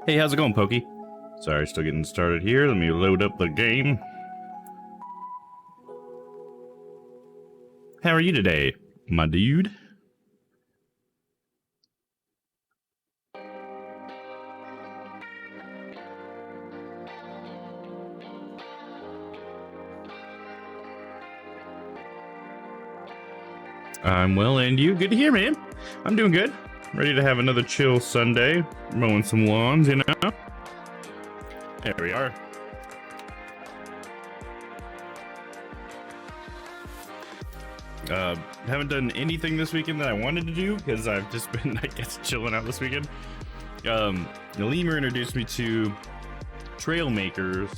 Hey, how's it going, Pokey? Sorry, still getting started here. Let me load up the game. How are you today, my dude? I'm well, and you? Good to hear, man. I'm doing good. Ready to have another chill Sunday. Mowing some lawns, you know? There we are. Haven't done anything this weekend that I wanted to do because I've just been, I guess, chilling out this weekend. The lemur introduced me to Trail Makers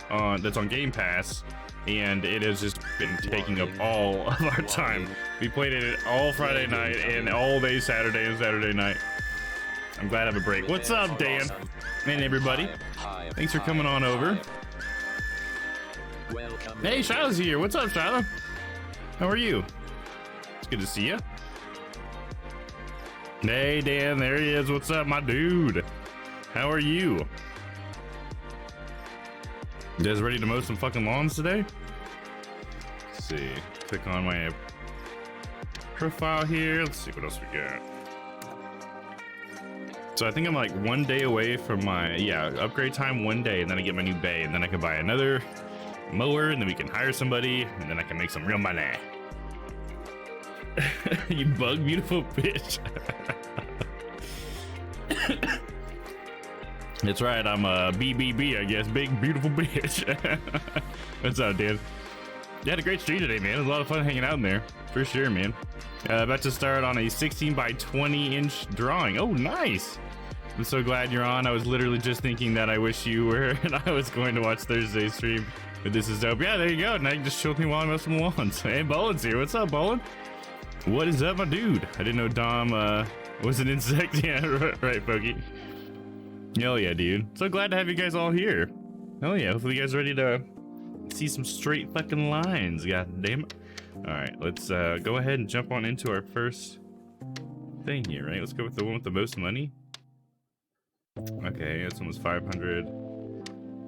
that's on Game Pass, and it has just been taking up all of our time. We played it all Friday night and all day Saturday and Saturday night. I'm glad I have a break. What's up, Dan? And everybody. Thanks for coming on over. Hey, Shiloh's here. What's up, Shiloh? How are you? It's good to see you. Hey, Dan, there he is. What's up, my dude? How are you? You guys ready to mow some fucking lawns today? Let's see. Click on my profile here. Let's see what else we got. So I think I'm like 1 day away from my, upgrade time 1 day, and then I get my new bay, and then I can buy another mower, and then we can hire somebody, and then I can make some real money. You bug beautiful bitch. That's right, I'm a BBB, I guess. Big beautiful bitch. What's up, Dan? You had a great stream today, man. It was a lot of fun hanging out in there, for sure, man. About to start on a 16 by 20 inch drawing. Oh, nice. I'm so glad you're on. I was literally just thinking that I wish you were, and I was going to watch Thursday's stream. But this is dope. Yeah, there you go. Now you can just chill with me while I'm messing with lawns. Hey, Bolin's here. What's up, Bolin? What is up, my dude? I didn't know Domm was an insect. Yeah, right, Pokey. Hell yeah, dude. So glad to have you guys all here. Hell yeah. Hopefully you guys ready to see some straight fucking lines. God damn it. All right, let's go ahead and jump on into our first thing here, right? Let's go with the one with the most money. Okay, this one was 500.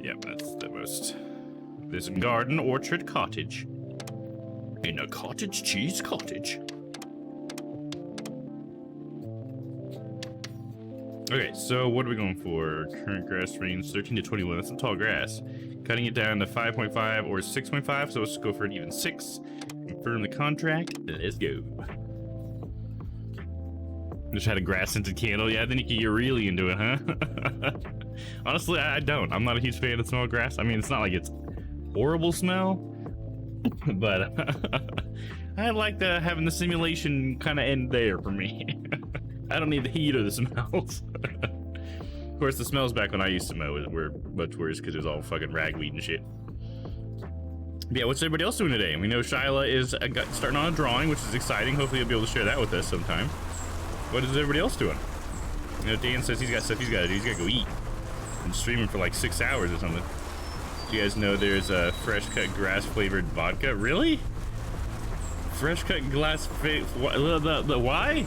Yep, that's the most. There's a garden, orchard, cottage. In a cottage cheese cottage. Okay, so what are we going for? Current grass range 13 to 21. That's some tall grass. Cutting it down to 5.5 or 6.5. So let's go for an even 6. Confirm the contract. Let's go. Just had a grass scented candle. Yeah, then you're really into it, huh? Honestly, I don't. I'm not a huge fan of smell grass. I mean, it's not like it's horrible smell, but I like having the simulation kind of end there for me. I don't need the heat or the smells. Of course, the smells back when I used to mow were much worse because it was all fucking ragweed and shit. But yeah, what's everybody else doing today? We know Shiloh is starting on a drawing, which is exciting. Hopefully you'll be able to share that with us sometime. What is everybody else doing? You know, Dan says he's got stuff he's got to do. He's got to go eat. I'm streaming for like 6 hours or something. Do you guys know there's a fresh cut grass flavored vodka? Really? Fresh cut why?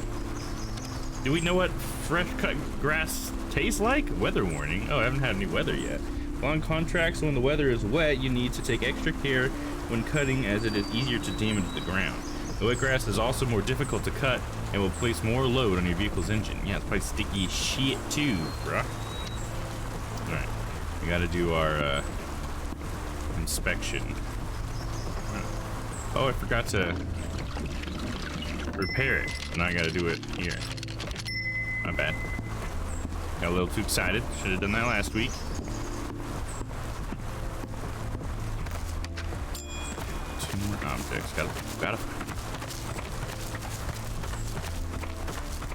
Do we know what fresh cut grass tastes like? Weather warning. Oh, I haven't had any weather yet. Long contracts, when the weather is wet, you need to take extra care when cutting, as it is easier to damage the ground. The wet grass is also more difficult to cut and will place more load on your vehicle's engine. Yeah, it's probably sticky as shit too, bruh. Alright, we gotta do our inspection. Oh, I forgot to repair it. Now I gotta do it here. My bad. Got a little too excited. Should have done that last week. Two more objects. Gotta.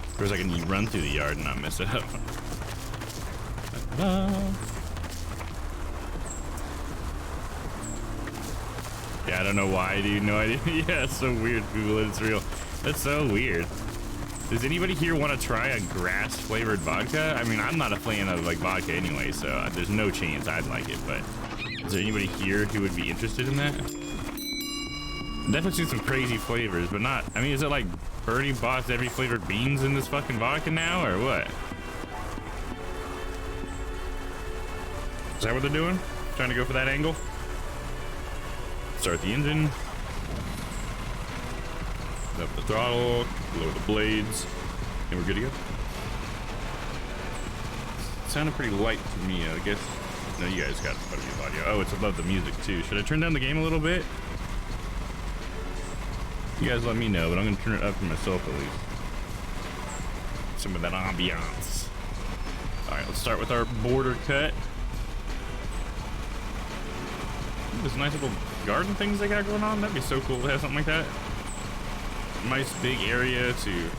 Of course, I can run through the yard and not mess it up. Yeah, I don't know why, dude. No idea. Yeah, it's so weird. Google it. It's real. That's so weird. Does anybody here want to try a grass flavored vodka? I mean, I'm not a fan of like vodka anyway, so there's no chance I'd like it, but is there anybody here who would be interested in that? Definitely seen some crazy flavors, but not, I mean, is it like Birdie bought every flavored beans in this fucking vodka now, or what? Is that what they're doing? Trying to go for that angle? Start the engine. Up the throttle, lower the blades, and we're good to go. It sounded pretty light to me, I guess. No, you guys got quite a bit of audio. Oh, it's above the music too. Should I turn down the game a little bit? You guys let me know, but I'm gonna turn it up for myself at least. Some of that ambiance. All right, let's start with our border cut. This nice little garden things they got going on. That'd be so cool to have something like that. Nice big area to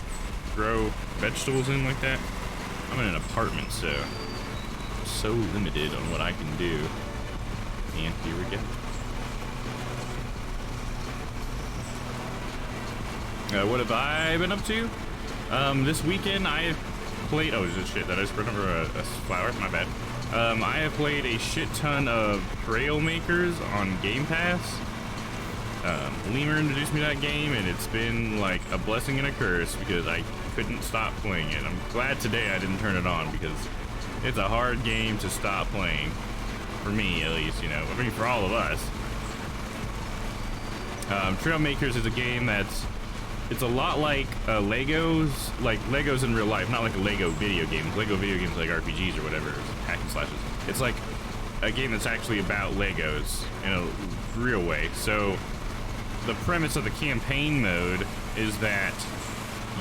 grow vegetables in like that. I'm in an apartment, so limited on what I can do. And here we go. What have I been up to? This weekend I have played. Oh, shit! That I spread over a flower. My bad. I have played a shit ton of Trail Makers on Game Pass. Lemur introduced me to that game, and it's been like a blessing and a curse because I couldn't stop playing it. I'm glad today I didn't turn it on because it's a hard game to stop playing. For me, at least, you know. I mean, for all of us. Trail Makers is a game it's a lot like Legos in real life, not like a Lego video game. Lego video games like RPGs or whatever, hack and slashes. It's like a game that's actually about Legos in a real way. So the premise of the campaign mode is that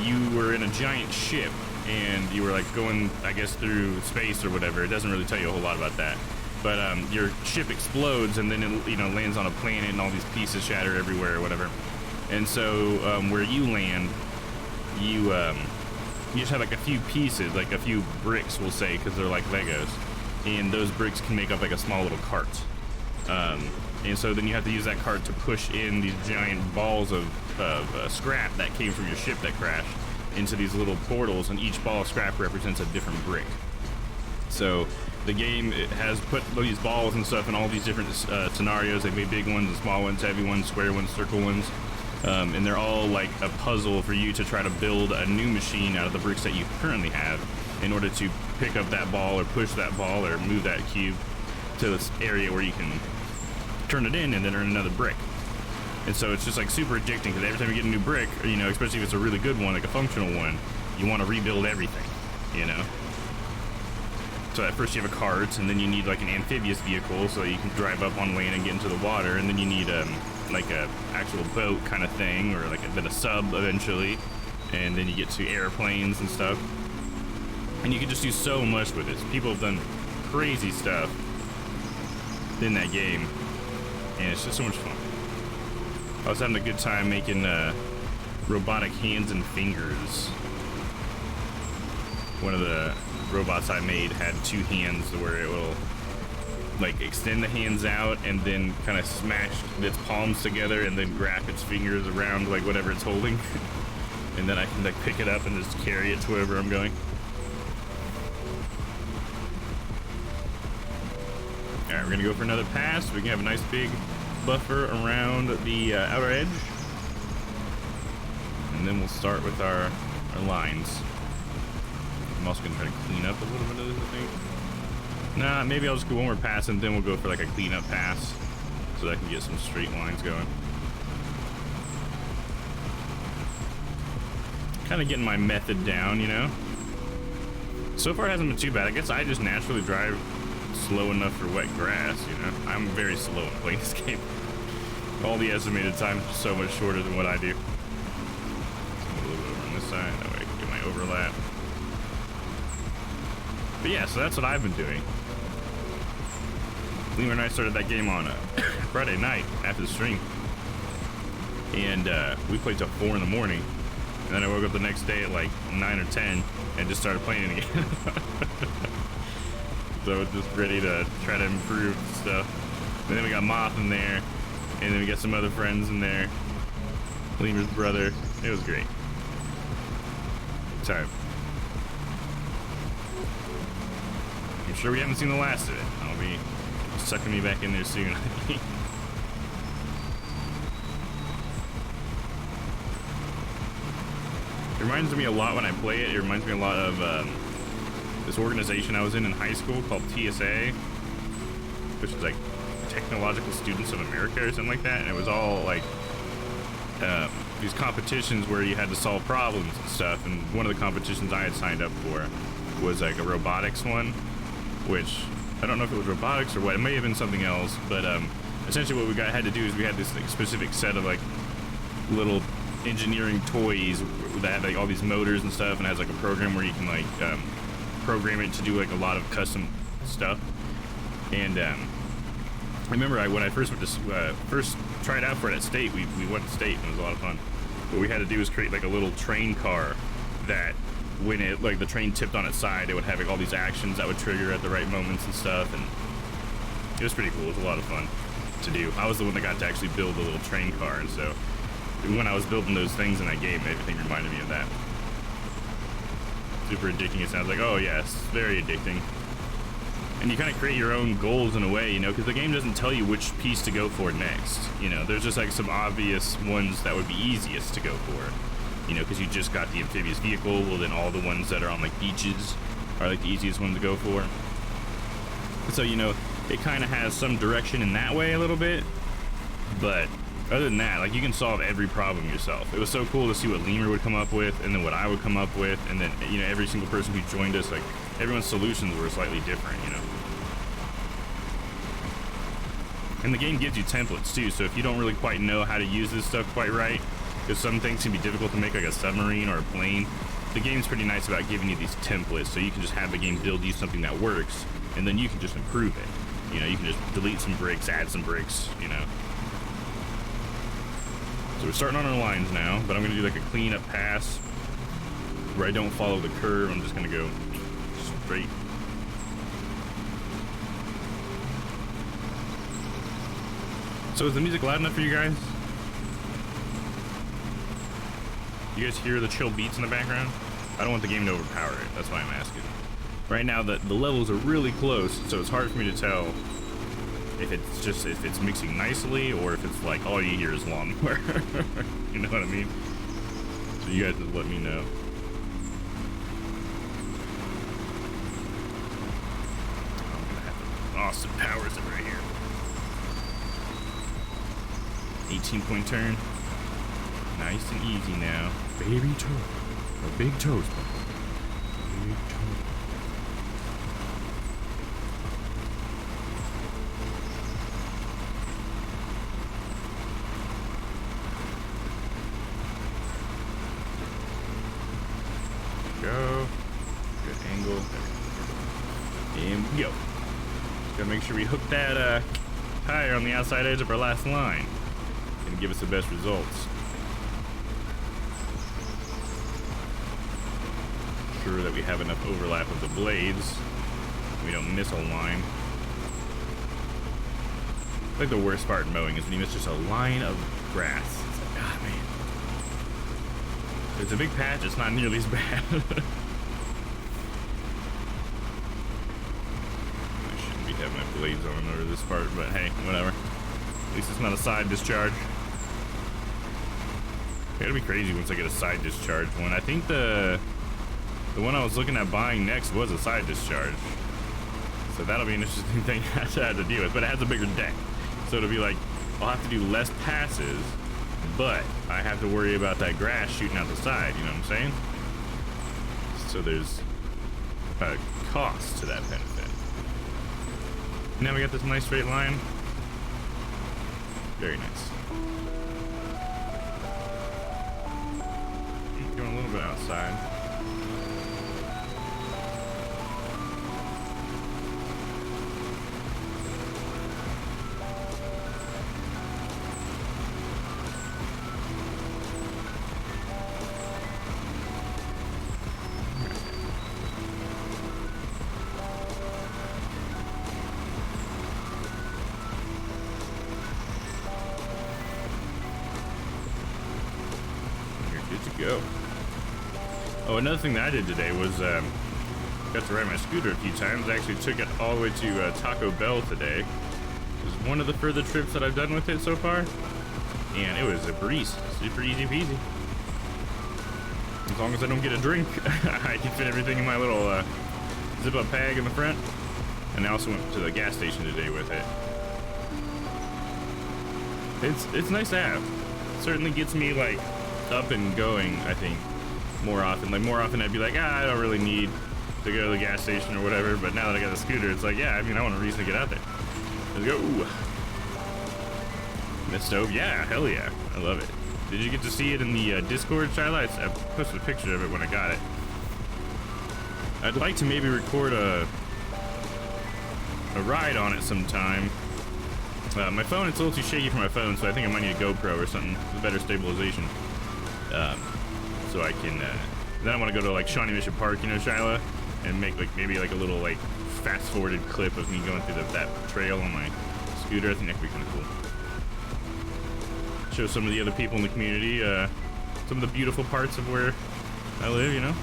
you were in a giant ship and you were like going, I guess, through space or whatever. It doesn't really tell you a whole lot about that. But your ship explodes and then it, lands on a planet and all these pieces shatter everywhere or whatever. And so where you land, you just have like a few pieces, like a few bricks, we'll say, because they're like Legos. And those bricks can make up like a small little cart. And so then you have to use that cart to push in these giant balls of scrap that came from your ship that crashed into these little portals, and each ball of scrap represents a different brick. So the game, it has put these balls and stuff in all these different scenarios. They've made big ones and small ones, heavy ones, square ones, circle ones. And they're all like a puzzle for you to try to build a new machine out of the bricks that you currently have in order to pick up that ball or push that ball or move that cube to this area where you can turn it in and then earn another brick. And so it's just like super addicting because every time you get a new brick, or, especially if it's a really good one, like a functional one, you want to rebuild everything, So at first you have a cart, and then you need like an amphibious vehicle so you can drive up on land and get into the water, and then you need like a actual boat kind of thing, or like a sub eventually, and then you get to airplanes and stuff. And you can just do so much with it. People have done crazy stuff in that game, and it's just so much fun. I was having a good time making robotic hands and fingers. One of the robots I made had two hands where it will like extend the hands out and then kind of smash its palms together and then grab its fingers around like whatever it's holding. And then I can like pick it up and just carry it to wherever I'm going. Alright, we're gonna go for another pass. We can have a nice big buffer around the outer edge. And then we'll start with our lines. I'm also gonna try to clean up a little bit of this, I think. Nah, maybe I'll just go one more pass and then we'll go for like a cleanup pass so that I can get some straight lines going. Kind of getting my method down, So far it hasn't been too bad. I guess I just naturally drive slow enough for wet grass, I'm very slow in playing this game. All the estimated times are so much shorter than what I do. A little bit over on this side, that way I can get my overlap. But yeah, so that's what I've been doing. Lemur and I started that game on Friday night after the stream. And we played till 4 in the morning. And then I woke up the next day at like 9 or 10 and just started playing it again. So just ready to try to improve stuff. And then we got Moth in there. And then we got some other friends in there. Lemur's brother. It was great. Good time. I'm sure we haven't seen the last of it. I'll be sucking me back in there soon. It reminds me a lot when I play it. It reminds me a lot of this organization I was in high school called TSA. which is like Technological Students of America or something like that, and it was all like these competitions where you had to solve problems and stuff. And one of the competitions I had signed up for was like a robotics one, which I don't know if it was robotics or what. It may have been something else, but essentially what we had to do is we had this like specific set of like little engineering toys that had like all these motors and stuff, and it has like a program where you can like program it to do like a lot of custom stuff. And I remember when I first went to first tried out for it at state, we went to state and it was a lot of fun. What we had to do was create like a little train car that when it like the train tipped on its side, it would have like all these actions that would trigger at the right moments and stuff, and it was pretty cool. It was a lot of fun to do. I was the one that got to actually build the little train car, and so when I was building those things in that game, everything reminded me of that. Super addicting. It sounds like, oh yes, very addicting. And you kind of create your own goals in a way, you know, because the game doesn't tell you which piece to go for next. You know, there's just like some obvious ones that would be easiest to go for. You know, because you just got the amphibious vehicle. Well, then all the ones that are on like beaches are like the easiest ones to go for. So, you know, it kind of has some direction in that way a little bit. But other than that, like, you can solve every problem yourself. It was so cool to see what Lemur would come up with, and then what I would come up with, and then, you know, every single person who joined us, like, everyone's solutions were slightly different, you know. And the game gives you templates too, so if you don't really quite know how to use this stuff quite right, because some things can be difficult to make, like a submarine or a plane, the game's pretty nice about giving you these templates, so you can just have the game build you something that works, and then you can just improve it. You know, you can just delete some bricks, add some bricks, you know. So we're starting on our lines now, but I'm gonna do like a clean up pass where I don't follow the curve. I'm just gonna go straight. So is the music loud enough for you guys? You guys hear the chill beats in the background? I don't want the game to overpower it, that's why I'm asking. Right now the levels are really close, so it's hard for me to tell if it's mixing nicely or if it's like all you hear is lawnmower. You know what I mean? So you guys just let me know. I'm gonna have the Austin Powers it right here. 18-point turn. Nice and easy now. Baby toe. Or big toes. Big toe. Go. Good angle. And go. Just gotta make sure we hook that tire on the outside edge of our last line. Gonna give us the best results. Sure that we have enough overlap of the blades. We don't miss a line. I think the worst part in mowing is when you miss just a line of grass. It's like, ah, man. If it's a big patch, it's not nearly as bad. I shouldn't be having my blades on over this part, but hey, whatever. At least it's not a side discharge. It'll be crazy once I get a side discharge one. I think the one I was looking at buying next was a side discharge. So that'll be an interesting thing to have to deal with. But it has a bigger deck. So it'll be like, I'll have to do less passes, but I have to worry about that grass shooting out the side, you know what I'm saying? So there's a cost to that benefit. Now we got this nice straight line. Very nice. Going a little bit outside. Go. Oh, another thing that I did today was got to ride my scooter a few times. I actually took it all the way to Taco Bell today. It was one of the further trips that I've done with it so far, and it was a breeze. Super easy peasy. As long as I don't get a drink, I can fit everything in my little zip-up bag in the front, and And I also went to the gas station today with it. It's nice to have. It certainly gets me like up and going, I think, more often. Like more often I'd be like, I don't really need to go to the gas station or whatever, but now that I got a scooter, it's like, yeah, I mean, I want a reason to get out there. Let's go. The stove, yeah, hell yeah, I love it. Did you get to see it in the Discord, Shiloh? I posted a picture of it when I got it. I'd like to maybe record a ride on it sometime. My phone, it's a little too shaky for my phone, so I think I might need a GoPro or something with better stabilization. So I can, then I want to go to like Shawnee Mission Park, you know, Shiloh, and make like maybe like a little like fast forwarded clip of me going through that trail on my scooter. I think that could be kind of cool. Show some of the other people in the community, some of the beautiful parts of where I live, you know.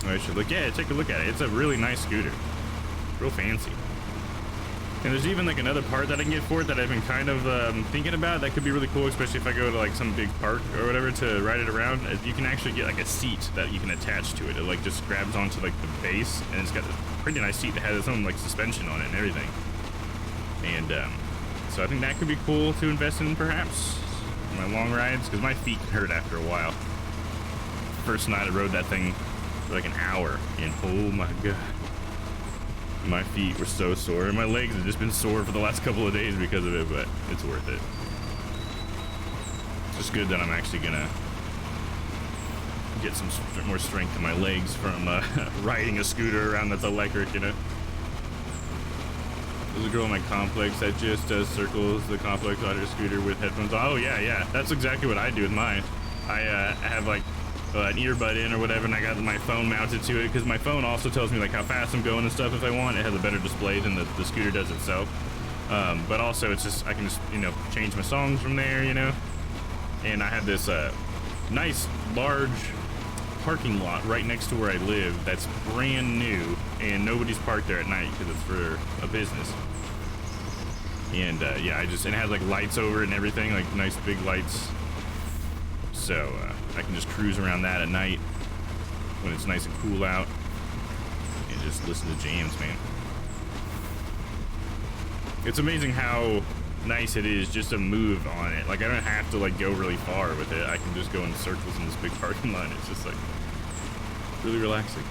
I should look, yeah, take a look at it. It's a really nice scooter, real fancy. And there's even like another part that I can get for it that I've been kind of thinking about that could be really cool, especially if I go to like some big park or whatever to ride it around. You can actually get like a seat that you can attach to it. It like just grabs onto like the base, and it's got this pretty nice seat that has its own like suspension on it and everything. And so I think that could be cool to invest in perhaps my long rides, because my feet hurt after a while. First night I rode that thing for like an hour, and oh my god. My feet were so sore, and my legs have just been sore for the last couple of days because of it, but it's worth it. It's just good that I'm actually gonna get some more strength in my legs from riding a scooter around that's electric, you know. There's a girl in my complex that just circles the complex on her scooter with headphones on. Oh yeah, that's exactly what I do with mine. I have like an earbud in or whatever, and I got my phone mounted to it, because my phone also tells me like how fast I'm going and stuff if I want. It has a better display than the scooter does itself. But also it's just, I can just, you know, change my songs from there, you know. And I have this nice large parking lot right next to where I live that's brand new, and nobody's parked there at night because it's for a business. And yeah, and it has like lights over it and everything, like nice big lights. So I can just cruise around that at night when it's nice and cool out and just listen to jams, man. It's amazing how nice it is just to move on it. Like I don't have to like go really far with it. I can just go in circles in this big parking lot. It's just like really relaxing.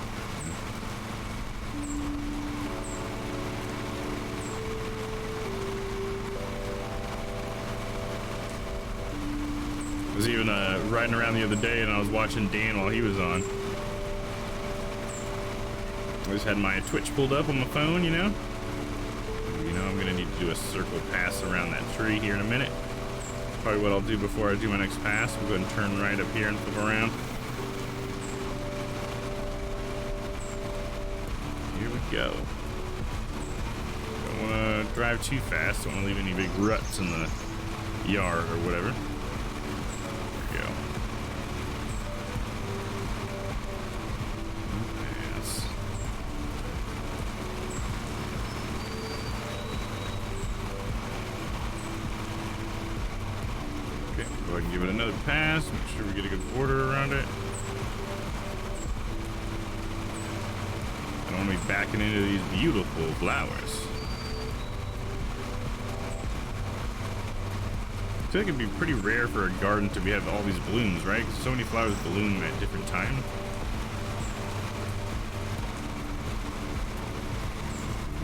I was even riding around the other day, and I was watching Dan while he was on. I just had my Twitch pulled up on my phone, you know. You know, I'm gonna need to do a circle pass around that tree here in a minute. Probably what I'll do before I do my next pass. We'll go ahead and turn right up here and flip around. Here we go. Don't want to drive too fast. Don't want to leave any big ruts in the yard or whatever. There we go. Pass. Okay, go ahead and give it another pass. Make sure we get a good border around it. I don't want to be backing into these beautiful flowers. I feel like it'd be pretty rare for a garden to have all these blooms, right? Because so many flowers bloom at different times.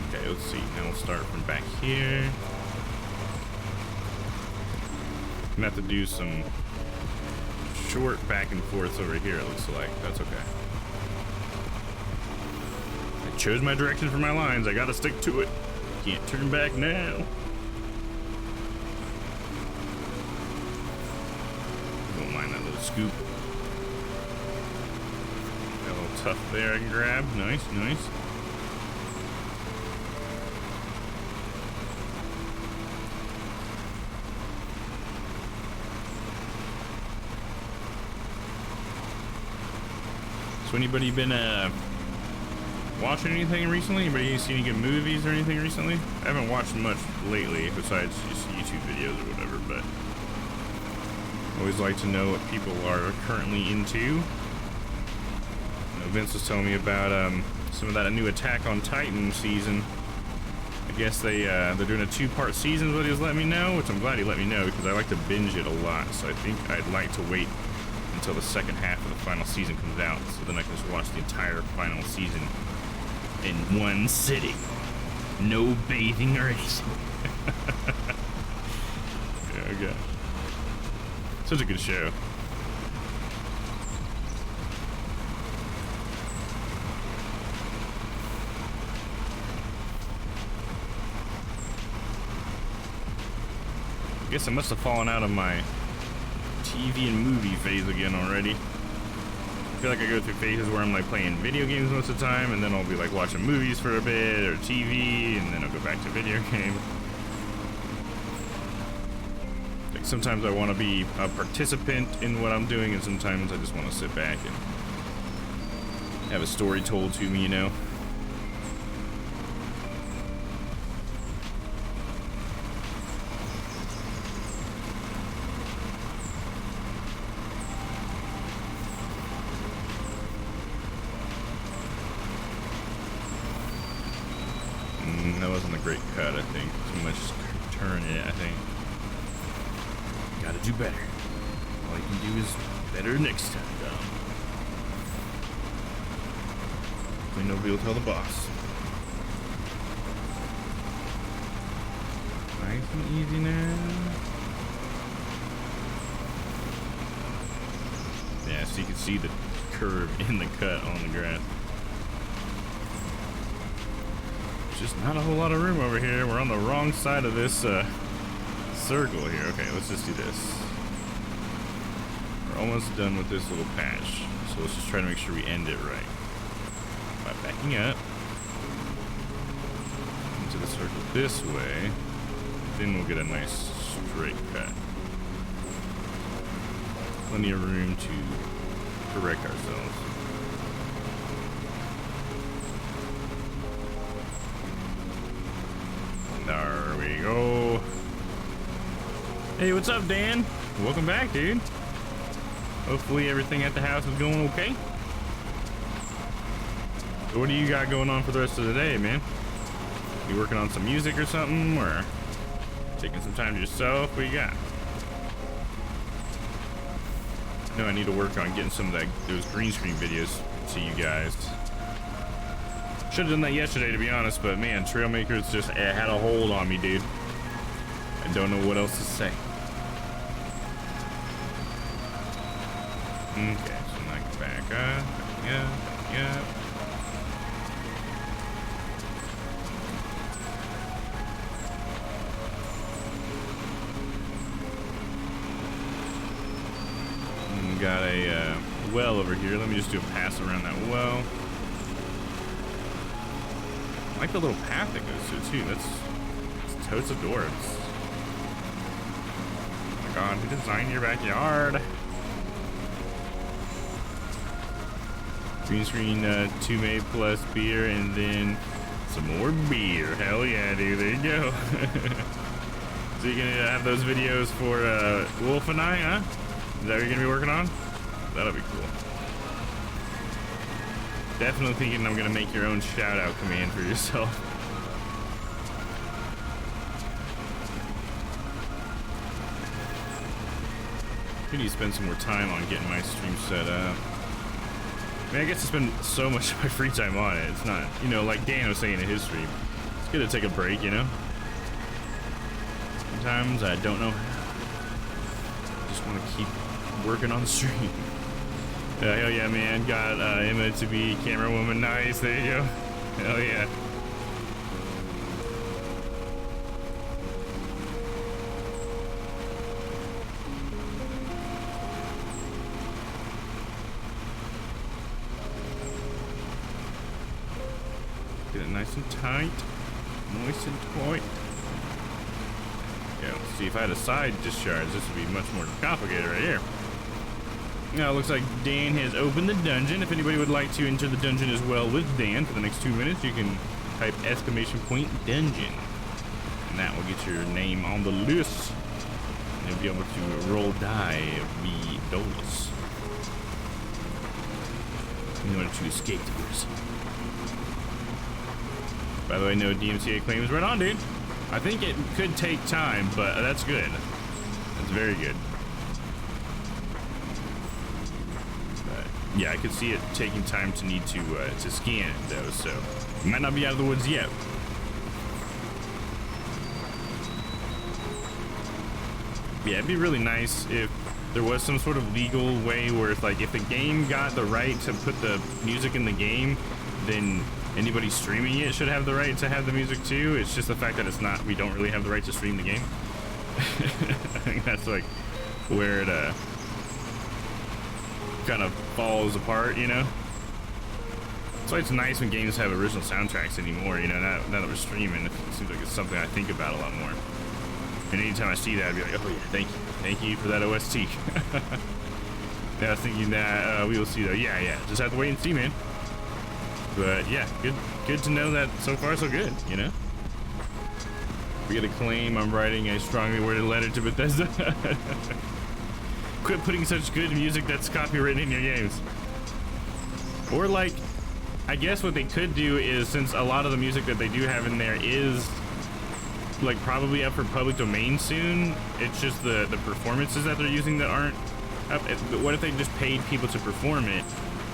Okay, let's see. Now we'll start from back here. I'm gonna have to do some short back and forths over here, it looks like. That's okay. I chose my direction for my lines. I gotta stick to it. Can't turn back now. Don't mind that little scoop. Got a little tuft there I can grab. Nice, nice. So anybody been watching anything recently? Anybody seen any good movies or anything recently? I haven't watched much lately besides just YouTube videos or whatever, but I always like to know what people are currently into. You know, Vince was telling me about some of that new Attack on Titan season. I guess they're doing a 2-part season, is what he was letting me know, which I'm glad he let me know because I like to binge it a lot. So I think I'd like to wait until the second half of the final season comes out, so then I can just watch the entire final season in one sitting. No bathing or anything. Yeah, okay. Such a good show. I guess I must have fallen out of my TV and movie phase again already. I feel like I go through phases where I'm like playing video games most of the time, and then I'll be like watching movies for a bit or TV, and then I'll go back to video games. Like sometimes I want to be a participant in what I'm doing, and sometimes I just want to sit back and have a story told to me, you know. That wasn't a great cut, I think. Too much turn in it, I think. Gotta do better. All you can do is better next time, Domm. Hopefully nobody will tell the boss. Nice and easy now. Yeah, so you can see the curve in the cut on the grass. Just not a whole lot of room over here. We're on the wrong side of this circle here. Okay, let's just do this. We're almost done with this little patch, so let's just try to make sure we end it right by backing up into the circle this way. Then we'll get a nice straight cut. Plenty of room to correct ourselves. There we go. Hey, what's up, Dan? Welcome back, dude. Hopefully everything at the house is going okay. So what do you got going on for the rest of the day, man? You working on some music or something, or taking some time to yourself? What you got? No, I need to work on getting some of those green screen videos to you guys. Should have done that yesterday, to be honest, but man, Trailmakers just had a hold on me, dude. I don't know what else to say. Okay, so like back up, yeah. Got a well over here. Let me just do a pass around that well. I like the little path that goes through too. That's totes adorbs. Oh my god, who designed your backyard? Green screen, 2 made plus beer, and then some more beer. Hell yeah, dude. There you go. So you're gonna have those videos for Wolf and I, huh? Is that what you're gonna be working on? That'll be cool. Definitely thinking I'm gonna make your own shout out command for yourself. I need to spend some more time on getting my stream set up. I mean, I guess I spend so much of my free time on it. It's not, you know, like Dan was saying in his stream. It's good to take a break, you know? Sometimes I don't know. I just want to keep working on the stream. Hell yeah, man. Got Emma to be camera woman. Nice. There you go. Hell yeah. Get it nice and tight. Moist and tight. Yeah, let's see, if I had a side discharge, this would be much more complicated right here. Now it looks like Dan has opened the dungeon. If anybody would like to enter the dungeon as well with Dan for the next 2 minutes, you can type !dungeon. And that will get your name on the list. And you'll be able to roll die the dolus in order to escape the prison. By the way, no DMCA claims. Right on, dude. I think it could take time, but that's good. That's very good. But yeah, I could see it taking time to need to scan it though, so it might not be out of the woods yet. Yeah, it'd be really nice if there was some sort of legal way where it's like if the game got the right to put the music in the game, then anybody streaming it should have the right to have the music too. It's just the fact that it's not, we don't really have the right to stream the game. I think that's like where it kind of falls apart, you know? That's why it's nice when games have original soundtracks anymore, you know, now that we're streaming, it seems like it's something I think about a lot more. And anytime I see that, I'd be like, oh yeah, thank you for that OST. Yeah, I was thinking that we will see though. Yeah, just have to wait and see, man. But yeah, good to know that so far so good, you know? We get a claim, I'm writing a strongly worded letter to Bethesda. Quit putting such good music that's copywritten in your games. Or like, I guess what they could do is, since a lot of the music that they do have in there is like probably up for public domain soon, it's just the performances that they're using that aren't up. What if they just paid people to perform it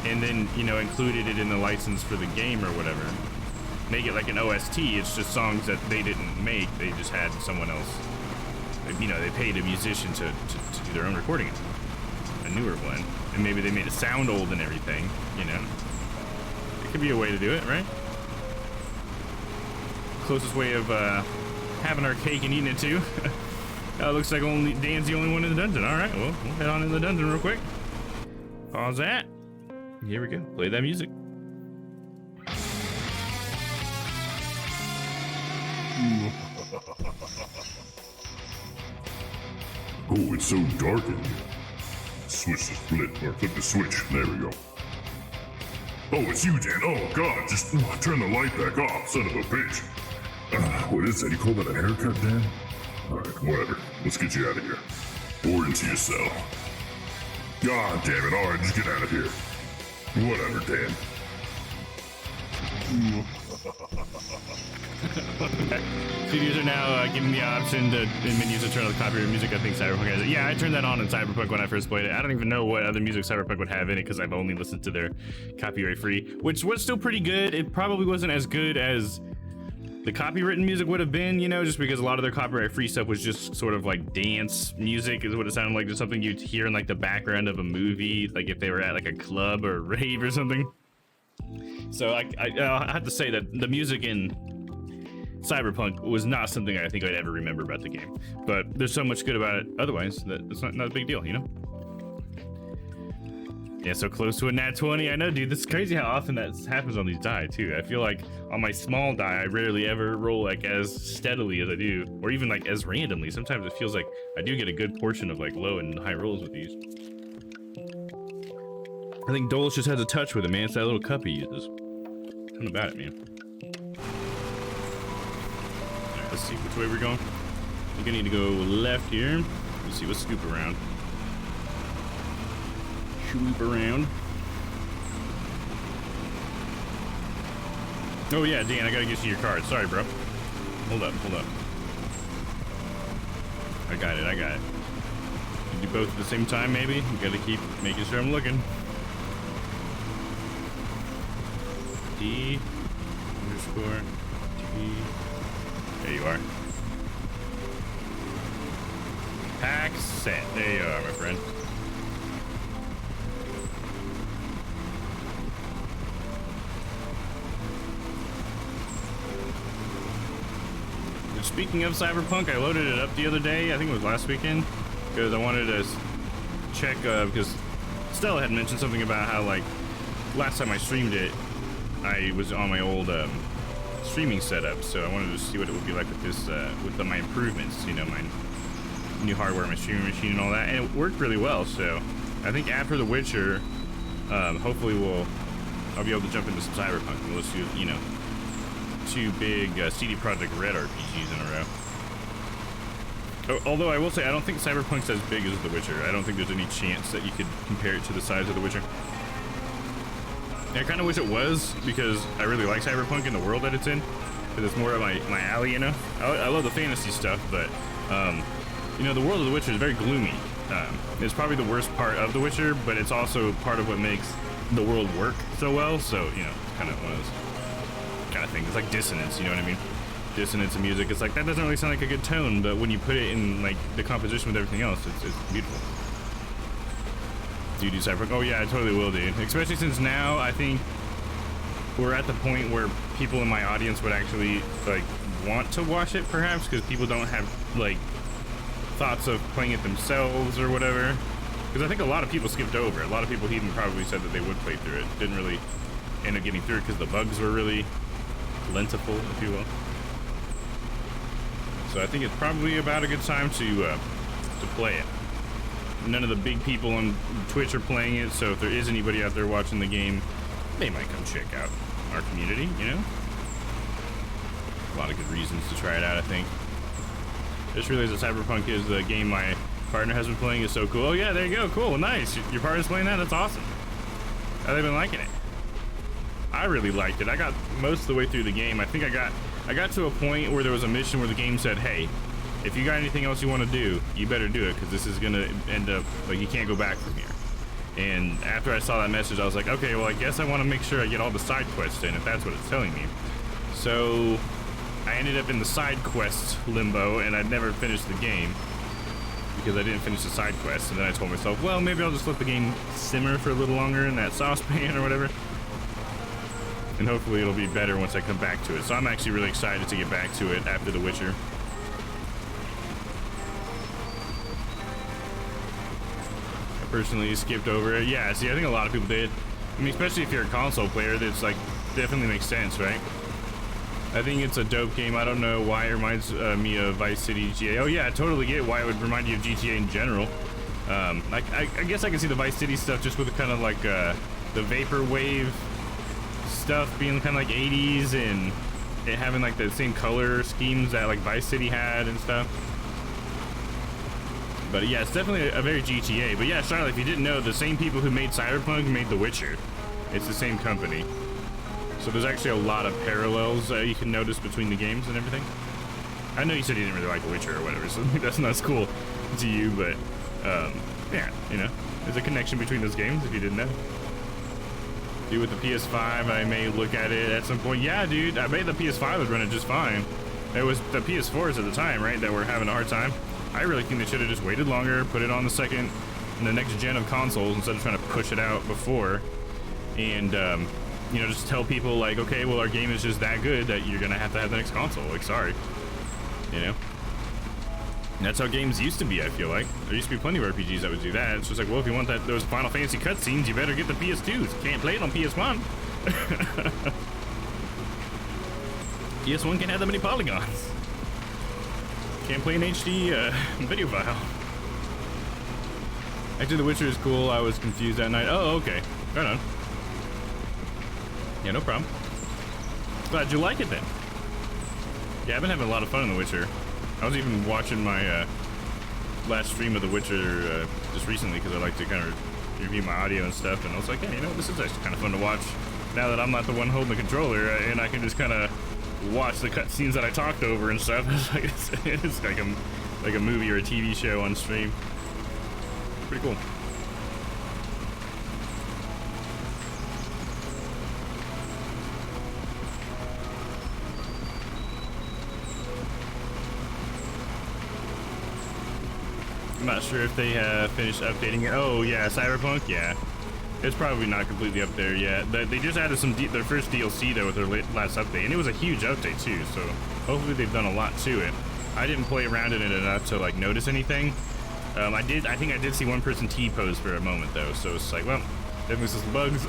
and then, you know, included it in the license for the game or whatever? Make it like an OST. It's just songs that they didn't make, they just had someone else, you know, they paid a musician to do their own recording, a newer one, and maybe they made it sound old and everything, you know? It could be a way to do it, right? Closest way of having our cake and eating it too. Looks like only Dan's the only one in the dungeon. All right, well, we'll head on in the dungeon real quick. Pause that. Here we go. Play that music. Oh, it's so dark in here. Switch the split, or flip the switch. There we go. Oh, it's you, Dan. Oh, God, just turn the light back off, son of a bitch. What is that? You call that a haircut, Dan? Alright, whatever. Let's get you out of here. Or into your cell. God damn it. Alright, just get out of here. Whatever, Dan. Studios are now giving the option to in menus to turn on the copyright music. I think Cyberpunk has it. Yeah, I turned that on in Cyberpunk when I first played it. I don't even know what other music Cyberpunk would have in it because I've only listened to their copyright free, which was still pretty good. It probably wasn't as good as the copywritten music would have been, you know, just because a lot of their copyright free stuff was just sort of like dance music is what it sounded like. Just something you'd hear in like the background of a movie, like if they were at like a club or a rave or something. So I have to say that the music in Cyberpunk was not something I think I'd ever remember about the game, but there's so much good about it otherwise that it's not a big deal, you know? Yeah, so close to a nat 20. I know, dude, this is crazy how often that happens on these die too. I feel like on my small die, I rarely ever roll like as steadily as I do, or even like as randomly. Sometimes it feels like I do get a good portion of like low and high rolls with these. I think Dole's just has a touch with it, man. It's that little cup he uses. Something about it, man. Alright, let's see which way we're going. I think I need to go left here. Let's see, let's scoop around. Swoop around. Oh yeah, Dan, I gotta get you your card. Sorry, bro. Hold up. I got it. Do both at the same time, maybe? You gotta keep making sure I'm looking. D underscore T. There you are. Pack set. There you are, my friend. Speaking of Cyberpunk, I loaded it up the other day. I think it was last weekend, because I wanted to check, because Stella had mentioned something about how, like, last time I streamed it, I was on my old streaming setup, so I wanted to see what it would be like with this, with my improvements, you know, my new hardware, my streaming machine and all that, and it worked really well. So I think after The Witcher, hopefully I'll be able to jump into some Cyberpunk, and let's do, you know, 2 big CD Projekt Red RPGs in a row. Although I will say, I don't think Cyberpunk's as big as The Witcher. I don't think there's any chance that you could compare it to the size of The Witcher. I kind of wish it was, because I really like Cyberpunk and the world that it's in. because it's more of my alley, you know. I love the fantasy stuff, but you know, the world of The Witcher is very gloomy. It's probably the worst part of The Witcher, but it's also part of what makes the world work so well. So, you know, it's kind of one of those kind of things. It's like dissonance, you know what I mean? Dissonance in music. It's like, that doesn't really sound like a good tone, but when you put it in like the composition with everything else, it's beautiful. Do you do Cyberpunk? Oh yeah, I totally will, dude. Especially since now I think we're at the point where people in my audience would actually like want to watch it, perhaps, because people don't have like thoughts of playing it themselves or whatever. Because I think a lot of people skipped over it. A lot of people even probably said that they would play through it. Didn't really end up getting through it because the bugs were really plentiful, if you will. So I think it's probably about a good time to play it. None of the big people on Twitch are playing it, so if there is anybody out there watching the game, they might come check out our community, you know? A lot of good reasons to try it out, I think. Just realized that Cyberpunk is the game my partner has been playing. Is so cool. Oh yeah, there you go. Cool, nice. Your partner's playing that? That's awesome. How they've been liking it? I really liked it. I got most of the way through the game. I think I got to a point where there was a mission where the game said, hey, if you got anything else you want to do, you better do it, because this is gonna end up like you can't go back from here. And after I saw that message, I was like, okay, well, I guess I want to make sure I get all the side quests in, if that's what it's telling me. So I ended up in the side quest limbo, and I'd never finished the game because I didn't finish the side quest. And then I told myself, well, maybe I'll just let the game simmer for a little longer in that saucepan or whatever, and hopefully it'll be better once I come back to it. So I'm actually really excited to get back to it after The Witcher. I personally skipped over it. Yeah, see, I think a lot of people did. I mean, especially if you're a console player, that's like definitely makes sense, right? I think it's a dope game. I don't know why it reminds me of Vice City GTA. Oh yeah, I totally get why it would remind you of GTA in general. I guess I can see the Vice City stuff just with kind of like the vaporwave stuff being kind of like 80s, and it having like the same color schemes that like Vice City had and stuff. But yeah, it's definitely a very GTA. But yeah, Charlotte, if you didn't know, the same people who made Cyberpunk made The Witcher. It's the same company. So there's actually a lot of parallels you can notice between the games and everything. I know you said you didn't really like The Witcher or whatever, so that's not cool to you, but yeah, you know, there's a connection between those games if you didn't know. Dude, with the PS5, I may look at it at some point. Yeah, dude, I bet the PS5 would run it just fine. It was the PS4s at the time, right, that were having a hard time. I really think they should have just waited longer, put it on the next gen of consoles instead of trying to push it out before, and you know, just tell people like, okay, well, our game is just that good that you're gonna have to have the next console. Like, sorry, you know. And that's how games used to be. I feel like there used to be plenty of RPGs that would do that. It's just like, well, if you want those Final Fantasy cutscenes, you better get the PS2s. Can't play it on PS1. PS1 can't have that many polygons. Can't play an HD video file. Actually, The Witcher is cool. I was confused that night. Oh, okay. Right on. Yeah, no problem. Glad you like it then. Yeah, I've been having a lot of fun in The Witcher. I was even watching my last stream of The Witcher just recently because I like to kind of review my audio and stuff, and I was like, hey, you know, this is actually kind of fun to watch now that I'm not the one holding the controller, and I can just kind of watch the cutscenes that I talked over and stuff. It's like a movie or a TV show on stream. Pretty cool. I'm not sure if they have finished updating it. Oh yeah, Cyberpunk, yeah. It's probably not completely up there yet. They just added their first DLC though with their last update, and it was a huge update too, so hopefully they've done a lot to it. I didn't play around in it enough to like notice anything. I think I did see one person T-pose for a moment though, so it's like, well, definitely some bugs.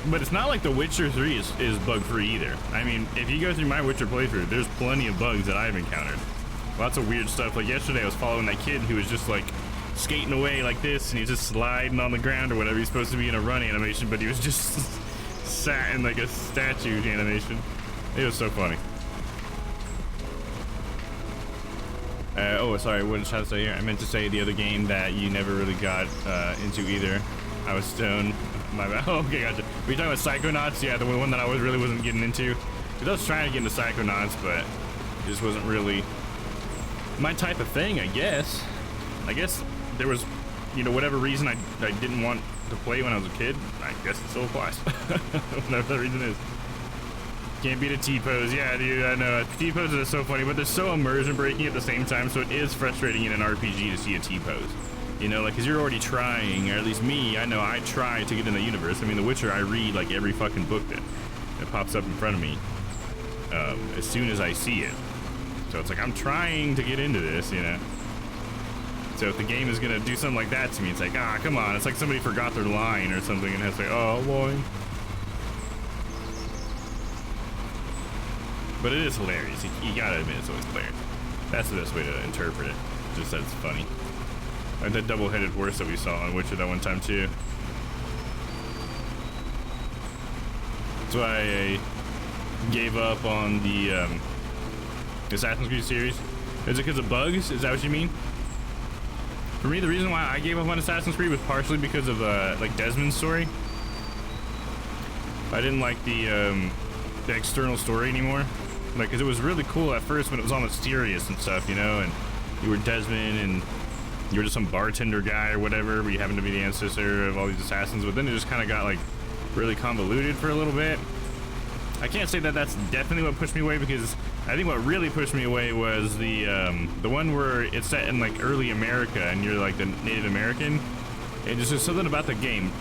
But it's not like The Witcher 3 is bug-free either. I mean, if you go through my Witcher playthrough, there's plenty of bugs that I've encountered. Lots of weird stuff. Like yesterday I was following that kid who was just like skating away like this, and he's just sliding on the ground or whatever. He's supposed to be in a run animation, but he was just sat in like a statue animation. It was so funny. Oh, sorry, what did I say here? I meant to say the other game that you never really got into either. I was stoned. My bad. Oh, okay, gotcha. Were you talking about Psychonauts? Yeah, the one that I really wasn't getting into. 'Cause I was trying to get into Psychonauts, but it just wasn't really my type of thing, I guess. I guess there was, you know, whatever reason I didn't want to play when I was a kid. I guess it still applies. Whatever the reason is. Can't beat a T-pose. Yeah, dude, I know. T-poses are so funny, but they're so immersion breaking at the same time, so it is frustrating in an RPG to see a T-pose. You know, like, because you're already trying, or at least me, I know I try to get in the universe. I mean, The Witcher, I read, like, every fucking book that pops up in front of me as soon as I see it. So it's like, I'm trying to get into this, you know? So if the game is going to do something like that to me, it's like, ah, come on. It's like somebody forgot their line or something and has to say, oh, boy. But it is hilarious. You gotta admit, it's always hilarious. That's the best way to interpret it. Just that it's funny. Like that double-headed horse that we saw on Witcher that one time too. That's why I gave up on the Assassin's Creed series. Is it because of bugs? Is that what you mean? For me, the reason why I gave up on Assassin's Creed was partially because of like Desmond's story. I didn't like the external story anymore. Like, cause it was really cool at first when it was all mysterious and stuff, you know, and you were Desmond and you were just some bartender guy or whatever, but you happened to be the ancestor of all these assassins. But then it just kind of got like really convoluted for a little bit. I can't say that that's definitely what pushed me away, because I think what really pushed me away was the one where it's set in like early America and you're like the Native American. And just something about the game,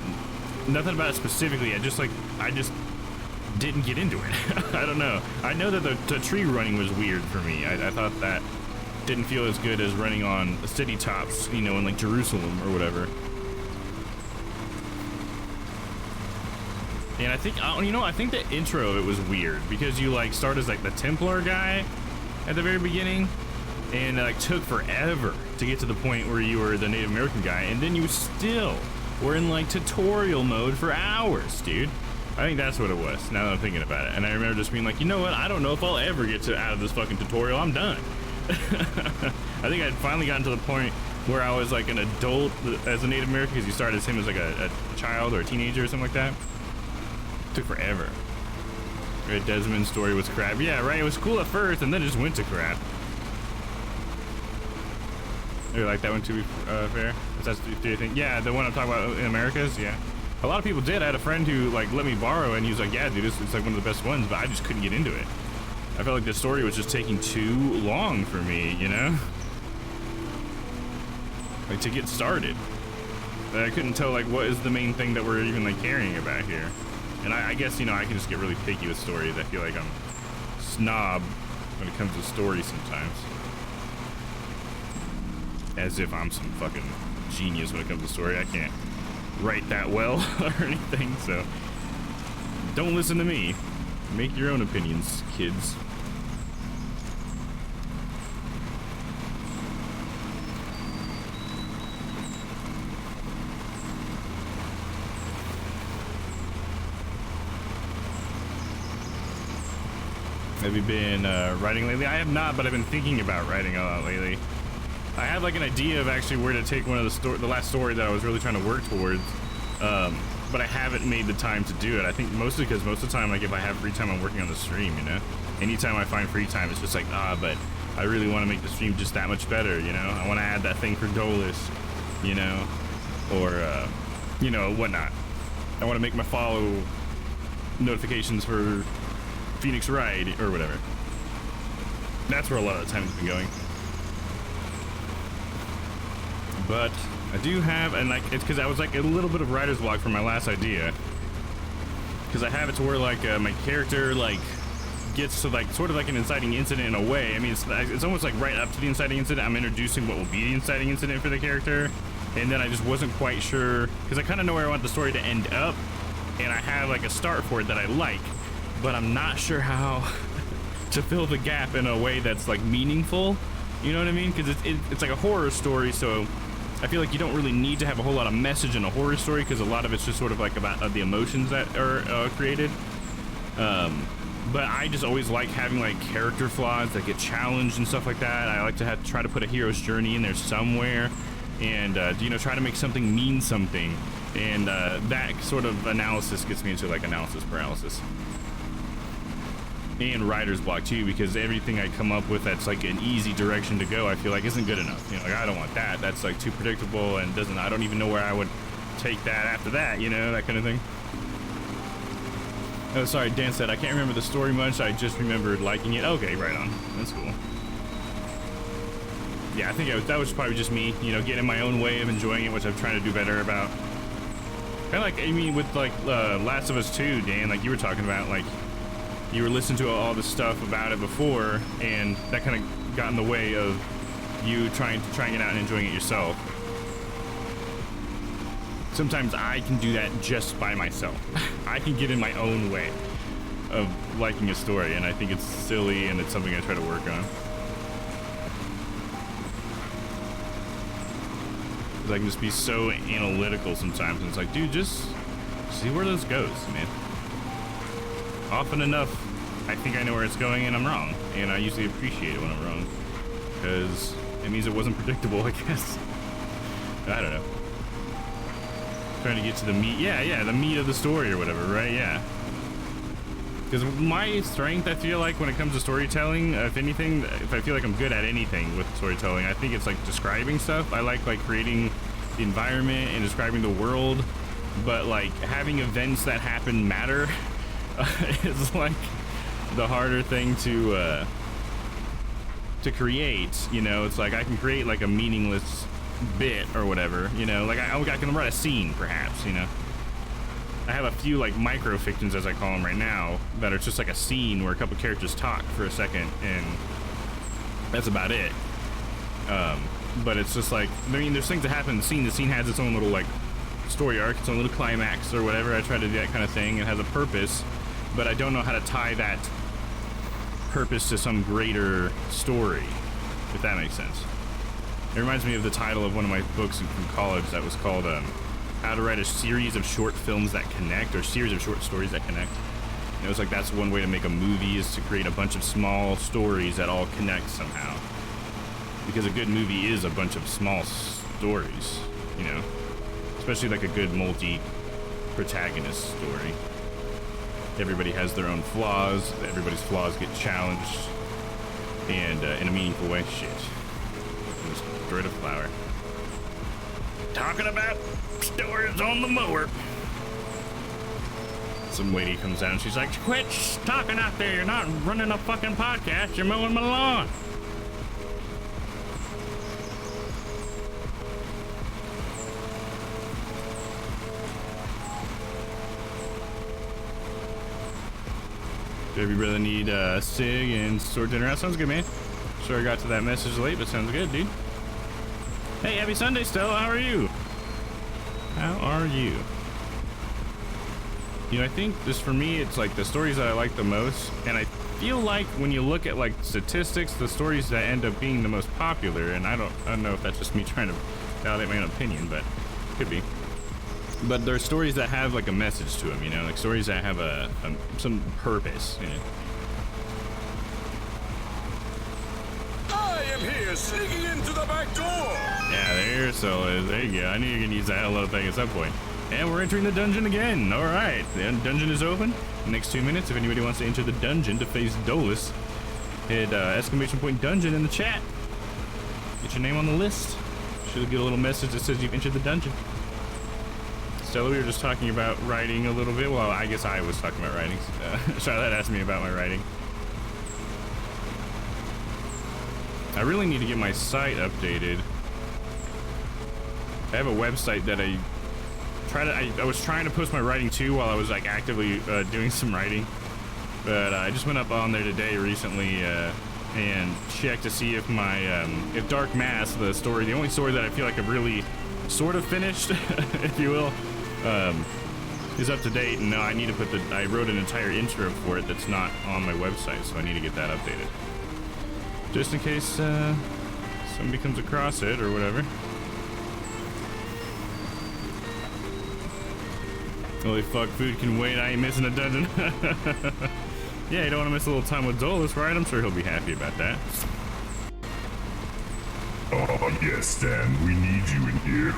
nothing about it specifically. I just didn't get into it. I don't know. I know that the tree running was weird for me. I thought that didn't feel as good as running on the city tops, you know, in like Jerusalem or whatever. And I think, you know, I think the intro of it was weird because you like start as like the Templar guy at the very beginning, and it like took forever to get to the point where you were the Native American guy, and then you still were in like tutorial mode for hours, dude. I think that's what it was, now that I'm thinking about it. And I remember just being like, you know what, I don't know if I'll ever get out of this fucking tutorial. I'm done. I think I'd finally gotten to the point where I was like an adult as a Native American, because you start as him as like a child or a teenager or something like that. It took forever. Right, Desmond's story was crap. Yeah, right, it was cool at first, and then it just went to crap. You like that one, to be fair? Is that the thing? Yeah, the one I'm talking about in Americas, yeah. A lot of people did. I had a friend who like let me borrow it, and he was like, yeah, dude, it's like one of the best ones, but I just couldn't get into it. I felt like the story was just taking too long for me, you know? Like, to get started. I couldn't tell, like, what is the main thing that we're even, like, caring about here. And I guess, you know, I can just get really picky with stories. I feel like I'm snob when it comes to stories sometimes. As if I'm some fucking genius when it comes to story. I can't write that well or anything, so don't listen to me. Make your own opinions, kids. Have you been writing lately? I have not, but I've been thinking about writing a lot lately. I have like an idea of actually where to take one of the last story that I was really trying to work towards, but I haven't made the time to do it. I think mostly because most of the time, like if I have free time, I'm working on the stream, you know? Anytime I find free time, it's just like, but I really want to make the stream just that much better, you know? I want to add that thing for Dolus, you know? Or, you know, whatnot. I want to make my follow notifications for Phoenix Ride or whatever. That's where a lot of the time has been going. But I do have, and like it's because I was like a little bit of writer's block for my last idea, because I have it to where like my character like gets to like sort of like an inciting incident in a way. I mean, it's almost like right up to the inciting incident, I'm introducing what will be the inciting incident for the character, and then I just wasn't quite sure, because I kind of know where I want the story to end up, and I have like a start for it that I like, but I'm not sure how to fill the gap in a way that's like meaningful. You know what I mean? Because it's like a horror story, so I feel like you don't really need to have a whole lot of message in a horror story, because a lot of it's just sort of like about the emotions that are created. But I just always like having like character flaws that get challenged and stuff like that. I like to try to put a hero's journey in there somewhere, and you know, try to make something mean something. And that sort of analysis gets me into like analysis paralysis. and writer's block too, because everything I come up with that's like an easy direction to go, I feel like isn't good enough. You know, like I don't want that. That's like too predictable and doesn't. I don't even know where I would take that after that. You know, that kind of thing. Oh, sorry, Dan said I can't remember the story much. I just remembered liking it. Okay, right on. That's cool. Yeah, I think that was probably just me, you know, getting in my own way of enjoying it, which I'm trying to do better about. Kind of like, I mean, with like Last of Us 2, Dan, like you were talking about, like you were listening to all the stuff about it before, and that kind of got in the way of you trying it out and enjoying it yourself. Sometimes I can do that just by myself. I can get in my own way of liking a story, and I think it's silly, and it's something I try to work on. I can just be so analytical sometimes, and it's like, dude, just see where this goes, man. Often enough, I think I know where it's going, and I'm wrong, and I usually appreciate it when I'm wrong, because it means it wasn't predictable, I guess. I don't know. Trying to get to the meat, yeah, the meat of the story or whatever, right? Yeah. Because my strength, I feel like, when it comes to storytelling, if anything, if I feel like I'm good at anything with storytelling, I think it's like describing stuff. I like creating the environment and describing the world, but like having events that happen matter is like the harder thing to create. You know, it's like I can create like a meaningless bit or whatever. You know, like I can write a scene, perhaps. You know. I have a few like micro fictions, as I call them right now, that are just like a scene where a couple characters talk for a second, and that's about it. But it's just like, I mean, there's things that happen in the scene. The scene has its own little like story arc, its own little climax or whatever. I try to do that kind of thing. It has a purpose, but I don't know how to tie that purpose to some greater story, if that makes sense. It reminds me of the title of one of my books from college that was called How to Write a Series of Short Films That Connect, or Series of Short Stories That Connect. And it was like, that's one way to make a movie, is to create a bunch of small stories that all connect somehow. Because a good movie is a bunch of small stories, you know? Especially like a good multi-protagonist story. Everybody has their own flaws, everybody's flaws get challenged, and in a meaningful way. Shit. Just destroyed a flower. Talking about stories on the mower. Some lady comes out and she's like, quit talking out there. You're not running a fucking podcast. You're mowing my lawn. Baby brother need Sig and sort dinner out. Sounds good, man. Sure I got to that message late, but sounds good, dude. Hey, happy Sunday, Stella. How are you? How are you? You know, I think just for me, it's like the stories that I like the most, and I feel like when you look at like statistics, the stories that end up being the most popular, and I don't know if that's just me trying to validate my own opinion, but it could be. But there are stories that have like a message to them, you know, like stories that have some purpose, you know. I am here, sneaking into the back door. Yeah, there Stella is. There you go. I knew you were gonna use that hello thing at some point. And we're entering the dungeon again. All right, the dungeon is open. The next 2 minutes, if anybody wants to enter the dungeon to face Dolus, hit !dungeon in the chat. Get your name on the list. Should get a little message that says you've entered the dungeon. Stella, we were just talking about writing a little bit. Well, I guess I was talking about writing. Charlotte asked me about my writing. I really need to get my site updated. I have a website that I was trying to post my writing to while I was like actively doing some writing, but I just went up on there today recently and checked to see if my if Dark Mass, the only story that I feel like I've really sort of finished, if you will, is up to date. And now I need to put I wrote an entire intro for it that's not on my website, so I need to get that updated, just in case somebody comes across it or whatever. Holy fuck, food can wait. I ain't missing a dungeon. Yeah, you don't want to miss a little time with Dolus, right? I'm sure he'll be happy about that. Oh, yes, Stan, we need you in here.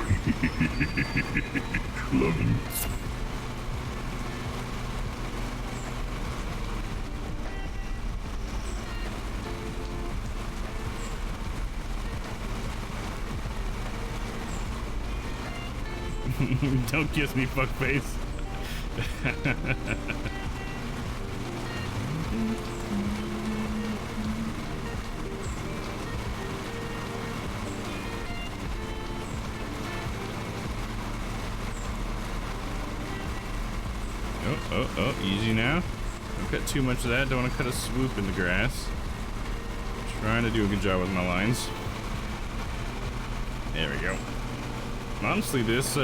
Love you. Don't kiss me, fuckface. Oh, easy now. Don't cut too much of that. Don't want to cut a swoop in the grass. Trying to do a good job with my lines. There we go. Honestly, this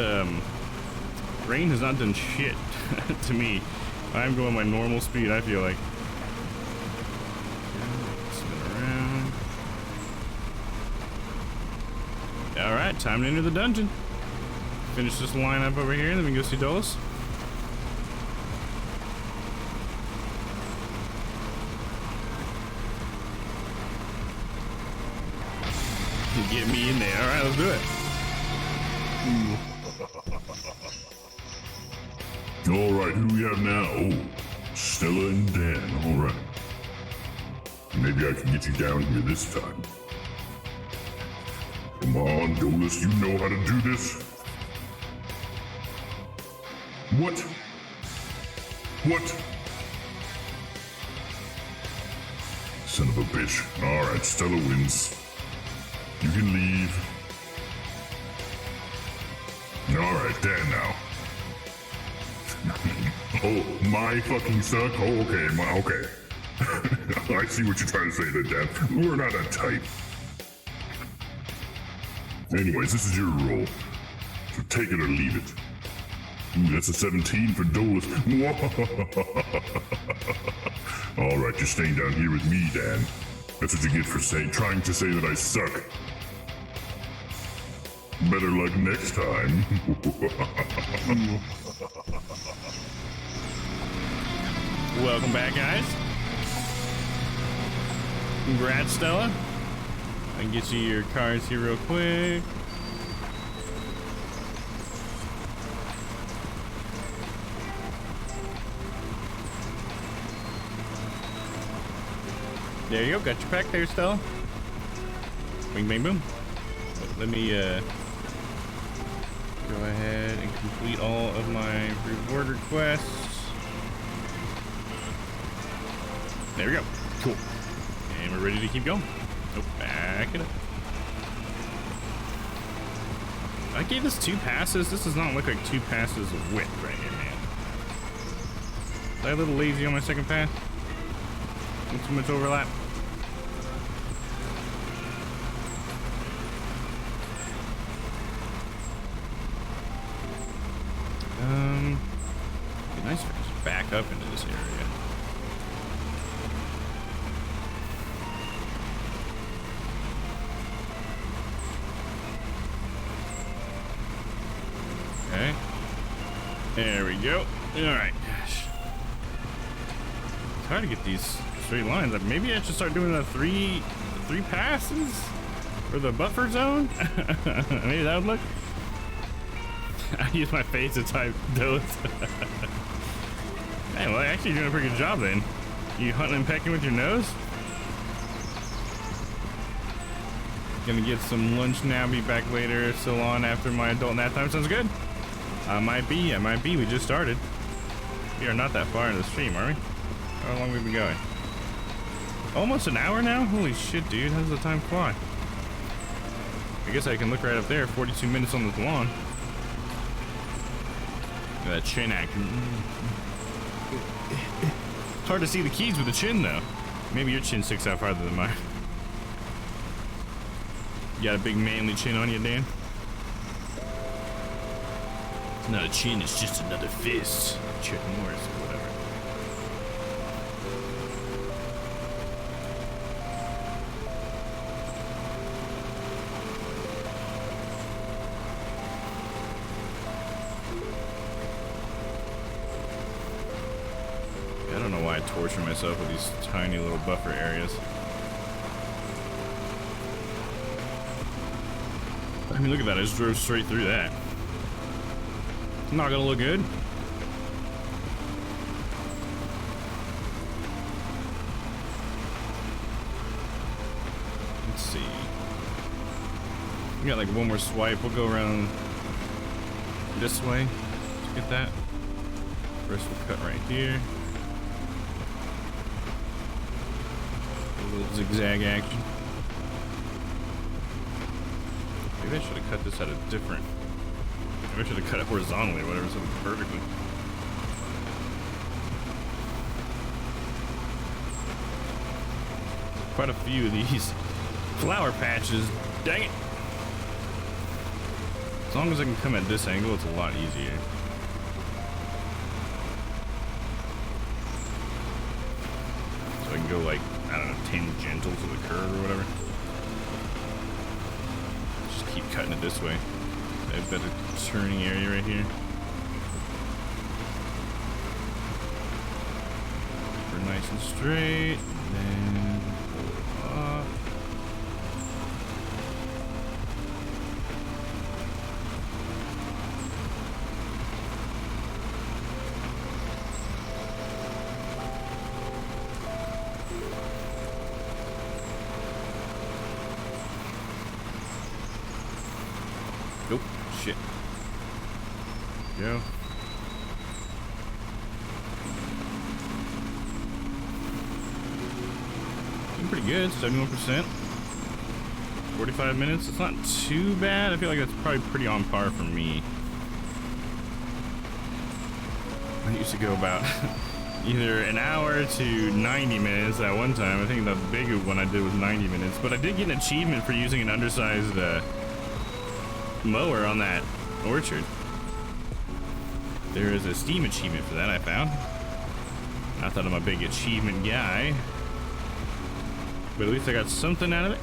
rain has not done shit to me. I'm going my normal speed, I feel like. Spin around. Alright, time to enter the dungeon. Finish this line up over here, then we can go see Dolus. Get me in there. Alright, let's do it. Alright, who do we have now? Oh, Stella and Dan. Alright. Maybe I can get you down here this time. Come on, Dolus, you know how to do this. What? What? Son of a bitch. Alright, Stella wins. You can leave. Alright, Dan now. Oh, my fucking suck? Oh, okay, okay. I see what you're trying to say there, Dan. We're not that type. Anyways, this is your role. So take it or leave it. Ooh, that's a 17 for Dolus. Alright, you're staying down here with me, Dan. That's what you get for trying to say that I suck. Better luck next time. Welcome back, guys. Congrats, Stella. I can get you your cards here real quick. There you go, got your pack there, Stella. Bing, bang, boom. Let me go ahead and complete all of my reward requests. There we go. Cool. And we're ready to keep going. Oh, back it up. I gave this 2 passes. This does not look like 2 passes of width right here, man. Was I a little lazy on my second pass? Not too much overlap. Be nice if I just back up into this area. Okay. There we go. Alright. It's hard to get these straight lines. Maybe I should start doing the three passes for the buffer zone. Maybe that would look. I use my face to type those. Hey, well, actually, you're doing a pretty good job then. You hunting and pecking with your nose? Gonna get some lunch now. Be back later. Still on after my adult nap time. Sounds good. I might be. We just started. We are not that far in the stream, are we? How long have we been going? Almost an hour now? Holy shit, dude. How does the time fly? I guess I can look right up there. 42 minutes on this lawn. Look at that chin act. It's hard to see the keys with the chin, though. Maybe your chin sticks out farther than mine. You got a big manly chin on you, Dan? It's not a chin, it's just another fist. Chuck Norris or whatever. I don't know why I torture myself with these tiny little buffer areas. I mean, look at that. I just drove straight through that. Not gonna look good. Let's see. We got like one more swipe. We'll go around this way. Let's get that. First we'll cut right here. A little zigzag action. Maybe I should have cut this at a different. Maybe I should have cut it horizontally or whatever, so it was perfectly. Quite a few of these flower patches. Dang it! As long as I can come at this angle, it's a lot easier. So I can go like, I don't know, tangential to the curve or whatever. Just keep cutting it this way. I've got a turning area right here. We're nice and straight. Then pull it up. Nope. Shit. Go. Doing pretty good. 71%. 45 minutes. It's not too bad. I feel like that's probably pretty on par for me. I used to go about either an hour to 90 minutes at one time. I think the big one I did was 90 minutes. But I did get an achievement for using an undersized mower on that orchard. There is a Steam achievement for that, I found. I thought I'm a big achievement guy, but at least I got something out of it.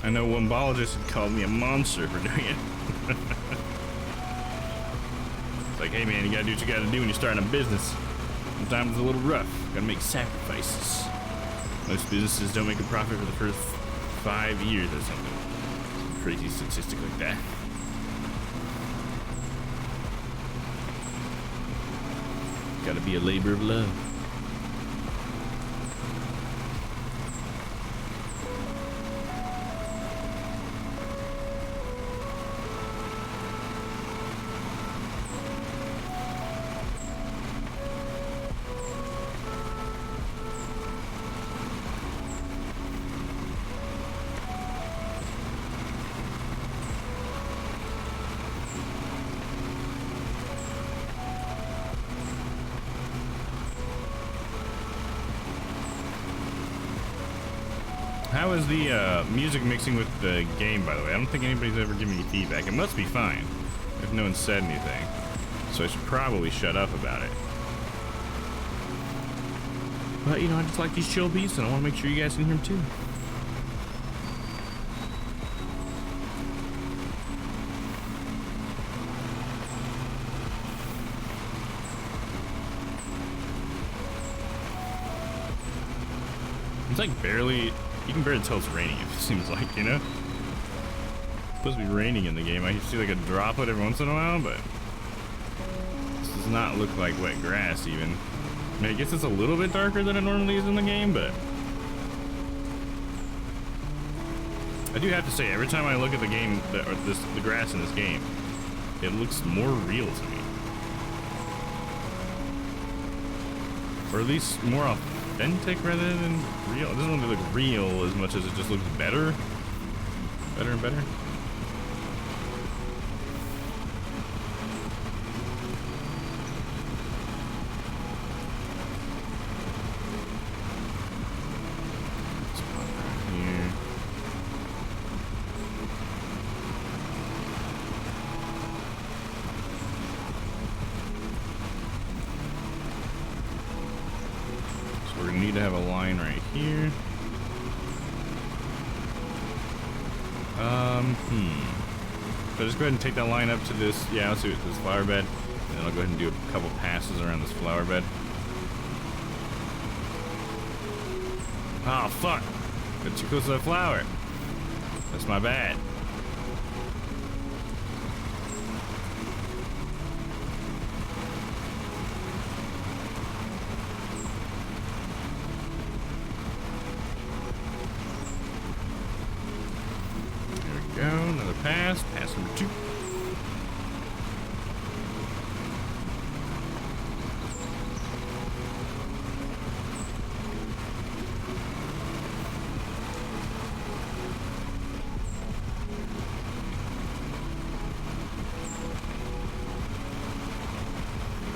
I know one biologist had called me a monster for doing it. It's like, hey man, you gotta do what you gotta do when you're starting a business. Sometimes it's a little rough. Gotta make sacrifices. Most businesses don't make a profit for the first 5 years or something. Crazy statistic like that. Gotta be a labor of love. How is the music mixing with the game, by the way? I don't think anybody's ever given me feedback. It must be fine if no one said anything. So I should probably shut up about it. But, you know, I just like these chill beats, and I want to make sure you guys can hear them too. It's like barely... You can barely tell it's raining, it seems like, you know? It's supposed to be raining in the game. I see like a droplet every once in a while, but this does not look like wet grass even. I mean, I guess it's a little bit darker than it normally is in the game, but I do have to say, every time I look at the game, the grass in this game, it looks more real to me. Or at least more authentic rather than real. It doesn't really look real as much as it just looks better. Better and better. Let's pop right here. We're gonna need to have a line right here. So just go ahead and take that line up to this. Yeah, let's do it to this flower bed. And then I'll go ahead and do a couple passes around this flower bed. Oh, fuck. Got too close to that flower. That's my bad. Another pass. Pass number 2.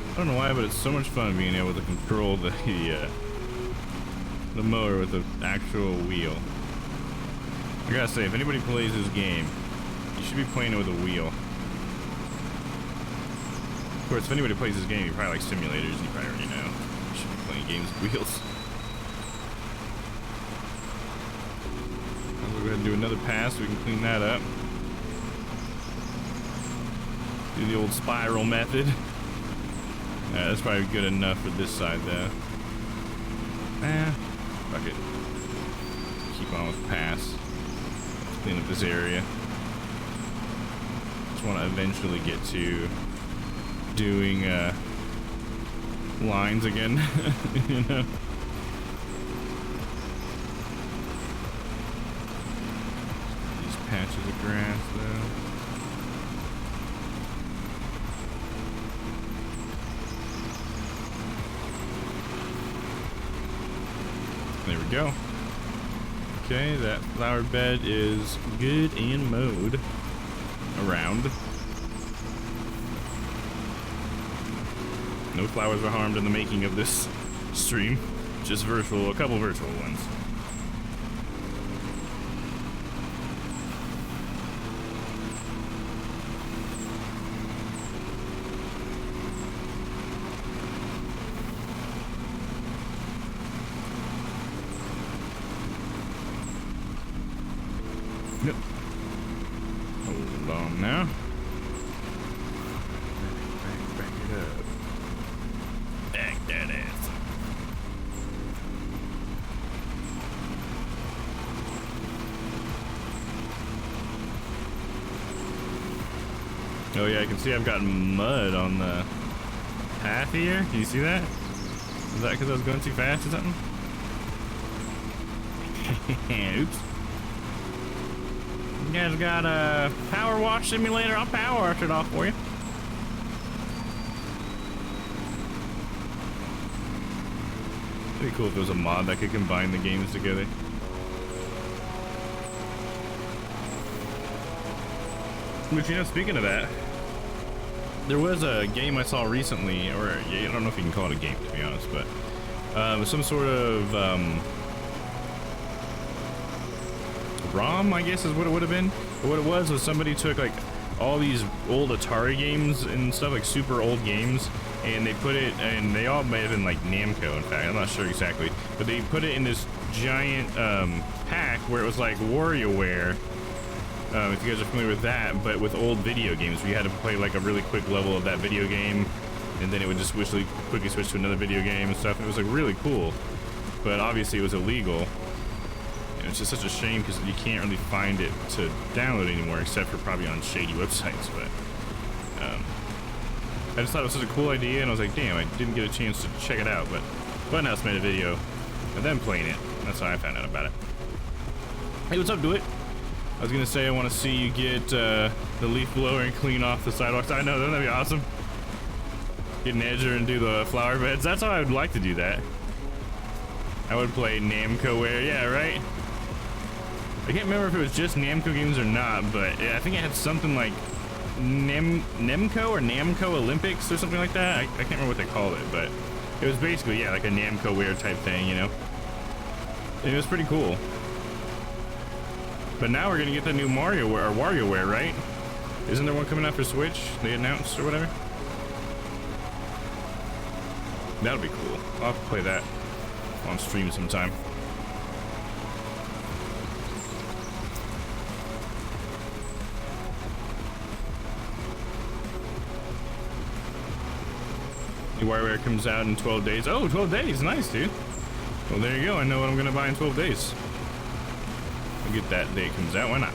I don't know why, but it's so much fun being able to control the mower with the actual wheel. I gotta say, if anybody plays this game, you should be playing it with a wheel. Of course, if anybody plays this game, you probably like simulators, you probably already know. You should be playing games with wheels. We'll go ahead and do another pass so we can clean that up. Do the old spiral method. That's probably good enough for this side though. Fuck it. Keep on with pass. Clean up this area. Just want to eventually get to doing lines again. You know. These patches of grass though. There we go. Okay, that flower bed is good and mowed around. No flowers were harmed in the making of this stream. Just virtual, a couple virtual ones. Yep. Hold on now. Back it up. Back that ass. Oh yeah, I can see I've got mud on the path here. Can you see that? Is that because I was going too fast or something? Oops. You guys got a power wash simulator? I'll power wash it off for you. Pretty cool if there was a mod that could combine the games together. But you know, speaking of that, there was a game I saw recently, or I don't know if you can call it a game to be honest, but some sort of ROM, I guess is what it would have been. But what it was somebody took like all these old Atari games and stuff, like super old games, and they put it, and they all may have been like Namco, in fact, I'm not sure exactly, but they put it in this giant pack where it was like WarioWare, if you guys are familiar with that, but with old video games where you had to play like a really quick level of that video game, and then it would just quickly switch to another video game and stuff. It was like really cool, but obviously it was illegal. It's just such a shame because you can't really find it to download anymore, except for probably on shady websites. But I just thought it was such a cool idea, and I was like, damn, I didn't get a chance to check it out. But Funhouse made a video of them playing it. That's how I found out about it. Hey, what's up, Do It? I was gonna say I want to see you get the leaf blower and clean off the sidewalks. I know, that'd be awesome. Get an edger and do the flower beds. That's how I would like to do that. I would play Namco-ware, yeah, right? I can't remember if it was just Namco games or not, but I think it had something like Nemco or Namco Olympics or something like that. I can't remember what they called it, but it was basically, yeah, like a Namco-ware type thing, you know? And it was pretty cool. But now we're gonna get the new Mario-ware, or WarioWare, right? Isn't there one coming out for Switch? They announced or whatever? That'll be cool. I'll have to play that on stream sometime. New WarioWare comes out in 12 days. Oh, 12 days. Nice, dude. Well, there you go. I know what I'm going to buy in 12 days. I'll get that day it comes out. Why not?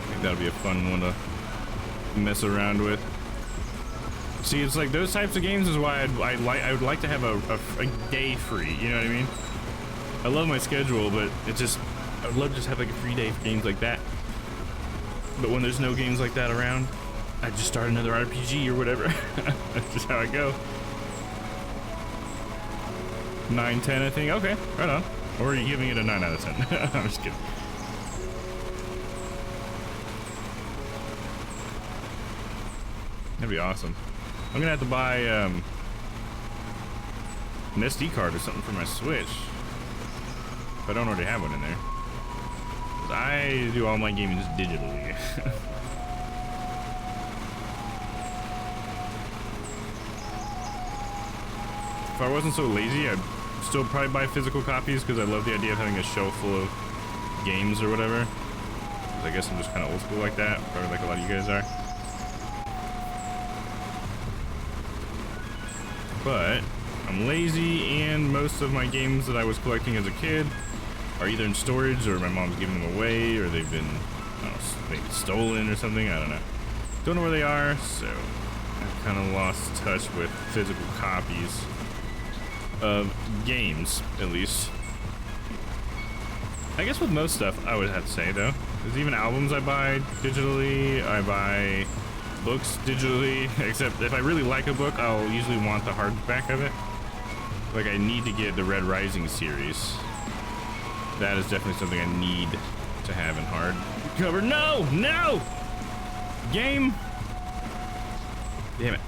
I think that'll be a fun one to mess around with. See, it's like those types of games is why I would like to have a day free. You know what I mean? I love my schedule, but it just I would love to just have like a free day for games like that. But when there's no games like that around, I just start another RPG or whatever. That's just how I go. 9, 10, I think. Okay, right on. Or are you giving it a 9 out of 10? I'm just kidding. That'd be awesome. I'm gonna have to buy an SD card or something for my Switch. If I don't already have one in there. 'Cause I do all my gaming just digitally. If I wasn't so lazy, I'd still probably buy physical copies because I love the idea of having a shelf full of games or whatever. 'Cause I guess I'm just kind of old school like that, probably like a lot of you guys are. But I'm lazy, and most of my games that I was collecting as a kid are either in storage or my mom's giving them away, or they've been, I don't know, maybe stolen or something. I don't know. Don't know where they are, so I've kind of lost touch with physical copies of games, at least. I guess with most stuff, I would have to say, though. There's even albums I buy digitally. I buy books digitally, except if I really like a book, I'll usually want the hardback of it. Like, I need to get the Red Rising series. That is definitely something I need to have in hardcover. No! No! Game! Damn it.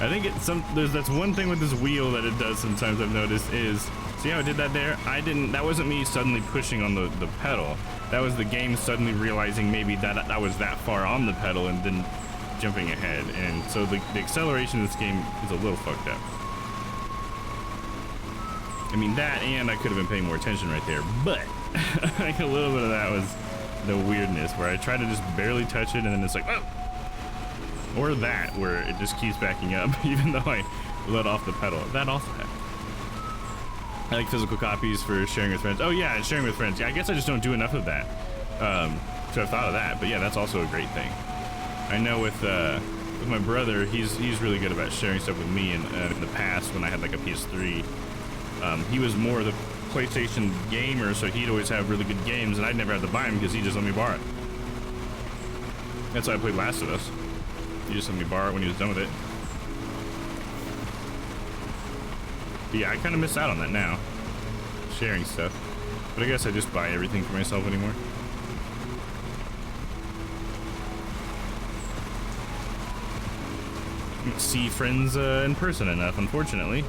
I think that's one thing with this wheel that it does sometimes, I've noticed, is, see how I did that there? That wasn't me suddenly pushing on the pedal. That was the game suddenly realizing maybe that I was that far on the pedal and then jumping ahead. And so the acceleration of this game is a little fucked up. I mean, that, and I could have been paying more attention right there, but like a little bit of that was the weirdness where I try to just barely touch it and then it's like, oh! Or that, where it just keeps backing up even though I let off the pedal. That also happened. I like physical copies for sharing with friends. Oh yeah, sharing with friends. Yeah, I guess I just don't do enough of that. So I've thought of that, but yeah, that's also a great thing. I know with my brother, he's really good about sharing stuff with me. And in the past, when I had like a PS3, he was more the PlayStation gamer, so he'd always have really good games, and I'd never have to buy them because he just let me borrow it. That's how I played Last of Us. He just let me borrow it when he was done with it. But yeah, I kind of miss out on that now, sharing stuff. But I guess I just buy everything for myself anymore. I don't see friends in person enough, unfortunately,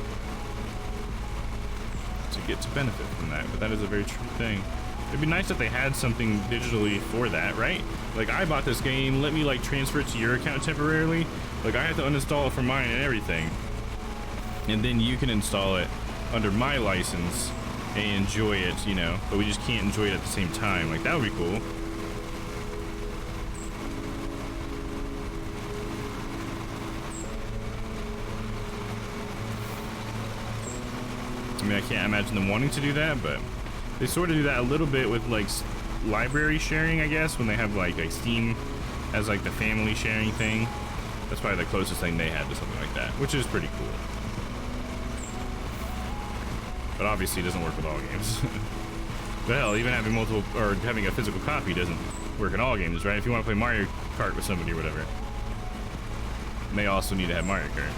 to get to benefit from that. But that is a very true thing. It'd be nice if they had something digitally for that, right? Like, I bought this game, let me like transfer it to your account temporarily. Like, I have to uninstall it from mine and everything. And then you can install it under my license and enjoy it, you know, but we just can't enjoy it at the same time. Like, that would be cool. I mean, I can't imagine them wanting to do that, but they sort of do that a little bit with like library sharing, I guess, when they have like Steam as like the family sharing thing. That's probably the closest thing they had to something like that, which is pretty cool. But obviously it doesn't work with all games. But hell, even having multiple, or having a physical copy doesn't work in all games, right? If you want to play Mario Kart with somebody or whatever, they also need to have Mario Kart.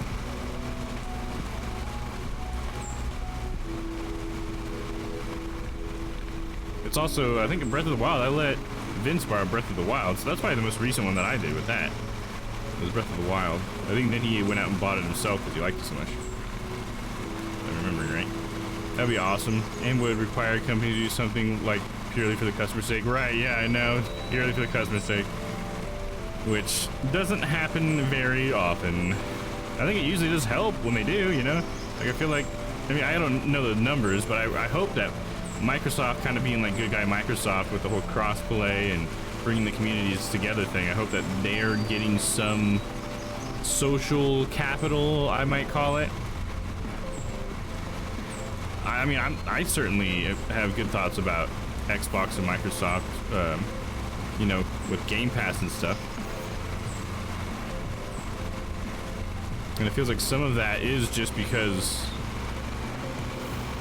It's also, I think in Breath of the Wild, I let Vince borrow Breath of the Wild, so that's probably the most recent one that I did with that. It was Breath of the Wild. I think then he went out and bought it himself because he liked it so much. If I'm remembering right. That'd be awesome, and would require a company to do something like purely for the customer's sake. Right, yeah, I know, purely for the customer's sake. Which doesn't happen very often. I think it usually does help when they do, you know? Like, I feel like, I mean, I don't know the numbers, but I hope that Microsoft kind of being like good guy Microsoft with the whole cross-play and bringing the communities together thing, I hope that they're getting some social capital, I might call it. I mean, I certainly have good thoughts about Xbox and Microsoft, you know, with Game Pass and stuff. And it feels like some of that is just because,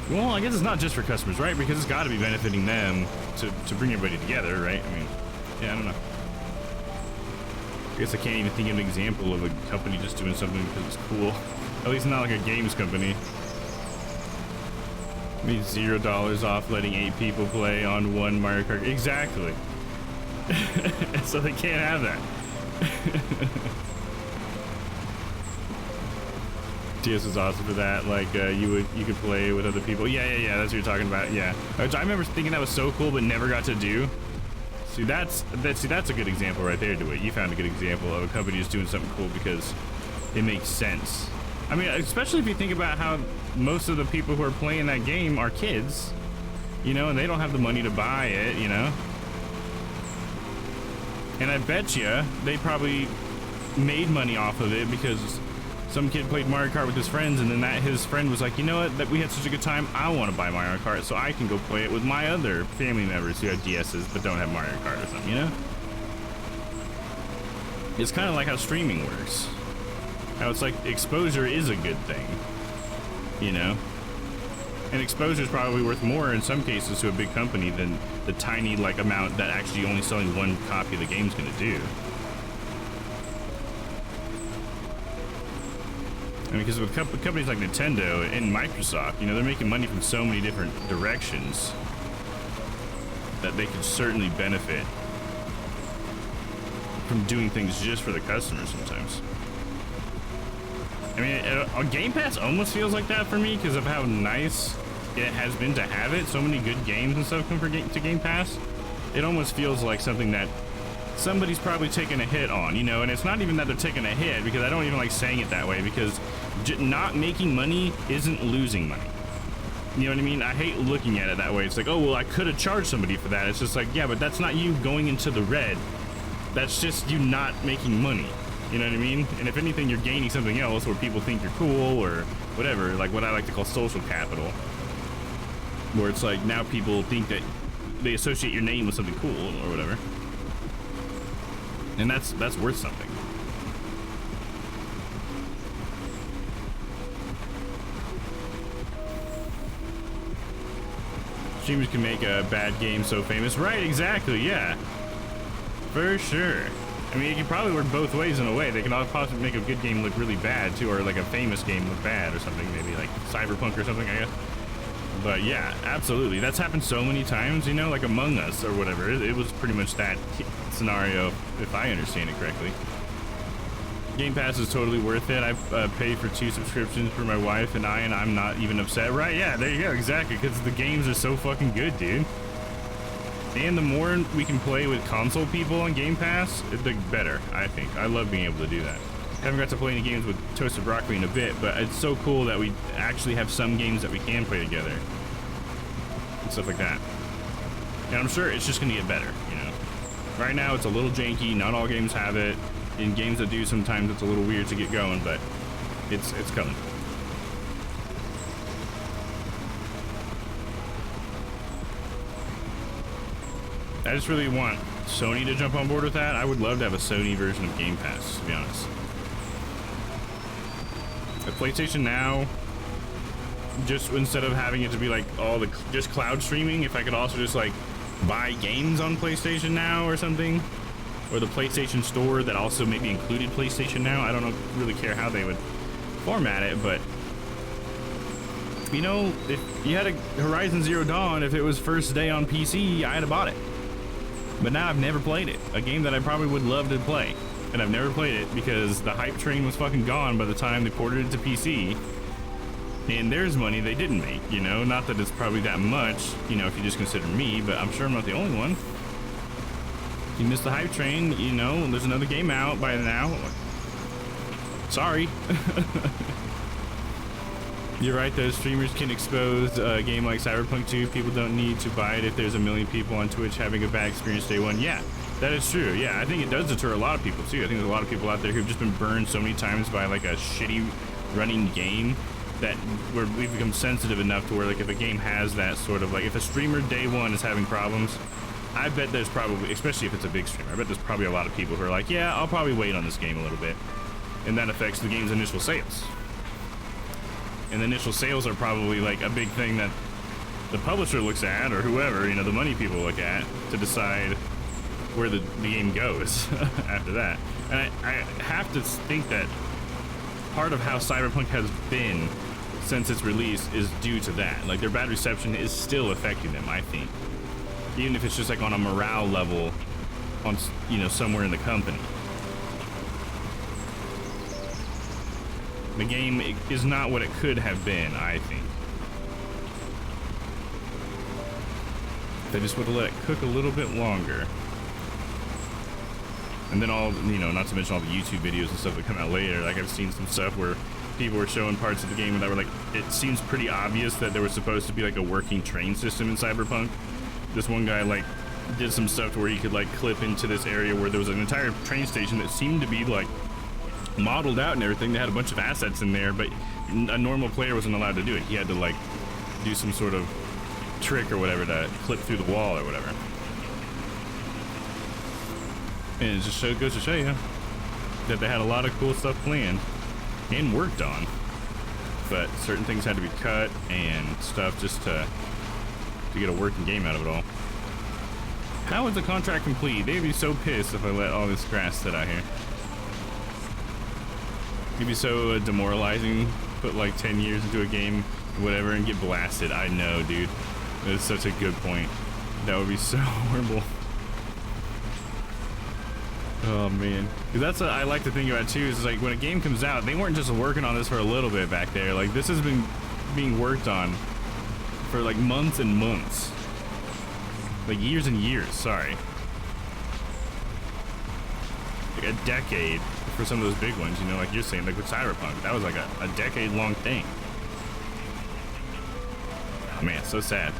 well, I guess it's not just for customers, right? Because it's got to be benefiting them to bring everybody together, right? I mean, yeah, I don't know. I guess I can't even think of an example of a company just doing something because it's cool. At least not like a games company. I mean, $0 off letting 8 people play on one Mario Kart. Exactly. So they can't have that. TS is awesome for that. Like you could play with other people. Yeah. That's what you're talking about. Yeah. I remember thinking that was so cool, but never got to do. See, that's a good example right there. To it, you found a good example of a company just doing something cool because it makes sense. I mean, especially if you think about how most of the people who are playing that game are kids, you know, and they don't have the money to buy it, you know. And I bet you they probably made money off of it because some kid played Mario Kart with his friends, and then his friend was like, you know what, that we had such a good time, I want to buy Mario Kart so I can go play it with my other family members who have DSs but don't have Mario Kart or something, you know? It's kind of like how streaming works. How it's like exposure is a good thing, you know? And exposure is probably worth more in some cases to a big company than the tiny like amount that actually only selling one copy of the game's gonna do. I mean, because with companies like Nintendo and Microsoft, you know, they're making money from so many different directions that they could certainly benefit from doing things just for the customers sometimes. I mean, Game Pass almost feels like that for me because of how nice it has been to have it. So many good games and stuff come to Game Pass. It almost feels like something that somebody's probably taking a hit on, you know, and it's not even that they're taking a hit because I don't even like saying it that way because not making money isn't losing money. You know what I mean? I hate looking at it that way. It's like, oh, well, I could have charged somebody for that. It's just like, yeah, but that's not you going into the red. That's just you not making money. You know what I mean? And if anything, you're gaining something else where people think you're cool or whatever, like what I like to call social capital. Where it's like now people think that they associate your name with something cool or whatever. And that's worth something. Streamers can make a bad game so famous. Right, exactly, yeah. For sure. I mean, it can probably work both ways in a way. They can also possibly make a good game look really bad too, or like a famous game look bad or something, maybe like Cyberpunk or something, I guess. But yeah, absolutely. That's happened so many times, you know, like Among Us or whatever. It was pretty much that scenario, if I understand it correctly. Game Pass is totally worth it. I've paid for 2 subscriptions for my wife and I'm not even upset. Right, yeah, there you go, exactly, because the games are so fucking good, dude. And the more we can play with console people on Game Pass, the better, I think. I love being able to do that. Haven't got to play any games with Toasted Broccoli in a bit, but it's so cool that we actually have some games that we can play together. And stuff like that. And I'm sure it's just gonna get better, you know. Right now it's a little janky, not all games have it. In games that do, sometimes it's a little weird to get going, but it's coming. I just really want Sony to jump on board with that. I would love to have a Sony version of Game Pass, to be honest. At PlayStation Now, just instead of having it to be like just cloud streaming, if I could also just like buy games on PlayStation Now or something, or the PlayStation Store that also maybe included PlayStation Now. I don't really care how they would format it, but you know, if you had a Horizon Zero Dawn, if it was first day on PC, I'd have bought it. But now I've never played it. A game that I probably would love to play. And I've never played it because the hype train was fucking gone by the time they ported it to PC. And there's money they didn't make, you know? Not that it's probably that much, you know, if you just consider me, but I'm sure I'm not the only one. You missed the hype train, you know, there's another game out by now. Sorry. You're right, those streamers can expose a game like Cyberpunk 2. People don't need to buy it if there's a million people on Twitch having a bad experience day one. Yeah, that is true. Yeah, I think it does deter a lot of people too. I think there's a lot of people out there who've just been burned so many times by like a shitty running game that where we've become sensitive enough to where like if a game has that sort of like, if a streamer day one is having problems, I bet there's probably, especially if it's a big streamer, I bet there's probably a lot of people who are like, yeah, I'll probably wait on this game a little bit. and that affects the game's initial sales. And the initial sales are probably like a big thing that the publisher looks at, or whoever, you know, the money people look at to decide where the game goes after that. And I have to think that part of how Cyberpunk has been since its release is due to that. Like, their bad reception is still affecting them, I think. Even if it's just like on a morale level on, you know, somewhere in the company. The game is not what it could have been, I think. They just would have let it cook a little bit longer. And then all, you know, not to mention all the YouTube videos and stuff that come out later. Like, I've seen some stuff where people were showing parts of the game that were like, it seems pretty obvious that there was supposed to be like a working train system in Cyberpunk. This one guy like did some stuff to where he could like clip into this area where there was an entire train station that seemed to be like modeled out and everything. They had a bunch of assets in there, but a normal player wasn't allowed to do it. He had to like do some sort of trick or whatever to clip through the wall or whatever. And it just goes to show you that they had a lot of cool stuff planned and worked on, but certain things had to be cut and stuff just to get a working game out of it all. How is the contract complete? They'd be so pissed if I let all this grass sit out here. It'd be so demoralizing. Put like 10 years into a game, whatever, and get blasted. I know, dude. That's such a good point. That would be so horrible. Oh man, because that's what I like to think about too. Is like when a game comes out, they weren't just working on this for a little bit back there. Like, this has been being worked on for like months and months, like years and years. Sorry, like a decade for some of those big ones. You know, like you're saying, like with Cyberpunk, that was like a decade-long thing. Oh man, so sad.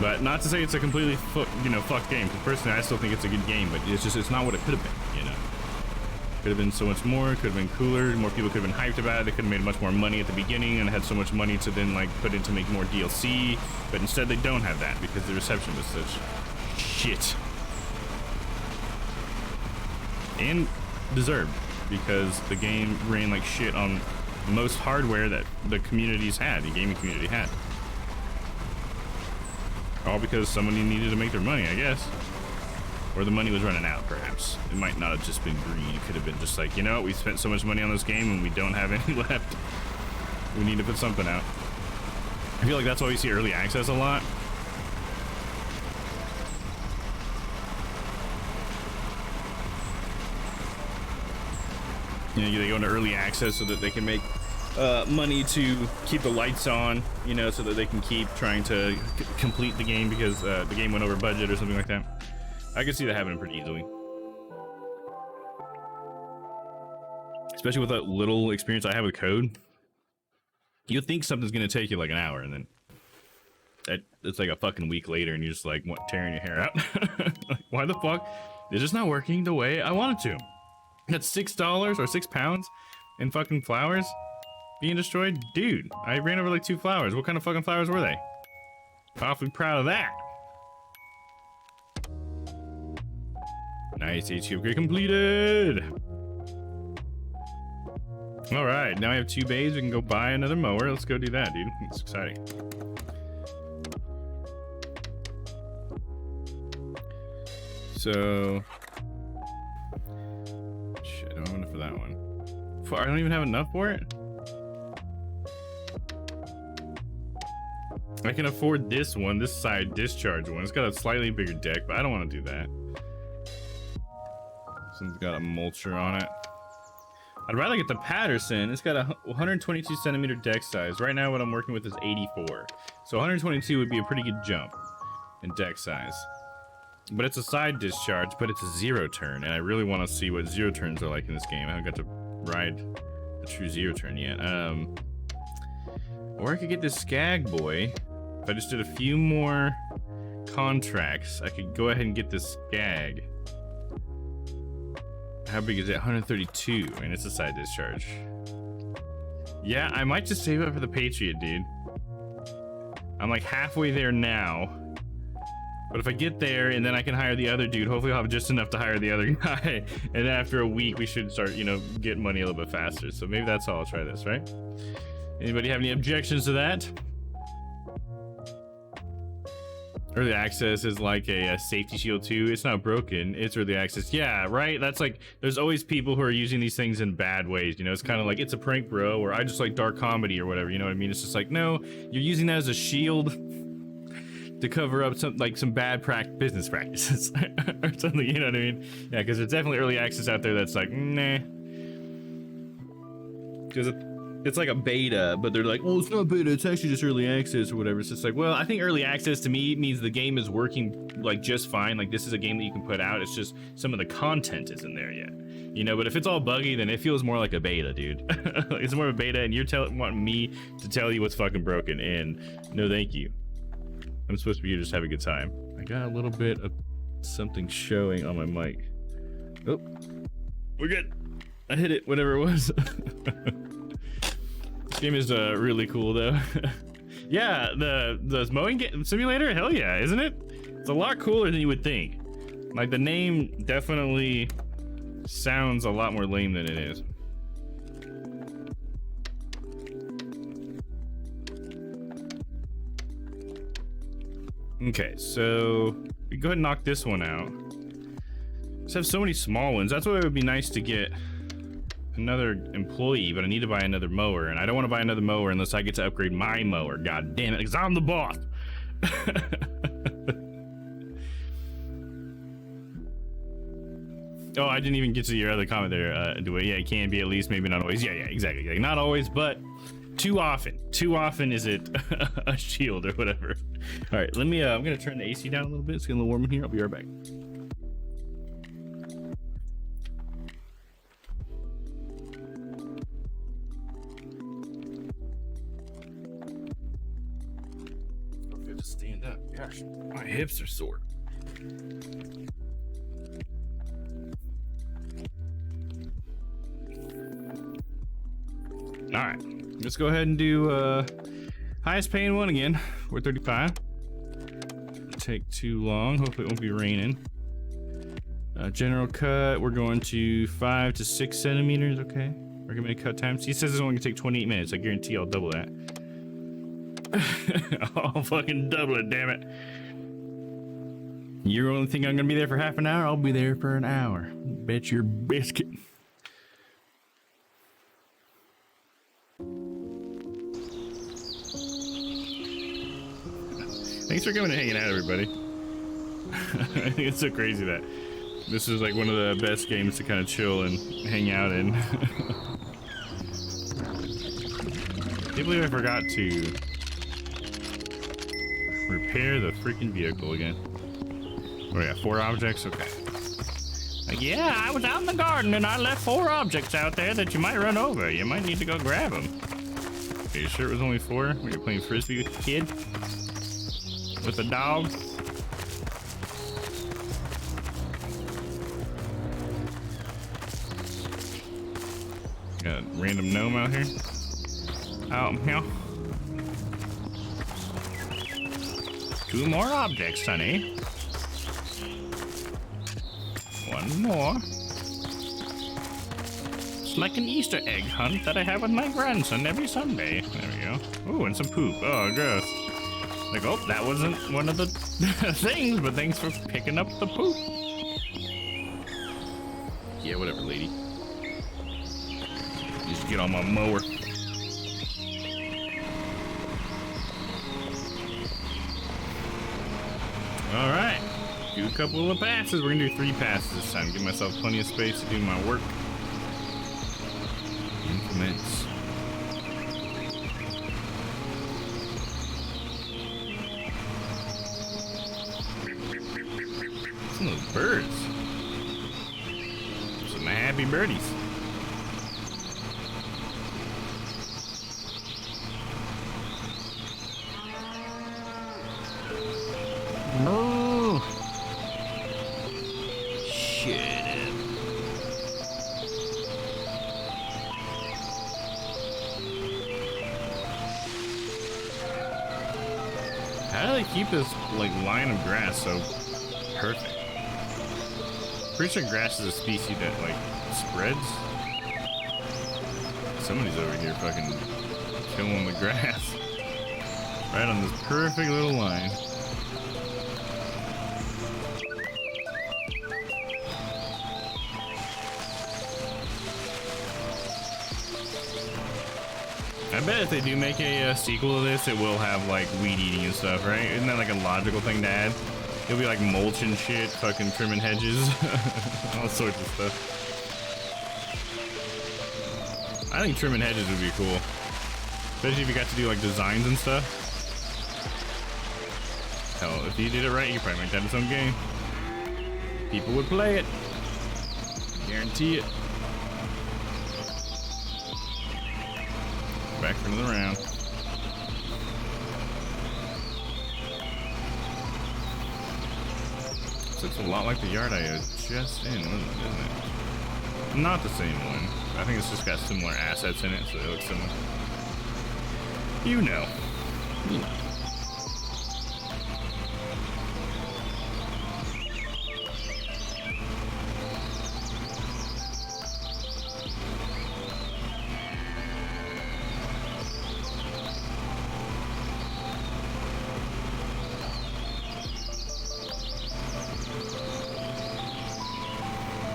But not to say it's a completely fucked game, because personally I still think it's a good game, but it's not what it could have been, you know. Could have been so much more, could have been cooler, more people could have been hyped about it, they could have made much more money at the beginning and had so much money to then like put in to make more DLC, but instead they don't have that because the reception was such shit. And deserved, because the game ran like shit on most hardware that the communities had, the gaming community had. All because somebody needed to make their money, I guess. Or the money was running out, perhaps. It might not have just been greed. It could have been just like, you know, we spent so much money on this game and we don't have any left. We need to put something out. I feel like that's why we see early access a lot. You know, they go into early access so that they can make money to keep the lights on, you know, so that they can keep trying to complete the game because the game went over budget or something like that. I could see that happening pretty easily. Especially with that little experience I have with code. You'd think something's going to take you like an hour, and then it's like a fucking week later and you're just like tearing your hair out. Like, why the fuck is this not working the way I wanted to? That's $6 or £6 in fucking flowers being destroyed? Dude, I ran over like 2 flowers. What kind of fucking flowers were they? Awfully proud of that. Nice, HQ upgrade completed. All right, now I have 2 bays. We can go buy another mower. Let's go do that, dude. It's exciting. So, shit, I don't have enough for that one. I don't even have enough for it? I can afford this one, this side discharge one. It's got a slightly bigger deck, but I don't want to do that. This one's got a mulcher on it. I'd rather get the Patterson. It's got a 122 centimeter deck size. Right now what I'm working with is 84. So 122 would be a pretty good jump in deck size. But it's a side discharge, but it's a 0 turn, and I really want to see what 0 turns are like in this game. I haven't got to ride the true 0 turn yet. Or I could get this Skag Boy. If I just did a few more contracts, I could go ahead and get this Skag. How big is it? 132, and it's a side discharge. Yeah, I might just save it for the Patriot, dude. I'm like halfway there now. But if I get there and then I can hire the other dude, hopefully I'll have just enough to hire the other guy. And after a week, we should start, you know, getting money a little bit faster. So maybe that's how I'll try this, right? Anybody have any objections to that? Early access is like a safety shield too. It's not broken, it's early access. Yeah, right? That's like, there's always people who are using these things in bad ways. You know, it's kind of like, it's a prank, bro, or I just like dark comedy or whatever. You know what I mean? It's just like, no, you're using that as a shield to cover up some bad business practices or something, you know what I mean? Yeah, because there's definitely early access out there that's like, nah. Because it's like a beta, but they're like, oh, it's not beta, it's actually just early access or whatever. It's just like, well, I think early access to me means the game is working like just fine. Like this is a game that you can put out. It's just some of the content isn't there yet. You know, but if it's all buggy, then it feels more like a beta, dude. It's more of a beta, and you're wanting me to tell you what's fucking broken, and no thank you. I'm supposed to be here just have a good time. I got a little bit of something showing on my mic. Oh, we're good. I hit it, whatever it was. This game is really cool though. Yeah, the mowing simulator, hell yeah, isn't it? It's a lot cooler than you would think. Like the name definitely sounds a lot more lame than it is. Okay, so we go ahead and knock this one out. Just have so many small ones. That's why it would be nice to get another employee, but I need to buy another mower, and I don't want to buy another mower unless I get to upgrade my mower. God damn it, because I'm the boss. Oh, I didn't even get to your other comment there. Do it? Yeah, it can be at least, maybe not always. Yeah, exactly. Like, not always, but too often. Too often is it a shield or whatever. All right, let me. I'm gonna turn the AC down a little bit. It's getting a little warm in here. I'll be right back. Okay, just stand up. Gosh, my hips are sore. All right, let's go ahead and do highest paying one again. 435. Take too long. Hopefully it won't be raining. General cut. We're going to 5 to 6 centimeters. Okay. Recommended cut times. He says it's only gonna take 28 minutes. I guarantee I'll double that. I'll fucking double it. Damn it. You only think I'm gonna be there for half an hour? I'll be there for an hour. Bet your biscuit. Thanks for coming and hanging out, everybody. I think it's so crazy that this is like one of the best games to kind of chill and hang out in. Can't believe I forgot to repair the freaking vehicle again. Oh yeah, 4 objects, okay. Yeah, I was out in the garden and I left 4 objects out there that you might run over. You might need to go grab them. Okay, you sure it was only 4? Were you playing Frisbee with the kid? With the dog? Got a random gnome out here. Out here. 2 more objects, honey. 1 more. It's like an Easter egg hunt that I have with my grandson every Sunday. There we go. Ooh, and some poop. Oh, gross. Like, oh, that wasn't one of the things, but thanks for picking up the poop. Yeah, whatever, lady. Just get on my mower. All right, do a couple of passes. We're gonna do 3 passes this time. Give myself plenty of space to do my work. And commence. Some of those birds. Some happy birdies. Oh. Shit. How do they keep this like line of grass so perfect? Pretty sure grass is a species that like spreads. Somebody's over here fucking killing the grass. Right on this perfect little line. I bet if they do make a sequel to this, it will have like weed eating and stuff, right? Isn't that like a logical thing to add? It'll be like mulch and shit, fucking trimming hedges, all sorts of stuff. I think trimming hedges would be cool, especially if you got to do like designs and stuff. Hell, if you did it right, you could probably make that its own game. People would play it, guarantee it. Back for another round. This looks a lot like the yard I just in, isn't it? Not the same one. I think it's just got similar assets in it, so it looks similar. You know. You know.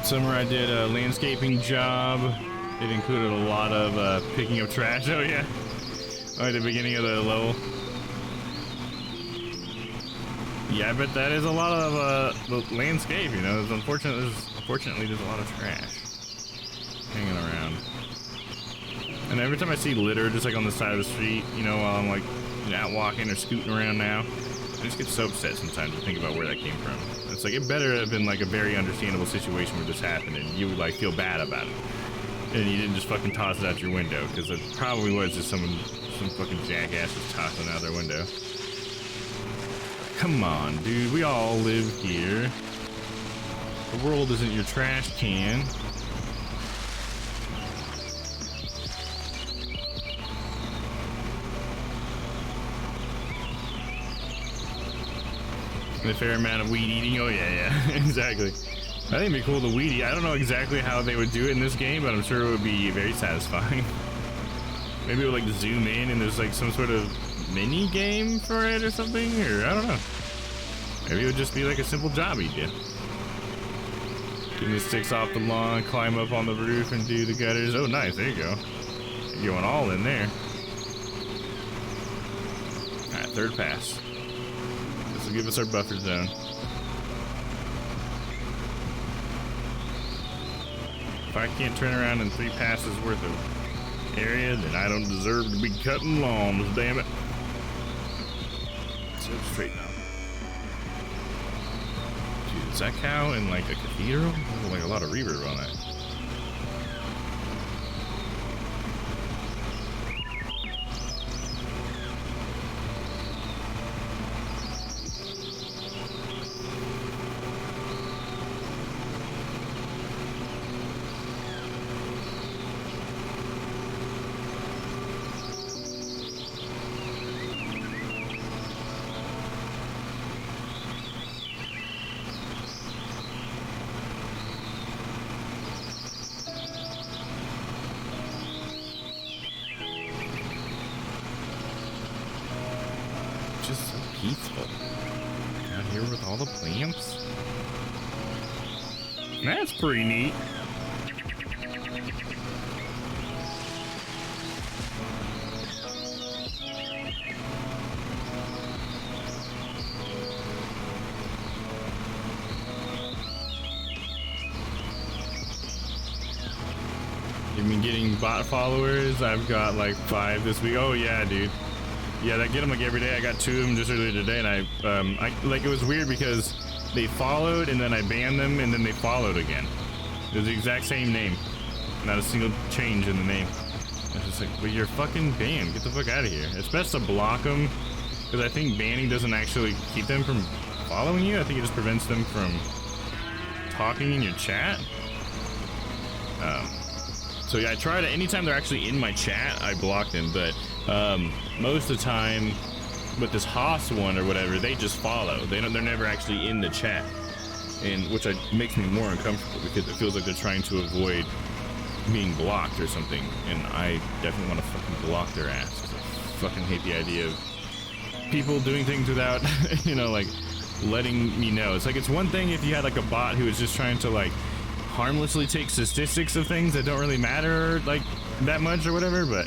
Summer I did a landscaping job. It included a lot of picking up trash. Oh yeah, at the beginning of the level. Yeah, I bet that is a lot of the landscape. You know, unfortunately there's a lot of trash hanging around. And every time I see litter just like on the side of the street, you know, while I'm like out walking or scooting around now, I just get so upset sometimes to think about where that came from. It's like, it better have been like a very understandable situation where this happened and you would like feel bad about it. And you didn't just fucking toss it out your window, because it probably was just some fucking jackass was tossing it out their window. Come on, dude, we all live here. The world isn't your trash can. A fair amount of weed eating. Oh yeah, exactly. I think it'd be cool to weed eat. I don't know exactly how they would do it in this game, but I'm sure it would be very satisfying. Maybe it would like zoom in and there's like some sort of mini game for it or something, or I don't know. Maybe it would just be like a simple job you did. Getting the sticks off the lawn, climb up on the roof and do the gutters. Oh nice, there you go. You're going all in there. Alright, third pass. This will give us our buffer zone. If I can't turn around in 3 passes worth of area, then I don't deserve to be cutting lawns, damn it. So straight now. Dude, is that cow in like a cathedral? There's like a lot of reverb on that. Just so peaceful out here with all the plants. That's pretty neat. You've been getting bot followers. I've got like 5 this week. Oh yeah, dude. Yeah, I get them like every day. I got 2 of them just earlier today, and I like, it was weird because they followed and then I banned them and then they followed again. It was the exact same name, not a single change in the name. It's just like, well, you're fucking banned. Get the fuck out of here. It's best to block them, because I think banning doesn't actually keep them from following you. I think it just prevents them from talking in your chat. So yeah, I try to, anytime they're actually in my chat, I block them, but most of the time, But this Haas one or whatever, they just follow. They're never actually in the chat, and which makes me more uncomfortable because it feels like they're trying to avoid being blocked or something. And I definitely want to fucking block their ass. 'Cause I fucking hate the idea of people doing things without, you know, like letting me know. It's like, it's one thing if you had like a bot who was just trying to like harmlessly take statistics of things that don't really matter like that much or whatever, but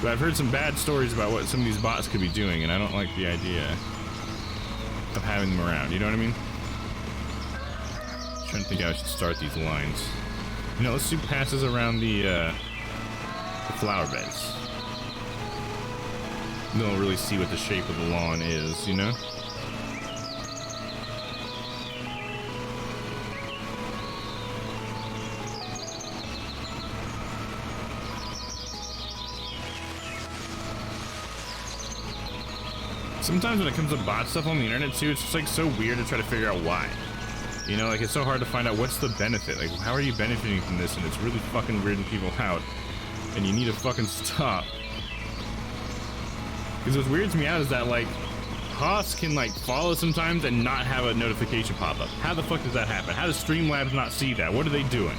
I've heard some bad stories about what some of these bots could be doing, and I don't like the idea of having them around, you know what I mean? I'm trying to think how I should start these lines. You know, let's do passes around the flower beds. Then we'll really see what the shape of the lawn is, you know? Sometimes when it comes to bot stuff on the internet too, it's just like so weird to try to figure out why. You know, like it's so hard to find out what's the benefit. Like, how are you benefiting from this? And it's really fucking weirding people out. And you need to fucking stop. Because what weirds me out is that like Haas can like follow sometimes and not have a notification pop up. How the fuck does that happen? How does Streamlabs not see that? What are they doing?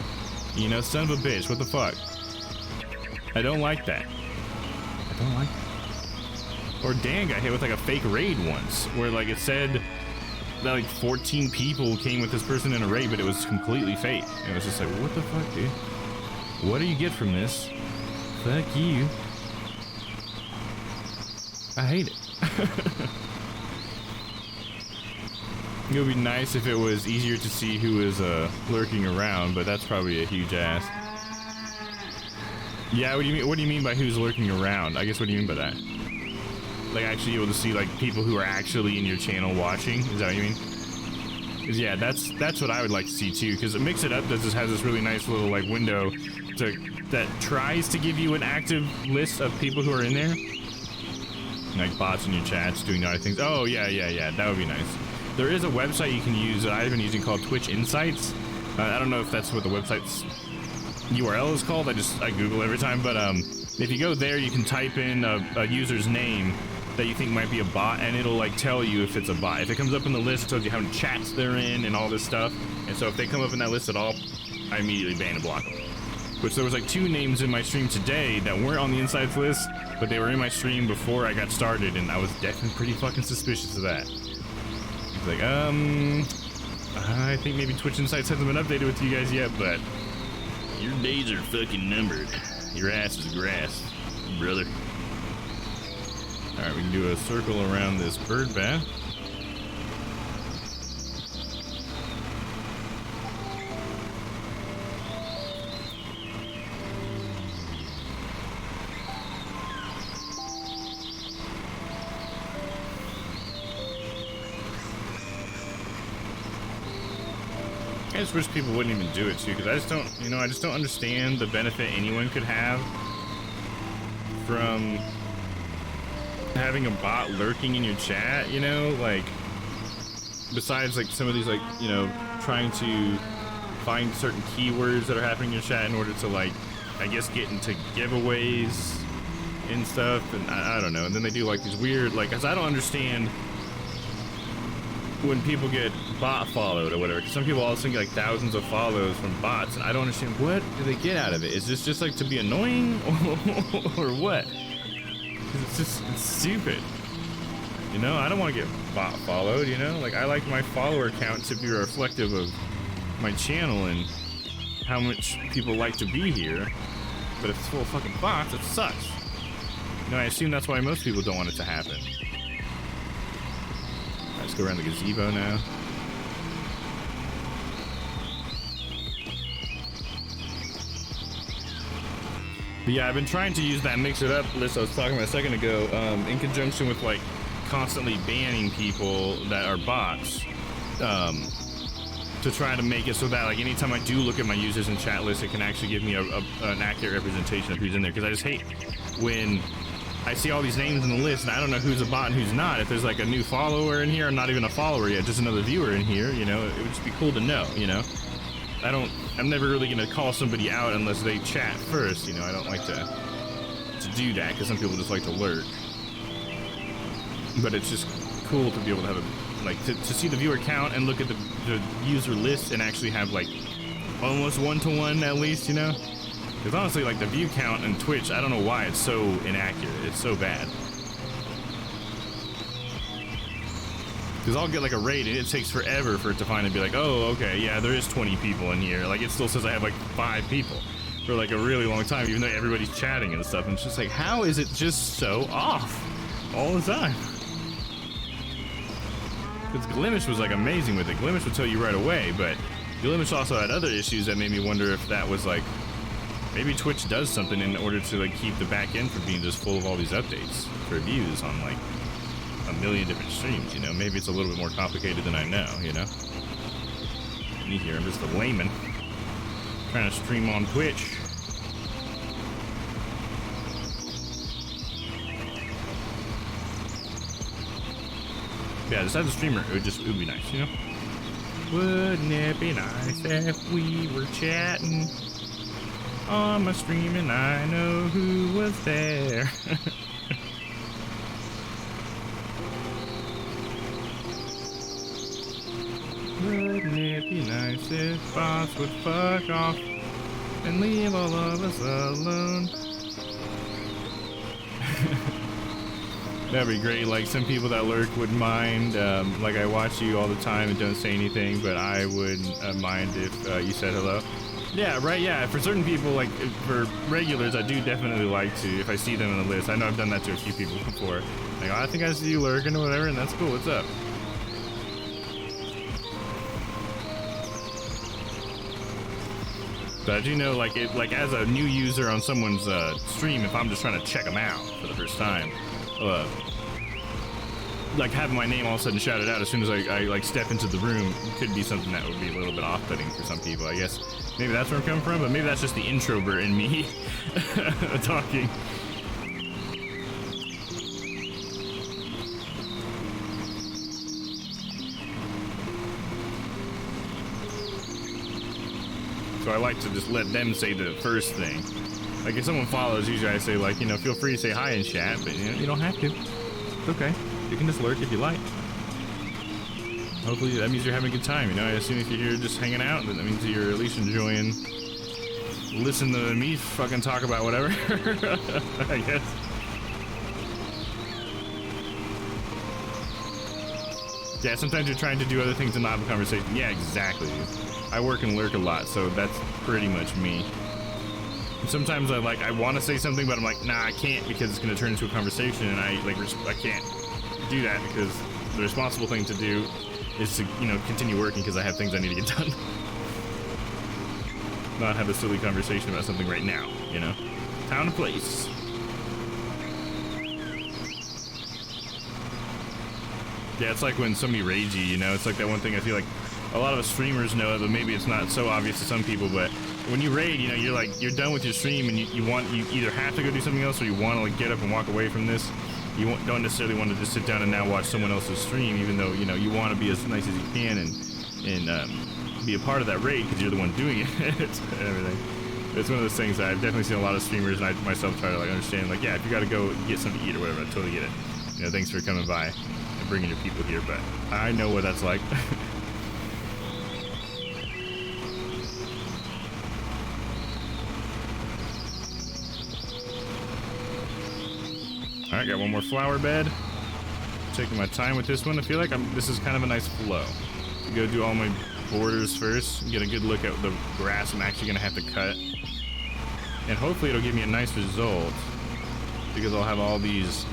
You know, son of a bitch, what the fuck? I don't like that. I don't like that. Or Dan got hit with like a fake raid once, where like it said that like 14 people came with this person in a raid, but it was completely fake. And it was just like, what the fuck, dude? What do you get from this? Fuck you. I hate it. It would be nice if it was easier to see who is lurking around, but that's probably a huge ask. Yeah, what do you mean by who's lurking around? I guess what do you mean by that? Like actually able to see like people who are actually in your channel watching? Is that what you mean? 'Cause yeah, that's what I would like to see too. Because Mix It Up has this really nice little like window that tries to give you an active list of people who are in there, like bots in your chats doing other things. Oh yeah, that would be nice. There is a website you can use that I've been using called Twitch Insights. I don't know if that's what the website's URL is called. I Google every time, but if you go there, you can type in a user's name that you think might be a bot, and it'll like tell you if it's a bot. If it comes up in the list, it tells you how many chats they're in and all this stuff. And so if they come up in that list at all, I immediately ban and block them. Which there was like 2 names in my stream today that weren't on the Insights list, but they were in my stream before I got started, and I was definitely pretty fucking suspicious of that. It's like, I think maybe Twitch Insights hasn't been updated with you guys yet, but your days are fucking numbered. Your ass is grass, brother. Alright, we can do a circle around this bird bath. I just wish people wouldn't even do it too, because I just don't understand the benefit anyone could have from having a bot lurking in your chat, you know, like besides like some of these like, you know, trying to find certain keywords that are happening in your chat in order to like, I guess, get into giveaways and stuff, and I don't know. And then they do like these weird, like, cause I don't understand when people get bot followed or whatever, because some people also get like thousands of follows from bots, and I don't understand, what do they get out of it? Is this just like to be annoying or what? It's stupid. You know, I don't want to get bot followed, you know? Like, I like my follower count to be reflective of my channel and how much people like to be here. But if it's full of fucking bots, it sucks. You know, I assume that's why most people don't want it to happen. Alright, let's go around the gazebo now. But yeah, I've been trying to use that Mix It Up list I was talking about a second ago, in conjunction with like constantly banning people that are bots, to try to make it so that like anytime I do look at my users in chat list, it can actually give me an accurate representation of who's in there. Because I just hate when I see all these names in the list and I don't know who's a bot and who's not. If there's like a new follower in here, or not even a follower yet, just another viewer in here, you know, it would just be cool to know, you know. I'm never really gonna call somebody out unless they chat first, you know. I don't like to do that, because some people just like to lurk. but it's just cool to be able to have a, like, to see the viewer count and look at the user list and actually have like almost 1-to-1 at least, you know? Because honestly, like the view count on Twitch, I don't know why it's so inaccurate. It's so bad. Because I'll get like a raid and it takes forever for it to find and be like, oh, okay, yeah, there is 20 people in here. Like it still says I have like 5 people for like a really long time, even though everybody's chatting and stuff. And it's just like, how is it just so off all the time? Because Glimish was like amazing with it. Glimish would tell you right away, but Glimish also had other issues that made me wonder if that was like, maybe Twitch does something in order to like keep the back end from being just full of all these updates for views on like a million different streams, you know? Maybe it's a little bit more complicated than I know, you know? Me here, I'm just a layman trying to stream on Twitch. Yeah, just as a streamer, it would be nice, you know? Wouldn't it be nice if we were chatting on my stream and I know who was there? Wouldn't it be nice if bots would fuck off and leave all of us alone? That'd be great. Like some people that lurk would mind. Like I watch you all the time and don't say anything, but I wouldn't mind if you said hello. Yeah, right. Yeah, for certain people, like for regulars, I do definitely like to if I see them in the list. I know I've done that to a few people before. Like, oh, I think I see you lurking or whatever, and that's cool. What's up? But I do know, like, as a new user on someone's stream, if I'm just trying to check them out for the first time, like having my name all of a sudden shouted out as soon as I like step into the room could be something that would be a little bit off-putting for some people. I guess maybe that's where I'm coming from, but maybe that's just the introvert in me talking. So I like to just let them say the first thing. Like if someone follows, usually I say like, you know, feel free to say hi in chat, but you know, you don't have to. It's okay. You can just lurk if you like. Hopefully that means you're having a good time, you know? I assume if you're here just hanging out, then that means you're at least enjoying listen to me fucking talk about whatever. I guess. Yeah, sometimes you're trying to do other things and not have a conversation. Yeah, exactly. I work and lurk a lot, so that's pretty much me. And sometimes I want to say something, but I'm like, nah, I can't because it's gonna turn into a conversation, and I can't do that because the responsible thing to do is to, you know, continue working because I have things I need to get done. Not have a silly conversation about something right now, you know? Town and place. Yeah, it's like when somebody raids you, you know? It's like that one thing I feel like a lot of us streamers know it, but maybe it's not so obvious to some people, but when you raid, you know, you're done with your stream and you either have to go do something else or you want to like get up and walk away from this. You don't necessarily want to just sit down and now watch someone else's stream, even though, you know, you want to be as nice as you can and be a part of that raid because you're the one doing it and everything. It's one of those things that I've definitely seen a lot of streamers and I myself try to like understand, like, yeah, if you got to go get something to eat or whatever, I totally get it. You know, thanks for coming by and bringing your people here, but I know what that's like. All right, got one more flower bed. Taking my time with this one. I feel like this is kind of a nice flow. Go do all my borders first, get a good look at the grass I'm actually gonna have to cut. And hopefully it'll give me a nice result because I'll have all these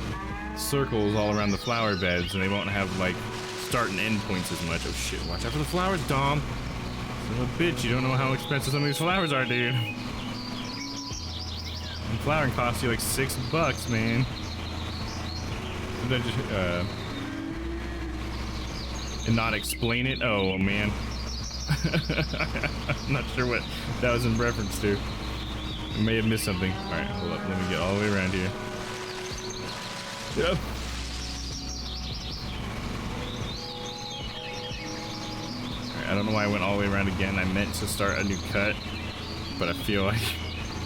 circles all around the flower beds and they won't have like start and end points as much. Oh shit, watch out for the flowers, Domm. Son of a bitch, you don't know how expensive some of these flowers are, dude. And flowering costs you like $6, man. And not explain it. Oh man. I'm not sure what that was in reference to. I may have missed something. All right, hold up. Let me get all the way around here. Yep. All right, I don't know why I went all the way around again. I meant to start a new cut, but I feel like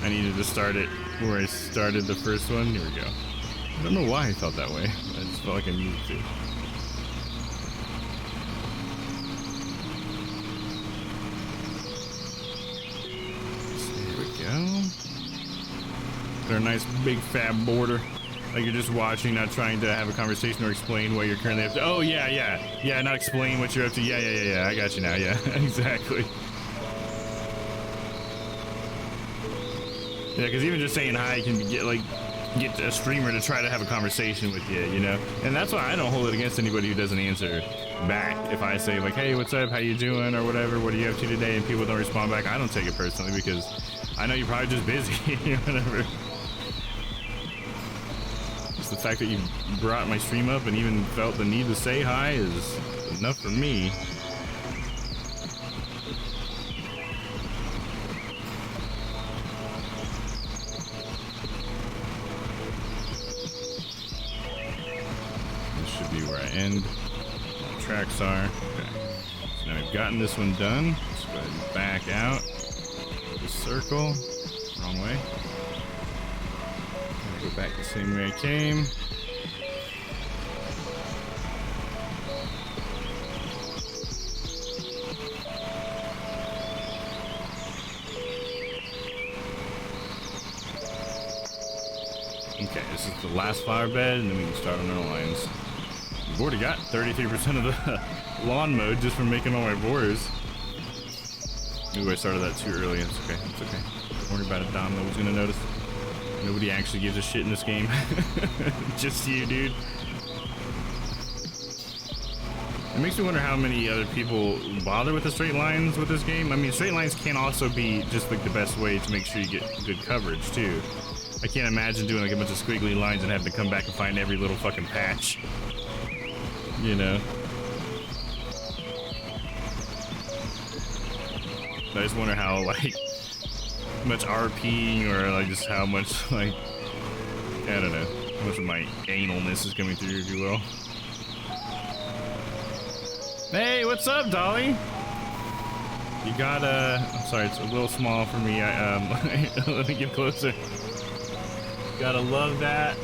I needed to start it where I started the first one. Here we go. I don't know why I felt that way. I just felt like I needed to. There we go. They're a nice big fat border. Like you're just watching, not trying to have a conversation or explain what you're currently up to. Oh yeah, not explain what you're up to. Yeah. I got you now. Yeah, exactly. Yeah, because even just saying hi can get a streamer to try to have a conversation with you, you know? And that's why I don't hold it against anybody who doesn't answer back. If I say like, hey, what's up? How you doing? Or whatever. What are you up to today? And people don't respond back, I don't take it personally because I know you're probably just busy, whatever. Just the fact that you brought my stream up and even felt the need to say hi is enough for me. End tracks are. Okay. So now we've gotten this one done. Let's go ahead and back out. The circle. Wrong way. Go back the same way I came. Okay, this is the last flower bed, and then we can start on our lines. We've already got 33% of the lawn mode just from making all my borders. Ooh, I started that too early. It's okay. It's okay. Don't worry about it, Domm. Nobody's gonna notice. Nobody actually gives a shit in this game. Just you, dude. It makes me wonder how many other people bother with the straight lines with this game. I mean, straight lines can also be just like the best way to make sure you get good coverage too. I can't imagine doing like a bunch of squiggly lines and having to come back and find every little fucking patch. You know, I just wonder how like much RP or like just how much like I don't know how much of my analness is coming through, if you will. Hey, what's up, Dolly? You got I'm sorry, it's a little small for me. Let me get closer. Gotta love that.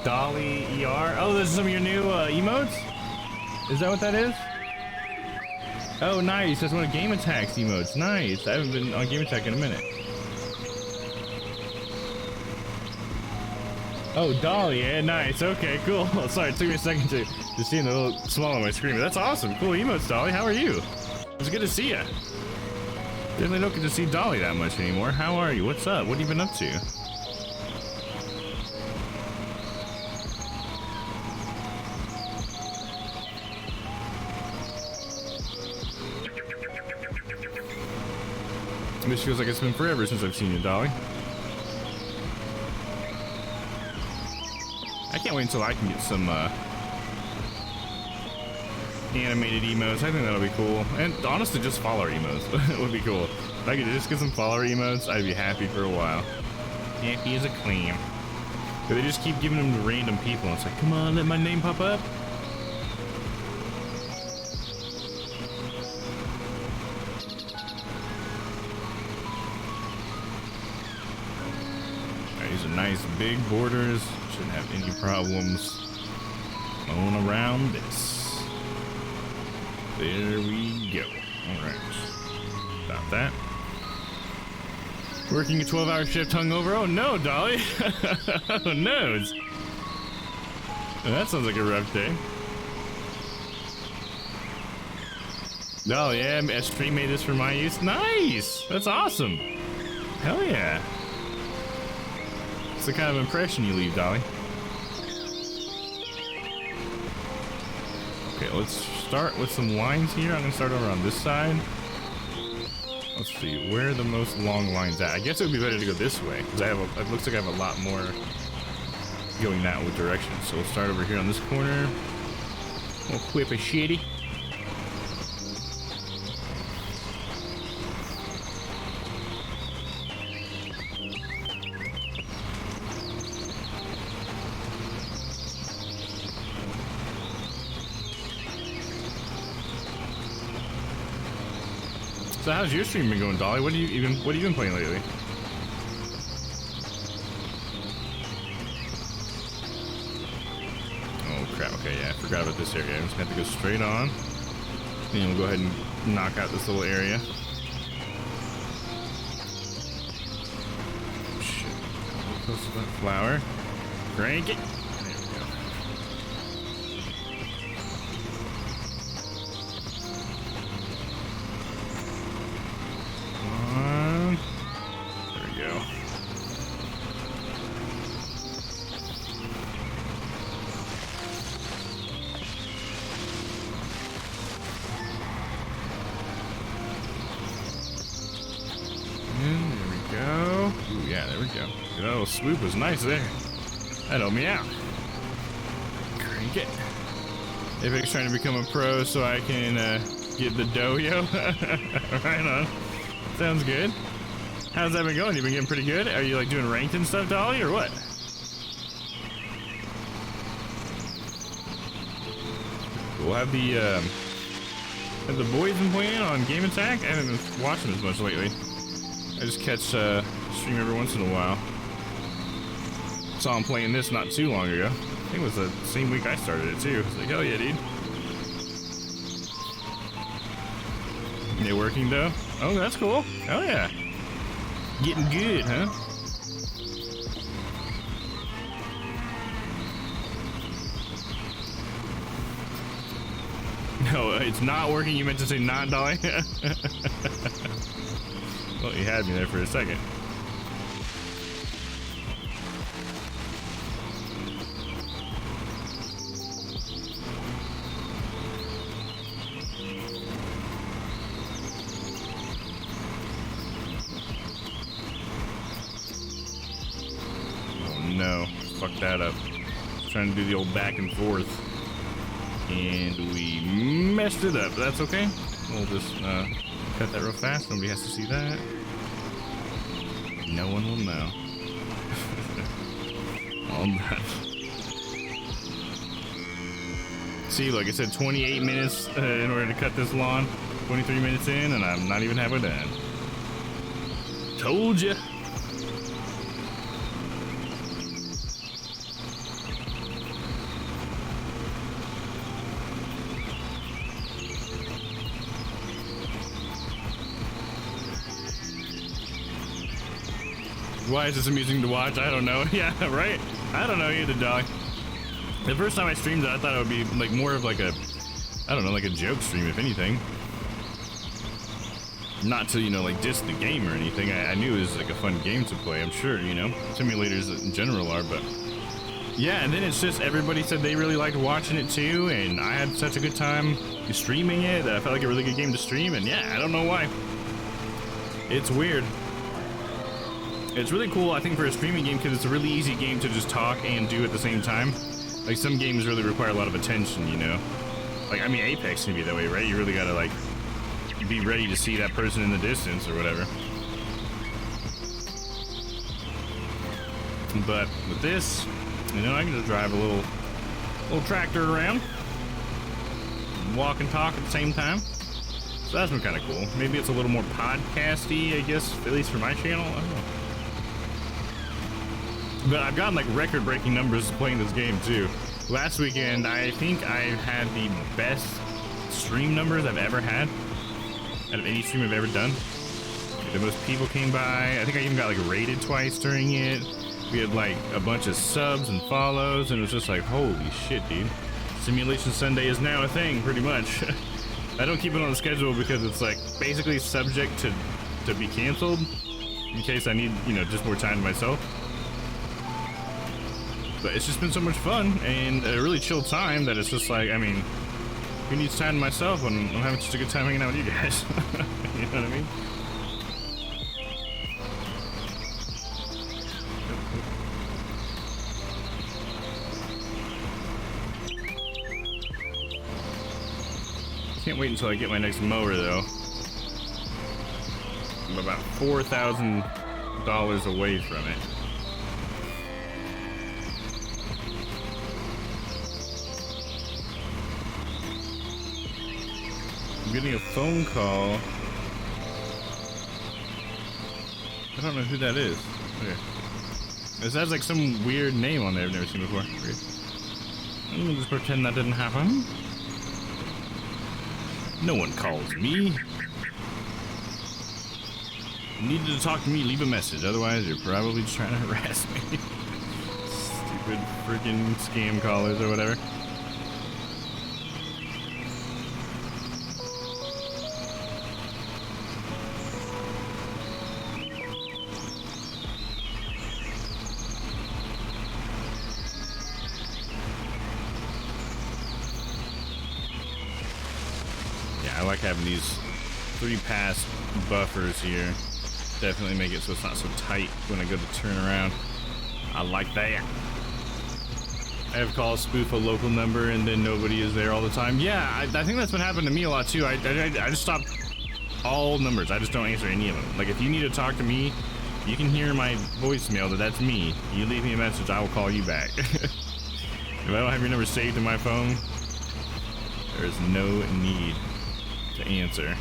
Dolly ER. Oh, those are some of your new emotes? Is that what that is? Oh, nice. That's one of Game Attack's emotes. Nice. I haven't been on Game Attack in a minute. Oh, Dolly. Yeah, nice. Okay, cool. Sorry, it took me a second to see the little small on my screen. But that's awesome. Cool emotes, Dolly. How are you? It's good to see you. Definitely don't get to see Dolly that much anymore. How are you? What's up? What have you been up to? This feels like it's been forever since I've seen you, Dolly. I can't wait until I can get some animated emotes. I think that'll be cool. And honestly, just follower emotes would be cool. If I could just get some follower emotes, I'd be happy for a while. Happy as a clam. But they just keep giving them to random people. And it's like, come on, let my name pop up. These are nice big borders. Shouldn't have any problems going around this. There we go. Alright. Stop that. Working a 12-hour shift hungover? Oh no, Dolly! Oh no! That sounds like a rough day. Dolly, yeah, a stream made this for my use. Nice! That's awesome! Hell yeah! It's the kind of impression you leave, Dolly. Okay, let's start with some lines here. I'm gonna start over on this side. Let's see, where are the most long lines at? I guess it would be better to go this way, because it looks like I have a lot more going that direction. So we'll start over here on this corner. We'll whip a shitty. So how's your stream been going, Dolly? What have you been playing lately? Okay, yeah, I forgot about this area. I'm just gonna have to go straight on. And we'll go ahead and knock out this little area. Shit. Close to that flower. Crank it. There we go. Come on. There we go. And there we go. Ooh, yeah, there we go. That little swoop was nice there. That helped me out. Crank it. Apex's trying to become a pro so I can get the doyo. Right on. Sounds good. How's that been going? You been getting pretty good? Are you like doing ranked and stuff, Dolly, or what? We'll have the boys been playing on Game Attack? I haven't been watching as much lately. I just catch stream every once in a while. Saw him playing this not too long ago. I think it was the same week I started it too. I was like, hell yeah, dude. It working though? Oh, that's cool. Hell yeah. Getting good, huh? No, it's not working. You meant to say not, Dolly? Well, you had me there for a second. No, fuck that up. Trying to do the old back and forth, and we messed it up. But that's okay. We'll just cut that real fast. Nobody has to see that. No one will know. All done. See, like I said, 28 minutes in order to cut this lawn. 23 minutes in, and I'm not even halfway done. Told ya. Why is this amusing to watch? I don't know. Yeah, right? I don't know either, Dolly. The first time I streamed it, I thought it would be like more of like a, I don't know, like a joke stream, if anything. Not to, you know, like diss the game or anything. I knew it was like a fun game to play, I'm sure, you know. Simulators in general are, but yeah, and then it's just everybody said they really liked watching it too, and I had such a good time streaming it that I felt like a really good game to stream, and yeah, I don't know why. It's weird. It's really cool, I think, for a streaming game because it's a really easy game to just talk and do at the same time. Like, some games really require a lot of attention, you know? Like, I mean, Apex can be that way, right? You really gotta, like, be ready to see that person in the distance or whatever. But with this, you know, I can just drive a little tractor around, walk and talk at the same time. So that's been kind of cool. Maybe it's a little more podcasty, I guess, at least for my channel. I don't know. But I've gotten like record-breaking numbers playing this game too. Last weekend, I think I had the best stream numbers I've ever had out of any stream I've ever done. The most people came by. I think I even got like rated twice during it. We had like a bunch of subs and follows, and it was just like, holy shit, dude. Simulation Sunday is now a thing, pretty much. I don't keep it on the schedule because it's like basically subject to be canceled in case I need, you know, just more time to myself. But it's just been so much fun and a really chill time that it's just like, I mean, who needs time to myself when I'm having such a good time hanging out with you guys? You know what I mean? Can't wait until I get my next mower though. I'm about $4,000 away from it. I'm getting a phone call. I don't know who that is. Okay. This has like some weird name on there I've never seen before. Weird. We'll just pretend that didn't happen. No one calls me. Needed to talk to me, leave a message. Otherwise, you're probably just trying to harass me. Stupid freaking scam callers or whatever. Yeah, I like having these 3-pass buffers here. Definitely make it so it's not so tight when I go to turn around. I like that. I have called spoof a local number and then nobody is there all the time. Yeah, I think that's been happening to me a lot too. I just stopped all numbers. I just don't answer any of them. Like if you need to talk to me, you can hear my voicemail that's me. You leave me a message, I will call you back. If I don't have your number saved in my phone, there's no need to answer.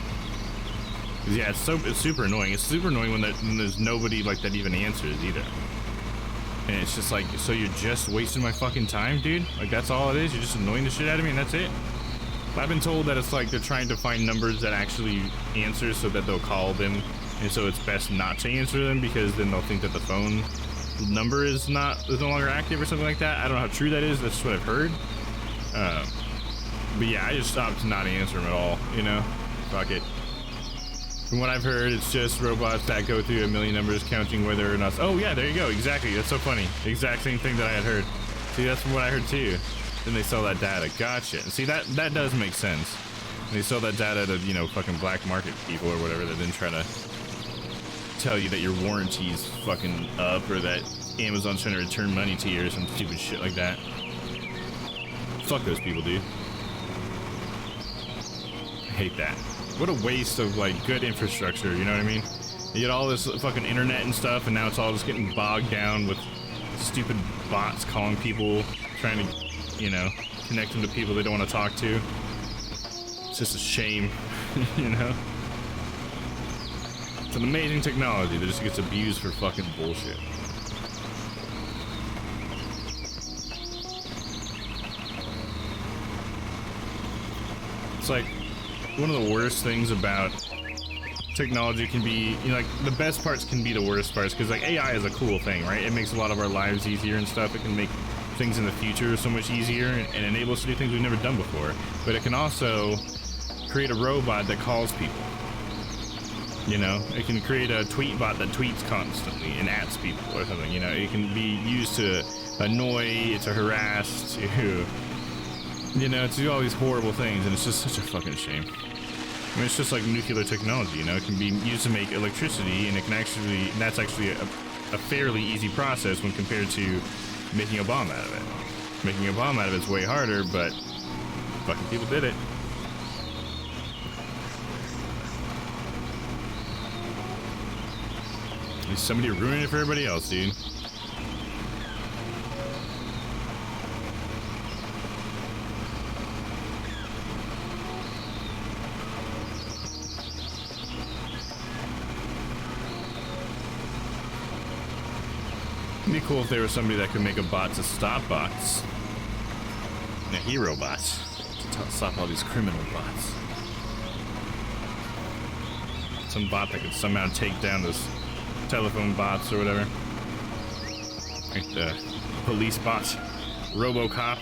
Yeah, it's super annoying. It's super annoying when there's nobody like that even answers either. And it's just like, so you're just wasting my fucking time, dude? Like that's all it is? You're just annoying the shit out of me and that's it? I've been told that it's like they're trying to find numbers that actually answer so that they'll call them. And so it's best not to answer them because then they'll think that the phone number is no longer active or something like that. I don't know how true that is. That's just what I've heard. But yeah, I just stopped to not answer them at all, you know? Fuck it. From what I've heard, it's just robots that go through a million numbers counting whether or not. Oh yeah, there you go. Exactly. That's so funny. The exact same thing that I had heard. See, that's from what I heard too. Then they sell that data. Gotcha. See, that does make sense. They sell that data to, you know, fucking black market people or whatever that then try to tell you that your warranty's fucking up or that Amazon's trying to return money to you or some stupid shit like that. Fuck those people, dude. I hate that. What a waste of like good infrastructure, you know what I mean? You get all this fucking internet and stuff and now it's all just getting bogged down with stupid bots calling people, trying to, you know, connect them to people they don't want to talk to. It's just a shame, you know? It's an amazing technology that just gets abused for fucking bullshit. It's like, one of the worst things about technology can be, you know, like the best parts can be the worst parts because like AI is a cool thing, right? It makes a lot of our lives easier and stuff. It can make things in the future so much easier and enable us to do things we've never done before. But it can also create a robot that calls people. You know, it can create a tweet bot that tweets constantly and ats people or something. You know, it can be used to annoy, to harass, to, you know, to do all these horrible things, and it's just such a fucking shame. I mean, it's just like nuclear technology, you know, it can be used to make electricity, and it can actually, that's actually a fairly easy process when compared to making a bomb out of it. Making a bomb out of it's way harder, but fucking people did it. At least somebody ruined it for everybody else, dude. It'd be cool if there was somebody that could make a bot to stop bots. A hero bot. To stop all these criminal bots. Some bot that could somehow take down those telephone bots or whatever. Like the police bot. RoboCop,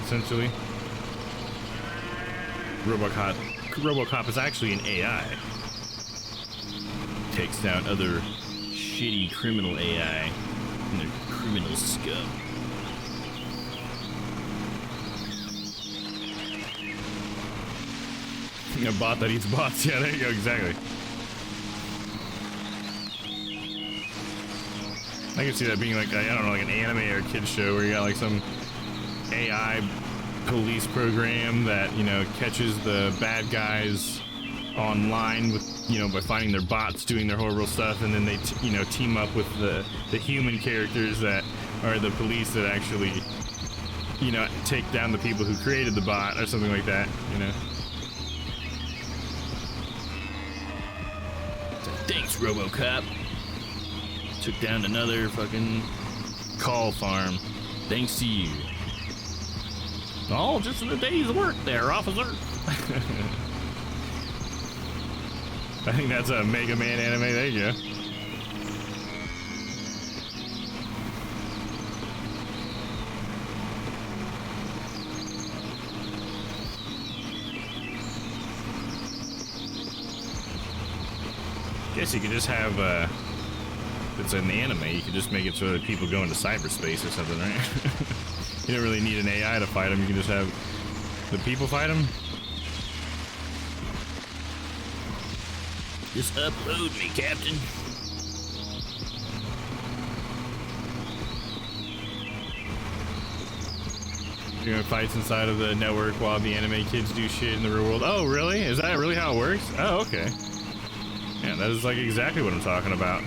essentially. RoboCop is actually an AI. Takes down other shitty criminal AI. And their criminal scum. A bot that eats bots. Yeah, there you go, exactly. I can see that being like, I don't know, like an anime or a kid's show where you got like some AI police program that, you know, catches the bad guys online with, you know, by finding their bots doing their horrible stuff, and then they you know, team up with the human characters that are the police that actually, you know, take down the people who created the bot or something like that, you know. So, thanks, RoboCop. Took down another fucking call farm. Thanks to you. Oh, just in a day's work there, officer. I think that's a Mega Man anime. There you go. Guess you could just have, if it's an anime, you could just make it so that people go into cyberspace or something, right? You don't really need an AI to fight them. You can just have the people fight them. Just upload me, Captain. You're gonna fight inside of the network while the anime kids do shit in the real world. Oh, really? Is that really how it works? Oh, okay. Yeah, that is like exactly what I'm talking about.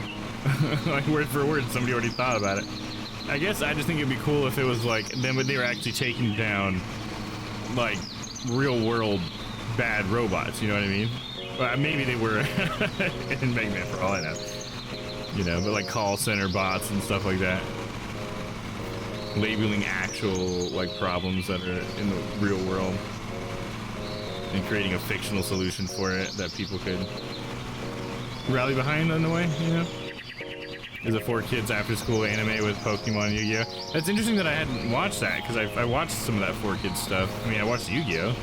Like word for word, somebody already thought about it. I guess I just think it'd be cool if it was like them, but they were actually taking down like real world bad robots. You know what I mean? Well, maybe they were in Mega Man for all I know. You know, but like call center bots and stuff like that. Labeling actual like problems that are in the real world and creating a fictional solution for it that people could rally behind in a way, you know? Is a 4Kids after school anime with Pokemon Yu-Gi-Oh! That's interesting that I hadn't watched that, because I watched some of that 4Kids stuff. I mean, I watched Yu-Gi-Oh!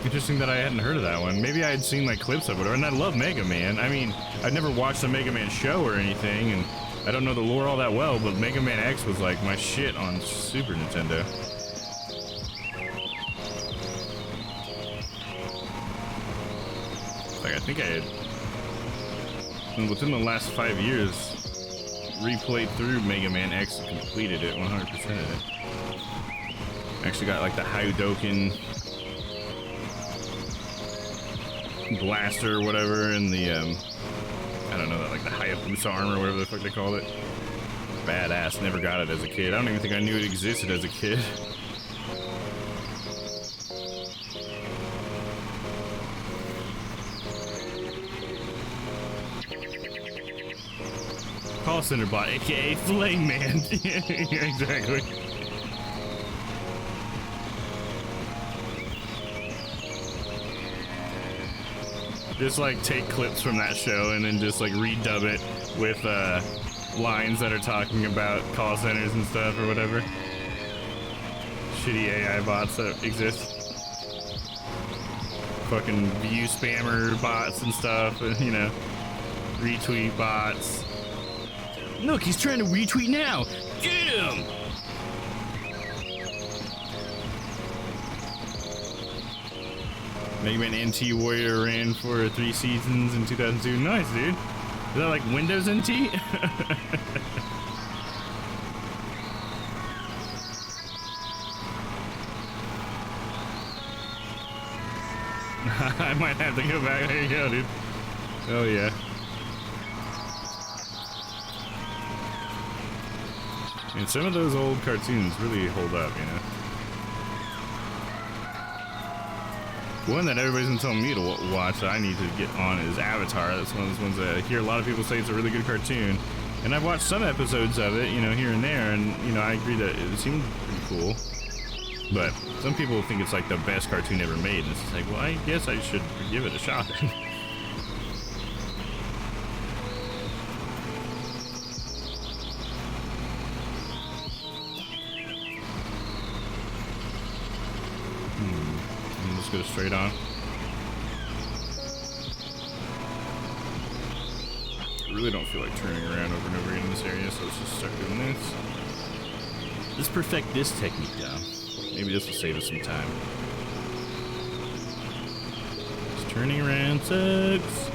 Interesting that I hadn't heard of that one. Maybe I had seen like clips of it, and I love Mega Man. I mean, I've never watched a Mega Man show or anything, and I don't know the lore all that well, but Mega Man X was like my shit on Super Nintendo. Like, I think I had, within the last 5 years, replayed through Mega Man X and completed it, 100% of it. Actually got like the Hadouken blaster or whatever, and the, I don't know, like the Hayabusa armor or whatever the fuck they called it. Badass, never got it as a kid. I don't even think I knew it existed as a kid. Call center bot, aka Flame Man. Yeah, exactly. Just like take clips from that show and then just like redub it with lines that are talking about call centers and stuff or whatever. Shitty AI bots that exist. Fucking view spammer bots and stuff, and you know, retweet bots. Look, he's trying to retweet now. Get him! Mega Man NT Warrior ran for 3 seasons in 2002. Nice, dude. Is that like Windows NT? I might have to go back. There you go, dude. Oh, yeah. And some of those old cartoons really hold up, you know? One that everybody's been telling me to watch that I need to get on is Avatar. That's one of those ones that I hear a lot of people say it's a really good cartoon. And I've watched some episodes of it, you know, here and there, and, you know, I agree that it seemed pretty cool. But some people think it's like the best cartoon ever made, and it's like, well, I guess I should give it a shot. Go straight on. I really don't feel like turning around over and over again in this area, so let's just start doing this. Let's perfect this technique down. Maybe this will save us some time. Just turning around sucks.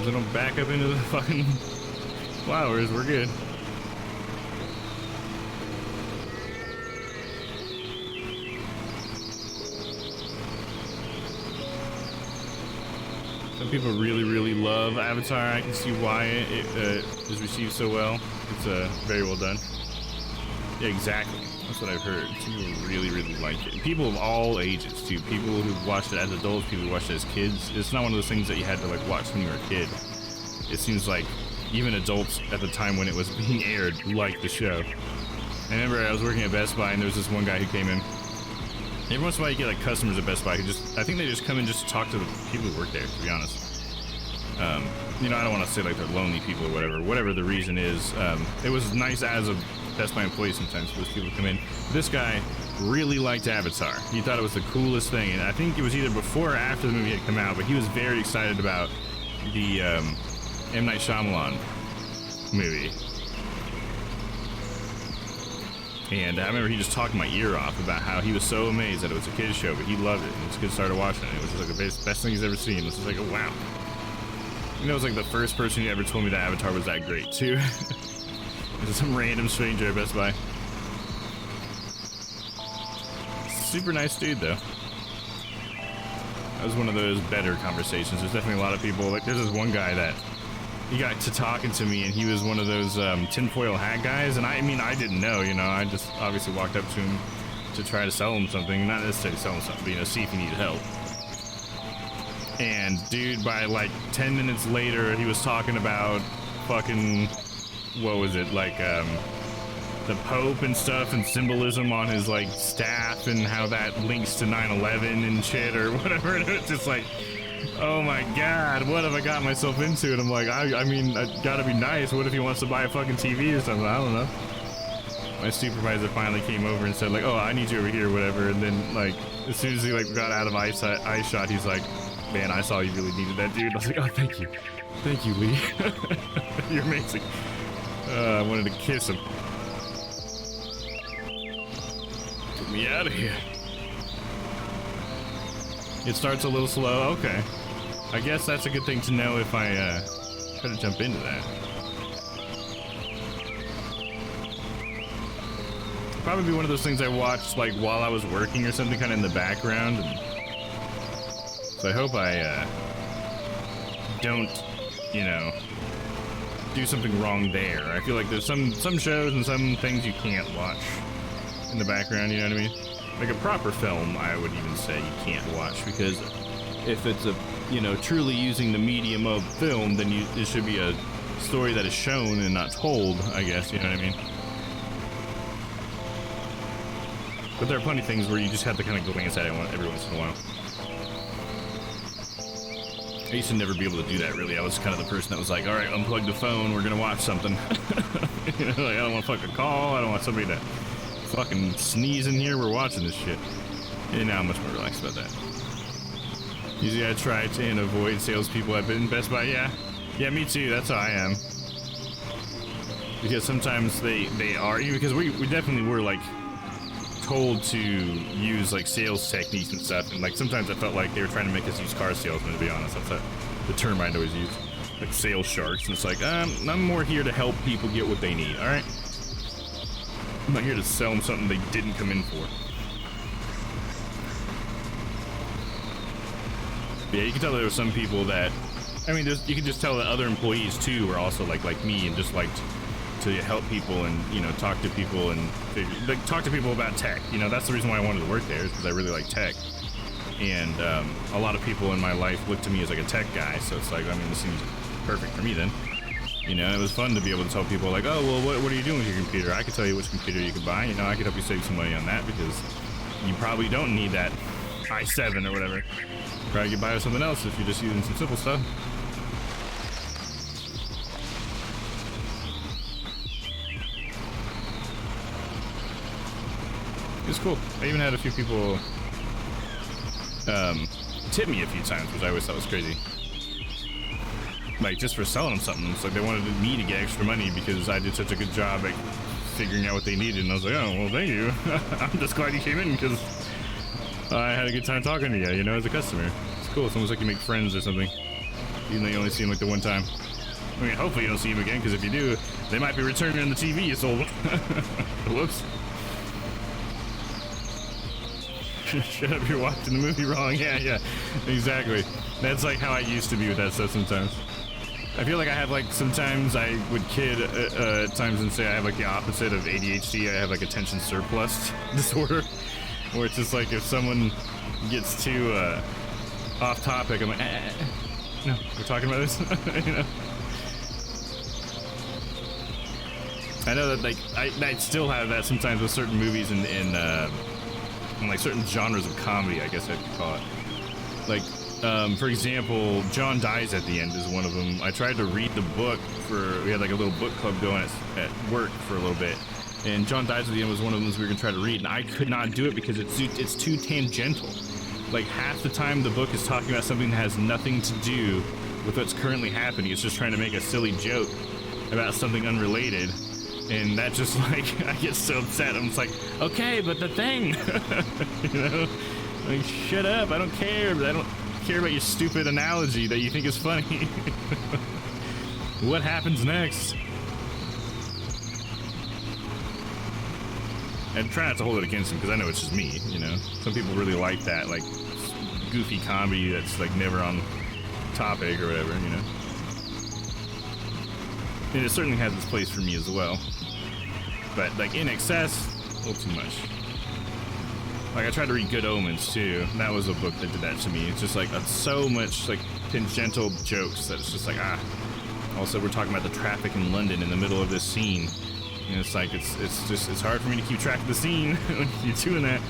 As I don't back up into the fucking flowers, we're good. Some people really, really love Avatar. I can see why it is received so well. It's very well done. Yeah, exactly. That's what I've heard. People really, really like it. People of all ages, too. People who've watched it as adults, people who watched it as kids. It's not one of those things that you had to like watch when you were a kid. It seems like even adults at the time when it was being aired liked the show. I remember I was working at Best Buy and there was this one guy who came in. Every once in a while you get like customers at Best Buy who I think they just come in just to talk to the people who work there, to be honest. You know, I don't want to say like they're lonely people or whatever the reason is. It was nice as a Best Buy employee sometimes for those people to come in. This guy really liked Avatar. He thought it was the coolest thing, and I think it was either before or after the movie had come out, but he was very excited about the M. Night Shyamalan movie. And I remember he just talked my ear off about how he was so amazed that it was a kid's show, but he loved it. And his kids started watching it. It was just like the best thing he's ever seen. It was just like, oh, wow. You know, it was like the first person who ever told me that Avatar was that great, too. It was some random stranger at Best Buy. Super nice dude, though. That was one of those better conversations. There's definitely a lot of people. Like, there's this one guy that he got to talking to me, and he was one of those tinfoil hat guys. And I mean, I didn't know, you know. I just obviously walked up to him to try to sell him something. Not necessarily sell him something, but, you know, see if he needed help. And dude, by like 10 minutes later, he was talking about fucking, what was it, like the Pope and stuff and symbolism on his like staff and how that links to 9/11 and shit or whatever. And it's just like, oh my god, what have I got myself into? And I'm like, I mean, I gotta be nice. What if he wants to buy a fucking TV or something? I don't know. My supervisor finally came over and said like, oh, I need you over here or whatever. And then like, as soon as he like got out of eye shot, he's like, man, I saw you really needed that, dude. I was like, oh, thank you. Thank you, Lee. You're amazing. I wanted to kiss him. Get me out of here. It starts a little slow. Okay. I guess that's a good thing to know if I try to jump into that. Probably be one of those things I watched like while I was working or something, kind of in the background. So I hope I don't, you know, do something wrong there. I feel like there's some shows and some things you can't watch in the background, you know what I mean? Like a proper film, I would even say you can't watch, because if it's a, you know, truly using the medium of film, then it should be a story that is shown and not told, I guess, you know what I mean? But there are plenty of things where you just have to kind of glance at it every once in a while. I used to never be able to do that, really. I was kind of the person that was like, all right, unplug the phone, we're gonna watch something. You know, like, I don't want to fucking call, I don't want somebody to fucking sneeze in here, we're watching this shit. And now I'm much more relaxed about that. Usually I try to avoid salespeople at Best Buy. Yeah, me too, that's how I am. Because sometimes they are, because we definitely were like told to use like sales techniques and stuff, and like sometimes I felt like they were trying to make us use car salesmen, to be honest. That's the term I'd always use, like sales sharks. And it's like, I'm more here to help people get what they need, all right? I'm not here to sell them something they didn't come in for. But yeah, you can tell there were some people that, I mean, you can just tell that other employees too were also like me and just liked to help people and, you know, talk to people and like talk to people about tech. You know, that's the reason why I wanted to work there, is because I really like tech. And a lot of people in my life look to me as like a tech guy, so it's like, I mean, this seems perfect for me then. You know, and it was fun to be able to tell people like, oh, well, what are you doing with your computer? I can tell you which computer you can buy. You know, I could help you save some money on that, because you probably don't need that i7 or whatever. Probably could buy something else if you're just using some simple stuff. It was cool. I even had a few people tip me a few times, which I always thought was crazy. Like, just for selling them something. It's like they wanted me to get extra money because I did such a good job at figuring out what they needed. And I was like, oh, well, thank you. I'm just glad you came in because I had a good time talking to you, you know, as a customer. It's cool. It's almost like you make friends or something, even though you only see them like the one time. I mean, hopefully you don't see them again, because if you do, they might be returning the TV you sold. Whoops. Shut up, you're watching the movie wrong. Yeah, exactly. That's like how I used to be with that stuff sometimes. I feel like I have like, sometimes I would kid at times and say I have like the opposite of ADHD. I have like attention surplus disorder, where it's just like if someone gets too off topic, I'm like, no, we're talking about this. You know? I know that like I still have that sometimes with certain movies and like certain genres of comedy, I guess I'd call it. Like, for example, John Dies at the End is one of them. I tried to read the book we had like a little book club going at work for a little bit. And John Dies at the End was one of them we were gonna try to read, and I could not do it because it's too tangential. Like half the time the book is talking about something that has nothing to do with what's currently happening. It's just trying to make a silly joke about something unrelated. And that just like, I get so upset. I'm just like, okay, but the thing, you know, like shut up. I don't care. I don't care about your stupid analogy that you think is funny. What happens next? And try not to hold it against him because I know it's just me, you know. Some people really like that, like goofy comedy that's like never on topic or whatever, you know. And it certainly has its place for me as well. But like in excess, a little too much. Like I tried to read Good Omens too. That was a book that did that to me. It's just like so much like tangential jokes that it's just like Also, we're talking about the traffic in London in the middle of this scene. And it's like it's hard for me to keep track of the scene when you're doing that.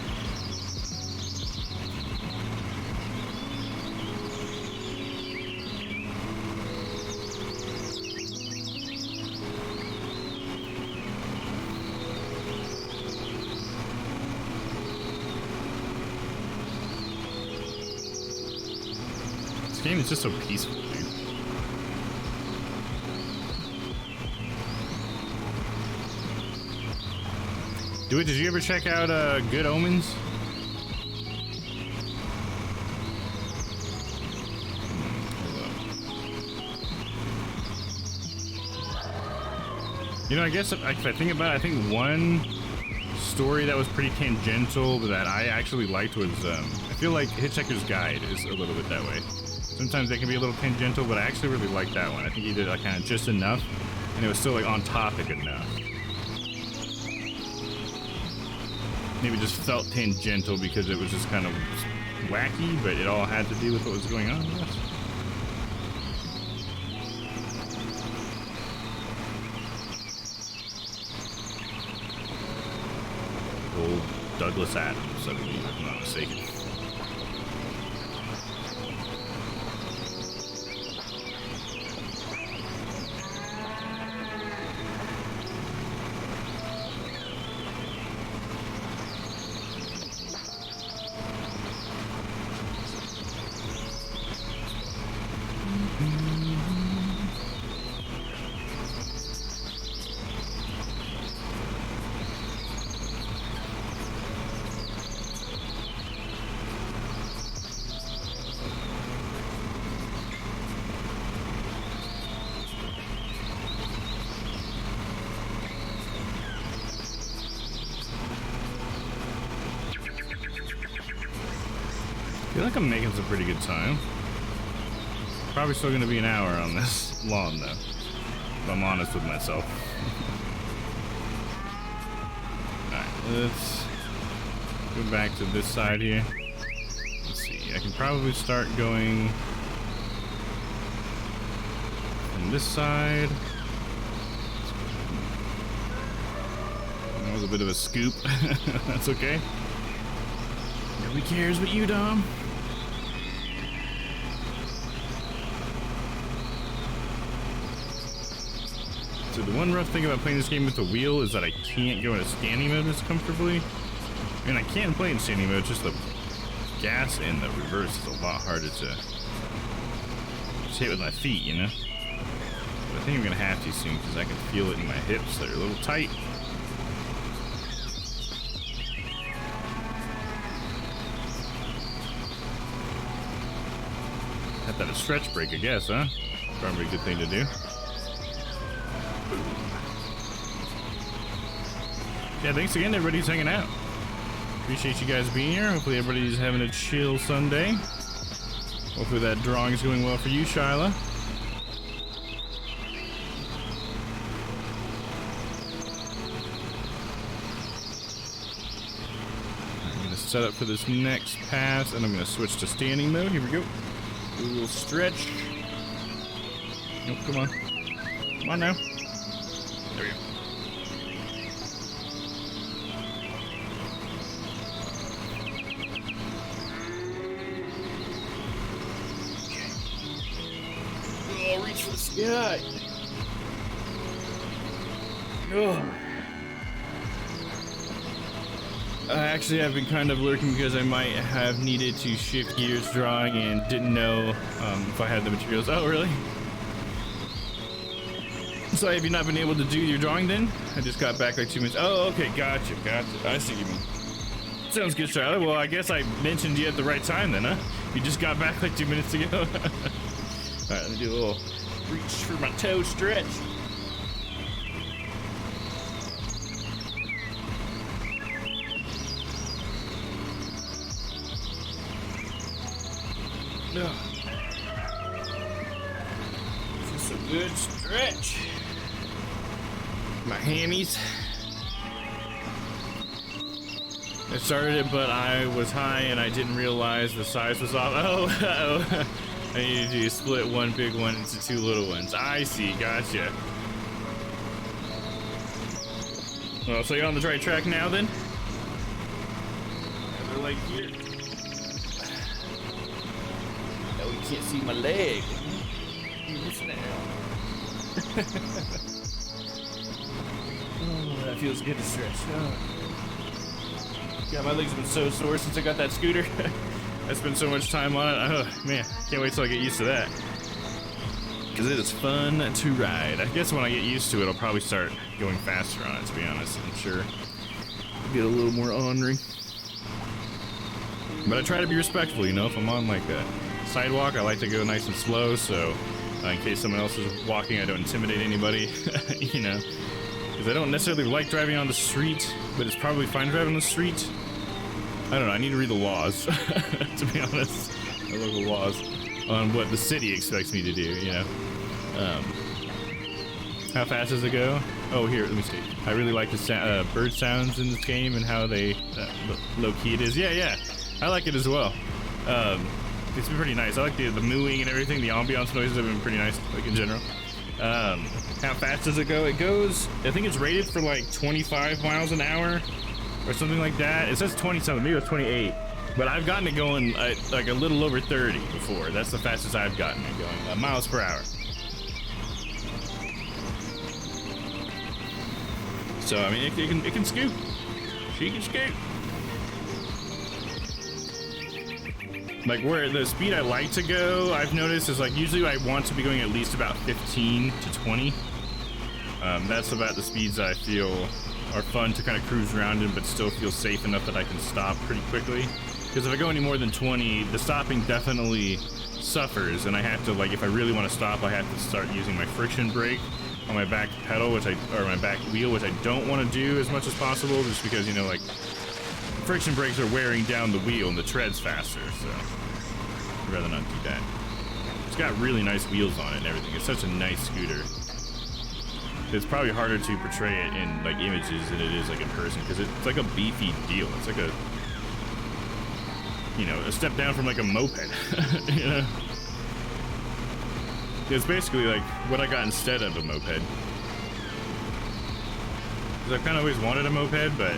This game is just so peaceful, dude. Did you ever check out Good Omens? You know, I guess if I think about it, I think one story that was pretty tangential but that I actually liked was I feel like Hitchhiker's Guide is a little bit that way. Sometimes they can be a little tangential, but I actually really liked that one. I think he did like kind of just enough, and it was still like on topic enough. Maybe just felt tangential because it was just kind of wacky, but it all had to do with what was going on, I guess. Old Douglas Adams, I believe, if I'm not mistaken. I feel like I'm making some pretty good time. Probably still gonna be an hour on this lawn though, if I'm honest with myself. Alright, let's go back to this side here. Let's see, I can probably start going from this side. That was a bit of a scoop. That's okay. Nobody cares but you, Domm. So the one rough thing about playing this game with the wheel is that I can't go into standing mode as comfortably. I mean, I can play in standing mode, just the gas and the reverse is a lot harder to just hit with my feet, you know? But I think I'm gonna have to soon because I can feel it in my hips. They're a little tight. Have that a stretch break, I guess, huh? Probably a good thing to do. Yeah, thanks again, everybody who's hanging out. Appreciate you guys being here. Hopefully everybody's having a chill Sunday. Hopefully that drawing is going well for you, Shyla. I'm gonna set up for this next pass, and I'm gonna switch to standing mode. Here we go. Do a little stretch. Nope, come on. Come on now. There we go. I'll reach for the sky. Oh. I actually have been kind of lurking because I might have needed to shift gears drawing and didn't know if I had the materials. Oh, really? So have you not been able to do your drawing then? I just got back like 2 minutes. Oh, okay, gotcha. I see what you mean. Sounds good, Charlie. Well, I guess I mentioned you at the right time then, huh? You just got back like 2 minutes ago. All right, let me do a little reach for my toe stretch. No. Just a good stretch. My hammies. I started it, but I was high and I didn't realize the size was off. Oh, I needed to split one big one into 2 little ones. I see, gotcha. Well, so you're on the right track now then? They're like here. Oh, you can't see my leg. Oh, that feels good to stretch. Oh. God, my legs have been so sore since I got that scooter. I spent so much time on it. Oh, man, can't wait till I get used to that. Because it is fun to ride. I guess when I get used to it, I'll probably start going faster on it, to be honest. I'm sure I'll get a little more ornery. But I try to be respectful, you know? If I'm on, like, a sidewalk, I like to go nice and slow, so in case someone else is walking, I don't intimidate anybody, you know? Because I don't necessarily like driving on the street, but it's probably fine driving on the street. I don't know, I need to read the laws, to be honest. The local laws on what the city expects me to do, you know? How fast does it go? Oh, here, let me see. I really like the bird sounds in this game and how they, low-key it is. Yeah, I like it as well. It's been pretty nice. I like the mooing and everything. The ambiance noises have been pretty nice, like in general. How fast does it go? It goes, I think it's rated for like 25 miles an hour or something like that. It says 20 something, maybe it's 28. But I've gotten it going like a little over 30 before. That's the fastest I've gotten it going, miles per hour. So, I mean, it can scoot. She can scoot. Like where the speed I like to go, I've noticed is like usually I want to be going at least about 15 to 20. That's about the speeds I feel are fun to kind of cruise around in, but still feel safe enough that I can stop pretty quickly. Because if I go any more than 20, the stopping definitely suffers, and I have to, like, if I really want to stop, I have to start using my friction brake on my back pedal, or my back wheel, which I don't want to do as much as possible, just because, you know, like, friction brakes are wearing down the wheel and the tread's faster, so I'd rather not do that. It's got really nice wheels on it and everything. It's such a nice scooter. It's probably harder to portray it in like images than it is like in person, because it's like a beefy deal. It's like a, you know, a step down from like a moped. You know, it's basically like what I got instead of a moped. Because I've kind of always wanted a moped, but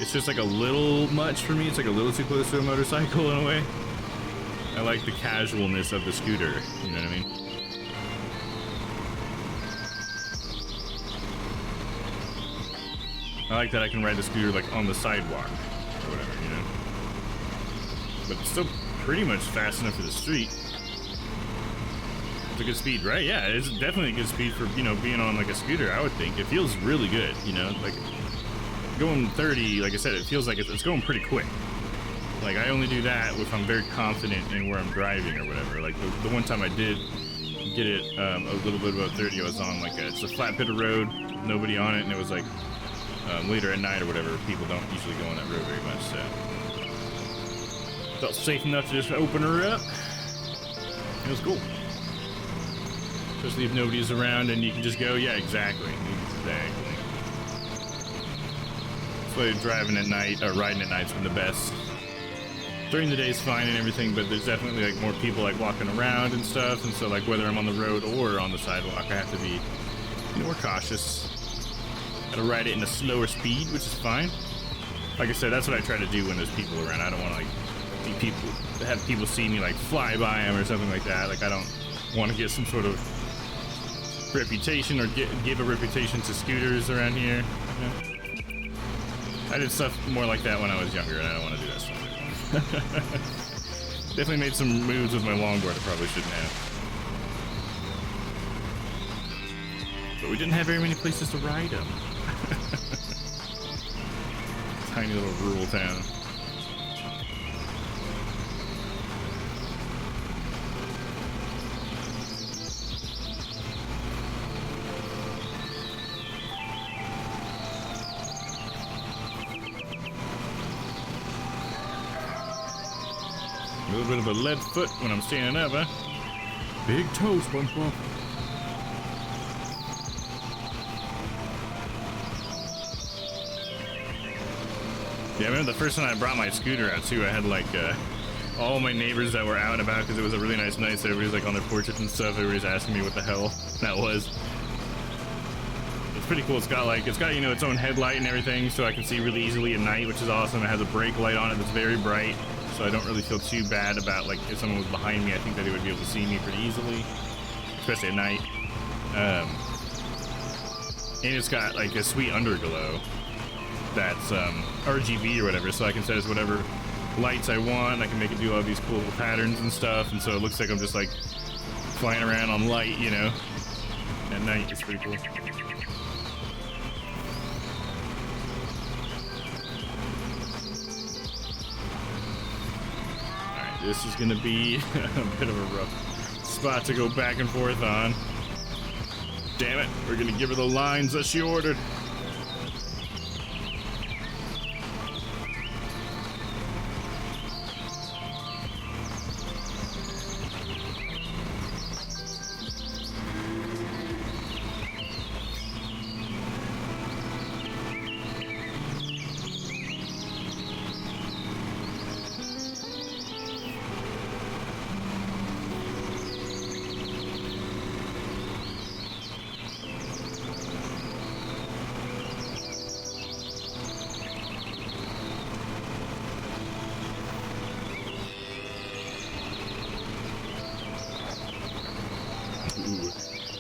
it's just like a little much for me. It's like a little too close to a motorcycle in a way. I like the casualness of the scooter, you know what I mean? I like that I can ride the scooter like on the sidewalk or whatever, you know? But it's still pretty much fast enough for the street. It's a good speed, right? Yeah, it's definitely a good speed for, you know, being on like a scooter, I would think. It feels really good, you know? Like going 30, like I said, it feels like it's going pretty quick. Like I only do that if I'm very confident in where I'm driving or whatever. Like the one time I did get it a little bit above 30, I was on like it's a flat bit of road, nobody on it, and it was like later at night or whatever. People don't usually go on that road very much, so felt safe enough to just open her up. It was cool, especially if nobody's around and you can just go. Yeah, exactly. That's why driving at night or riding at night's been the best. During the day is fine and everything, but there's definitely like more people like walking around and stuff, and so like whether I'm on the road or on the sidewalk, I have to be more cautious. Gotta ride it in a slower speed, which is fine. Like I said, that's what I try to do when there's people around. I don't want to like have people see me like fly by them or something like that. Like I don't want to get some sort of reputation or give a reputation to scooters around here. Yeah. I did stuff more like that when I was younger, and I don't want to do that stuff anymore. Definitely made some moves with my longboard I probably shouldn't have. But we didn't have very many places to ride them. Tiny little rural town. A little bit of a lead foot when I'm standing up, huh? Big toe, SpongeBob. Yeah, I remember the first time I brought my scooter out too, I had like all my neighbors that were out and about because it was a really nice night, so everybody's like on their porches and stuff. Everybody's asking me what the hell that was. It's pretty cool. It's got you know, its own headlight and everything, so I can see really easily at night, which is awesome. It has a brake light on it that's very bright, so I don't really feel too bad about like if someone was behind me. I think that they would be able to see me pretty easily, especially at night. And it's got like a sweet underglow that's RGB or whatever, so I can set as whatever lights I want. I can make it do all these cool little patterns and stuff, and so it looks like I'm just like flying around on light, you know, at night. It's pretty cool. Alright, this is gonna be a bit of a rough spot to go back and forth on. Damn it, we're gonna give her the lines that she ordered.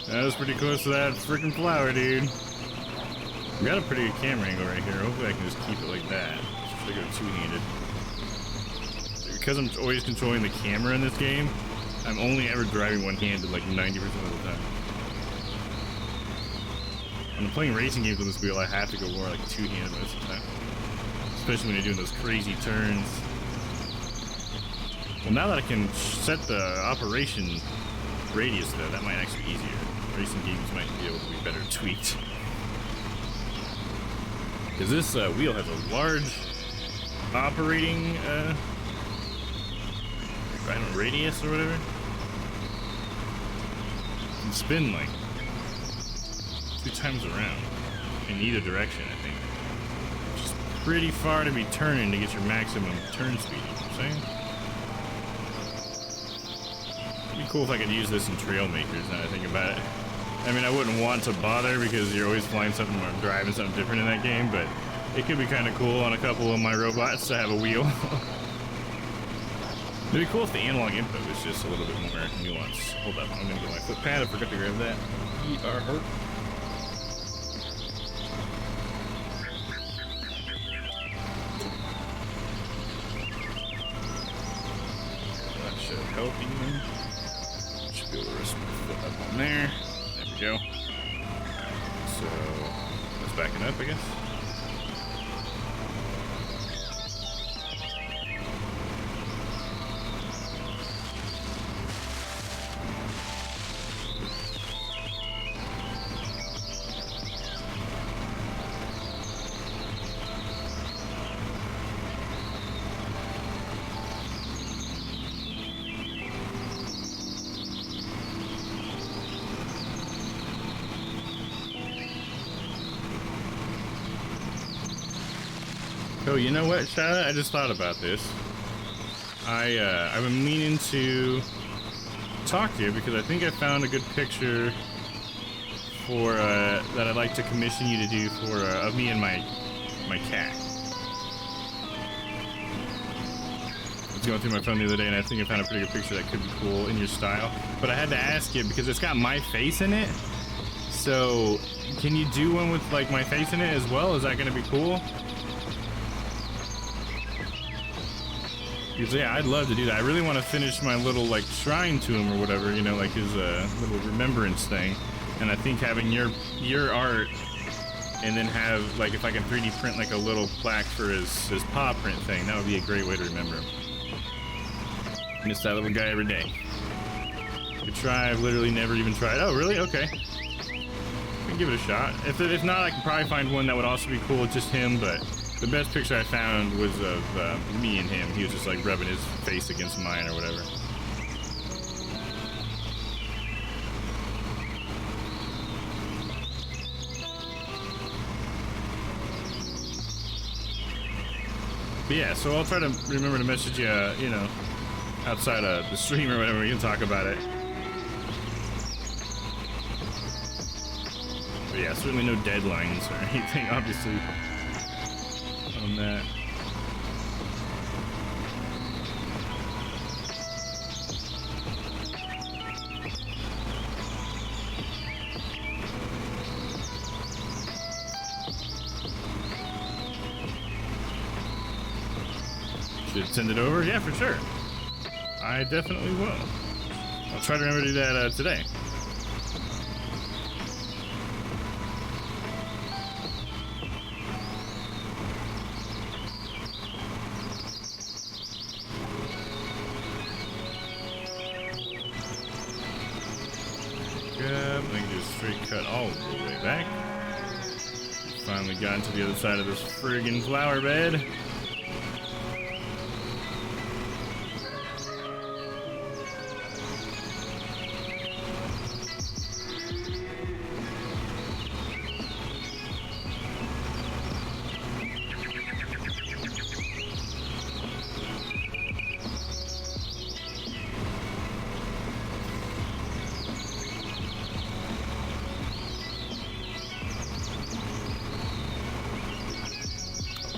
That was pretty close to that freaking flower, dude. We got a pretty good camera angle right here. Hopefully I can just keep it like that. Just to go two-handed. Because I'm always controlling the camera in this game, I'm only ever driving one-handed like 90% of the time. When I'm playing racing games on this wheel, I have to go more like two-handed most of the time. Especially when you're doing those crazy turns. Well, now that I can set the operation radius though, that might actually be easier. Racing games might be able to be better tweaked. Because this wheel has a large operating I don't know, radius or whatever. You can spin like 2 times around in either direction, I think. Which is pretty far to be turning to get your maximum turn speed, you know what I'm saying? It'd be cool if I could use this in trail makers now that I think about it. I mean, I wouldn't want to bother because you're always flying something or driving something different in that game, but it could be kind of cool on a couple of my robots to have a wheel. It'd be cool if the analog input was just a little bit more nuanced. Hold up, I'm gonna get my foot pad. I forgot to grab that. We are hurt. That should help even. Should be able to rest my foot up on there. There we go. Alright, so let's back it up, I guess. Oh, you know what, Shada? I just thought about this. I've been meaning to talk to you because I think I found a good picture for that I'd like to commission you to do for of me and my cat. was going through my phone the other day, and I think I found a pretty good picture that could be cool in your style. But I had to ask you because it's got my face in it. So, can you do one with like my face in it as well? Is that gonna be cool? Because yeah, I'd love to do that. I really want to finish my little like shrine to him or whatever, you know, like his little remembrance thing. And I think having your art, and then have like if I can 3D print like a little plaque for his paw print thing, that would be a great way to remember him. Miss that little guy every day. Could try. I've literally never even tried. Oh, really? Okay. I can give it a shot. If not, I can probably find one that would also be cool with just him. But the best picture I found was of me and him. He was just like rubbing his face against mine or whatever. But yeah, so I'll try to remember to message you, you know, outside of the stream or whatever. We can talk about it. But yeah, certainly no deadlines or anything, obviously, on that. Should send it over? Yeah, for sure. I definitely will. I'll try to remember to do that today. Good. I can do a straight cut all the way back. Finally gotten to the other side of this friggin' flower bed.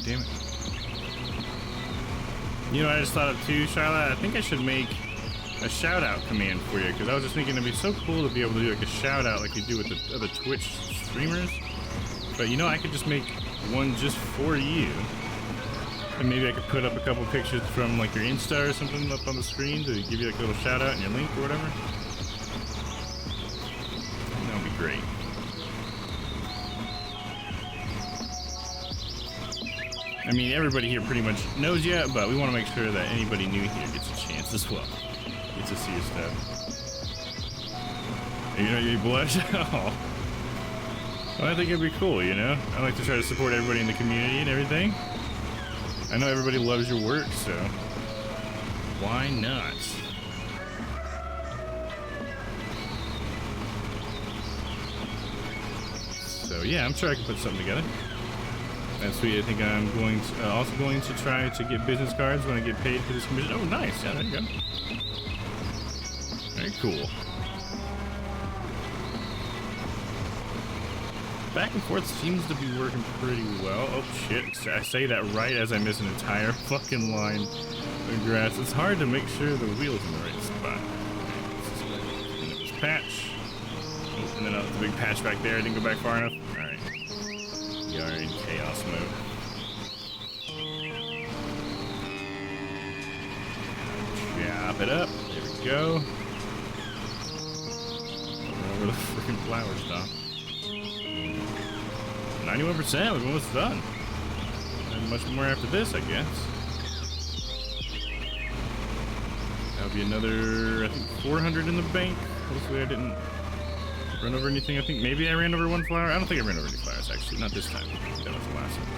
Damn it. You know what I just thought of too, Charlotte? I think I should make a shout out command for you, because I was just thinking it'd be so cool to be able to do like a shout out like you do with the other Twitch streamers. But you know, I could just make one just for you. And maybe I could put up a couple pictures from like your Insta or something up on the screen to give you like a little shout out and your link or whatever. That would be great. I mean, everybody here pretty much knows you, but we want to make sure that anybody new here gets a chance as well. Gets to see your stuff. You know, you blush? Oh. Well, I think it'd be cool, you know? I like to try to support everybody in the community and everything. I know everybody loves your work, so why not? So yeah, I'm sure I can put something together. That's sweet. I think I'm going to, also going to try to get business cards when I get paid for this commission. Oh, nice. Yeah, there you go. Very cool. Back and forth seems to be working pretty well. Oh, shit. I say that right as I miss an entire fucking line of grass. It's hard to make sure the wheel's in the right spot. And then this patch. Oh, and then the big patch back there. I didn't go back far enough. All right. We are in chaos mode. Chop it up. There we go. Over the freaking flower stop. 91%. We're almost done. And much more after this, I guess. That'll be another, I think, 400 in the bank. Hopefully I didn't run over anything. I think maybe I ran over one flower. I don't think I ran over any flowers, actually. Not this time. That was the last one.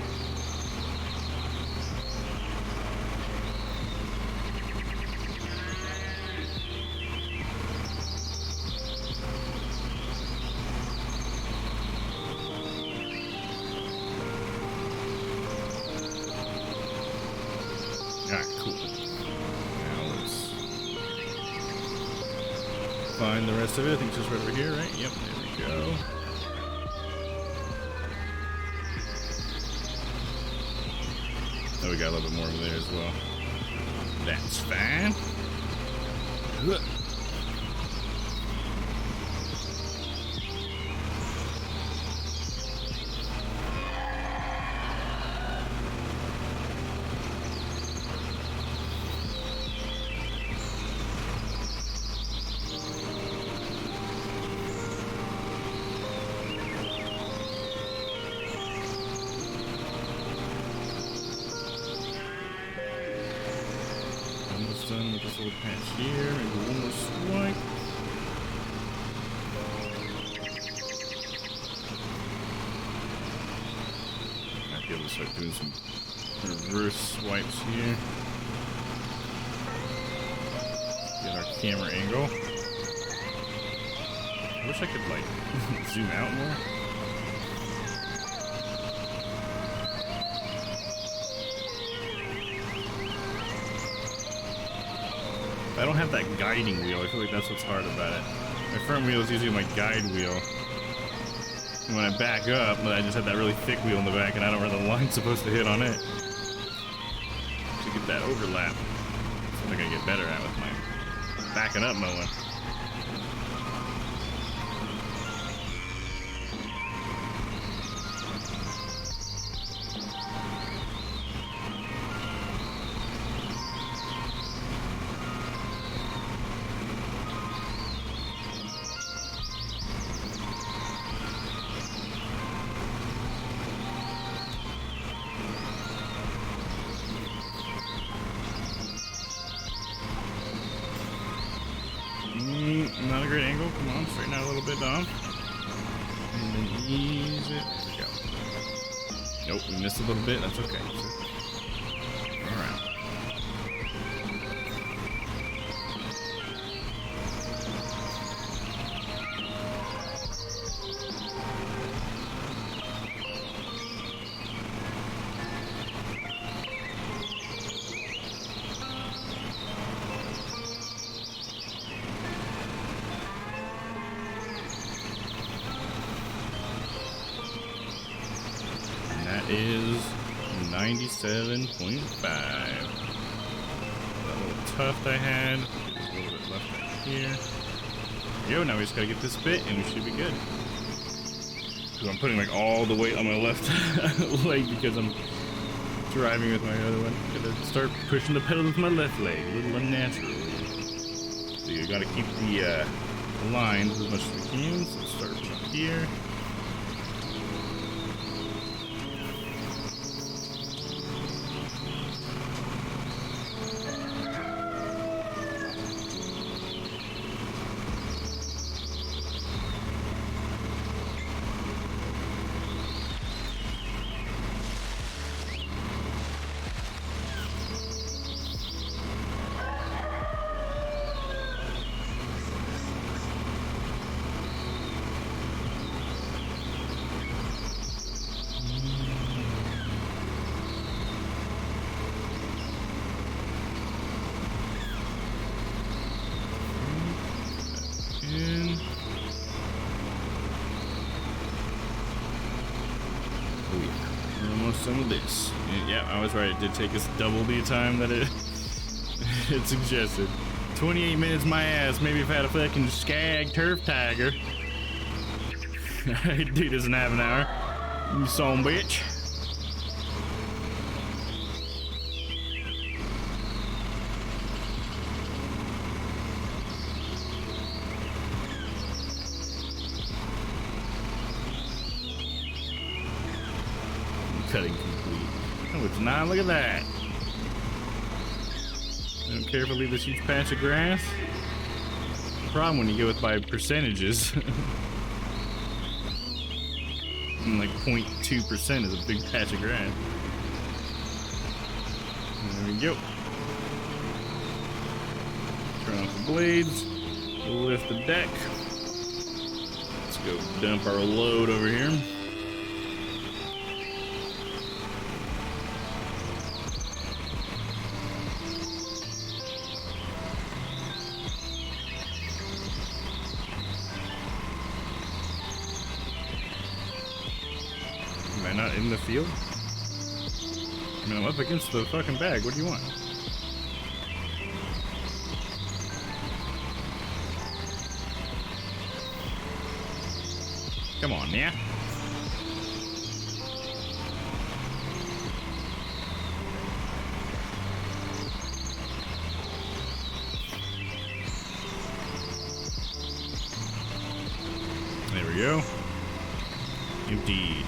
Alright, cool. Now let's find the rest of it. I think it's just right over here, right? Yep, there we go. Oh, we got a little bit more over there as well. That's fine. Ugh. Almost done with this little patch here. Maybe one more swipe. Might be able to start doing some reverse swipes here. Get our camera angle. I wish I could like zoom out more. I don't have that guiding wheel. I feel like that's what's hard about it. My front wheel is usually my guide wheel. And when I back up, I just have that really thick wheel in the back and I don't know where the line's supposed to hit on it. To get that overlap. Something I get better at with my backing up mowing. Not a great angle. Come on, straighten out a little bit, Dom. And then ease it. There we go. Nope, we missed a little bit. That's okay. Alright. Is 97.5. That little tuft I had. There's a little bit left right here. Yo, now we just gotta get this bit and we should be good. So I'm putting like all the weight on my left leg because I'm driving with my other one. Gotta start pushing the pedal with my left leg, a little unnatural. So you gotta keep the lines as much as we can. So start from up here. Some of this. Yeah, I was right. It did take us double the time that it suggested. 28 minutes, my ass. Maybe if I had a fucking skag turf tiger. Dude doesn't have an hour. You son of a bitch. Cutting complete. Oh, it's not. Look at that. I don't care if I leave this huge patch of grass. The problem when you go with by percentages. And like 0.2% is a big patch of grass. And there we go. Turn off the blades. Lift the deck. Let's go dump our load over here. Am I not in the field? I mean, I'm up against the fucking bag. What do you want? Come on, yeah. There we go. Indeed.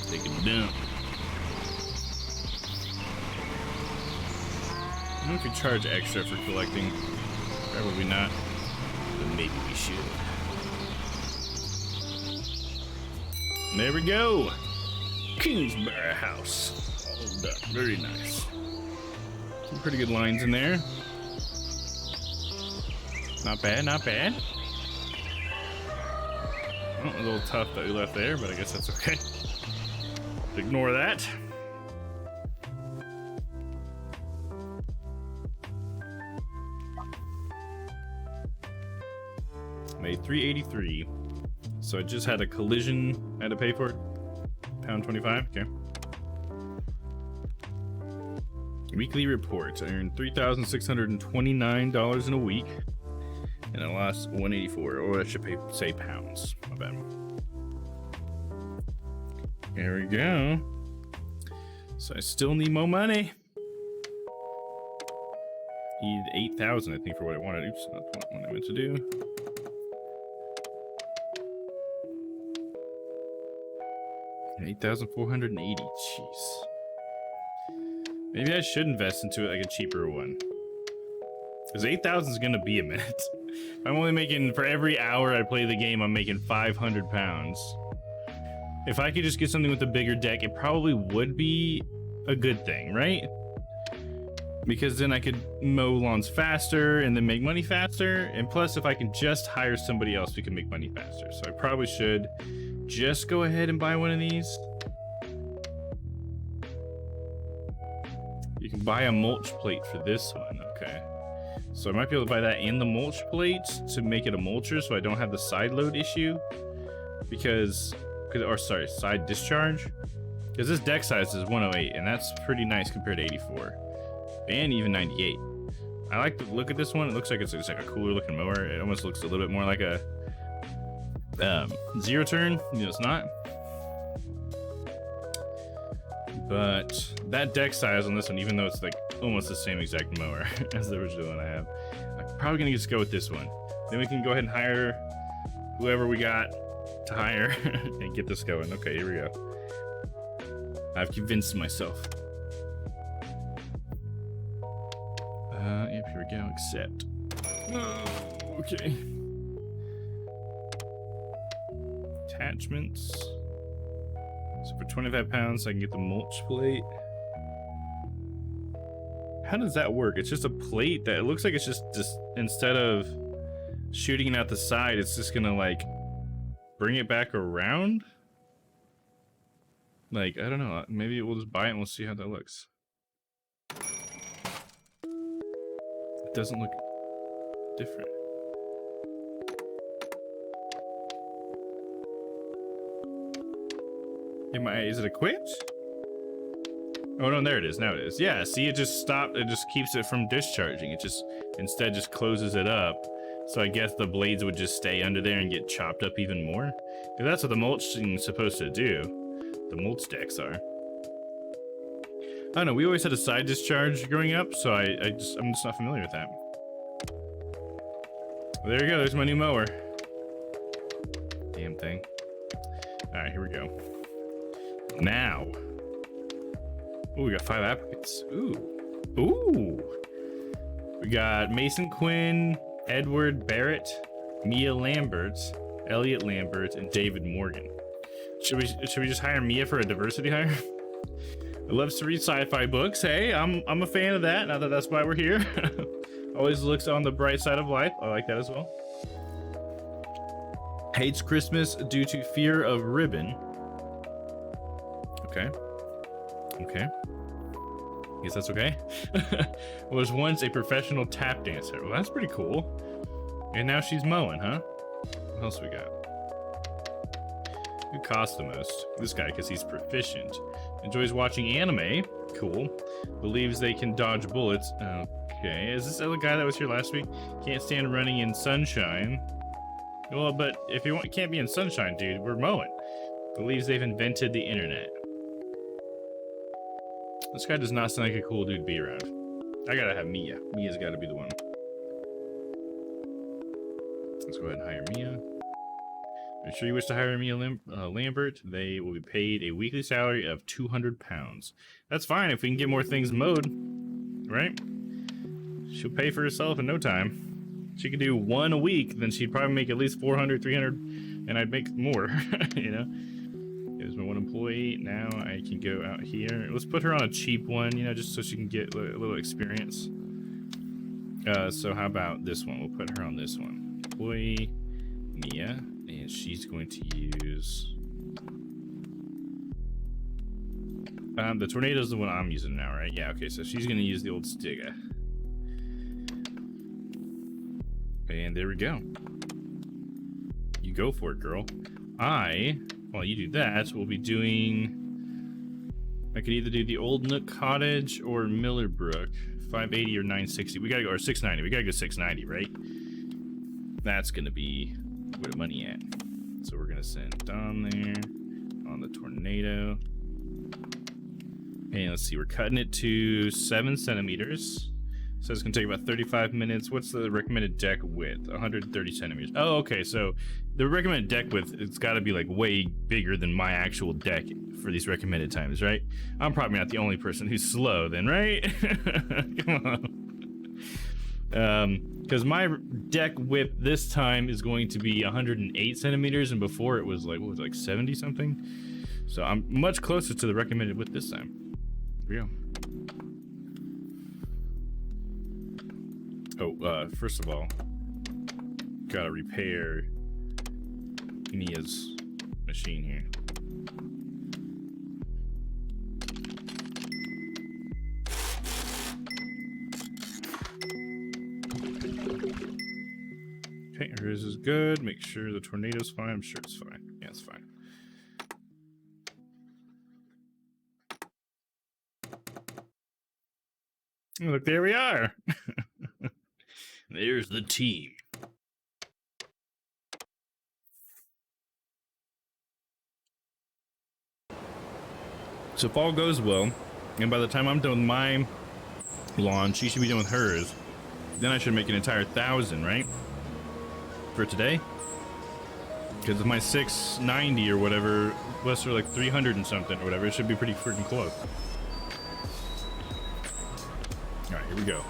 Take a dump. I don't know if you charge extra for collecting. Probably not. But maybe we should. And there we go. Kingsbury House. All done. Very nice. Some pretty good lines in there. Not bad, not bad. Oh, a little tough that we left there, but I guess that's okay. Ignore that. Made 383. So I just had a collision. I had to pay for it. £1.25. Okay. Weekly report. I earned $3,629 in a week. And I lost 184, or I should say pounds. My bad. There we go. So I still need more money. Need 8,000, I think, for what I wanted. Oops, not what I meant to do. $8,480. Jeez. Maybe I should invest into it like a cheaper one. Because 8,000 is gonna be a minute. I'm only making, for every hour I play the game, I'm making 500 pounds. If I could just get something with a bigger deck, it probably would be a good thing, right? Because then I could mow lawns faster and then make money faster. And plus, if I can just hire somebody else, we can make money faster. So I probably should just go ahead and buy one of these. You can buy a mulch plate for this one, okay. So I might be able to buy that and the mulch plates to make it a mulcher so I don't have the side load issue. Because, or sorry, side discharge. Because this deck size is 108 and that's pretty nice compared to 84. And even 98. I like the look at this one. It looks like it's like a cooler looking mower. It almost looks a little bit more like a zero turn. You know, it's not. But that deck size on this one, even though it's like almost the same exact mower as the original one I have, I'm probably gonna just go with this one. Then we can go ahead and hire whoever we got to hire and get this going. Okay, here we go. I've convinced myself. Yep, here we go. Accept. Oh, okay. Attachments. So for 25 pounds, I can get the mulch plate. How does that work? It's just a plate that it looks like it's just instead of shooting it out the side, it's just gonna like bring it back around. Like, I don't know. Maybe we'll just buy it and we'll see how that looks. It doesn't look different. Is it equipped? Oh no, there it is. Now it is. Yeah, see, it just stopped. It just keeps it from discharging. It just instead just closes it up. So I guess the blades would just stay under there and get chopped up even more. Because that's what the mulching is supposed to do. The mulch decks are. I don't know. We always had a side discharge growing up, so I'm just not familiar with that. Well, there you go. There's my new mower. Damn thing. All right, here we go. Now. Oh, we got 5 applicants. Ooh. We got Mason Quinn, Edward Barrett, Mia Lambert, Elliot Lambert, and David Morgan. Should we just hire Mia for a diversity hire? I love to read sci-fi books. Hey, I'm a fan of that. Now that's why we're here. Always looks on the bright side of life. I like that as well. Hates Christmas due to fear of ribbon. Okay. Guess that's okay. Was once a professional tap dancer. Well, that's pretty cool. And now she's mowing, huh? What else we got? Who costs the most? This guy, because he's proficient. Enjoys watching anime. Cool. Believes they can dodge bullets. Okay. Is this the other guy that was here last week? Can't stand running in sunshine. Well, but if you want, can't be in sunshine, dude. We're mowing. Believes they've invented the internet. This guy does not sound like a cool dude to be around. I gotta have Mia. Mia's gotta be the one. Let's go ahead and hire Mia. Make sure you wish to hire Mia Lambert. They will be paid a weekly salary of 200 pounds. That's fine if we can get more things mowed, right? She'll pay for herself in no time. She could do one a week, then she'd probably make at least 400, 300, and I'd make more, you know? There's my one employee. Now I can go out here. Let's put her on a cheap one, you know, just so she can get a little experience. So how about this one? We'll put her on this one. Employee, Mia, and she's going to use... the Tornado's the one I'm using now, right? Yeah, okay, so she's going to use the old Stiga. And there we go. You go for it, girl. While you do that, we'll be doing... I could either do the Old Nook Cottage or Millerbrook. 580 or 960. We gotta go, or 690. We gotta go 690, right? That's gonna be where the money at. So we're gonna send Domm there on the Tornado. And let's see, we're cutting it to 7 centimeters. So it's gonna take about 35 minutes. What's the recommended deck width? 130 centimeters. Oh, okay, so the recommended deck width, it's gotta be like way bigger than my actual deck for these recommended times, right? I'm probably not the only person who's slow then, right? Come on. Because my deck width this time is going to be 108 centimeters, and before it was like, what was it, like 70 something? So I'm much closer to the recommended width this time. Here we go. Oh, first of all, gotta repair Mia's machine here. Okay, hers is good. Make sure the Tornado's fine. I'm sure it's fine. Yeah, it's fine. Look, there we are. There's the team. So if all goes well, and by the time I'm done with my lawn, she should be done with hers. Then I should make an entire 1,000, right? For today? Because of my 690 or whatever, plus or like 300 and something or whatever, it should be pretty freaking close. Alright, here we go.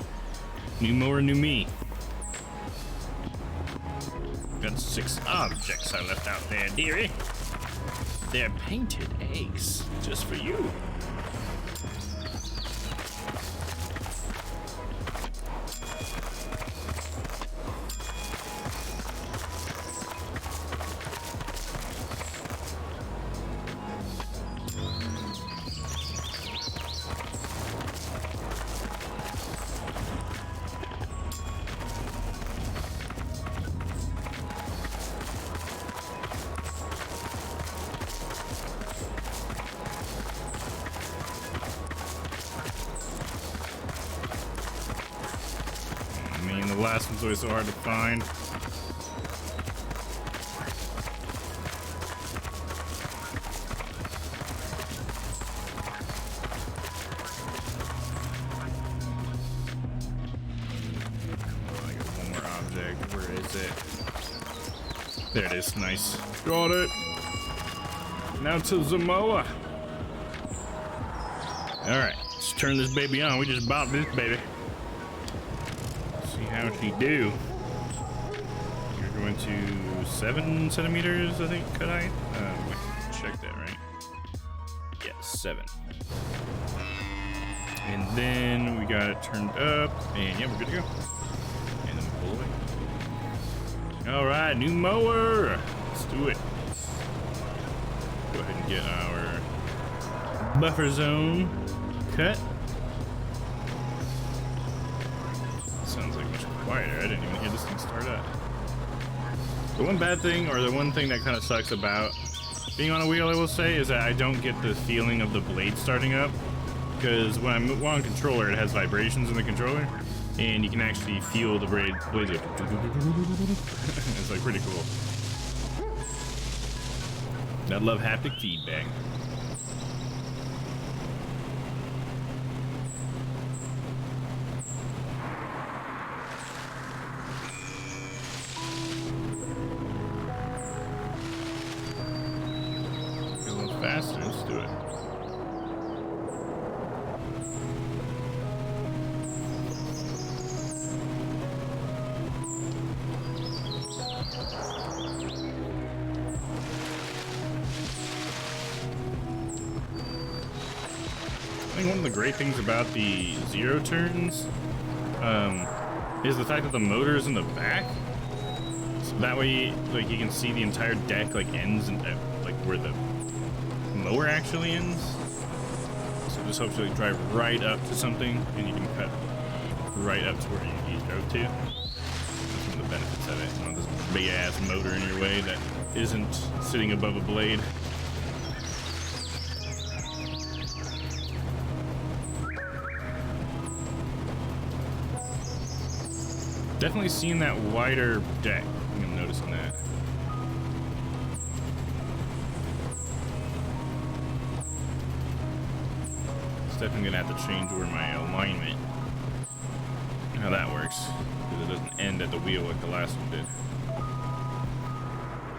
New mower, new me. Got 6 objects I left out there, dearie. They're painted eggs, just for you. The last one's always so hard to find. Oh, I got one more object. Where is it? There it is. Nice. Got it. Now to Zamoa. Alright, let's turn this baby on. We just bought this baby. How she do? You're going to 7 centimeters, I think, cut height. Check that, right? Yeah, 7. And then we got it turned up, and yeah, we're good to go. And then we pull away. All right, new mower. Let's do it. Go ahead and get our buffer zone cut. Quieter. I didn't even hear this thing start up. The one bad thing, or the one thing that kind of sucks about being on a wheel, I will say, is that I don't get the feeling of the blade starting up. Because when I'm on controller, it has vibrations in the controller. and you can actually feel the blades go. It's like pretty cool. I love haptic feedback. A little faster, let's do it. I think one of the great things about the zero turns is the fact that the motor is in the back. So that way, like, you can see the entire deck like ends and like where the mower actually ends. So just hopefully drive right up to something and you can cut right up to where you drove to. That's one of the benefits of it. You know, this big ass motor in your way that isn't sitting above a blade. Definitely seeing that wider deck. I think I'm noticing that. It's definitely gonna have to change where my alignment and how that works, because it doesn't end at the wheel like the last one did.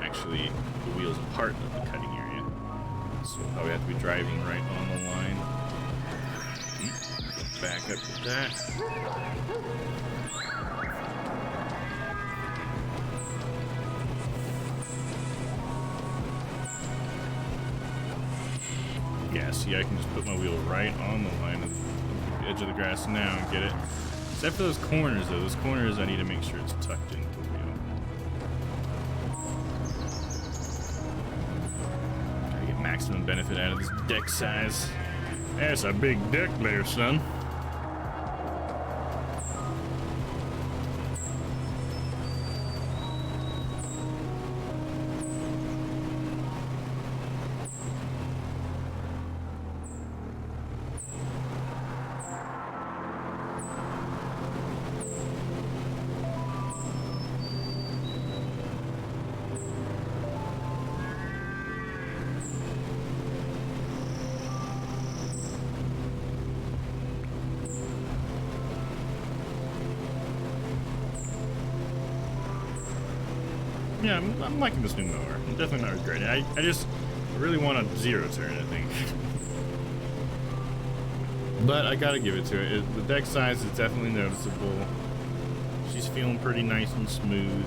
Actually, the wheel's a part of the cutting area, so we'll probably have to be driving right on the line. Back up with that. Yeah, see, I can just put my wheel right on the line of the edge of the grass now and get it. Except for those corners, though. Those corners, I need to make sure it's tucked into the wheel. Gotta get maximum benefit out of this deck size. That's a big deck there, son. Yeah, I'm liking this new mower. I'm definitely not regretting it. I just really want a zero turn, I think. But I gotta give it to it. The deck size is definitely noticeable. She's feeling pretty nice and smooth.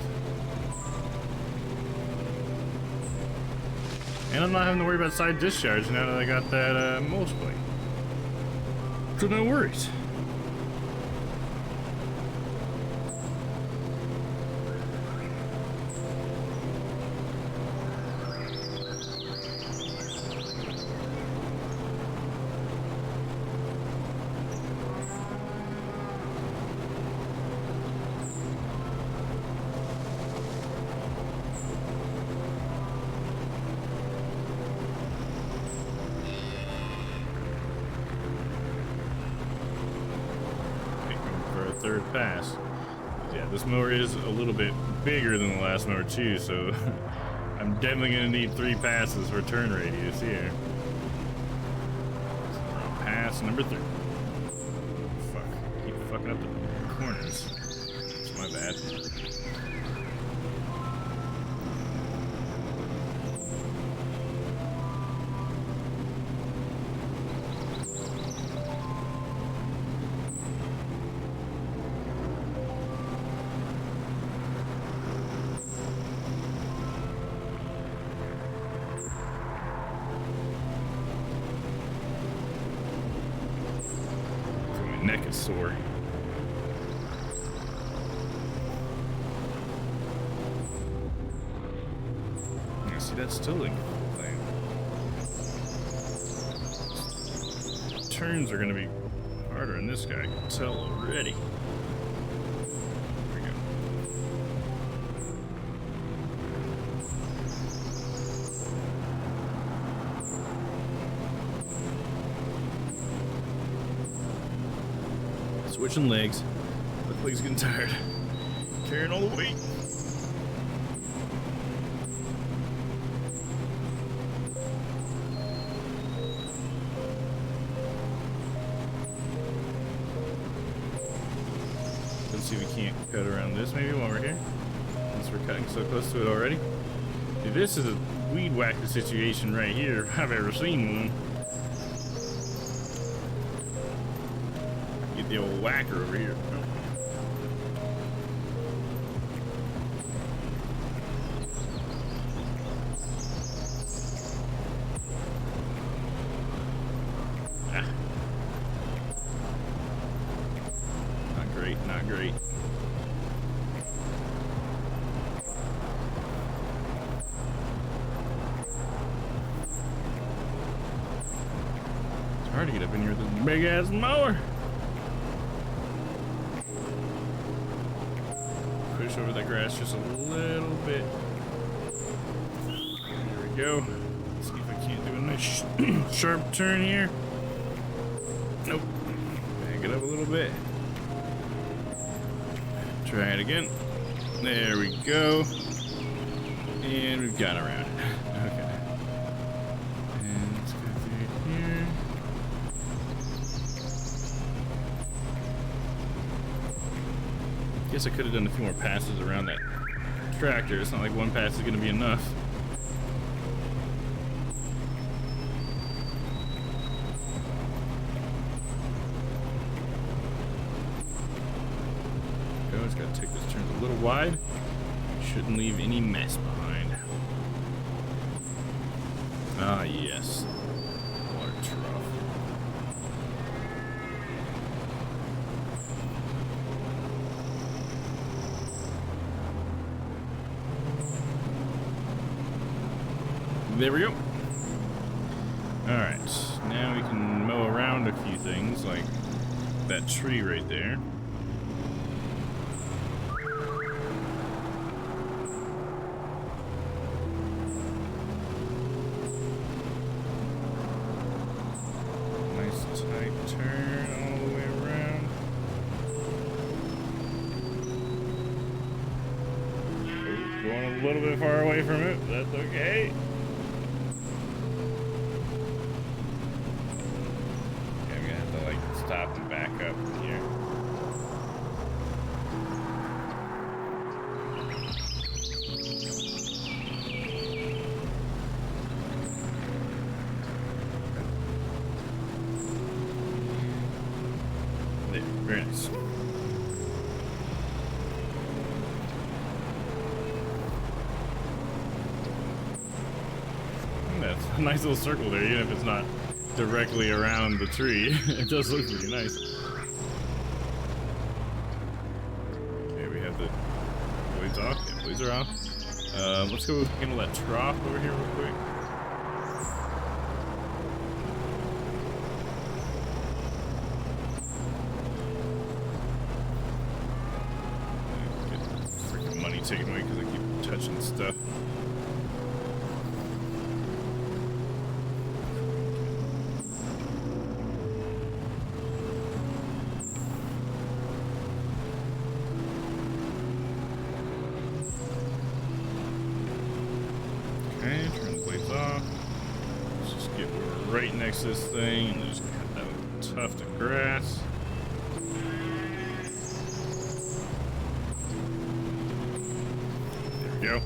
And I'm not having to worry about side discharge now that I got that mulch plate. So no worries. Third pass. Yeah, this mower is a little bit bigger than the last mower too, so I'm definitely gonna need 3 passes for turn radius here. Pass number 3. Fuck. Keep fucking up the corners. It's my bad. Neck is sore. Yeah, see, that's still a good thing. Turns are going to be harder in this guy, I can tell already. There we go. Switching legs. Legs getting tired. Carrying all the weight. Let's see if we can't cut around this maybe while we're here. Since we're cutting so close to it already. Dude, this is a weed whacker situation right here if I've ever seen one. Get the old whacker over here. Not great. It's hard to get up in here with this big ass mower. Push over the grass just a little bit. There we go. Let's see if I can't do a nice sharp turn here. Nope. Back it up a little bit. Try it again. There we go. And we've got around it. Okay. And let's go through here. Guess I could have done a few more passes around that tractor. It's not like one pass is going to be enough. Just gotta take this turn a little wide. Shouldn't leave any mess behind. Ah, yes. Water trough. There we go. Alright, now we can mow around a few things like that tree right there. Turn all the way around. Oh, going a little bit far away from it. That's okay. Okay, I'm gonna have to like stop and back up here. Very nice. That's a nice little circle there, even if it's not directly around the tree. It does look pretty nice. Okay, we have the blades off. Yeah, blades are off. Let's go handle that trough over here real quick. Taken away because I keep touching stuff. Okay, turn the blades off. Let's just get right next to this thing and just cut that tuft of grass. Go.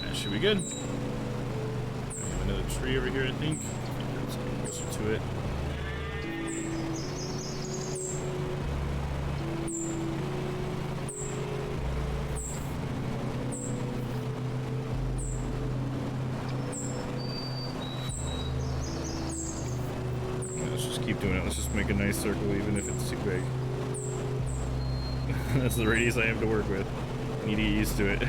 That should be good. I have another tree over here, I think. Let's get closer to it. Let's just keep doing it. Let's just make a nice circle, even if it's too big. That's the radius I have to work with. I need to get used to it.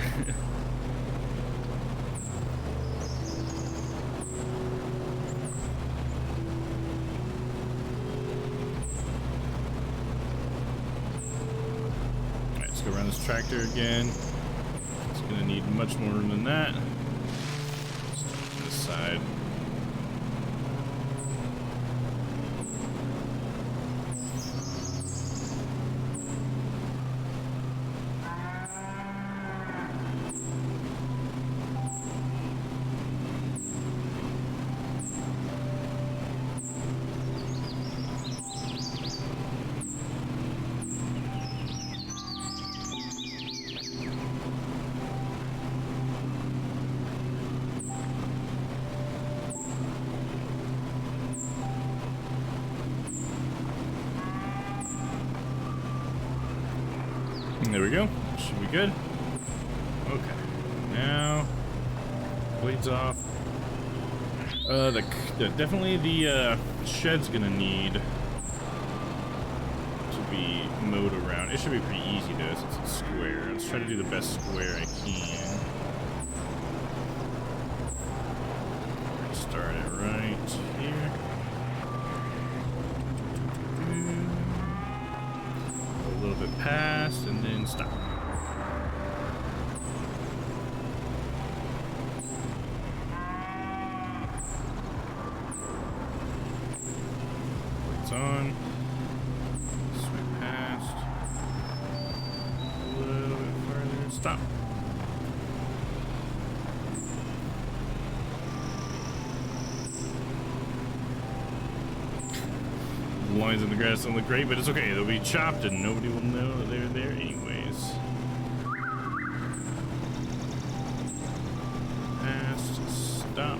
Go around this tractor again. It's gonna need much more room than that. Just this side. There we go. Should be good. Okay. Now, blades off. Definitely the shed's gonna need to be mowed around. It should be pretty easy though, since it's square. Let's try to do the best square I can. Start it right here. A little bit past and then stop. It's on. Sweep past. A little bit further. Stop. The lines in the grass don't look great, but it's okay. They'll be chopped and nobody will know that they're there anyways. Past. Stop.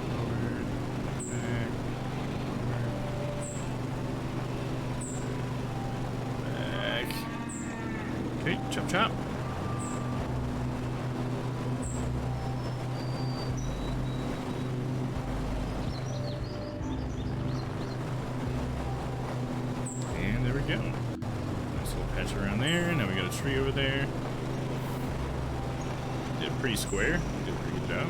Forward. Back. Back. Okay, chop chop. And there we go. Nice little patch around there. Now we got a tree over there. Did pretty square. Did a pretty good job.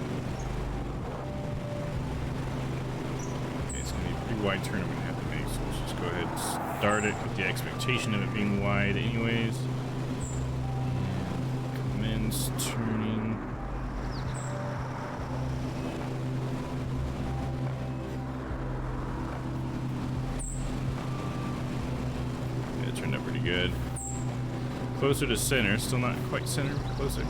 Okay, it's gonna be a pretty wide turn I'm gonna have to make, so let's just go ahead and start it with the expectation of it being wide anyways. Commence turning. Yeah, it turned out pretty good. Closer to center, still not quite center, but closer.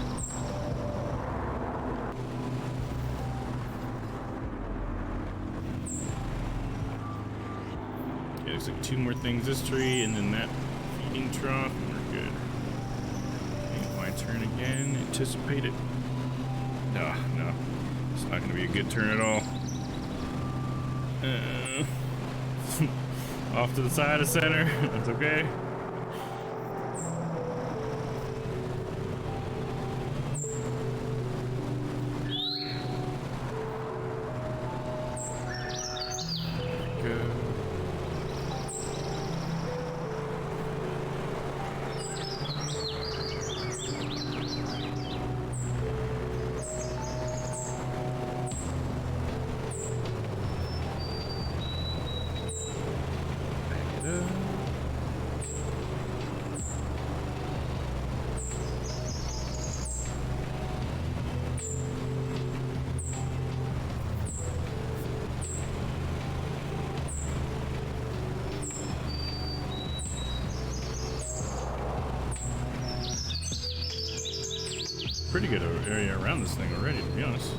Okay, looks like two more things this tree and then that feeding trough, and we're good. Okay, wide turn again, anticipate it. No, no, it's not gonna be a good turn at all. Off to the side of center, that's okay. Go. Back it up. Pretty good area around this thing already, to be honest.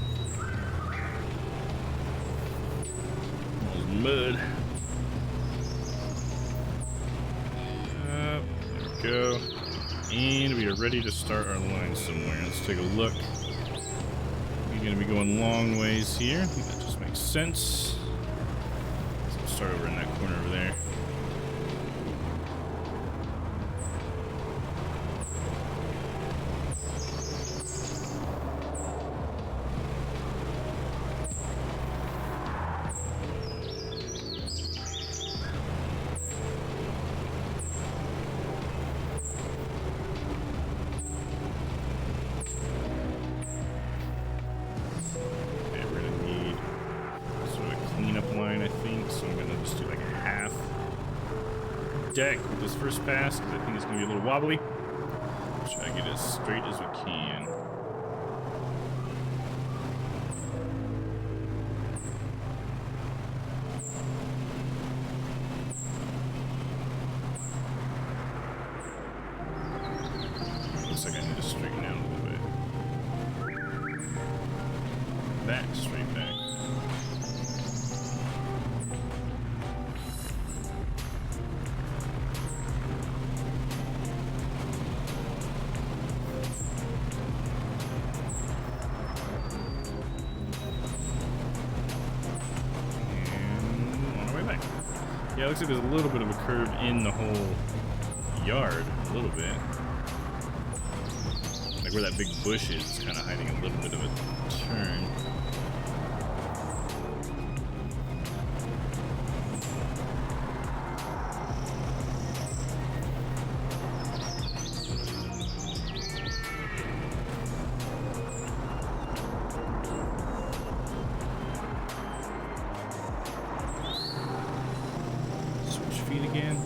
All mud. There we go. And we are ready to start our line somewhere. Let's take a look. We're going to be going long ways here. I think that just makes sense. So we'll start over in that corner over there. Deck with this first pass because I think it's going to be a little wobbly. Try to get it as straight as we can. Looks like I need to straighten out a little bit. Back, straight back. Yeah, it looks like there's a little bit of a curve in the whole yard a little bit. Like where that big bush is, it's kind of hiding a little bit of a turn. Switch feet again.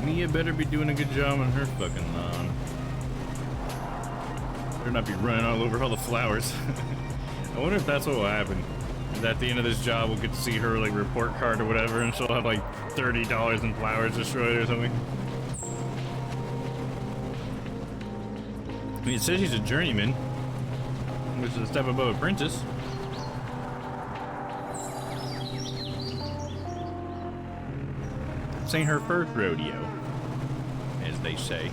Mia better be doing a good job on her fucking lawn. Better not be running all over all the flowers. I wonder if that's what will happen. Is at the end of this job, we'll get to see her like report card or whatever, and she'll have like $30 in flowers destroyed or something. I mean, it says she's a journeyman, which is a step above apprentice. This ain't her first rodeo, as they say.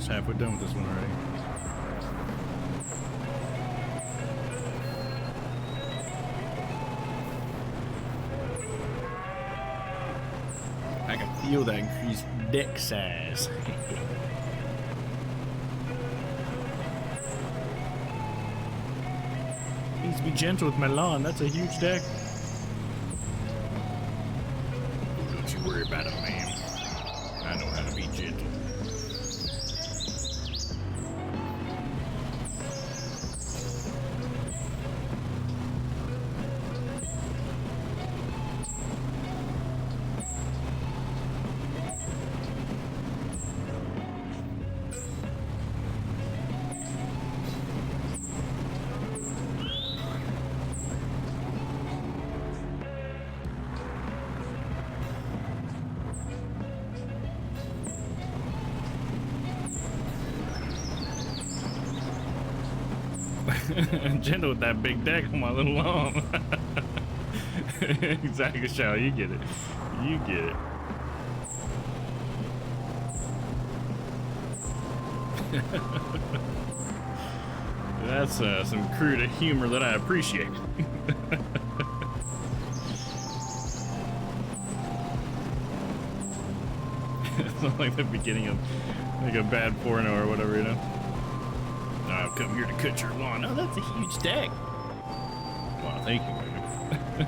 Halfway done with this one already. I can feel that increased deck size. Please be gentle with my lawn. That's a huge deck. Don't you worry about it, ma'am. I know how to be gentle. Gentle with that big deck on my little lawn. Exactly, Shall. You get it. You get it. That's some crude humor that I appreciate. It's not like the beginning of like a bad porno or whatever, you know. I've come here to cut your lawn. Oh, that's a huge deck. Wow, thank you, baby.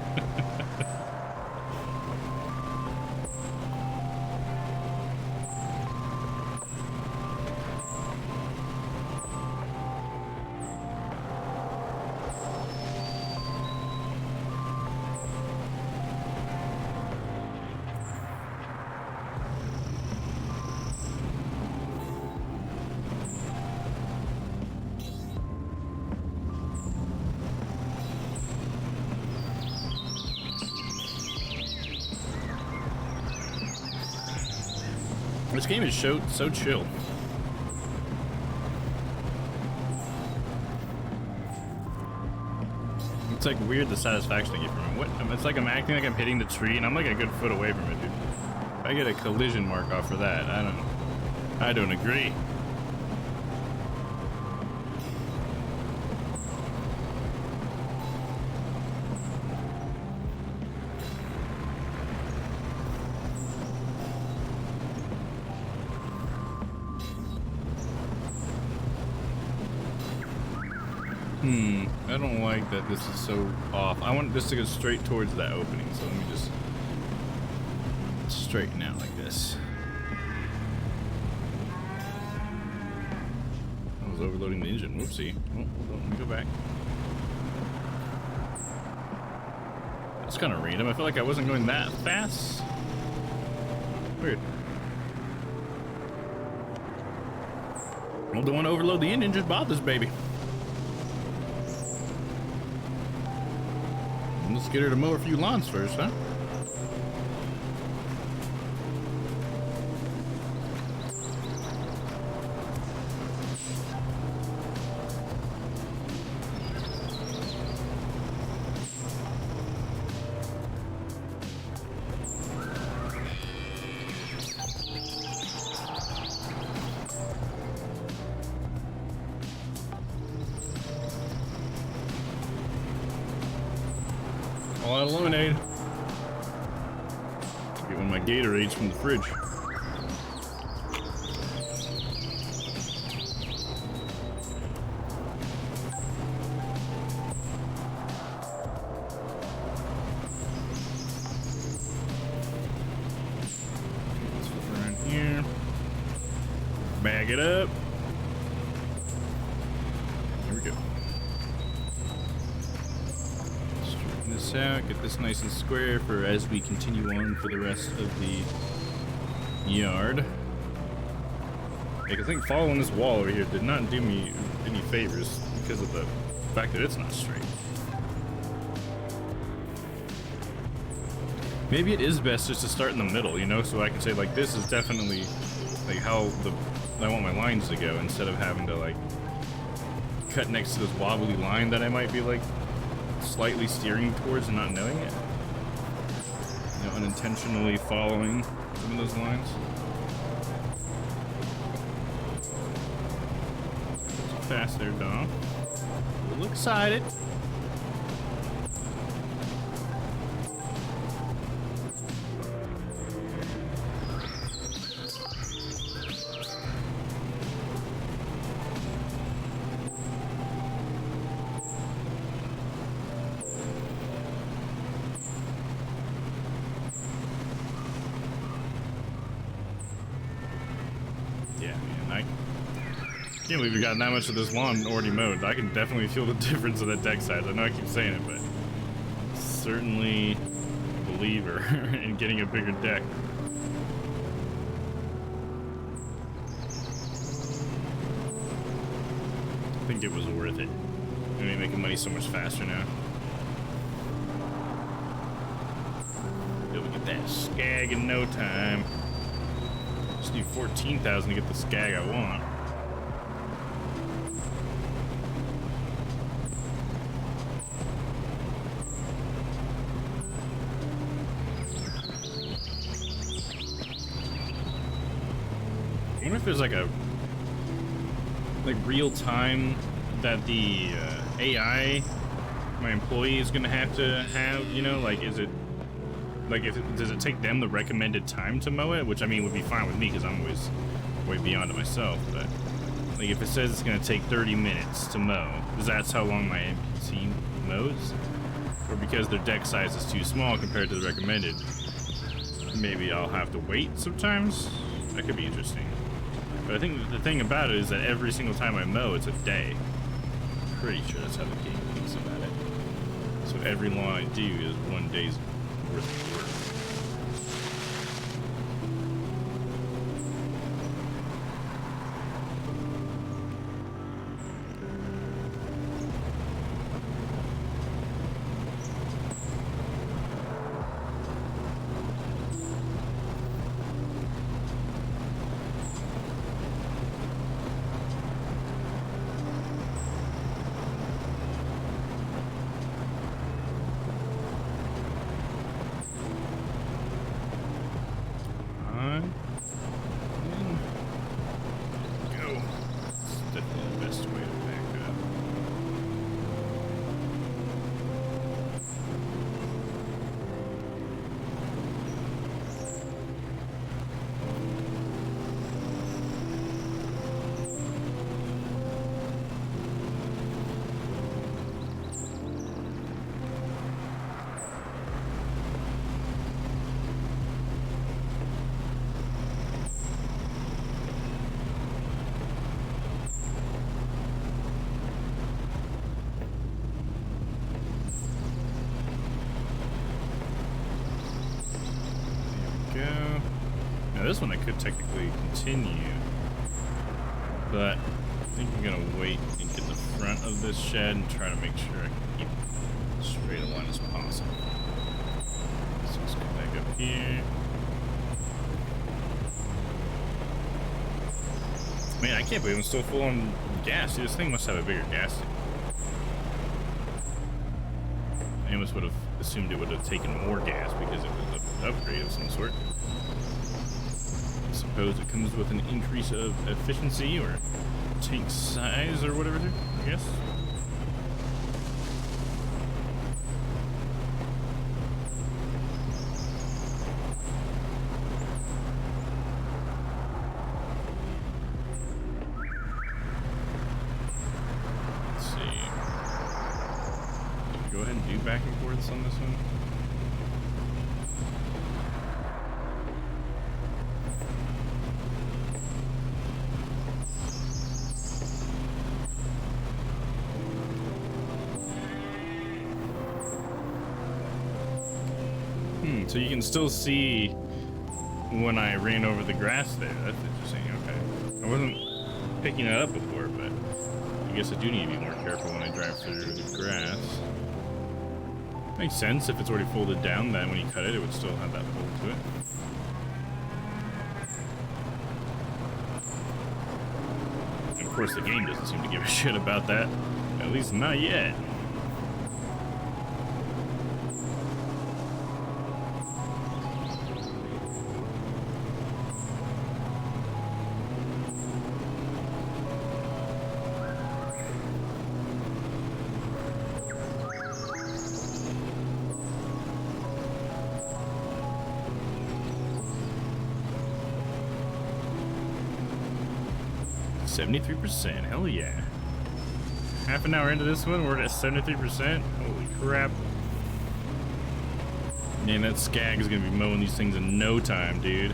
This game is so chill. It's like weird the satisfaction I get from it. What? It's like I'm acting like I'm hitting the tree and I'm like a good foot away from it, dude. If I get a collision mark off for that, I don't agree. I don't like that this is so off. I want this to go straight towards that opening, so let me just straighten out like this. I was overloading the engine. Whoopsie. Oh, hold on, let me go back. That's kind of random. I feel like I wasn't going that fast. Weird. Well, don't want to overload the engine, just bought this baby. Let's get her to mow a few lawns first, huh? All out of lemonade. Get one of my Gatorades from the fridge. Let's flip around here. Bag it up. Here we go. This out, get this nice and square for as we continue on for the rest of the yard. Like, I think following this wall over here did not do me any favors because of the fact that it's not straight. Maybe it is best just to start in the middle, you know, so I can say like this is definitely like how I want my lines to go instead of having to like cut next to this wobbly line that I might be like slightly steering towards and not knowing it. You know, unintentionally following some of those lines. Too fast there, Dom. A little excited. I can't believe we got that much of this lawn already mowed. I can definitely feel the difference of the deck size. I know I keep saying it, but certainly a believer in getting a bigger deck. I think it was worth it. I'm gonna be making money so much faster now. Be able to get that skag in no time. Just need 14,000 to get the skag I want. I wonder if there's like a real time that the AI, my employee, is gonna have to have, you know, like is it like does it take them the recommended time to mow it, which I mean would be fine with me because I'm always way beyond it myself, but like if it says it's gonna take 30 minutes to mow, because that's how long my NPC mows, or because their deck size is too small compared to the recommended, maybe I'll have to wait sometimes. That could be interesting. But I think the thing about it is that every single time I mow, it's a day. Pretty sure that's how the game thinks about it. So every lawn I do is one day's worth of work. this one I could technically continue, but I think I'm gonna wait and get the front of this shed and try to make sure I can keep as straight a line as possible. So let's go back up here. Man, I can't believe I'm still full on gas. Dude, this thing must have a bigger gas tank. I almost would have assumed it would have taken more gas because it was an upgrade of some sort. I suppose it comes with an increase of efficiency or tank size or whatever, I guess. Go ahead and do back and forths on this one. So you can still see when I ran over the grass there. That's interesting. Okay. I wasn't picking that up before, but I guess I do need to be more careful when I drive through the grass. Makes sense if it's already folded down, then when you cut it, it would still have that fold to it. And of course, the game doesn't seem to give a shit about that. At least not yet. %, hell yeah. Half an hour into this one, we're at 73%. Holy crap. Man, that Skag is gonna be mowing these things in no time, dude.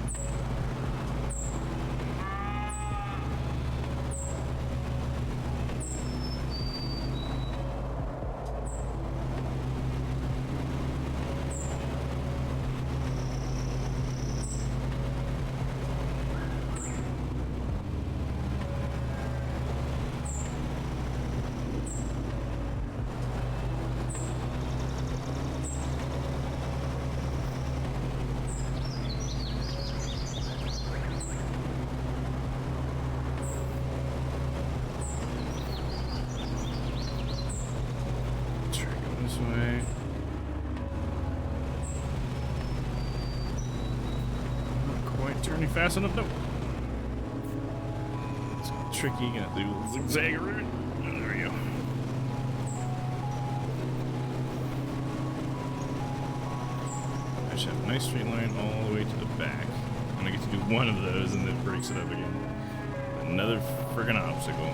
This way. Not quite turning fast enough. Nope. It's tricky. Gonna do a zigzag route. Oh, there we go. I should have a nice straight line all the way to the back. And I get to do one of those and then it breaks it up again. Another friggin' obstacle.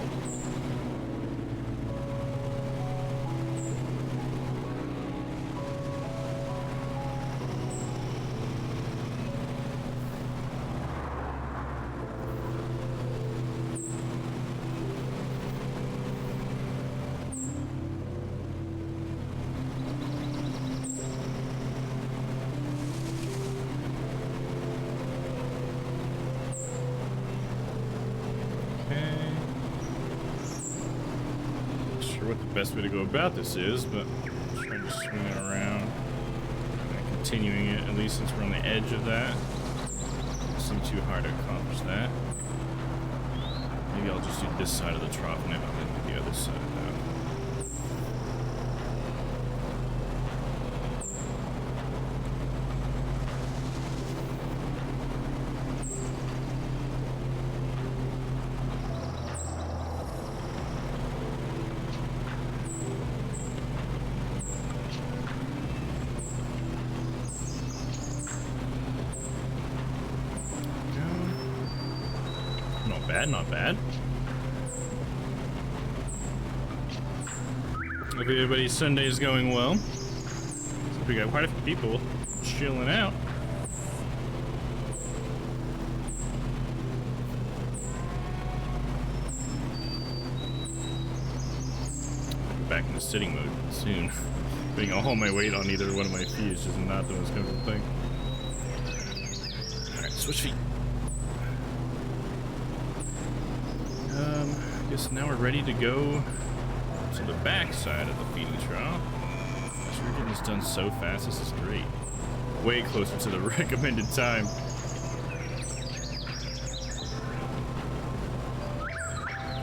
What the best way to go about this is, but I'm trying to swing it around and continuing it, at least since we're on the edge of that. It seemed too hard to accomplish that. Maybe I'll just do this side of the trough and I'll do the other side of that. Not bad. Hope everybody's Sunday is going well. So we got quite a few people chilling out. Back in the sitting mode soon. Putting all my weight on either one of my feet is just not the most comfortable thing. Alright, switch feet. I guess now we're ready to go to the back side of the feeding trough. Gosh, we're getting this done so fast. This is great. Way closer to the recommended time.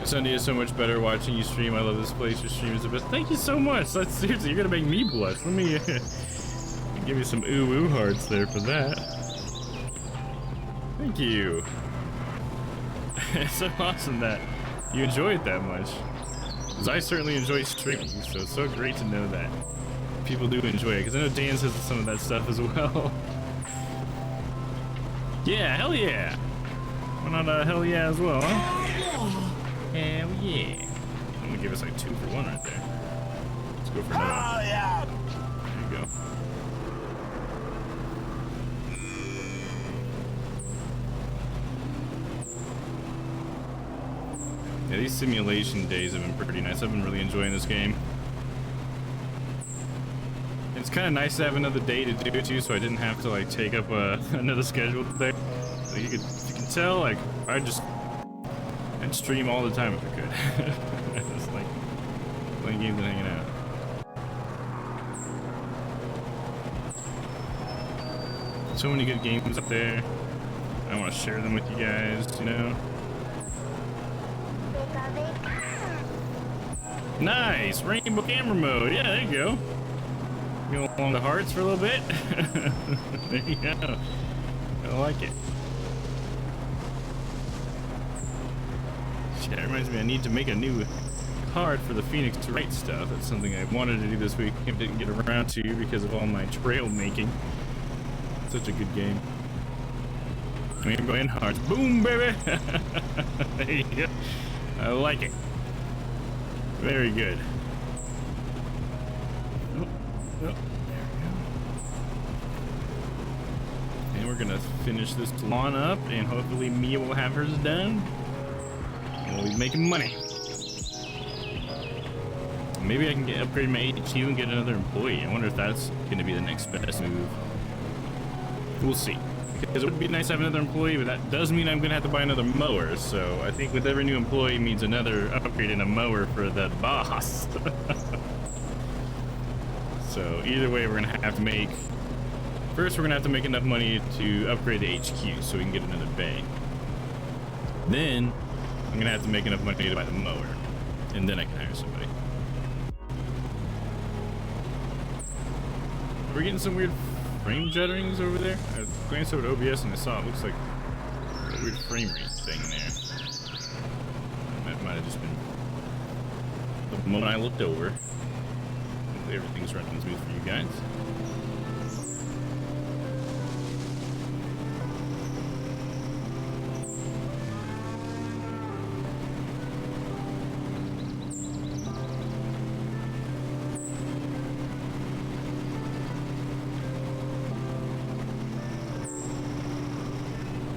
Sunday is so much better watching you stream. I love this place. Your stream is the best. Thank you so much. That's seriously, you're gonna make me blush. Let me give you some ooh hearts there for that. Thank you. It's so awesome that you enjoy it that much. Because I certainly enjoy streaming, so it's so great to know that people do enjoy it. Because I know Dan says some of that stuff as well. Yeah, hell yeah. Why not hell yeah as well, huh? Hell yeah. I'm gonna give us like 2 for 1 right there. Let's go for another. Oh, yeah. There you go. Yeah, these simulation days have been pretty nice. I've been really enjoying this game. It's kind of nice to have another day to do it too, so I didn't have to like take up another schedule day. So you can tell, like, I'd stream all the time if I could. Just like playing games and hanging out. So many good games up there. I want to share them with you guys, you know. Nice! Rainbow camera mode. Yeah, there you go. Go along the hearts for a little bit. There you go. I like it. Shit, that reminds me, I need to make a new card for the Phoenix to Write stuff. That's something I wanted to do this week. I didn't get around to because of all my trail making. Such a good game. Rainbow and hearts. Boom, baby! There you go. I like it. Very good. Oh, there we go. And we're gonna finish this lawn up, and hopefully Mia will have hers done. And we'll be making money. Maybe I can upgrade my HQ and get another employee. I wonder if that's gonna be the next best move. We'll see. Because it would be nice to have another employee, but that does mean I'm gonna have to buy another mower. So I think with every new employee means another upgrade in a mower for the boss. So either way, we're gonna have to make. First, we're gonna have to make enough money to upgrade the HQ so we can get another bay. Then I'm gonna have to make enough money to buy the mower, and then I can hire somebody. We're getting some weird frame judderings over there. I glanced over to OBS and I saw it looks like a weird frame rate thing there. That might have just been the moment I looked over. Hopefully everything's running smooth for you guys.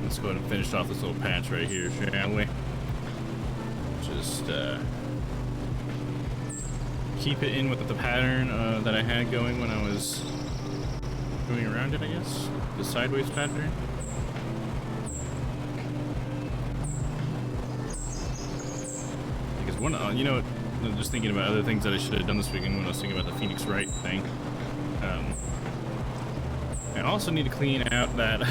Let's go ahead and finish off this little patch right here, shall we? Just keep it in with the pattern that I had going when I was going around it, I guess. The sideways pattern. Because one, you know, I'm just thinking about other things that I should have done this weekend when I was thinking about the Phoenix Wright thing. I also need to clean out that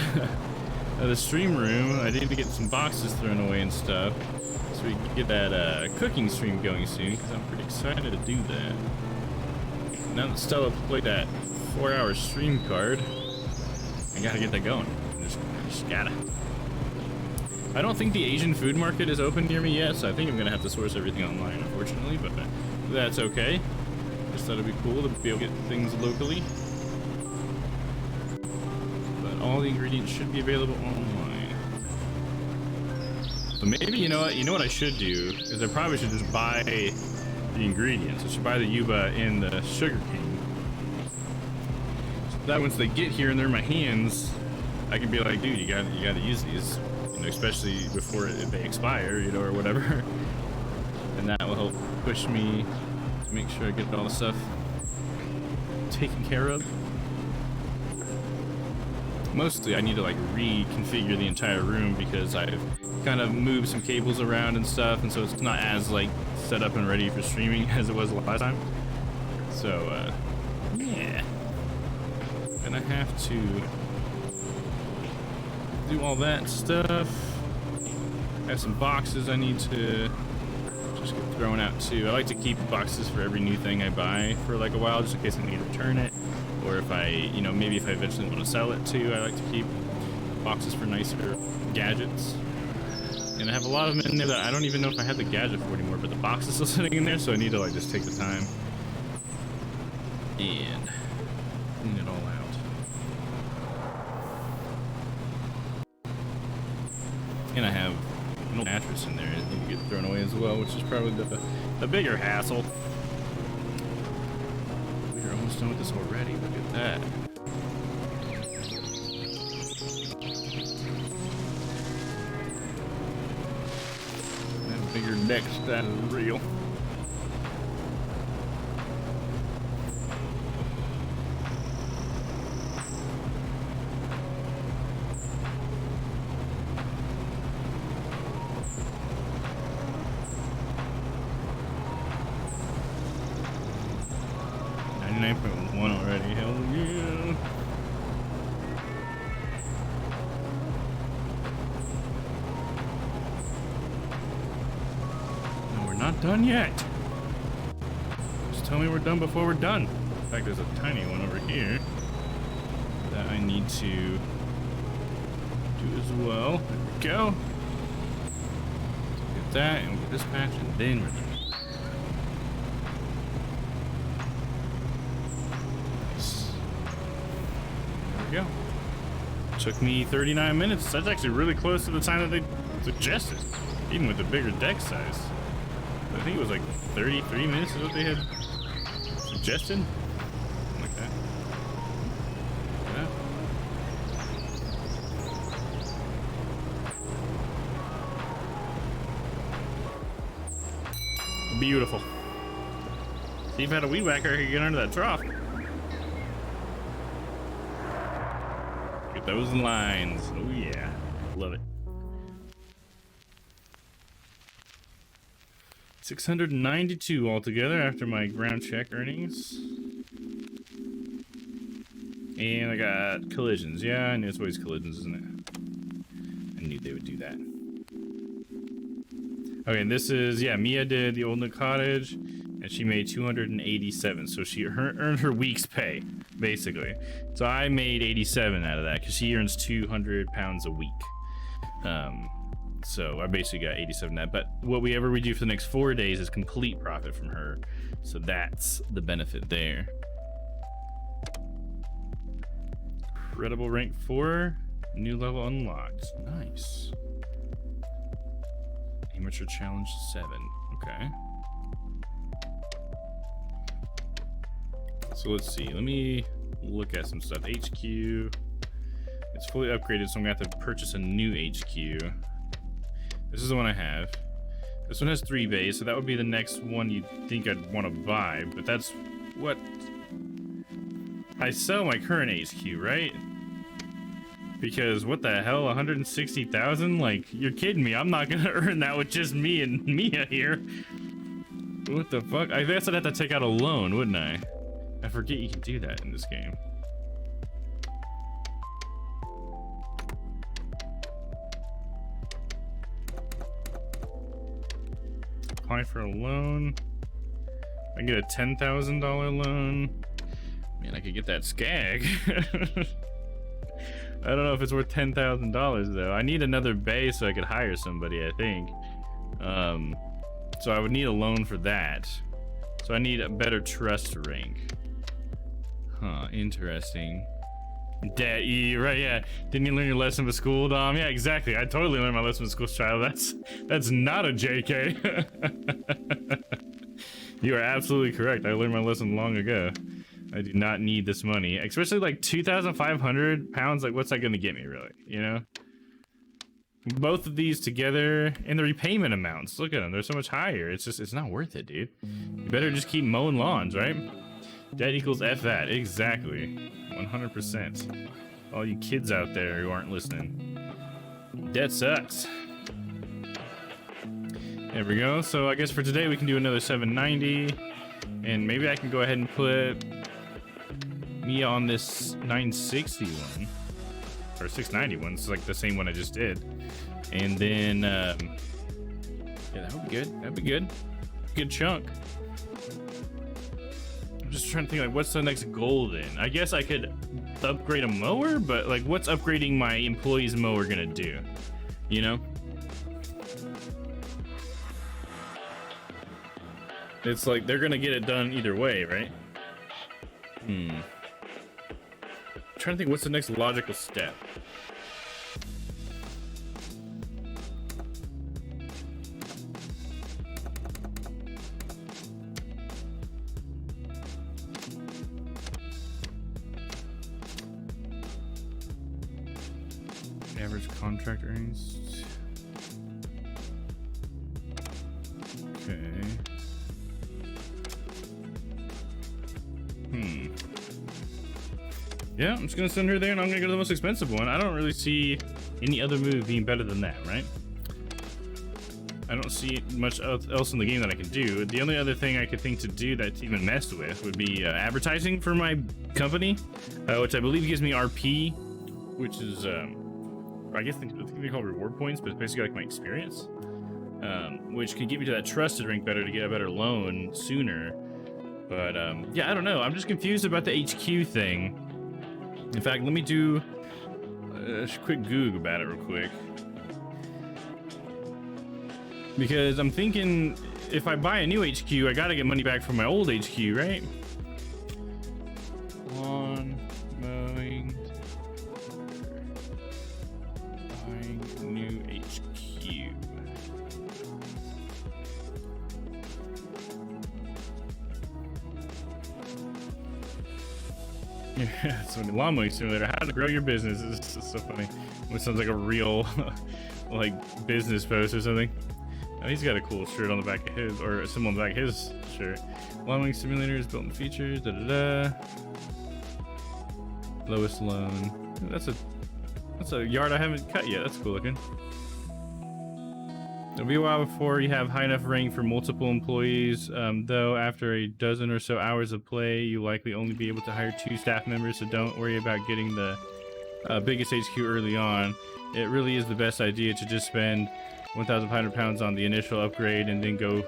the stream room. I need to get some boxes thrown away and stuff, so we can get that cooking stream going soon, because I'm pretty excited to do that. Now that Stella played that 4-hour stream card, I gotta get that going. Just gotta. I don't think the Asian food market is open near me yet, so I think I'm gonna have to source everything online, unfortunately, but that's okay. Just thought it'd be cool to be able to get things locally. All the ingredients should be available online. But maybe, you know what I should do is I probably should just buy the ingredients. I should buy the yuba and the sugar cane. So that once they get here and they're in my hands, I can be like, dude, you gotta use these, you know, especially before they expire, you know, or whatever. And that will help push me to make sure I get all the stuff taken care of. Mostly I need to like reconfigure the entire room because I've kind of moved some cables around and stuff, and so it's not as like set up and ready for streaming as it was last time. So yeah, gonna have to do all that stuff. I have some boxes I need to just get thrown out too. I like to keep boxes for every new thing I buy for like a while, just in case I need to return it, or if I, you know, maybe if I eventually want to sell it too. I like to keep boxes for nicer gadgets. And I have a lot of them in there that I don't even know if I have the gadget for anymore, but the box is still sitting in there, so I need to like just take the time and clean it all out. And I have an old mattress in there that need to get thrown away as well, which is probably the bigger hassle. We're almost done with this already. Look at that. That bigger deck stat is real. One already, hell yeah. No, we're not done yet. Just tell me we're done before we're done. In fact, there's a tiny one over here that I need to do as well. There we go. Get that, and we'll get this patch, and then we're done. Go. Took me 39 minutes. That's actually really close to the time that they suggested, even with the bigger deck size. I think it was like 33 minutes is what they had suggested. Something like that. Yeah. Beautiful. See if I had a weed whacker, I could get under that trough. Those lines. Oh yeah. Love it. 692 altogether after my ground check earnings. And I got collisions. Yeah, I knew it's always collisions, isn't it? I knew they would do that. Okay, and this is, yeah, Mia did the Old Nook Cottage, and she made 287. So she earned her week's pay, basically. So I made 87 out of that because she earns 200 pounds a week. So I basically got 87 that. But whatever we do for the next 4 days is complete profit from her. So that's the benefit there. Incredible rank 4, new level unlocked. Nice. Amateur challenge 7. Okay. So let's see. Let me look at some stuff. HQ. It's fully upgraded, so I'm gonna have to purchase a new HQ. This is the one I have. This one has 3 bays, so that would be the next one you'd think I'd want to buy. But that's what I sell my current HQ, right? Because what the hell, 160,000? Like, you're kidding me. I'm not gonna earn that with just me and Mia here. What the fuck? I guess I'd have to take out a loan, wouldn't I? I forget you can do that in this game. Apply for a loan. I can get a $10,000 loan. Man, I could get that skag. I don't know if it's worth $10,000 though. I need another bay so I could hire somebody, I think. So I would need a loan for that. So I need a better trust rank. Huh, interesting. Right, yeah. Didn't you learn your lesson with school, Dom? Yeah, exactly. I totally learned my lesson with school, child. That's not a JK. You are absolutely correct. I learned my lesson long ago. I do not need this money, especially like 2,500 pounds. Like, what's that going to get me, really? You know, both of these together and the repayment amounts. Look at them; they're so much higher. It's just, it's not worth it, dude. You better just keep mowing lawns, right? Debt equals F that. Exactly, 100%. All you kids out there who aren't listening. That sucks. There we go. So I guess for today we can do another 790. And maybe I can go ahead and put me on this 960 one. Or 690 one. It's like the same one I just did. And then, yeah, that would be good. That'd be good. Good chunk. I'm just trying to think, like, what's the next goal then? I guess I could upgrade a mower, but like, what's upgrading my employee's mower gonna do? You know? It's like they're gonna get it done either way, right? I'm trying to think, what's the next logical step? Average contract earnings. Okay. Yeah, I'm just gonna send her there and I'm gonna go to the most expensive one. I don't really see any other move being better than that, right? I don't see much else in the game that I can do. The only other thing I could think to do that's even messed with would be advertising for my company, which I believe gives me RP, which is, I guess they call reward points, but it's basically like my experience, which can get me to that trusted rank better to get a better loan sooner. But yeah, I don't know. I'm just confused about the HQ thing. In fact, let me do a quick Goog about it real quick. Because I'm thinking if I buy a new HQ, I gotta get money back from my old HQ, right? Lawn mowing. Buying new HQ. Yeah, so lawn mowing simulator, how to grow your business. This is so funny. It sounds like a real like business post or something. Oh, he's got a cool shirt on the back of his, or a symbol on the back of his shirt. Lawn mowing simulator is built in features. Da da da. Lowest loan. That's a yard I haven't cut yet. That's cool looking. It'll be a while before you have high enough rank for multiple employees, though after a dozen or so hours of play, you likely only be able to hire 2 staff members, so don't worry about getting the biggest HQ early on. It really is the best idea to just spend 1,500 pounds on the initial upgrade and then go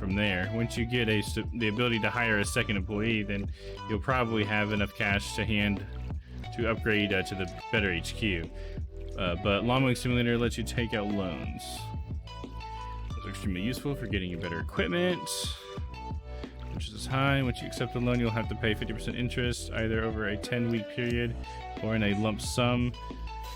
from there. Once you get the ability to hire a second employee, then you'll probably have enough cash to hand to upgrade to the better HQ. But Lawn Mowing Simulator lets you take out loans. It's extremely useful for getting you better equipment. Interest is high. Once you accept the loan, you'll have to pay 50% interest, either over a 10-week period or in a lump sum.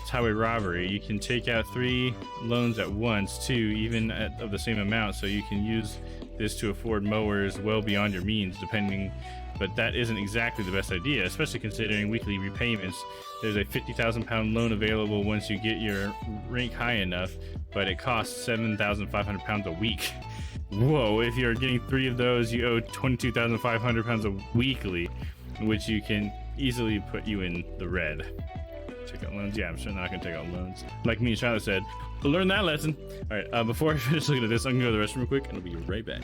It's highway robbery. You can take out 3 loans at once, too, even of the same amount, so you can use this to afford mowers well beyond your means, depending. But that isn't exactly the best idea, especially considering weekly repayments. There's a 50,000 pound loan available once you get your rank high enough, but it costs 7,500 pounds a week. Whoa, if you're getting 3 of those, you owe 22,500 pounds a weekly, which you can easily put you in the red. Take out loans? Yeah, I'm sure not gonna take out loans. Like me and Charlotte said, we'll learn that lesson. All right, before I finish looking at this, I'm gonna go to the restroom real quick, and I'll be right back.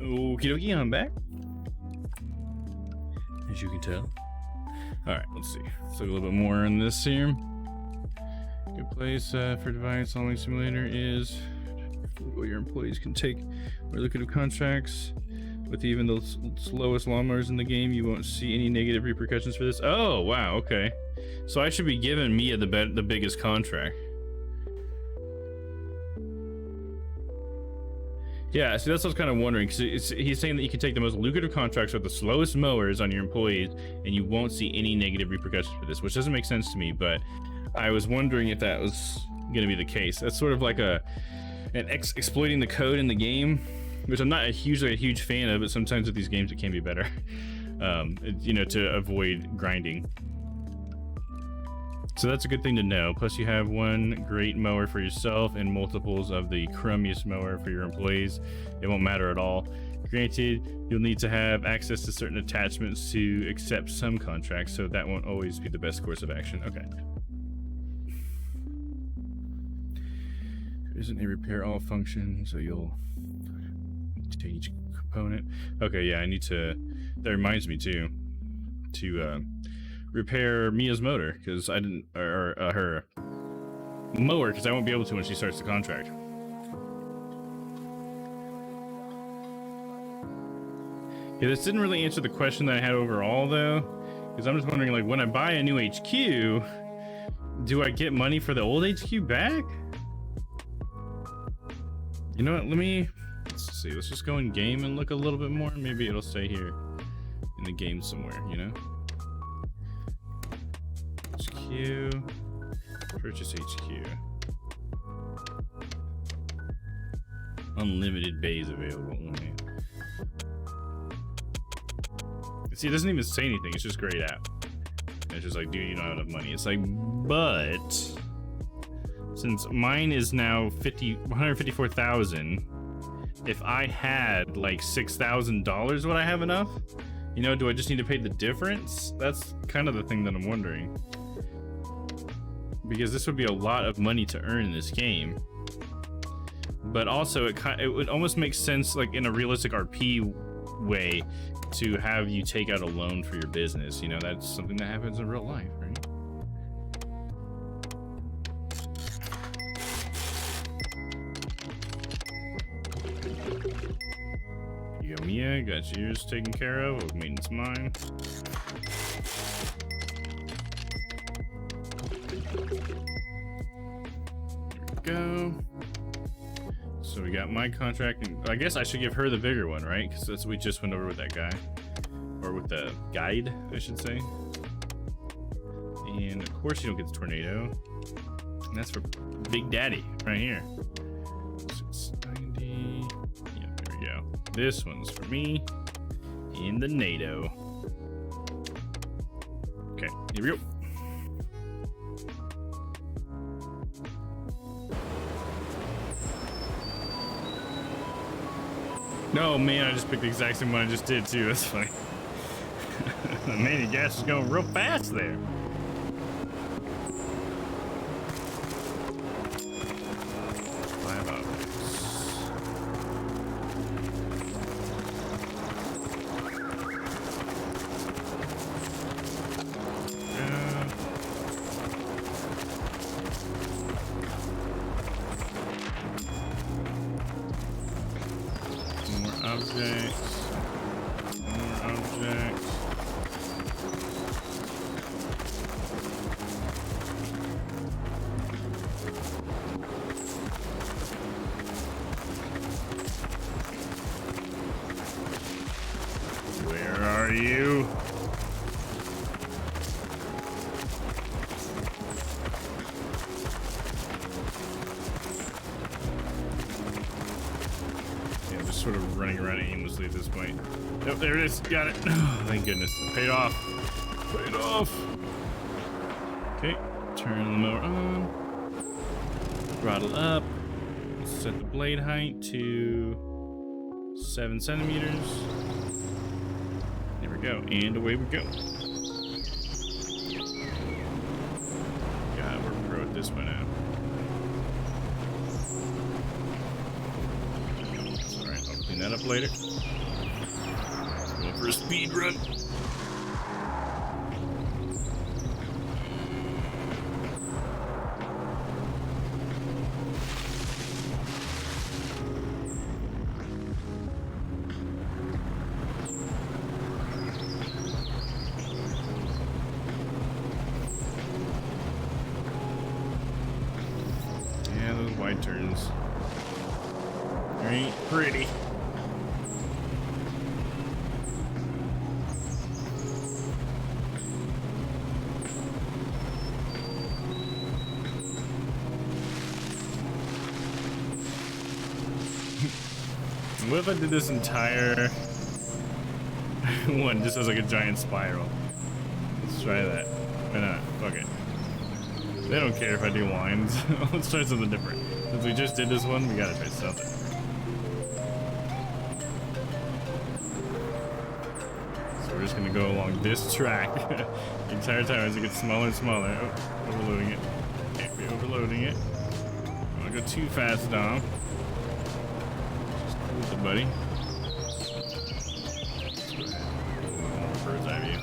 Okie dokie, I'm back. As you can tell. Alright, let's see. Let's look a little bit more on this here. Good place for device hauling simulator is where your employees can take more lucrative contracts. With even the slowest lawnmowers in the game, you won't see any negative repercussions for this. Oh, wow, okay. So I should be giving Mia the biggest contract. Yeah, see, that's what I was kind of wondering, because he's saying that you can take the most lucrative contracts with the slowest mowers on your employees, and you won't see any negative repercussions for this, which doesn't make sense to me, but I was wondering if that was going to be the case. That's sort of like exploiting the code in the game, which I'm not usually a huge fan of, but sometimes with these games it can be better, you know, to avoid grinding. So that's a good thing to know. Plus you have one great mower for yourself and multiples of the crummiest mower for your employees. It won't matter at all. Granted, you'll need to have access to certain attachments to accept some contracts, so that won't always be the best course of action. Okay. There isn't a repair all function, so you'll take each component. Okay, yeah, I need to, that reminds me too, to repair Mia's motor, because I didn't, or her mower, because I won't be able to when she starts the contract. Yeah, this didn't really answer the question that I had overall though, because I'm just wondering, like, when I buy a new HQ, do I get money for the old HQ back? You know what, let's see, let's just go in game and look a little bit more. Maybe it'll say here in the game somewhere, you know? HQ, purchase HQ. Unlimited bays available. See, it doesn't even say anything, it's just grayed out. And it's just like, dude, you don't have enough money. It's like, but since mine is now 154,000, if I had like $6,000, would I have enough? You know, do I just need to pay the difference? That's kind of the thing that I'm wondering. Because this would be a lot of money to earn in this game. But also, it would almost make sense, like in a realistic RP way, to have you take out a loan for your business. You know, that's something that happens in real life, right? You go, Mia, got yours taken care of. We'll maintenance mine. Go. So we got my contract, and I guess I should give her the bigger one, right? Because that's what we just went over with that guy, or with the guide, I should say. And of course you don't get the tornado, and that's for Big Daddy right here. 690. Yeah, there we go. This one's for me in the NATO. Okay, here we go. No, man, I just picked the exact same one I just did too. That's funny. Man, the gas is going real fast there. Five objects. Objects. More objects. Where are you? Sort of running around aimlessly at this point. Yep, there it is. Got it. Oh, thank goodness. It paid off. Paid off. Okay. Turn the mower on. Throttle up. Set the blade height to 7 centimeters. There we go. And away we go. God, we're pro at this one now. that up later. Going for a speed run. Wide turns. Ain't pretty. What if I did this entire one just as like a giant spiral? Let's try that. Why not? Fuck it. They don't care if I do lines. Let's try something different. Since we just did this one, we gotta try something. So we're just gonna go along this track the entire time as it gets smaller and smaller. Oh, overloading it. Can't be overloading it. Don't wanna go too fast, Dom. Just cruise it, buddy. Let's go ahead. A little more bird's eye view.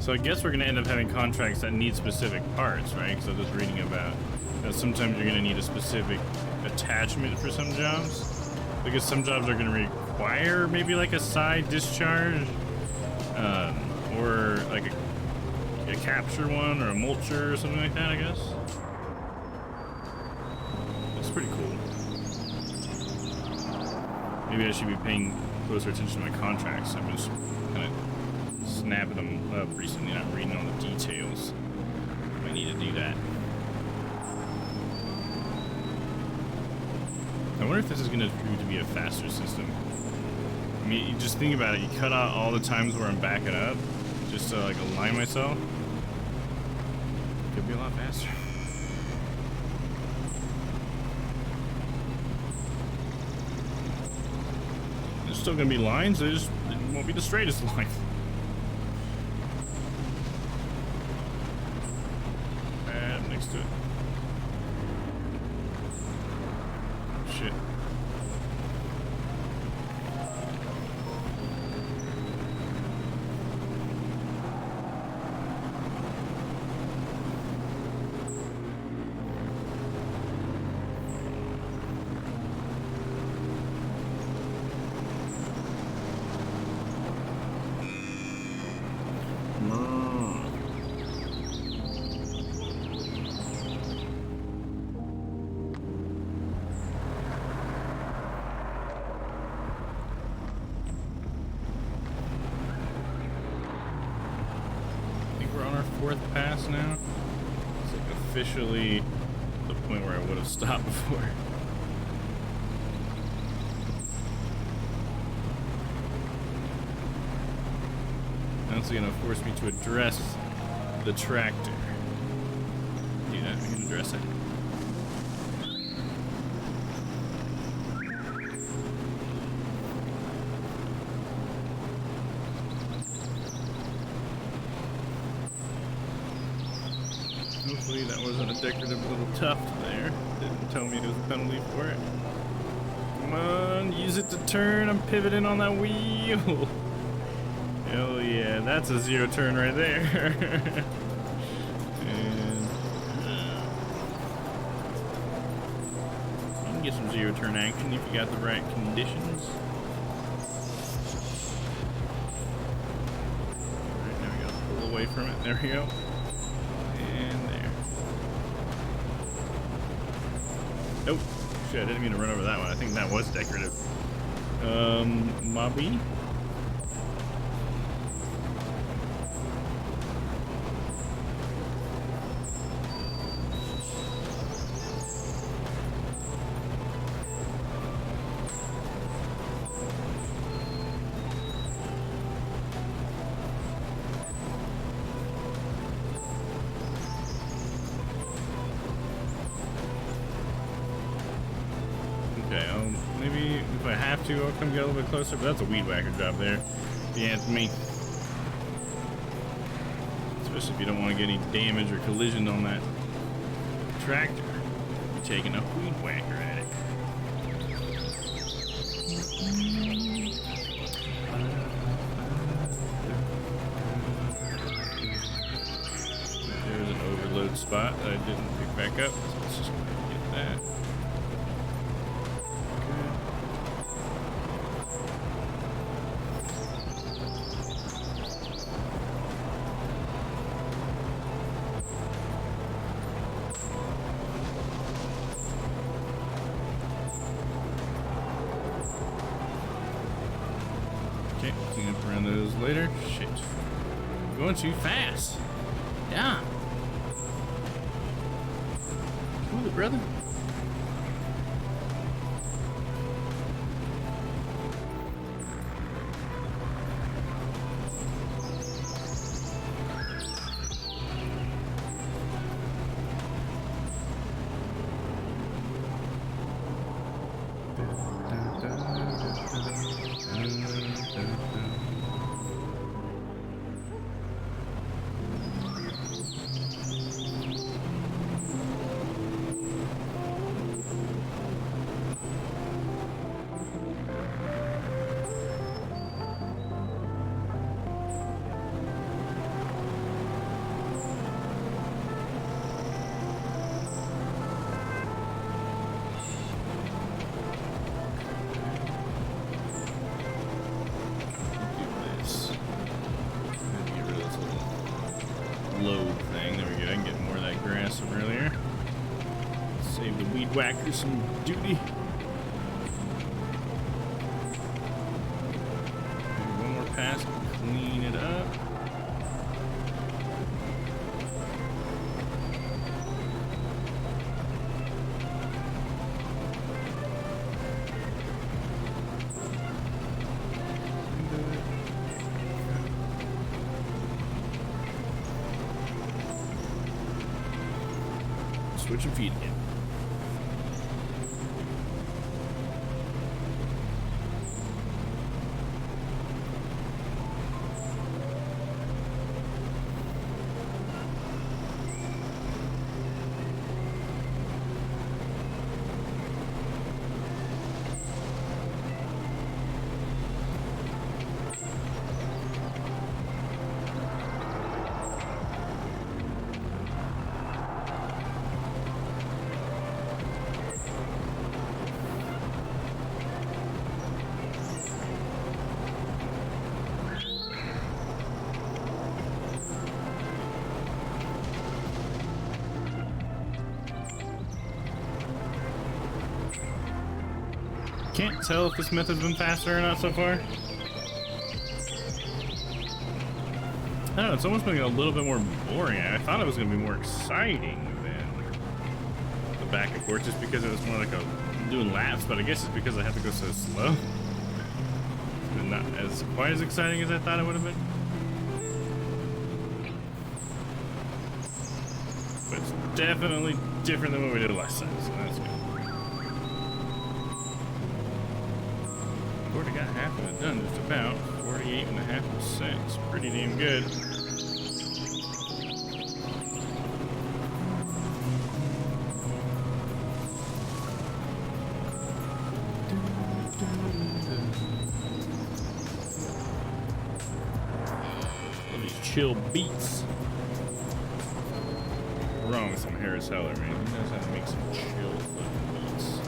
So I guess we're gonna end up having contracts that need specific parts, right? Because I was reading about that sometimes you're gonna need a specific attachment for some jobs. Because some jobs are gonna require maybe like a side discharge, or like a capture one or a mulcher or something like that, I guess. That's pretty cool. Maybe I should be paying closer attention to my contracts. I'm just kind of snapping them up recently, not reading all the details. I need to do that. I wonder if this is going to prove to be a faster system. I mean, you just think about it. You cut out all the times where I'm backing up just to like align myself. Could be a lot faster. There's still going to be lines. It won't be the straightest line. Next to it. Shit. Fourth pass now. It's like officially the point where I would have stopped before. That's gonna force me to address the tractor. Do that, we can address it. Hopefully that wasn't a decorative little tuft there. Didn't tell me there was a penalty for it. Come on, use it to turn. I'm pivoting on that wheel. Hell yeah, that's a zero turn right there. And you can get some zero turn action if you got the right conditions. Alright, now we gotta pull away away from it. There we go. And there. Nope. Shit, I didn't mean to run over that one. I think that was decorative. Mobby? Okay, maybe if I have to, I'll come get a little bit closer, but that's a weed whacker job there. Yeah, it's me. Especially if you don't want to get any damage or collision on that tractor. You're taking a weed whacker at it. There's an overload spot that I didn't pick back up, so let's just go ahead and get that. Okay, clean up around those later. Shit. Going too fast. Yeah. Cool, brother. Load thing. There we go. I can get more of that grass from earlier. Save the weed whacker some duty. Maybe one more pass. Clean it up. Switch and feed again. Can't tell if this method's been faster or not so far. I don't know, it's almost been a little bit more boring. I thought it was going to be more exciting than the back and forth, just because it was more like doing laps, but I guess it's because I have to go so slow. It's not as quite as exciting as I thought it would have been. But it's definitely different than what we did last time, so that's good. Already got half of it done, just about 48.5%. It's pretty damn good. Love these chill beats. What's wrong with some Harris Heller, man? He knows how to make some chill fucking beats.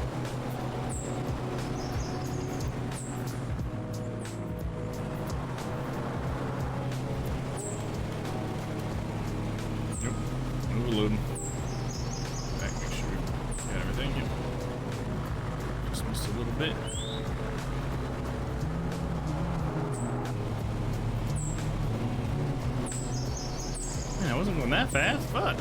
Just missed a little bit. Man, I wasn't going that fast. Fuck.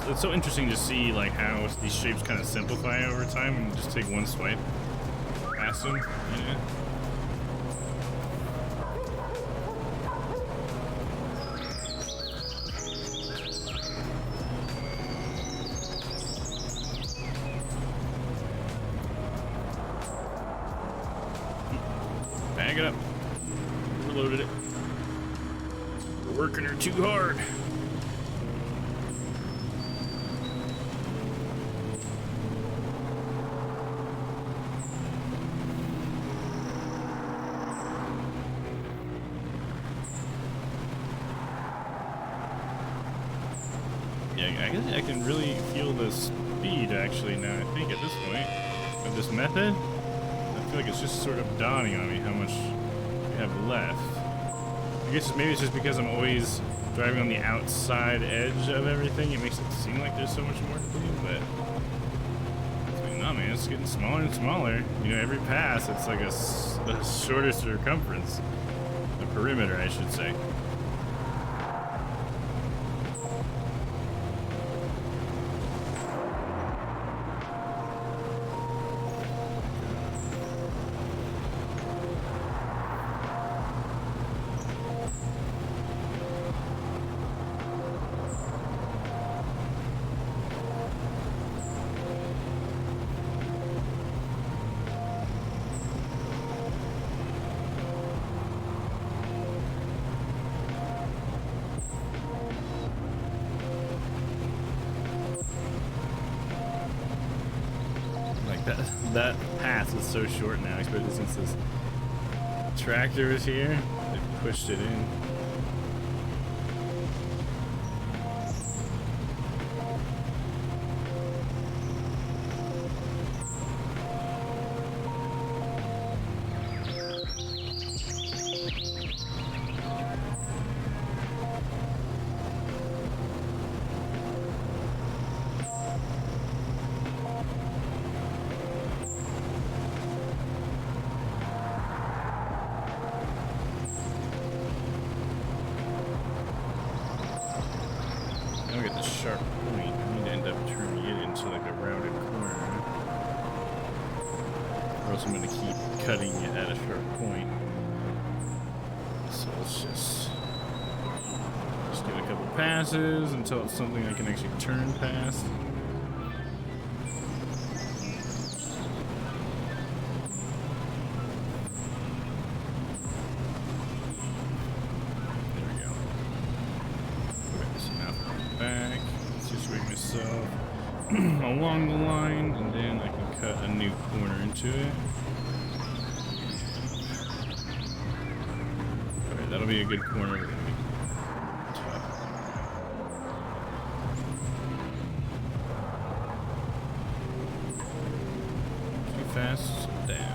It's so interesting to see like how these shapes kind of simplify over time and just take one swipe past them. Yeah. Bag it up. Reloaded it. We're working her too hard. I can really feel the speed actually now, I think, at this point of this method. I feel like it's just sort of dawning on me how much we have left. I guess maybe it's just because I'm always driving on the outside edge of everything. It makes it seem like there's so much more to do, but I mean, no, man, it's getting smaller and smaller. You know, every pass, it's like a shorter circumference. The perimeter, I should say. That path is so short now, especially since this tractor is here. They pushed it in. Sharp point. I need to end up turning it into like a rounded corner, or else I'm going to keep cutting it at a sharp point. So let's just give it a couple passes until it's something I can actually turn past. Along the line, and then I can cut a new corner into it. Alright, that'll be a good corner. Too fast, down.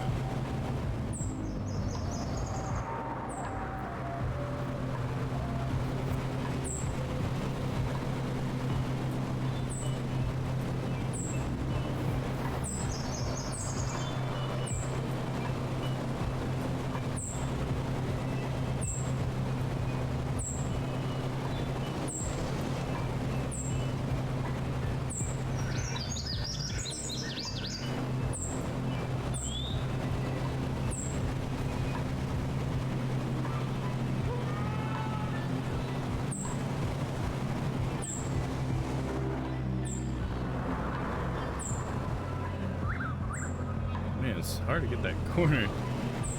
Man, it's hard to get that corner.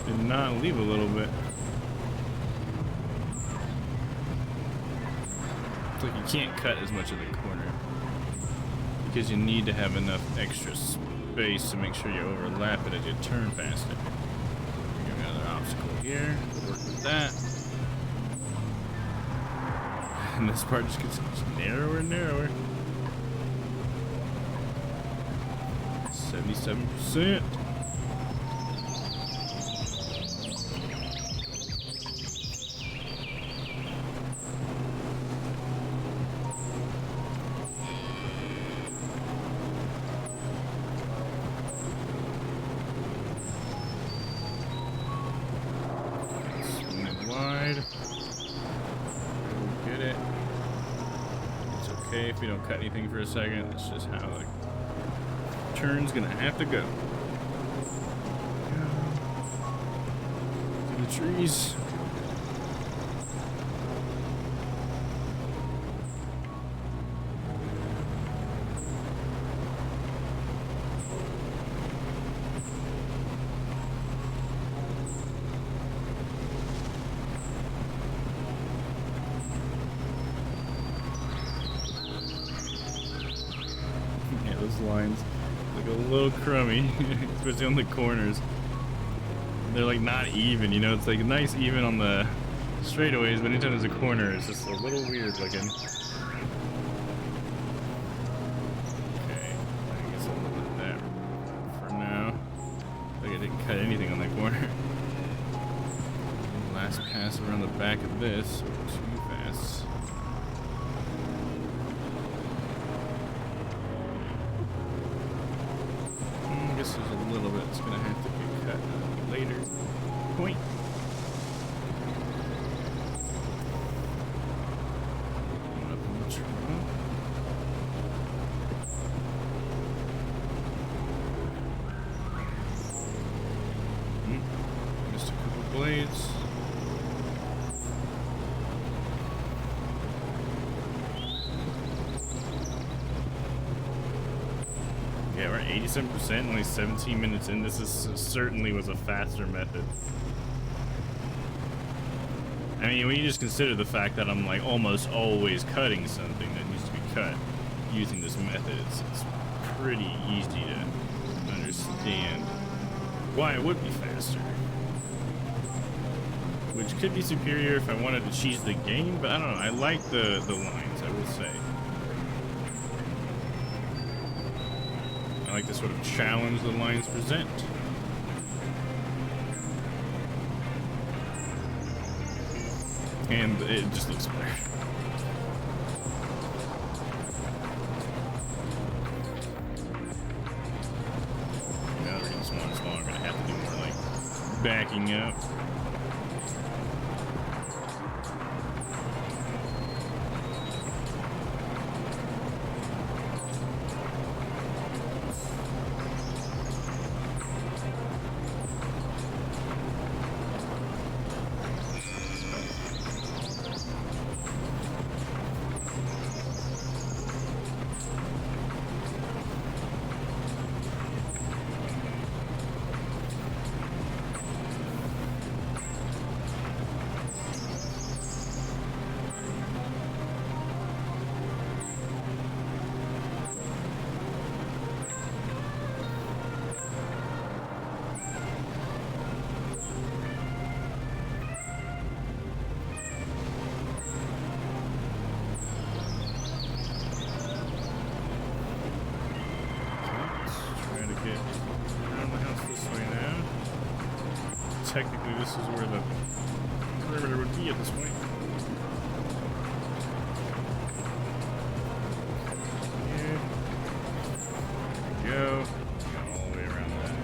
Did not leave a little bit. It's like you can't cut as much of the corner because you need to have enough extra space to make sure you overlap it as you turn past it. Give me another obstacle here. We'll work with that. And this part just gets narrower and narrower. 77%. Swing it wide. Get it. It's okay if you don't cut anything for a second. That's just how the turn's gonna have to go. To the trees. Yeah, those lines look a little crummy, especially on the corners. They're like not even, you know, it's like nice even on the straightaways, but anytime there's a corner, it's just a little weird looking. Okay, I guess I'll let that for now. Like I didn't cut anything on that corner. Last pass around the back of this, too fast. I guess there's a little bit that's gonna have to be cut later. Point. Going up on the truck. Missed a couple blades. Yeah, we're at 87%, only 17 minutes in. This certainly was a faster method. I mean, when you just consider the fact that I'm like almost always cutting something that needs to be cut using this method, it's pretty easy to understand why it would be faster. Which could be superior if I wanted to cheese the game, but I don't know. I like the lines, I will say. I like to sort of challenge the lines present. And it just looks better. Now we're getting smaller and smaller. I'm gonna have to do more like backing up. Technically, this is where the perimeter would be at this point. Here. There we go. Go all the way around that.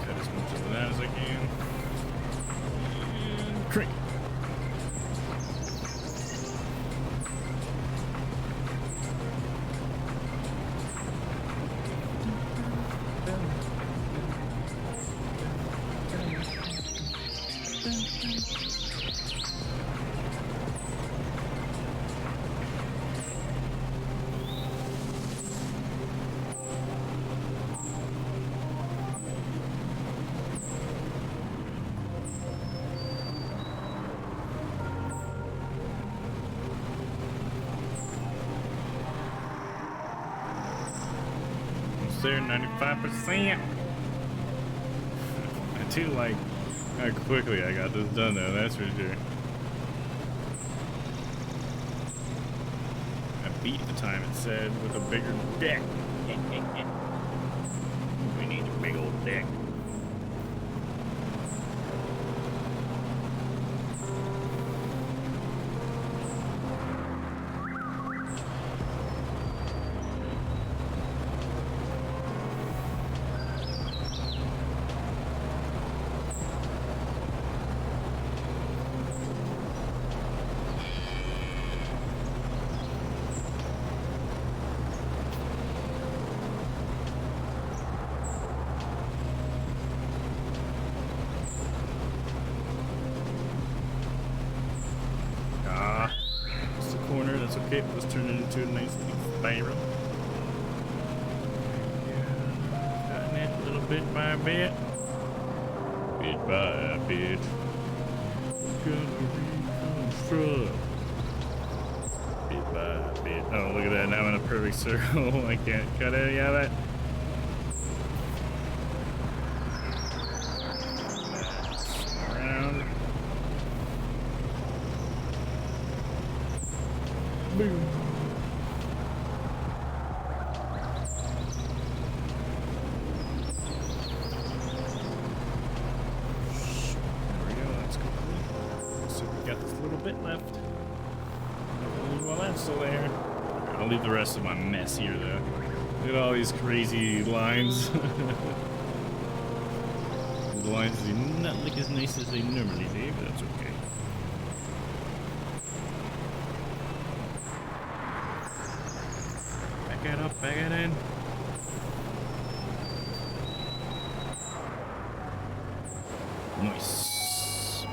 Cut as much of that as I can. And crank. there, 95%. I do like how quickly I got this done though, that's for sure. I beat the time it said with a bigger deck. We need a big old deck. Okay, let's turn it into a nice big spiral. Cutting it a little bit by bit. Bit by bit. Gonna reconstruct. Bit by bit. Oh, look at that. Now I'm in a perfect circle. I can't cut any of it. Around. Boom. There we go, that's complete. So we got this little bit left. Well, that's still there. I'll leave the rest of my mess here though. Look at all these crazy lines. The lines do not look as nice as they normally do, but that's okay. Get up, back it in. Nice.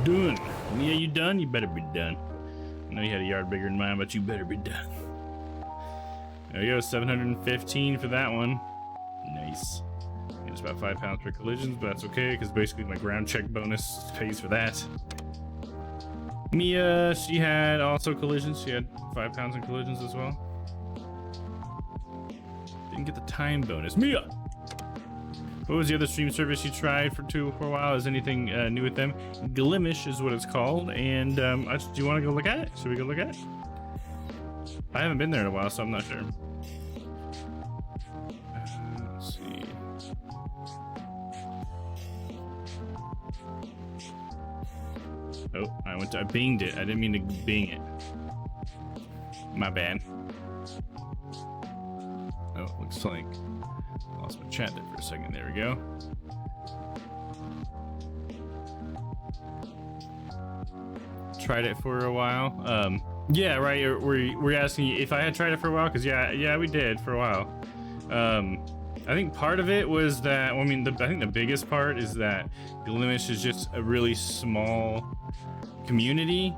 Done. Yeah, you done? You better be done. I know you had a yard bigger than mine, but you better be done. There you go, 715 for that one. Nice. It's about 5 pounds per collisions, but that's okay, because basically my ground check bonus pays for that. Mia, she had also collisions. She had 5 pounds in collisions as well. Didn't get the time bonus. Mia! What was the other stream service you tried for a while? Is anything new with them? Glimish is what it's called. And do you want to go look at it? Should we go look at it? I haven't been there in a while, so I'm not sure. Let's see. Oh, I binged it. I didn't mean to bing it. My bad. Oh, looks like I lost my chat there for a second. There we go. Tried it for a while. Yeah, right. We're asking if I had tried it for a while, because yeah, we did for a while. I think part of it was that. Well, I mean, I think the biggest part is that Glimish is just a really small community,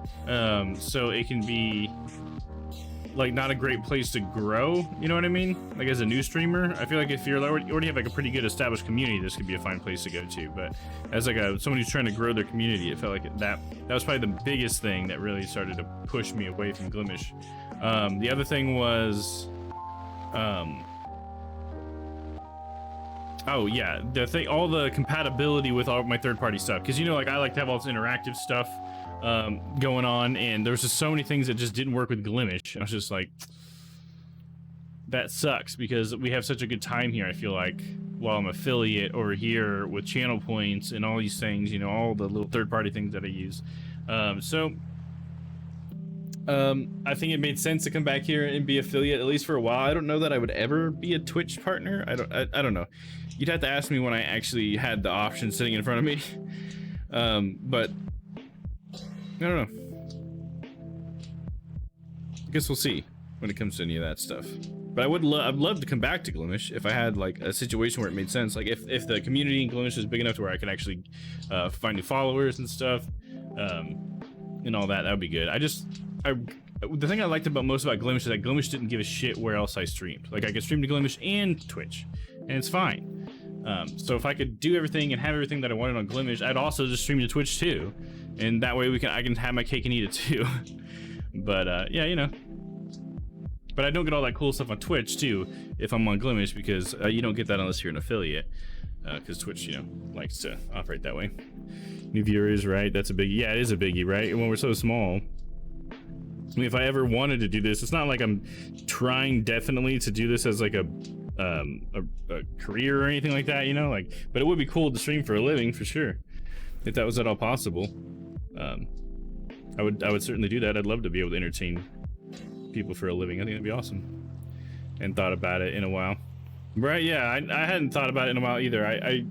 so it can be like not a great place to grow, you know what I mean? Like as a new streamer, I feel like if you already have like a pretty good established community, this could be a fine place to go to. But as like someone who's trying to grow their community, it felt like that was probably the biggest thing that really started to push me away from Glimish. The other thing was, oh yeah, all the compatibility with all of my third-party stuff, because you know, like I like to have all this interactive stuff going on, and there's just so many things that just didn't work with Glimish. I was just like, that sucks, because we have such a good time here. I feel like while I'm affiliate over here with channel points and all these things, you know, all the little third-party things that I use. I think it made sense to come back here and be affiliate at least for a while. I don't know that I would ever be a Twitch partner. I don't know. You'd have to ask me when I actually had the option sitting in front of me. But I don't know. I guess we'll see when it comes to any of that stuff. But I'd love to come back to Glimish if I had like a situation where it made sense. Like if the community in Glimish is big enough to where I could actually find new followers and stuff, and all that. That would be good. The thing I liked most about Glimish is that Glimish didn't give a shit where else I streamed. Like I could stream to Glimish and Twitch, and it's fine. So if I could do everything and have everything that I wanted on Glimish, I'd also just stream to Twitch too, and that way I can have my cake and eat it too. But yeah, you know, But I don't get all that cool stuff on Twitch too if I'm on Glimish, because you don't get that unless you're an affiliate, because Twitch, you know, likes to operate that way. New viewers, right? That's a biggie. Yeah, it is a biggie, right? And when we're so small, I mean, if I ever wanted to do this, it's not like I'm trying definitely to do this as like a career or anything like that, you know, like, but it would be cool to stream for a living for sure, if that was at all possible. I would certainly do that. I'd love to be able to entertain people for a living. I think that'd be awesome. And thought about it in a while, right? Yeah, I hadn't thought about it in a while either. I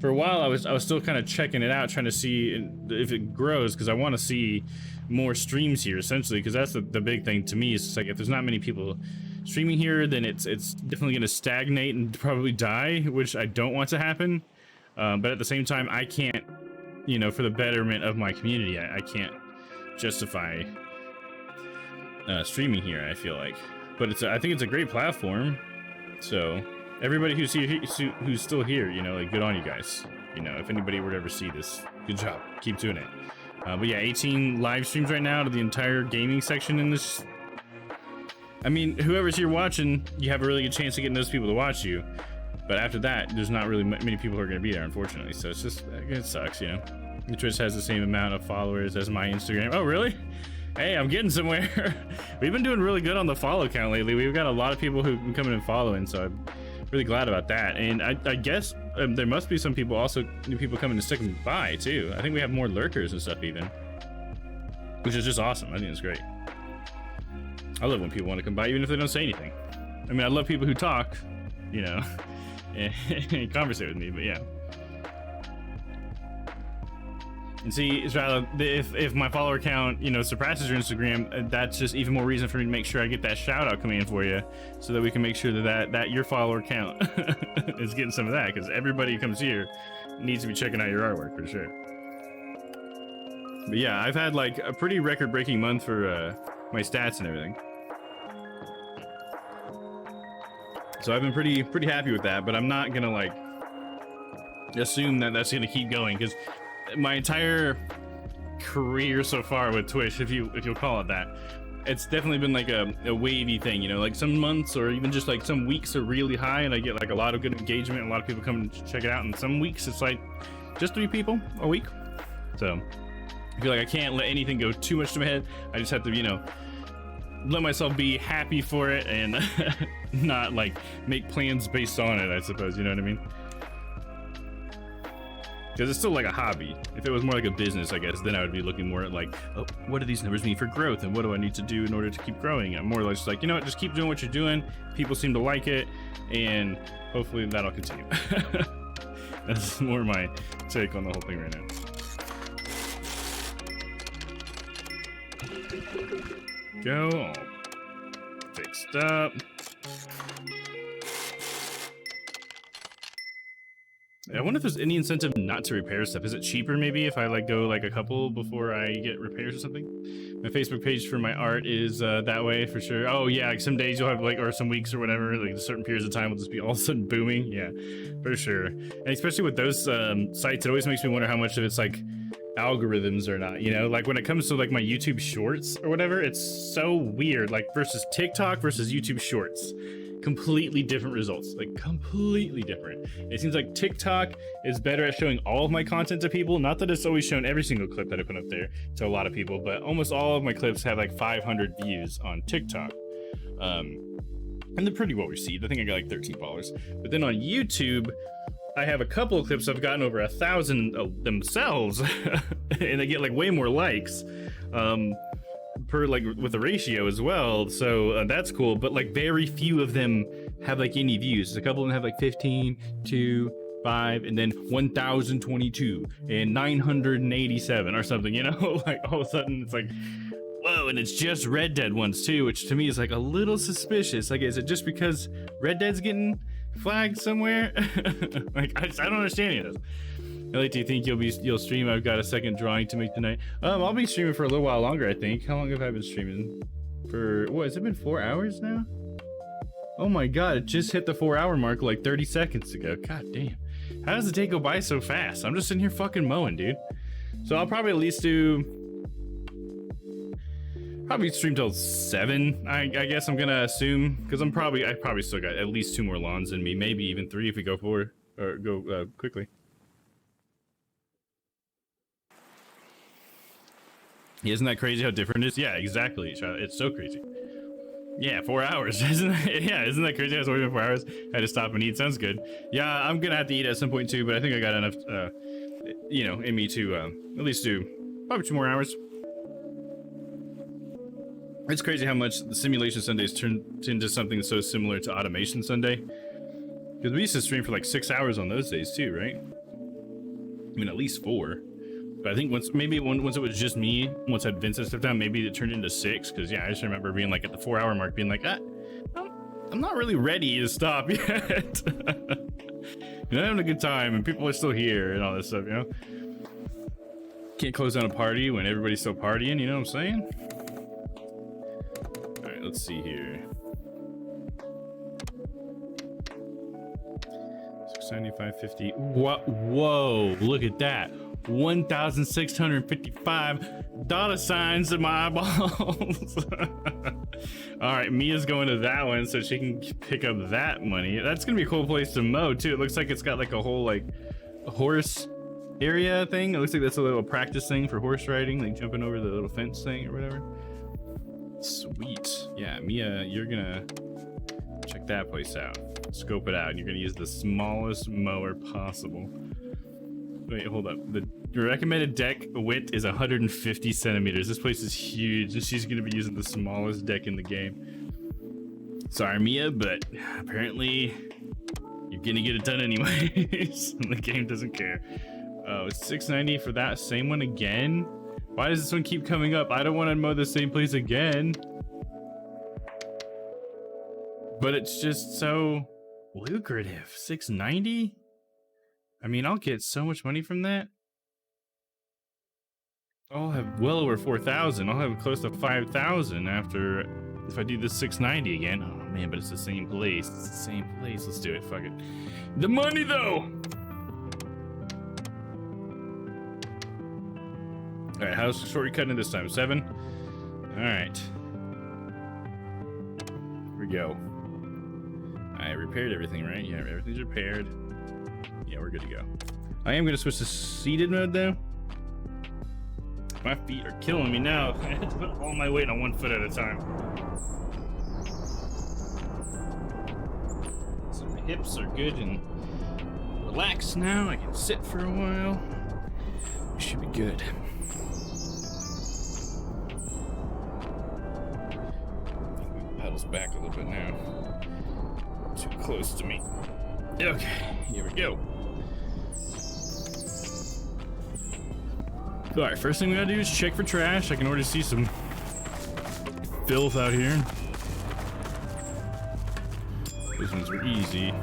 for a while I was still kind of checking it out, trying to see if it grows, because I want to see more streams here essentially, because that's the big thing to me. Is it's like, if there's not many people streaming here, then it's definitely going to stagnate and probably die, which I don't want to happen. But at the same time, I can't, you know, for the betterment of my community, I can't justify streaming here, I feel like. But I think it's a great platform. So everybody who's here, who's still here, you know, like, good on you guys. You know, if anybody were to ever see this, good job, keep doing it. But yeah, 18 live streams right now to the entire gaming section in this. I mean, whoever's here watching, you have a really good chance of getting those people to watch you. But after that, there's not really many people who are going to be there, unfortunately. So it's just, it sucks, you know. The Twitch has the same amount of followers as my Instagram. Oh, really? Hey, I'm getting somewhere. We've been doing really good on the follow count lately. We've got a lot of people who've been coming and following, so I'm really glad about that. And I guess there must be some people also, new people coming to stick by too. I think we have more lurkers and stuff even, which is just awesome. I think it's great. I love when people want to come by even if they don't say anything. I mean, I love people who talk, you know, and conversate with me, but yeah. And see, Israel, if my follower count, you know, surpasses your Instagram, that's just even more reason for me to make sure I get that shout out command for you, so that we can make sure that your follower count is getting some of that, because everybody who comes here needs to be checking out your artwork for sure. But yeah, I've had like a pretty record-breaking month for my stats and everything. So I've been pretty happy with that, but I'm not gonna like assume that that's gonna keep going, because my entire career so far with Twitch, if you'll call it that, it's definitely been like a wavy thing, you know, like some months or even just like some weeks are really high and I get like a lot of good engagement and a lot of people come to check it out, and some weeks it's like just 3 people a week. So I feel like I can't let anything go too much to my head. I just have to, you know, let myself be happy for it and not like make plans based on it, I suppose, you know what I mean? Because it's still like a hobby. If it was more like a business, I guess, then I would be looking more at like, oh, what do these numbers mean for growth, and what do I need to do in order to keep growing? I'm more or less like, you know what, just keep doing what you're doing. People seem to like it, and hopefully that'll continue. That's more my take on the whole thing right now. Go, all fixed up. I wonder if there's any incentive not to repair stuff. Is it cheaper maybe if I like go like a couple before I get repairs or something? My Facebook page for my art is that way for sure. Oh yeah, like some days you'll have like, or some weeks or whatever, like certain periods of time will just be all of a sudden booming. Yeah, for sure. And especially with those sites, it always makes me wonder how much of it's like algorithms or not, you know, like when it comes to like my YouTube shorts or whatever, it's so weird, like versus TikTok versus YouTube shorts. Completely different results, like completely different. It seems like TikTok is better at showing all of my content to people. Not that it's always shown every single clip that I put up there to a lot of people, but almost all of my clips have like 500 views on TikTok. And they're pretty well received. I think I got like 13 followers. But then on YouTube, I have a couple of clips I've gotten over 1,000 themselves, and they get like way more likes. Per like with the ratio as well, so that's cool, but like very few of them have like any views. A couple of them have like 15, 2, 5, and then 1,022 and 987 or something, you know. Like all of a sudden it's like, whoa. And it's just Red Dead ones too, which to me is like a little suspicious. Like, is it just because Red Dead's getting flagged somewhere? Like I don't understand any of this. Ellie, do you think you'll stream? I've got a second drawing to make tonight. I'll be streaming for a little while longer, I think. How long have I been streaming? For what, has it been 4 hours now? Oh my god, it just hit the 4-hour mark like 30 seconds ago. God damn. How does the day go by so fast? I'm just sitting here fucking mowing, dude. So I'll probably at least do Probably stream till 7. I guess I'm gonna assume, because I probably still got at least 2 more lawns in me, maybe even 3 if we go forward or go quickly. Isn't that crazy how different it is? Yeah, exactly. It's so crazy. Yeah, 4 hours. Isn't that crazy? I was waiting 4 hours. I had to stop and eat. Sounds good. Yeah, I'm gonna have to eat at some point too, but I think I got enough, in me to at least do probably 2 more hours. It's crazy how much the Simulation Sundays turned into something so similar to Automation Sunday. Because we used to stream for like 6 hours on those days too, right? I mean, at least 4. But I think once it was just me, once I had Vincent stepped down, maybe it turned into 6. Because yeah, I just remember being like at the 4 hour mark, being like, I'm not really ready to stop yet. I'm having a good time, and people are still here, and all this stuff, Can't close down a party when everybody's still partying, you know what I'm saying? All right, let's see here. 695.50. What? Whoa! Look at that. 1,655 dollar signs in my eyeballs. All right, Mia's going to that one so she can pick up that money. That's gonna be a cool place to mow too. It looks like it's got like a whole like horse area thing. It looks like that's a little practice thing for horse riding, like jumping over the little fence thing or whatever. Sweet. Yeah, Mia, you're gonna check that place out. Scope it out, and you're gonna use the smallest mower possible. Wait, hold up. The recommended deck width is 150 centimeters. This place is huge, and she's gonna be using the smallest deck in the game. Sorry, Mia, but apparently you're gonna get it done anyways. And the game doesn't care. Oh, it's 690 for that same one again? Why does this one keep coming up? I don't want to mow the same place again. But it's just so lucrative. 690? I mean, I'll get so much money from that. I'll have well over 4,000. I'll have close to 5,000 after, if I do this 690 again. Oh man, but it's the same place. It's the same place. Let's do it. Fuck it. The money though. All right, how short are you cutting it this time? 7? All right. Here we go. I repaired everything, right? Yeah, everything's repaired. Yeah, we're good to go. I am gonna switch to seated mode though. My feet are killing me now. I had to put all my weight on one foot at a time. So my hips are good and relaxed now. I can sit for a while. We should be good. Pedals back a little bit now. Too close to me. Okay, here we go. All right, first thing we gotta do is check for trash. I can already see some filth out here. Those ones are easy.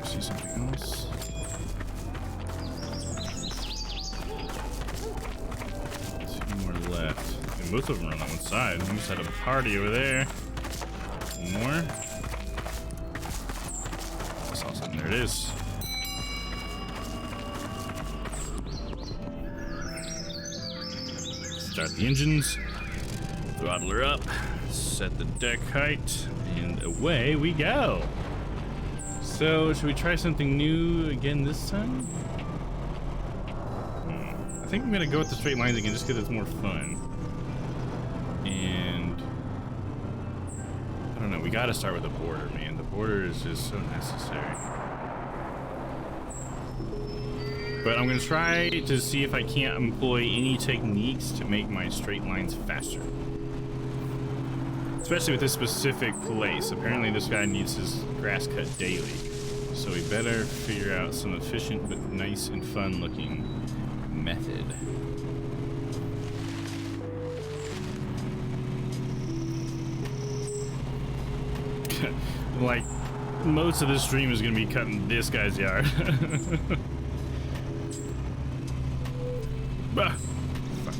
See something else? Two more left. And most of them are on that one side. We just had a party over there. One more. I saw something. There it is. Start the engines, throttle her up, set the deck height, and away we go. So, should we try something new again this time? I think I'm gonna go with the straight lines again just because it's more fun. And I don't know, we gotta start with the border, man. The border is just so necessary. But I'm gonna try to see if I can't employ any techniques to make my straight lines faster. Especially with this specific place. Apparently this guy needs his grass cut daily. So we better figure out some efficient but nice and fun looking method. Like, most of this stream is gonna be cutting this guy's yard. Bah! Fuck.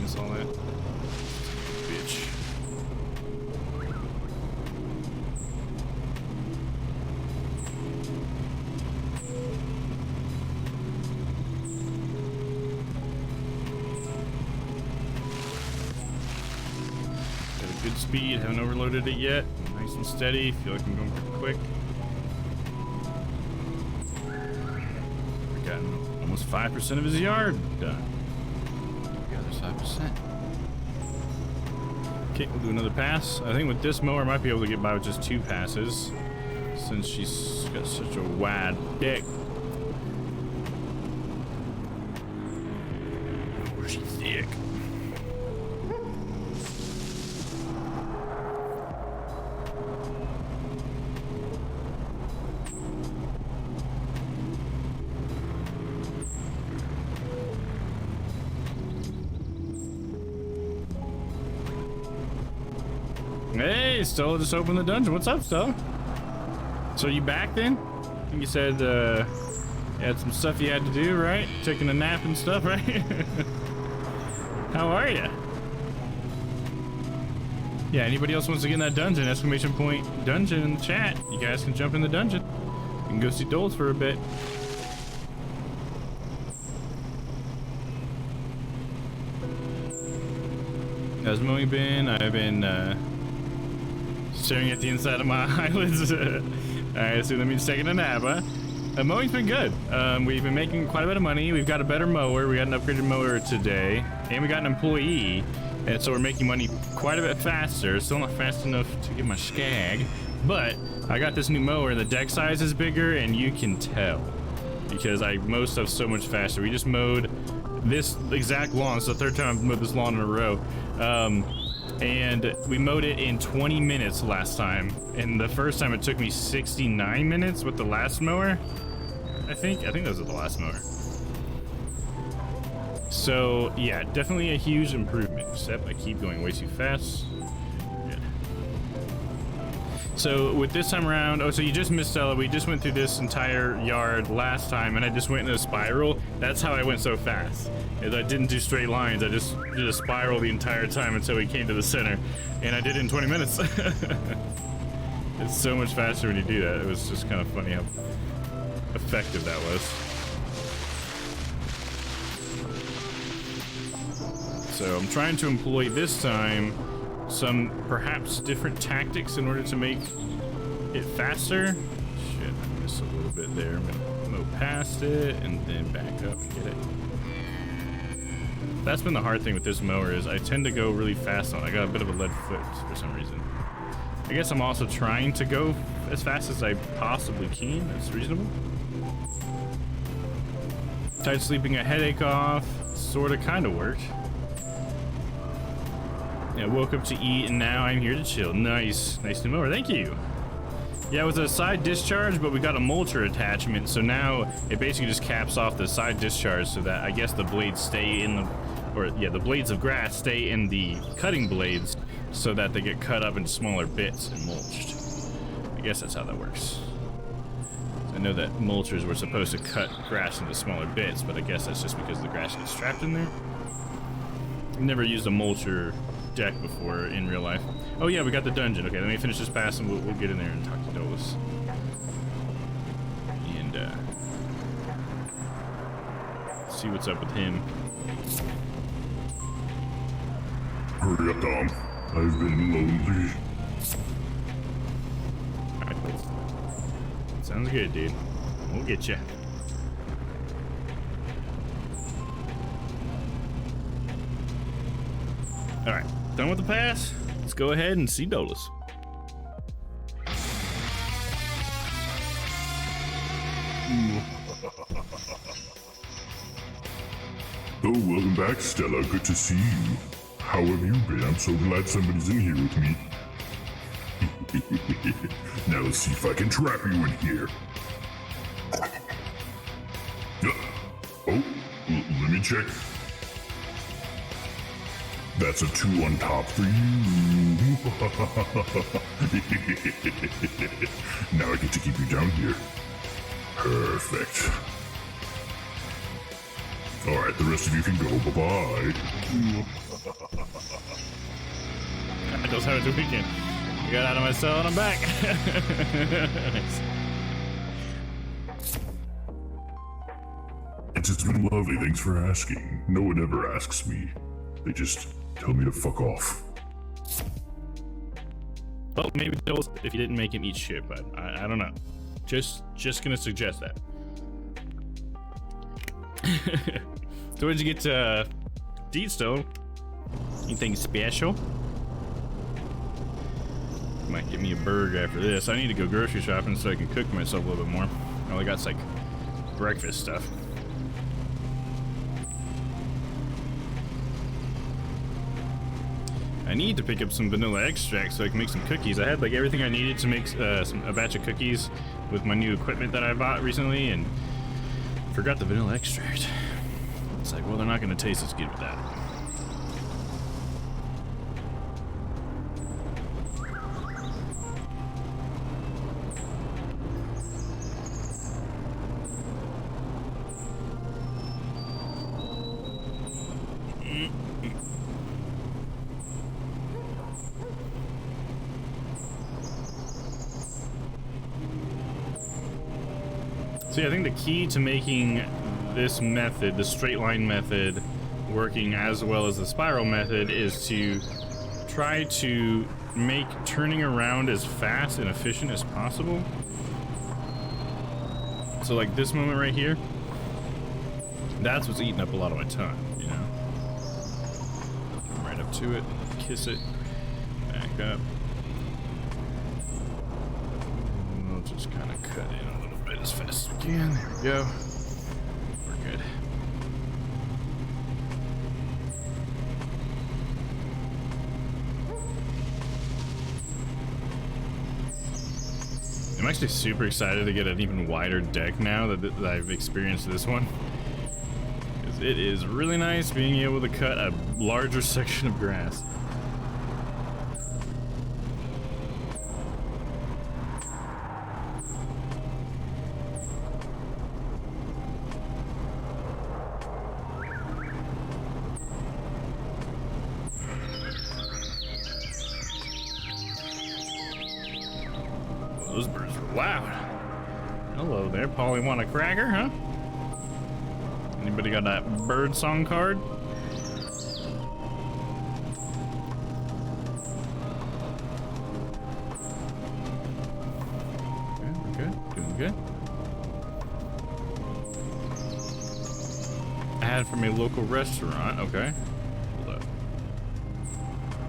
Miss all that. Bitch. speed. Haven't overloaded it yet. Nice and steady. Feel like I'm going pretty quick. We've gotten almost 5% of his yard done. The other 5%. Okay, we'll do another pass. I think with this mower, I might be able to get by with just 2 passes, since she's got such a wide deck. Oh, she's thick. Hey, Stella just opened the dungeon. What's up, Stella? So you back then? I think you said you had some stuff you had to do, right? Taking a nap and stuff, right? How are you? Yeah, anybody else wants to get in that dungeon, exclamation point dungeon in the chat. You guys can jump in the dungeon. You can go see Doles for a bit. How's mowing been? I've been staring at the inside of my eyelids. I assume that means taking a nap, huh? Mowing's been good. We've been making quite a bit of money. We've got a better mower. We got an upgraded mower today, and we got an employee, and so we're making money quite a bit faster. Still not fast enough to get my skag, but I got this new mower. The deck size is bigger, and you can tell because I mow stuff so much faster. We just mowed this exact lawn. It's the 3rd time I've mowed this lawn in a row. And we mowed it in 20 minutes last time, and the first time it took me 69 minutes with the last mower. I think that was with the last mower. So yeah, definitely a huge improvement, except I keep going way too fast. Good. So with this time around, oh, so you just missed Stella. We just went through this entire yard last time, and I just went in a spiral. That's how I went so fast. Is I didn't do straight lines. I just did a spiral the entire time until we came to the center, and I did it in 20 minutes. It's so much faster when you do that. It was just kind of funny how effective that was. So I'm trying to employ this time some perhaps different tactics in order to make it faster. Shit, I missed a little bit there. I'm gonna mow past it and then back up and get it. That's been the hard thing with this mower is I tend to go really fast on it. I got a bit of a lead foot for some reason. I guess I'm also trying to go as fast as I possibly can. That's reasonable. Tried sleeping a headache off. Sorta kinda worked. Yeah, woke up to eat and now I'm here to chill. Nice. Nice new mower. Thank you. Yeah, it was a side discharge, but we got a mulcher attachment, so now it basically just caps off the side discharge so that I guess the blades stay in the, or yeah, the blades of grass stay in the cutting blades so that they get cut up into smaller bits and mulched. I guess that's how that works. I know that mulchers were supposed to cut grass into smaller bits, but I guess that's just because the grass gets trapped in there. I've never used a mulcher deck before in real life. Oh yeah, we got the dungeon. Okay, let me finish this pass and we'll get in there and talk to Dolus. And see what's up with him. Hurry up, Domm. I've been lonely. Alright, sounds good, dude. We'll get you. Alright, done with the pass? Let's go ahead and see Dolus. Oh, welcome back, Stella. Good to see you. How have you been? I'm so glad somebody's in here with me. Now let's see if I can trap you in here. Oh, let me check. That's a 2 on top for you. Now I get to keep you down here. Perfect. Alright, the rest of you can go. Bye-bye. I just had a weekend. I got out of my cell and I'm back. Nice. It's been lovely, thanks for asking. No one ever asks me. They just tell me to fuck off. Well, maybe toast if you didn't make him eat shit, but I don't know. Just gonna suggest that. So what'd you get to eat, Stone? Anything special? Might get me a burger after this. I need to go grocery shopping so I can cook myself a little bit more. All I got's like breakfast stuff. I need to pick up some vanilla extract so I can make some cookies. I had like everything I needed to make a batch of cookies with my new equipment that I bought recently, and forgot the vanilla extract. It's like, well, they're not gonna taste as good with that. So yeah, I think the key to making this method, the straight line method, working as well as the spiral method is to try to make turning around as fast and efficient as possible. So like this moment right here, that's what's eating up a lot of my time, you know? Right up to it, kiss it, back up. And we'll just kind of cut in a little bit as fast as we can. There we go. We're good. I'm actually super excited to get an even wider deck now that I've experienced this one. Because it is really nice being able to cut a larger section of grass. Those birds were loud. Hello there, Polly. Want a cracker, huh? Anybody got that bird song card? Okay, we're good. Doing good. Ad from a local restaurant. Okay. Hold up.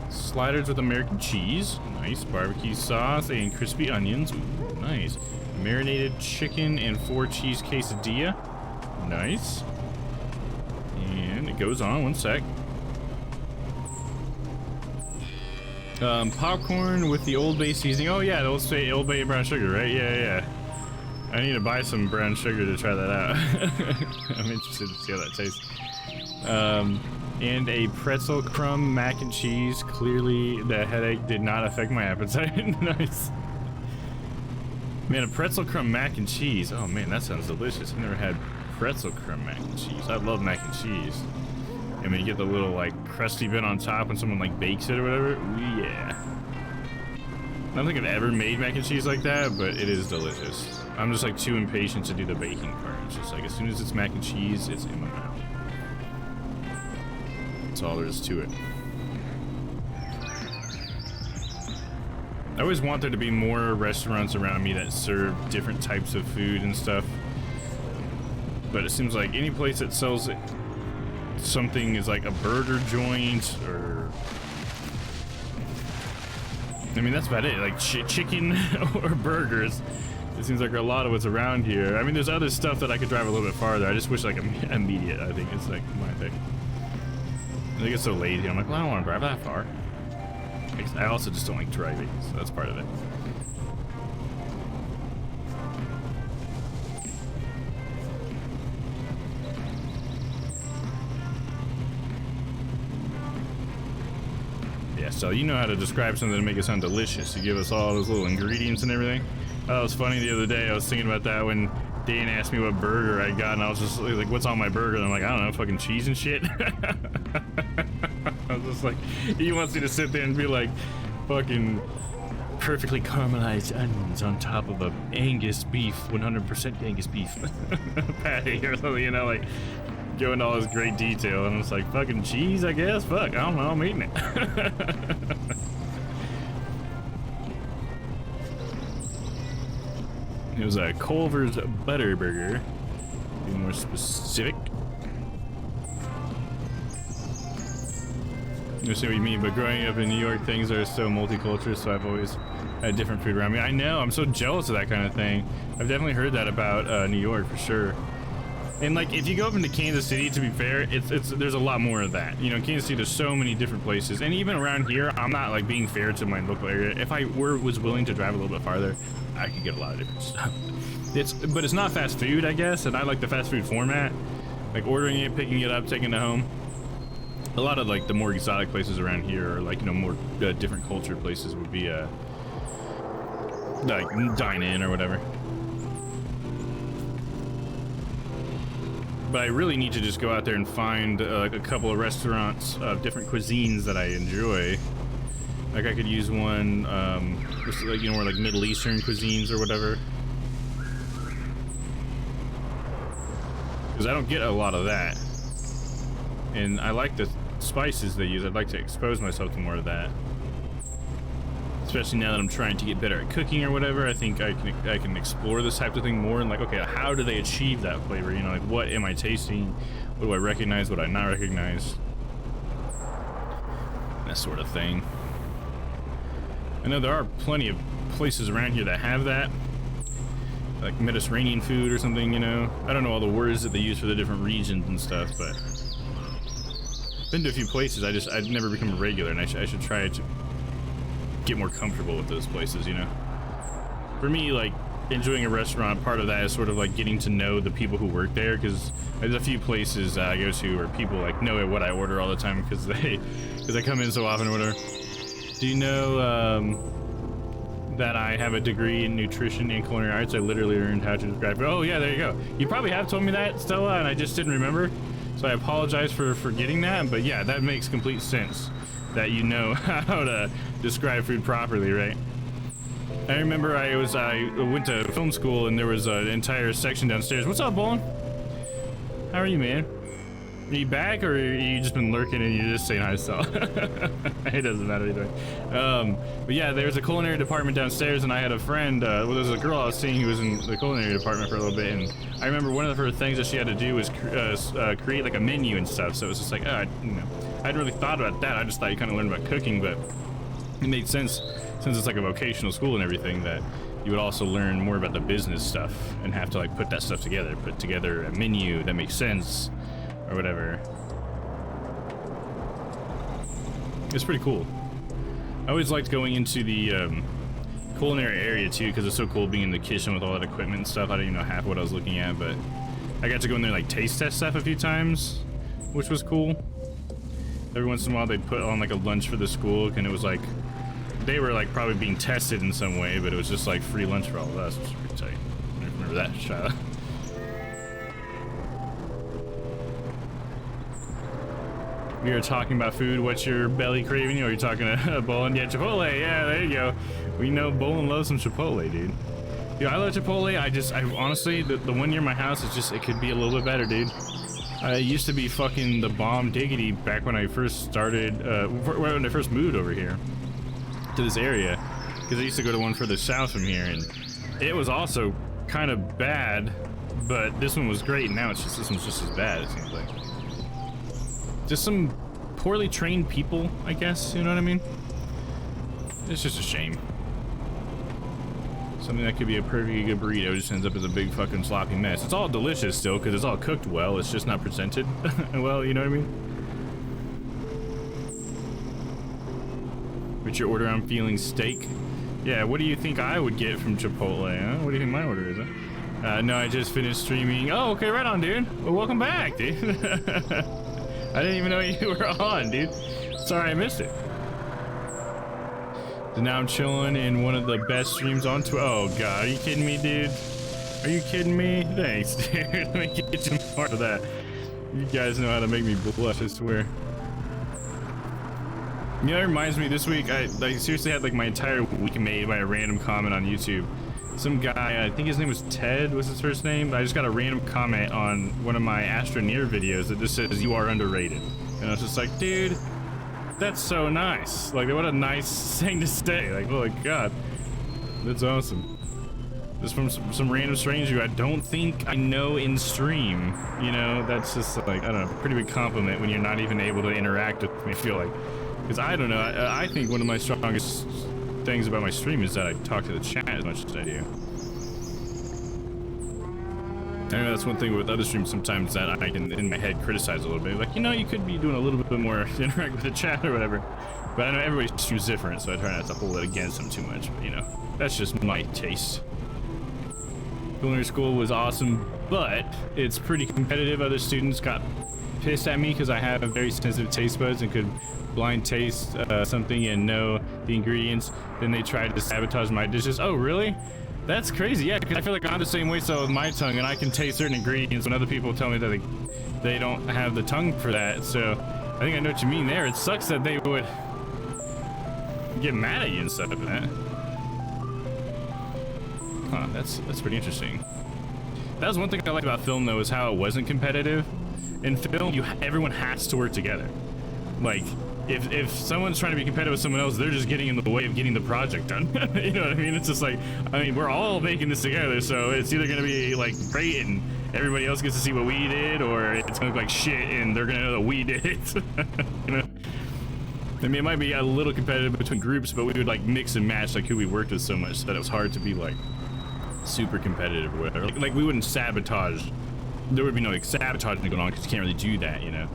Sliders with American cheese. Nice. Barbecue sauce and crispy onions. Ooh, nice. Marinated chicken and 4 cheese quesadilla. Nice. And it goes on. One sec. Popcorn with the Old Bay seasoning. Oh yeah, the Old Bay brown sugar, right? Yeah. I need to buy some brown sugar to try that out. I'm interested to see how that tastes. And a pretzel crumb mac and cheese. Clearly the headache did not affect my appetite. Nice. Man, a pretzel crumb mac and cheese. Oh man, that sounds delicious. I've never had pretzel crumb mac and cheese. I love mac and cheese. I mean, you get the little like crusty bit on top when someone like bakes it or whatever. Ooh, yeah. I don't think I've ever made mac and cheese like that, but it is delicious. I'm just like too impatient to do the baking part. It's just like as soon as it's mac and cheese, it's in my mouth. That's all there is to it. I always want there to be more restaurants around me that serve different types of food and stuff. But it seems like any place that sells it, something is like a burger joint or... I mean, that's about it. Like chicken or burgers. It seems like a lot of what's around here. I mean, there's other stuff that I could drive a little bit farther. I just wish like immediate, I think it's like my thing. I get so lazy. I'm like, well, I don't want to drive that far. I also just don't like driving, so that's part of it. Yeah, so you know how to describe something to make it sound delicious. You give us all those little ingredients and everything. That was funny the other day. I was thinking about that when Dan asked me what burger I got, and I was just like, what's on my burger? And I'm like, I don't know, fucking cheese and shit. I was just like, he wants me to sit there and be like, fucking perfectly caramelized onions on top of a Angus beef, 100% Angus beef patty or something, you know, like go into all this great detail. And it's like, fucking cheese, I guess? Fuck, I don't know, I'm eating it. It was a Culver's Butterburger. Be more specific. You see what you mean, but growing up in New York, things are so multicultural, so I've always had different food around me. I know, I'm so jealous of that kind of thing. I've definitely heard that about New York for sure. And like, if you go up into Kansas City, to be fair, there's a lot more of that. You know, in Kansas City, there's so many different places, and even around here, I'm not like being fair to my local area. If I was willing to drive a little bit farther, I could get a lot of different stuff. But it's not fast food, I guess, and I like the fast food format, like ordering it, picking it up, taking it home. A lot of like the more exotic places around here, or like, you know, more different culture places would be like dine in or whatever. But I really need to just go out there and find like a couple of restaurants of different cuisines that I enjoy. Like I could use one, just like, you know, more like Middle Eastern cuisines or whatever. Because I don't get a lot of that. And I like the spices they use. I'd like to expose myself to more of that. Especially now that I'm trying to get better at cooking or whatever, I think I can explore this type of thing more and like, okay, how do they achieve that flavor? You know, like what am I tasting? What do I recognize? What do I not recognize? That sort of thing. I know there are plenty of places around here that have that, like Mediterranean food or something, you know. I don't know all the words that they use for the different regions and stuff, but I've been to a few places. I've never become a regular, and I should try to get more comfortable with those places, you know. For me, like enjoying a restaurant, part of that is sort of like getting to know the people who work there, because there's a few places I go to where people like know what I order all the time because I come in so often or whatever. Do you know that I have a degree in nutrition and culinary arts? I literally learned how to describe it. Oh yeah, there you go. You probably have told me that, Stella, and I just didn't remember, so I apologize for forgetting that. But yeah, that makes complete sense that you know how to describe food properly, right? I remember I went to film school and there was an entire section downstairs. What's up, Bolin? How are you, man? Are you back, or are you just been lurking and you're just saying hi to Sal? It doesn't matter either way. But yeah, there was a culinary department downstairs, and I had a friend, well, there was a girl I was seeing who was in the culinary department for a little bit, and I remember one of her things that she had to do was create like a menu and stuff. So it was just like, you know, I hadn't really thought about that. I just thought you kind of learned about cooking, but it made sense since it's like a vocational school and everything that you would also learn more about the business stuff and have to like put that stuff together, put together a menu that makes sense or whatever. It's pretty cool. I always liked going into the culinary area too, because it's so cool being in the kitchen with all that equipment and stuff. I didn't even know half what I was looking at, but I got to go in there like taste test stuff a few times, which was cool. Every once in a while they'd put on like a lunch for the school, and it was like they were like probably being tested in some way, but it was just like free lunch for all of us, which was pretty tight. I remember that shot. We are talking about food. What's your belly craving? Or are you talking to Bolin? Yeah, Chipotle. Yeah, there you go. We know Bolin loves some Chipotle, dude. Dude, I love Chipotle. I honestly, the one near my house is just, it could be a little bit better, dude. It used to be fucking the bomb diggity back when I first started, when I first moved over here to this area, because I used to go to one further south from here, and it was also kind of bad, but this one was great, and now it's just, this one's just as bad, it seems like. Just some poorly trained people, I guess, you know what I mean? It's just a shame. Something that could be a perfectly good burrito just ends up as a big fucking sloppy mess. It's all delicious still, because it's all cooked well, it's just not presented well, you know what I mean? What's your order? I'm feeling steak. Yeah, what do you think I would get from Chipotle, huh? What do you think my order is, huh? No, I just finished streaming. Oh, okay, right on, dude. Well, welcome back, dude. I didn't even know you were on, dude. Sorry I missed it. So now I'm chilling in one of the best streams on Twitch. Oh god, are you kidding me, dude? Are you kidding me? Thanks, dude. Let me get you more of that. You guys know how to make me blush, I swear. You know, it reminds me, this week, I seriously had like my entire week made by a random comment on YouTube. Some guy, I think his name was Ted, was his first name, but I just got a random comment on one of my Astroneer videos that just says, "You are underrated." And I was just like, dude, that's so nice. Like, what a nice thing to say. Like, oh my god. That's awesome. Just from some random stranger who I don't think I know in stream. You know, that's just like, I don't know, pretty big compliment when you're not even able to interact with me, I feel like. Because I don't know, I think one of my strongest things about my stream is that I talk to the chat as much as I do. I know that's one thing with other streams sometimes that I can, in my head, criticize a little bit. Like, you know, you could be doing a little bit more to interact with the chat or whatever. But I know everybody's stream's different, so I try not to hold it against them too much. But, you know, that's just my taste. Culinary school was awesome, but it's pretty competitive. Other students got pissed at me because I have very sensitive taste buds and could blind taste something and know the ingredients. Then they tried to sabotage my dishes. Oh, really? That's crazy. Yeah, because I feel like I'm the same way so with my tongue, and I can taste certain ingredients when other people tell me that they don't have the tongue for that. So I think I know what you mean there. It sucks that they would get mad at you and stuff for that. Huh, that's pretty interesting. That was one thing I liked about film though, is how it wasn't competitive. In film, everyone has to work together. Like, if someone's trying to be competitive with someone else, they're just getting in the way of getting the project done. You know what I mean? It's just like, I mean, we're all making this together, so it's either gonna be like great and everybody else gets to see what we did, or it's gonna look like shit and they're gonna know that we did it. You know? I mean, it might be a little competitive between groups, but we would like mix and match like who we worked with so much that it was hard to be like super competitive or whatever. Like we wouldn't sabotage. There would be no like sabotaging going on because you can't really do that, you know?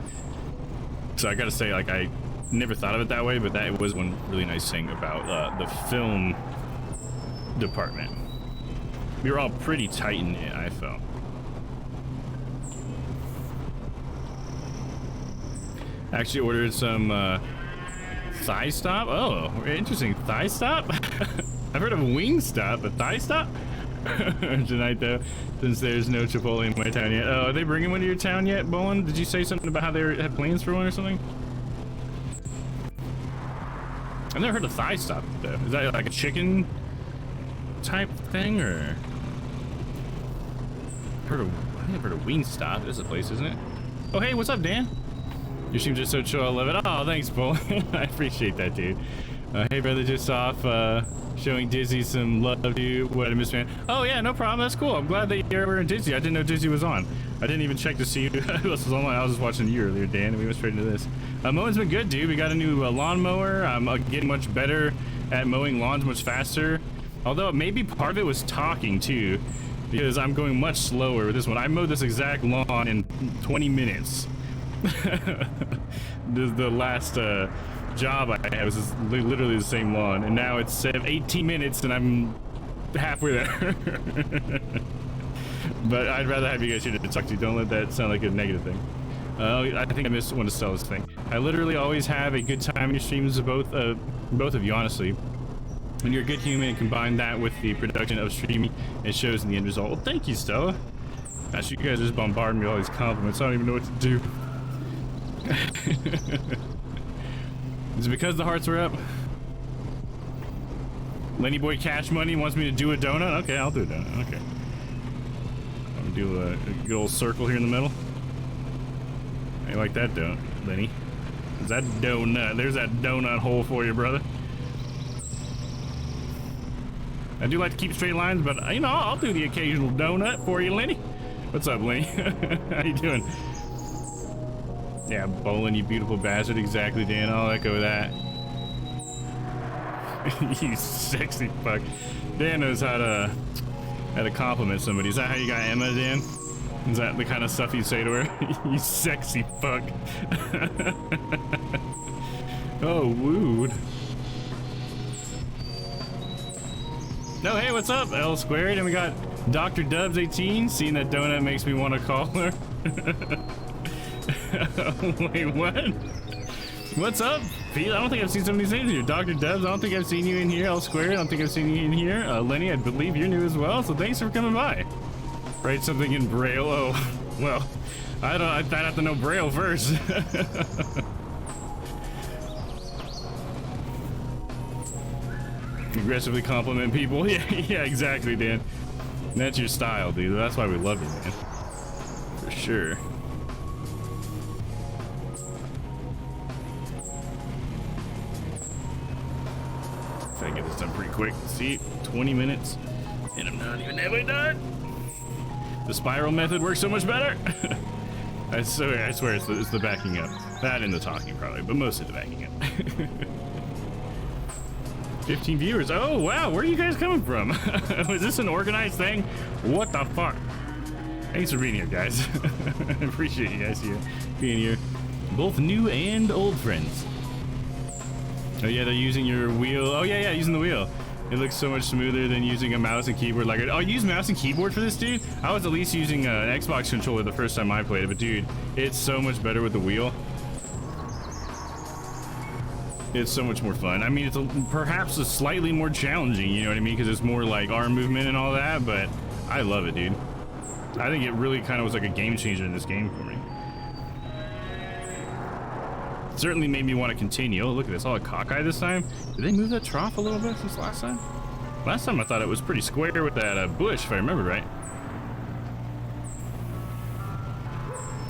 So I gotta say, like, I never thought of it that way, but that was one really nice thing about the film department. We were all pretty tight in it, I felt. Actually ordered some thigh stop. Oh, interesting. Thigh stop? I've heard of wing stop, but thigh stop? Tonight though, since there's no Chipotle in my town yet. Oh, are they bringing one to your town yet, Bolin? Did you say something about how they had plans for one or something? I've never heard of thigh stop though. Is that like a chicken type thing, or? I think I've heard of wing stop. This is a place, isn't it? Oh, hey, what's up, Dan? Your stream's just so chill, I love it. Oh, thanks, Bolin. I appreciate that, dude. Hey, brother, just off showing Dizzy some love to you. What a miss, man. Oh, yeah, no problem. That's cool. I'm glad that you're in Dizzy. I didn't know Dizzy was on. I didn't even check to see who else was online. I was just watching you earlier, Dan, and we went straight into this. Mowing's been good, dude. We got a new lawnmower. I'm getting much better at mowing lawns much faster. Although maybe part of it was talking, too, because I'm going much slower with this one. I mowed this exact lawn in 20 minutes. The last job I had was just literally the same lawn, and now it's 18 minutes and I'm halfway there. But I'd rather have you guys here to talk to. Don't let that sound like a negative thing. I think I want to sell this thing. I literally always have a good time in your streams, both of you, honestly. When you're a good human and combine that with the production of streaming, it shows in the end result. Well, thank you, Stella. Gosh, you guys just bombarding me with all these compliments. I don't even know what to do. Is it because the hearts are up? Lenny Boy Cash Money wants me to do a donut? Okay, I'll do a donut. Okay. I'm gonna do a good old circle here in the middle. I like that donut, Lenny. Is that donut? There's that donut hole for you, brother. I do like to keep straight lines, but you know, I'll do the occasional donut for you, Lenny. What's up, Lenny? How you doing? Yeah, Bolin, you beautiful bastard. Exactly, Dan. I'll echo that. You sexy fuck. Dan knows how to compliment somebody. Is that how you got Emma, Dan? Is that the kind of stuff you say to her? You sexy fuck. Oh, wooed. No, hey, what's up, L squared? And we got Dr. Dubs 18. Seeing that donut makes me want to call her. Wait, what? What's up, Pete? I don't think I've seen some of these names here. Dr. Dubs, I don't think I've seen you in here. L squared, I don't think I've seen you in here. Lenny, I believe you're new as well, so thanks for coming by. Write something in Braille. Oh, well, I'd have to know Braille first. Aggressively compliment people. Yeah, exactly, Dan. And that's your style, dude. That's why we love you, man. For sure. Try to get this done pretty quick. See, 20 minutes. And I'm not even halfway done. The spiral method works so much better. I swear it's the backing up. That and the talking probably, but mostly the backing up. 15 viewers. Oh, wow. Where are you guys coming from? Was this an organized thing? What the fuck? Thanks for being here, guys. I appreciate you guys here being here. Both new and old friends. Oh, yeah, they're using your wheel. Oh, yeah, using the wheel. It looks so much smoother than using a mouse and keyboard. Like, oh, you use mouse and keyboard for this, dude? I was at least using an Xbox controller the first time I played it, but dude, it's so much better with the wheel. It's so much more fun. I mean, it's perhaps a slightly more challenging, you know what I mean? Because it's more like arm movement and all that, but I love it, dude. I think it really kind of was like a game changer in this game for me. It certainly made me want to continue. Oh, look at this, all cockeyed this time. Did they move that trough a little bit since last time? Last time I thought it was pretty square with that bush, if I remember right.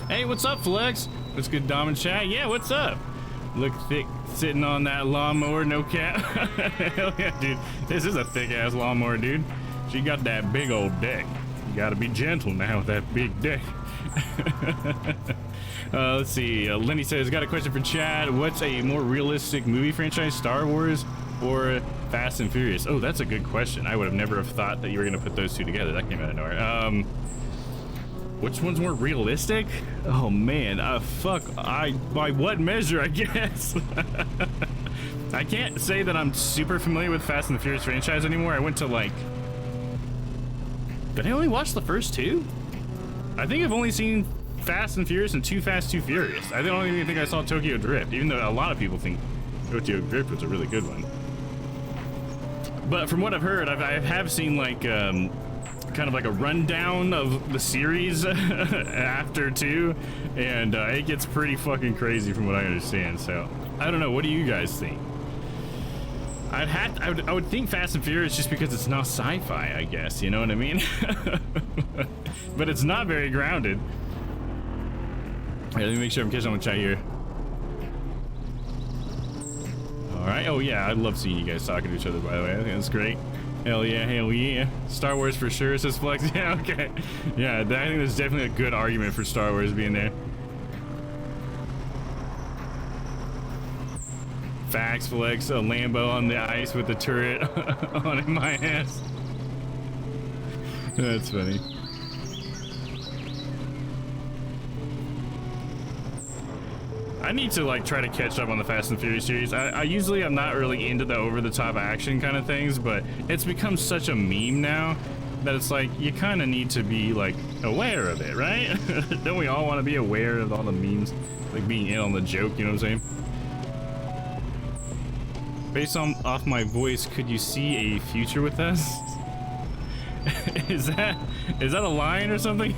Hey, what's up, Flex? What's good, Dom and chat? Yeah, what's up? Look thick sitting on that lawnmower, no cap. Hell yeah, dude. This is a thick ass lawnmower, dude. She got that big old deck. You gotta be gentle now with that big deck. Let's see. Lenny says, got a question for Chad. What's a more realistic movie franchise, Star Wars or Fast and Furious? Oh, that's a good question. I would have never have thought that you were gonna put those two together. That came out of nowhere. Which one's more realistic? Oh man, fuck. By what measure, I guess? I can't say that I'm super familiar with Fast and the Furious franchise anymore. I went to like, did I only watch the first two? I think I've only seen Fast and Furious and Too Fast, Too Furious. I don't even think I saw Tokyo Drift, even though a lot of people think Tokyo Drift was a really good one. But from what I've heard, I have seen like, kind of like a rundown of the series after 2, and it gets pretty fucking crazy from what I understand. So I don't know, what do you guys think? I would think Fast and Furious just because it's not sci-fi, I guess, you know what I mean? But it's not very grounded. All right, let me make sure I'm catching on with chat here. All right, oh yeah, I love seeing you guys talking to each other, by the way. I think that's great. Hell yeah, hell yeah. Star Wars for sure, says Flex. Yeah, okay. Yeah, I think there's definitely a good argument for Star Wars being there. Facts, Flex. A Lambo on the ice with the turret on my ass. That's funny. I need to like try to catch up on the Fast and Furious series. I usually am not really into the over-the-top action kind of things, but it's become such a meme now that it's like you kind of need to be like aware of it, right? Don't we all want to be aware of all the memes, like being in on the joke? You know what I'm saying? Based off my voice, could you see a future with us? Is that a line or something?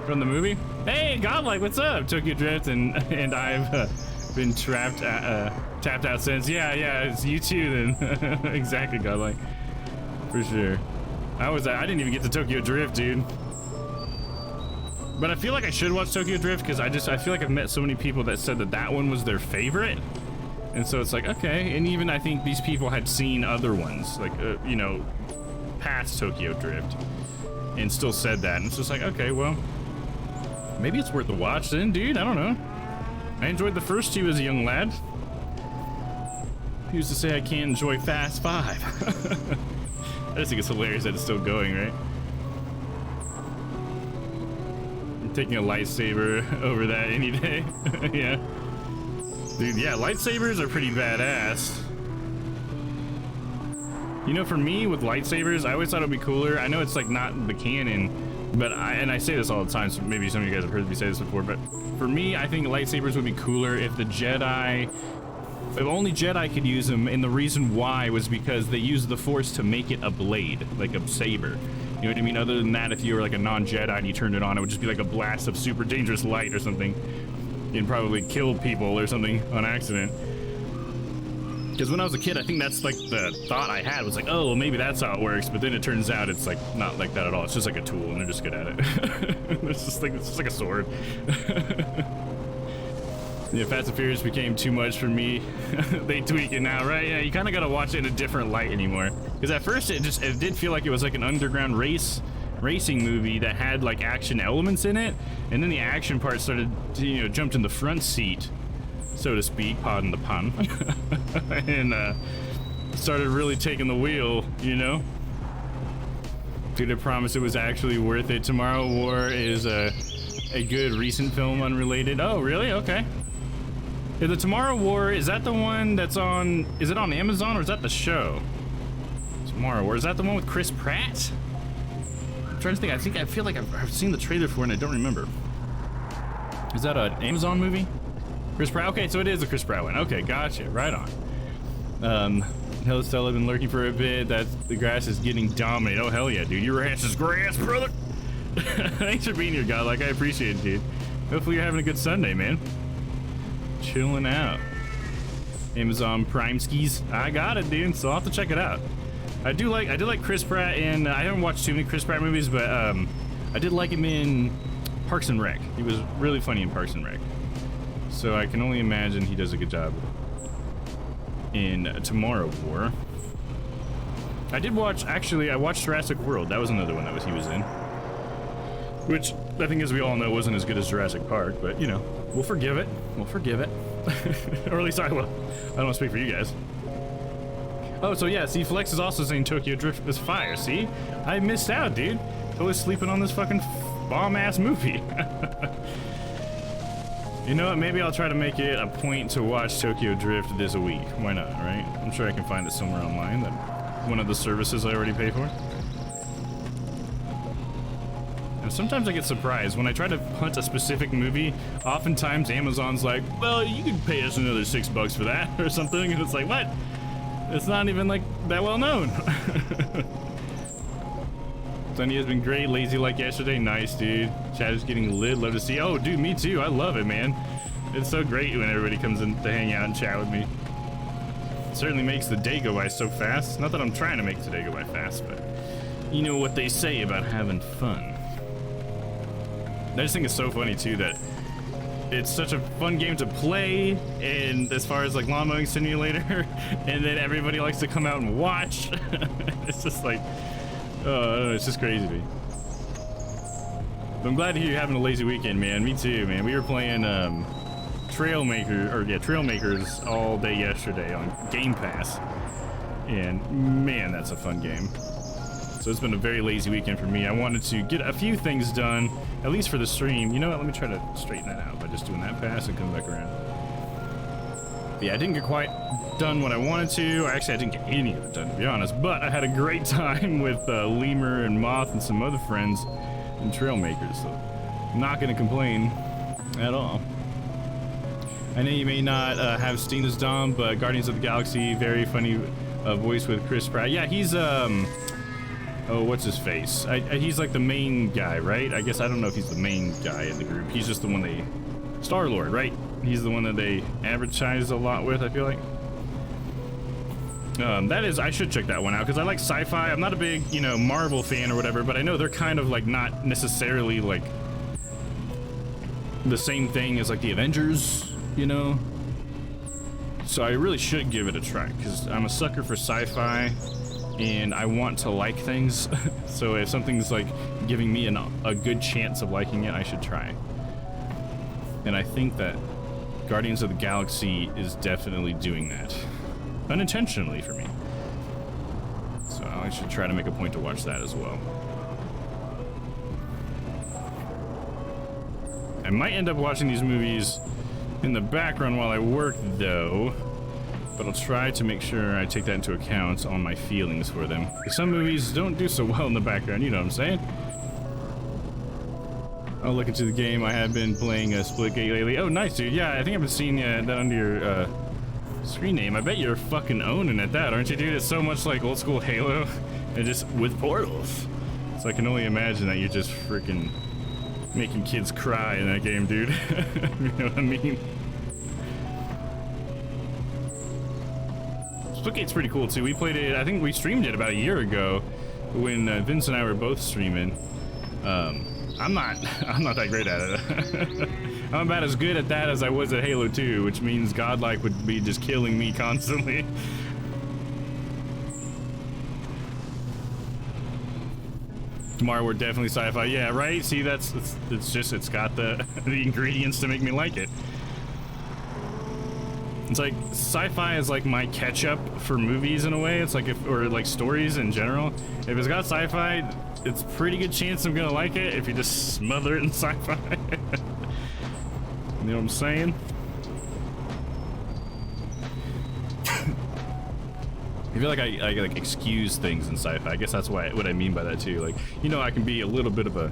From the movie? Hey, Godlike, what's up? Tokyo Drift, and I've been tapped out since. Yeah, it's you too then. Exactly, Godlike. For sure. I didn't even get to Tokyo Drift, dude. But I feel like I should watch Tokyo Drift because I feel like I've met so many people that said that one was their favorite. And so it's like, okay, and even I think these people had seen other ones, like, you know, past Tokyo Drift, and still said that. And it's just like, okay, well, maybe it's worth a watch then, dude. I don't know. I enjoyed the first two as a young lad. Who's to say I can't enjoy Fast 5? I just think it's hilarious that it's still going, right? I'm taking a lightsaber over that any day. Yeah. Dude, yeah, lightsabers are pretty badass. You know, for me, with lightsabers, I always thought it would be cooler. I know it's like not the canon, but I say this all the time, so maybe some of you guys have heard me say this before, but for me, I think lightsabers would be cooler if only Jedi could use them, and the reason why was because they used the Force to make it a blade, like a saber. You know what I mean? Other than that, if you were like a non-Jedi and you turned it on, it would just be like a blast of super dangerous light or something. You'd probably kill people or something on accident. Because when I was a kid, I think that's like the thought I had was like, oh, well, maybe that's how it works. But then it turns out it's like not like that at all. It's just like a tool, and they're just good at it. It's just like a sword. Yeah, Fast and Furious became too much for me. They tweak it now, right? Yeah, you kind of got to watch it in a different light anymore. Because at first it did feel like it was like an underground racing movie that had like action elements in it, and then the action part started, you know, jumped in the front seat, so to speak, pardon the pun, and started really taking the wheel, you know. Dude, I promise it was actually worth it. Tomorrow War is a good recent film, unrelated. Oh, really? Okay. Yeah, the Tomorrow War, is that the one that's on, is it on Amazon or is that the show? Tomorrow War, is that the one with Chris Pratt? I'm trying to think, I feel like I've seen the trailer for it and I don't remember. Is that an Amazon movie? Chris Pratt, okay, so it is a Chris Pratt one. Okay, gotcha, right on. Hello Stella, been lurking for a bit. The grass is getting dominated. Oh hell yeah, dude, your ass is grass, brother. Thanks for being here, Godlike, I appreciate it, dude. Hopefully you're having a good Sunday, man. Chilling out. Amazon Prime skis. I got it, dude, so I'll have to check it out. I do like Chris Pratt, and I haven't watched too many Chris Pratt movies, but I did like him in Parks and Rec. He was really funny in Parks and Rec. So I can only imagine he does a good job in Tomorrow War. I watched Jurassic World. That was another one that he was in. Which I think, as we all know, wasn't as good as Jurassic Park, but you know, we'll forgive it. We'll forgive it. Or at least I will. I don't want to speak for you guys. Oh, so yeah, see, Flex is also saying Tokyo Drift is fire. See? I missed out, dude. Totally sleeping on this fucking bomb-ass movie. You know what? Maybe I'll try to make it a point to watch Tokyo Drift this week. Why not, right? I'm sure I can find it somewhere online, that one of the services I already pay for. And sometimes I get surprised when I try to hunt a specific movie. Oftentimes Amazon's like, well, you can pay us another $6 for that or something, and it's like, what? It's not even like that well known. Sunny has been great. Lazy like yesterday. Nice, dude. Chat is getting lit. Love to see. Oh, dude, me too. I love it, man. It's so great when everybody comes in to hang out and chat with me. It certainly makes the day go by so fast. Not that I'm trying to make the day go by fast, but you know what they say about having fun. I just think it's so funny too that it's such a fun game to play, and as far as like lawn mowing simulator, and then everybody likes to come out and watch. It's just like, oh, it's just crazy to me. But I'm glad to hear you're having a lazy weekend, man. Me too, man. We were playing Trail Makers all day yesterday on Game Pass, and man, that's a fun game. So it's been a very lazy weekend for me. I wanted to get a few things done, at least for the stream. You know what? Let me try to straighten that out by just doing that pass and come back around. But yeah, I didn't get quite done what I wanted to. Actually, I didn't get any of it done, to be honest. But I had a great time with Lemur and Moth and some other friends in Trail Makers. So I'm not going to complain at all. I know you may not have seen this, Domm, but Guardians of the Galaxy, very funny voice with Chris Pratt. Yeah, he's oh, what's his face? He's like the main guy, right? I guess I don't know if he's the main guy in the group. He's just the one they... Star-Lord, right? He's the one that they advertise a lot with, I feel like. That is... I should check that one out, because I like sci-fi. I'm not a big, you know, Marvel fan or whatever, but I know they're kind of like not necessarily like the same thing as like the Avengers, you know? So I really should give it a try, because I'm a sucker for sci-fi. And I want to like things, so if something's like giving me a good chance of liking it, I should try. And I think that Guardians of the Galaxy is definitely doing that, unintentionally for me. So I should try to make a point to watch that as well. I might end up watching these movies in the background while I work, though. But I'll try to make sure I take that into account on my feelings for them. Some movies don't do so well in the background, you know what I'm saying? I'll look into the game. I have been playing Splitgate lately. Oh, nice, dude. Yeah, I think I've been seeing that under your screen name. I bet you're fucking owning at that, aren't you, dude? It's so much like old school Halo, and just with portals. So I can only imagine that you're just freaking making kids cry in that game, dude. You know what I mean? Splitgate's pretty cool too. We played it, I think we streamed it about a year ago when Vince and I were both streaming. I'm not that great at it. I'm about as good at that as I was at Halo 2, which means godlike would be just killing me constantly. Tomorrow we're definitely sci-fi. Yeah, right? See, it's got the the ingredients to make me like it. It's like sci-fi is like my catch-up for movies in a way. It's like or like stories in general. If it's got sci-fi, it's pretty good chance I'm gonna like it if you just smother it in sci-fi. You know what I'm saying? I feel like I like excuse things in sci-fi. I guess that's what I mean by that too. Like, you know, I can be a little bit of a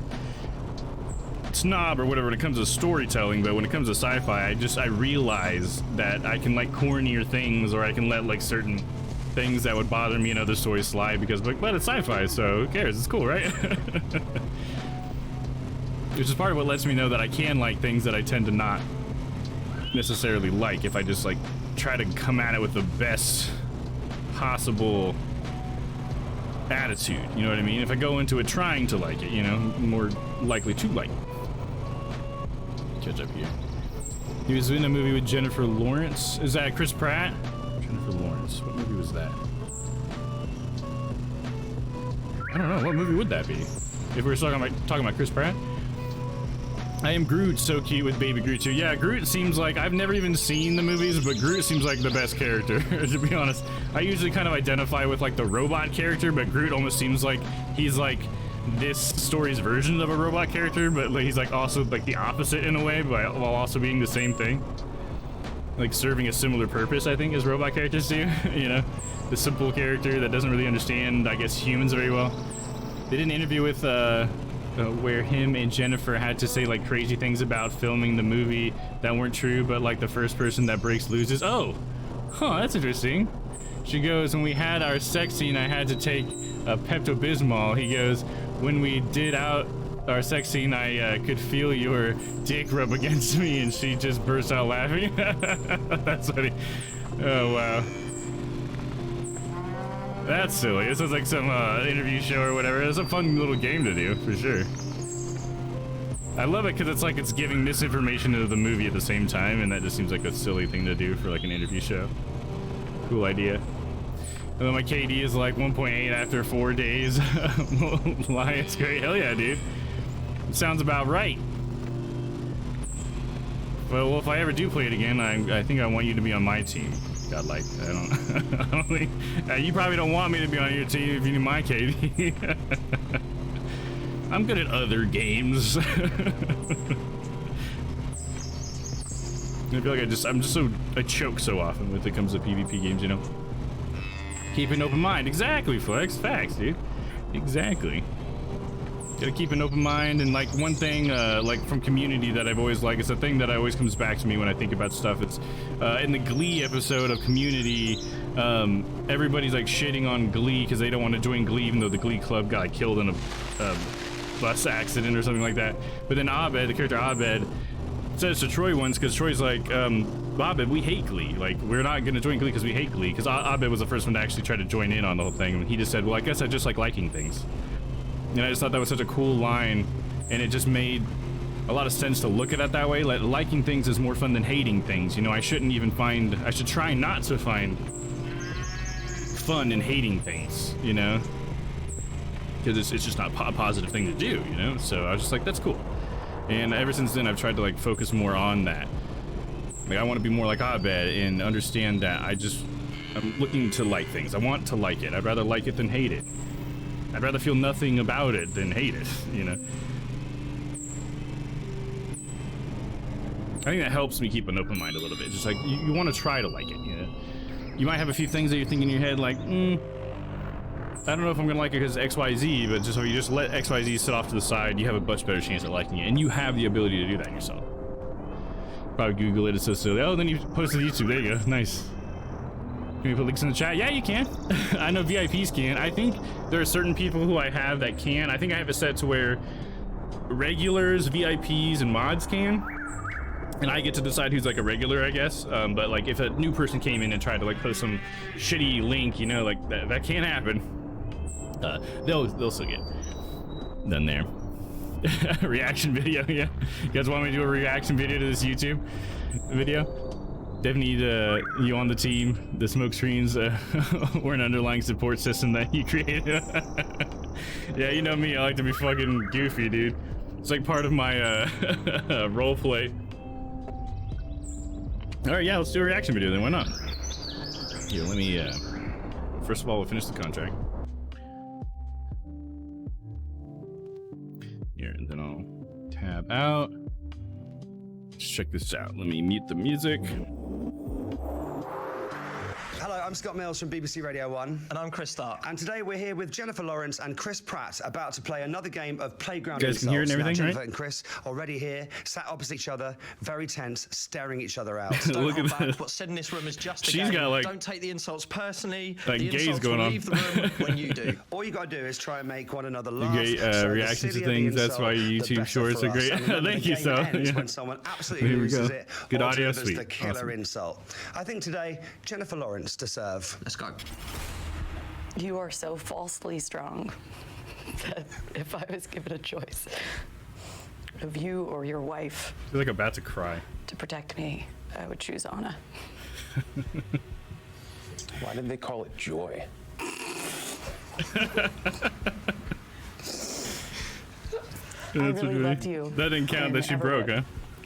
snob or whatever when it comes to storytelling, but when it comes to sci-fi, I realize that I can like cornier things, or I can let like certain things that would bother me in other stories slide because like, but it's sci-fi, so who cares? It's cool, right? Which is part of what lets me know that I can like things that I tend to not necessarily like if I just like try to come at it with the best possible attitude, you know what I mean? If I go into it trying to like it, you know, I'm more likely to like it. Catch up here. He was in a movie with Jennifer Lawrence. Is that Chris Pratt? Jennifer Lawrence. What movie was that? I don't know. What movie would that be? If we were talking about Chris Pratt? I am Groot, so cute with baby Groot too. Yeah, Groot seems like, I've never even seen the movies, but Groot seems like the best character, to be honest. I usually kind of identify with like the robot character, but Groot almost seems like he's like this story's version of a robot character, but like, he's like also like the opposite in a way, but while also being the same thing. Like serving a similar purpose, I think, as robot characters do, you know? The simple character that doesn't really understand, I guess, humans very well. They did an interview with, where him and Jennifer had to say like crazy things about filming the movie that weren't true, but like the first person that breaks loses. Oh, huh, that's interesting. She goes, when we had our sex scene, I had to take a Pepto-Bismol. He goes, when we did out our sex scene, I could feel your dick rub against me, and she just burst out laughing. That's funny. Oh, wow. That's silly. This is like some interview show or whatever. It's a fun little game to do, for sure. I love it because it's like it's giving misinformation to the movie at the same time, and that just seems like a silly thing to do for like an interview show. Cool idea. And then my KD is like 1.8 after 4 days. It's great. Hell yeah, dude. It sounds about right. Well, if I ever do play it again, I think I want you to be on my team. God, like, I don't think, you probably don't want me to be on your team if you need my KD. I'm good at other games. I feel like I choke so often when it comes to PvP games, you know? Keep an open mind. Exactly, Flex. Facts, dude. Exactly. Gotta keep an open mind, and like one thing like from Community that I've always liked, it's a thing that always comes back to me when I think about stuff. It's in the Glee episode of Community, everybody's like shitting on Glee because they don't want to join Glee even though the Glee club got killed in a bus accident or something like that. But then Abed, the character Abed, says to Troy once, because Troy's like, Abed, we hate Glee. Like, we're not gonna join Glee because we hate Glee. Because Abed was the first one to actually try to join in on the whole thing. And he just said, well, I guess I just like liking things. And I just thought that was such a cool line, and it just made a lot of sense to look at it that way. Like, liking things is more fun than hating things. You know, I should try not to find fun in hating things, you know? Because it's just not a positive thing to do, you know? So I was just like, that's cool. And ever since then, I've tried to like focus more on that. Like, I want to be more like Abed and understand that I'm looking to like things. I want to like it. I'd rather like it than hate it. I'd rather feel nothing about it than hate it, you know? I think that helps me keep an open mind a little bit. Just like, you want to try to like it, you know? You might have a few things that you're thinking in your head like, I don't know if I'm going to like it because XYZ, but just if you just let XYZ sit off to the side, you have a much better chance at liking it. And you have the ability to do that yourself. Probably Google it, it's so silly. Oh, then you post it to YouTube. There you go. Nice. Can we put links in the chat? Yeah, you can. I know VIPs can. I think there are certain people who I have that can. I think I have it set to where regulars, VIPs, and mods can. And I get to decide who's like a regular, I guess. But like if a new person came in and tried to like post some shitty link, you know, like that can't happen. They'll still get done there. Reaction video, yeah. You guys want me to do a reaction video to this YouTube video? Definitely need you on the team. The smoke screens or an underlying support system that you created. Yeah, you know me. I like to be fucking goofy, dude. It's like part of my role play. All right, yeah, let's do a reaction video then. Why not? Here, let me. First of all, we'll finish the contract. Here, and then I'll tab out. Let's check this out. Let me mute the music. Hello, I'm Scott Mills from BBC Radio 1. And I'm Chris Stark. And today we're here with Jennifer Lawrence and Chris Pratt, about to play another game of Playground You guys can hear it and Insults. everything, Now, Jennifer right? and Chris already here, sat opposite each other, very tense, staring each other out. Don't Look hold at back. this. What's said in this room is just a She's game. got, like- Don't take the insults personally. Like the gays insults going will on. leave the room when you do. All you gotta do is try and make one another You laugh. get So the reactions to sillier the things. That's insult, why the YouTube better shorts for are us. great. And remember, Thank the you, game so. ends Yeah. when someone absolutely Here we loses go. it. Good or audio, delivers sweet. the killer Awesome. insult. I think today, Jennifer Lawrence to serve. Let's go. You are so falsely strong that if I was given a choice of you or your wife She's like about to cry. to protect me, I would choose Anna. Why did they call it joy? I really loved you. That didn't count and that she ever broke, would. huh?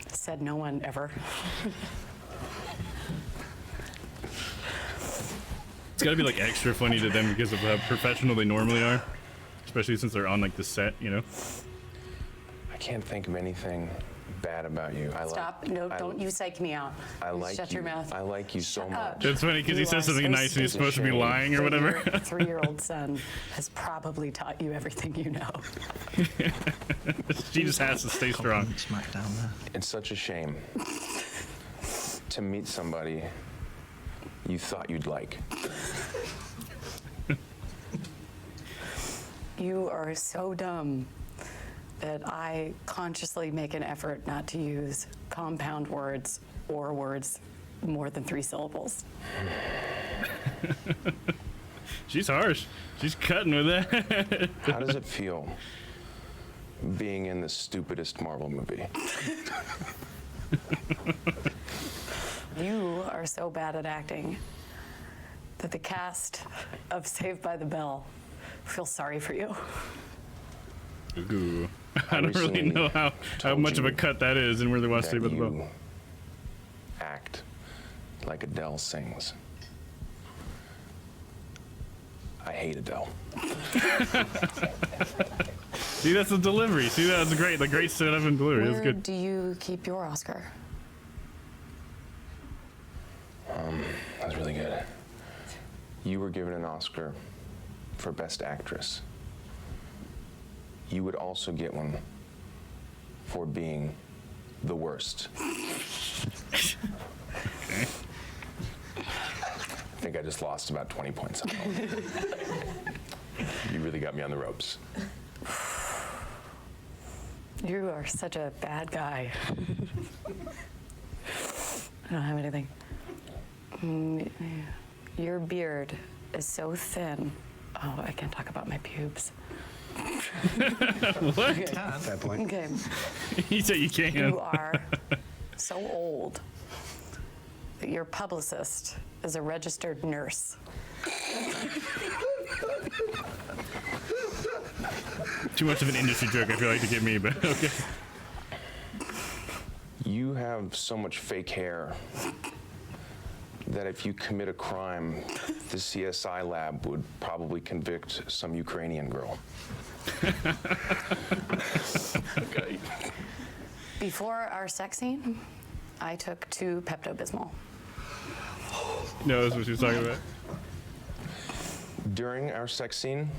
Said no one ever. It's gotta be like extra funny to them because of how professional they normally are. Especially since they're on like the set, you know? I can't think of anything bad about you. Stop. No, don't you psych me out. I like Shut you. your mouth. I like you so Shut much. up. It's funny because he You says are something so nice and he's supposed to be stupid. lying or whatever. Your 3-year-old son has probably taught you everything you know. She just has to stay strong. Smack down there. It's such a shame to meet somebody you thought you'd like. You are so dumb that I consciously make an effort not to use compound words or words more than 3 syllables. She's harsh. She's cutting with that. How does it feel being in the stupidest Marvel movie? You are so bad at acting that the cast of Saved by the Bell feel sorry for you. Ooh. I don't really recently know how told much of a you cut that is and where they watch That Saved by the Bell. you act like Adele sings. I hate Adele. See, that's the delivery. See, that was great. The great setup and delivery. That's Where good. do you keep your Oscar? That was really good. You were given an Oscar for Best Actress. You would also get one for being the worst. Okay. I think I just lost about 20 points on that one. You really got me on the ropes. You are such a bad guy. I don't have anything. Your beard is so thin. Oh, I can't talk about my pubes. What? Fair point. Okay. He said you can't. You are so old that your publicist is a registered nurse. Too much of an industry joke, I feel like, to get me, but okay. You have so much fake hair that if you commit a crime, the CSI lab would probably convict some Ukrainian girl. Okay. Before our sex scene, I took 2 Pepto-Bismol. No, that's what she was talking about. During our sex scene,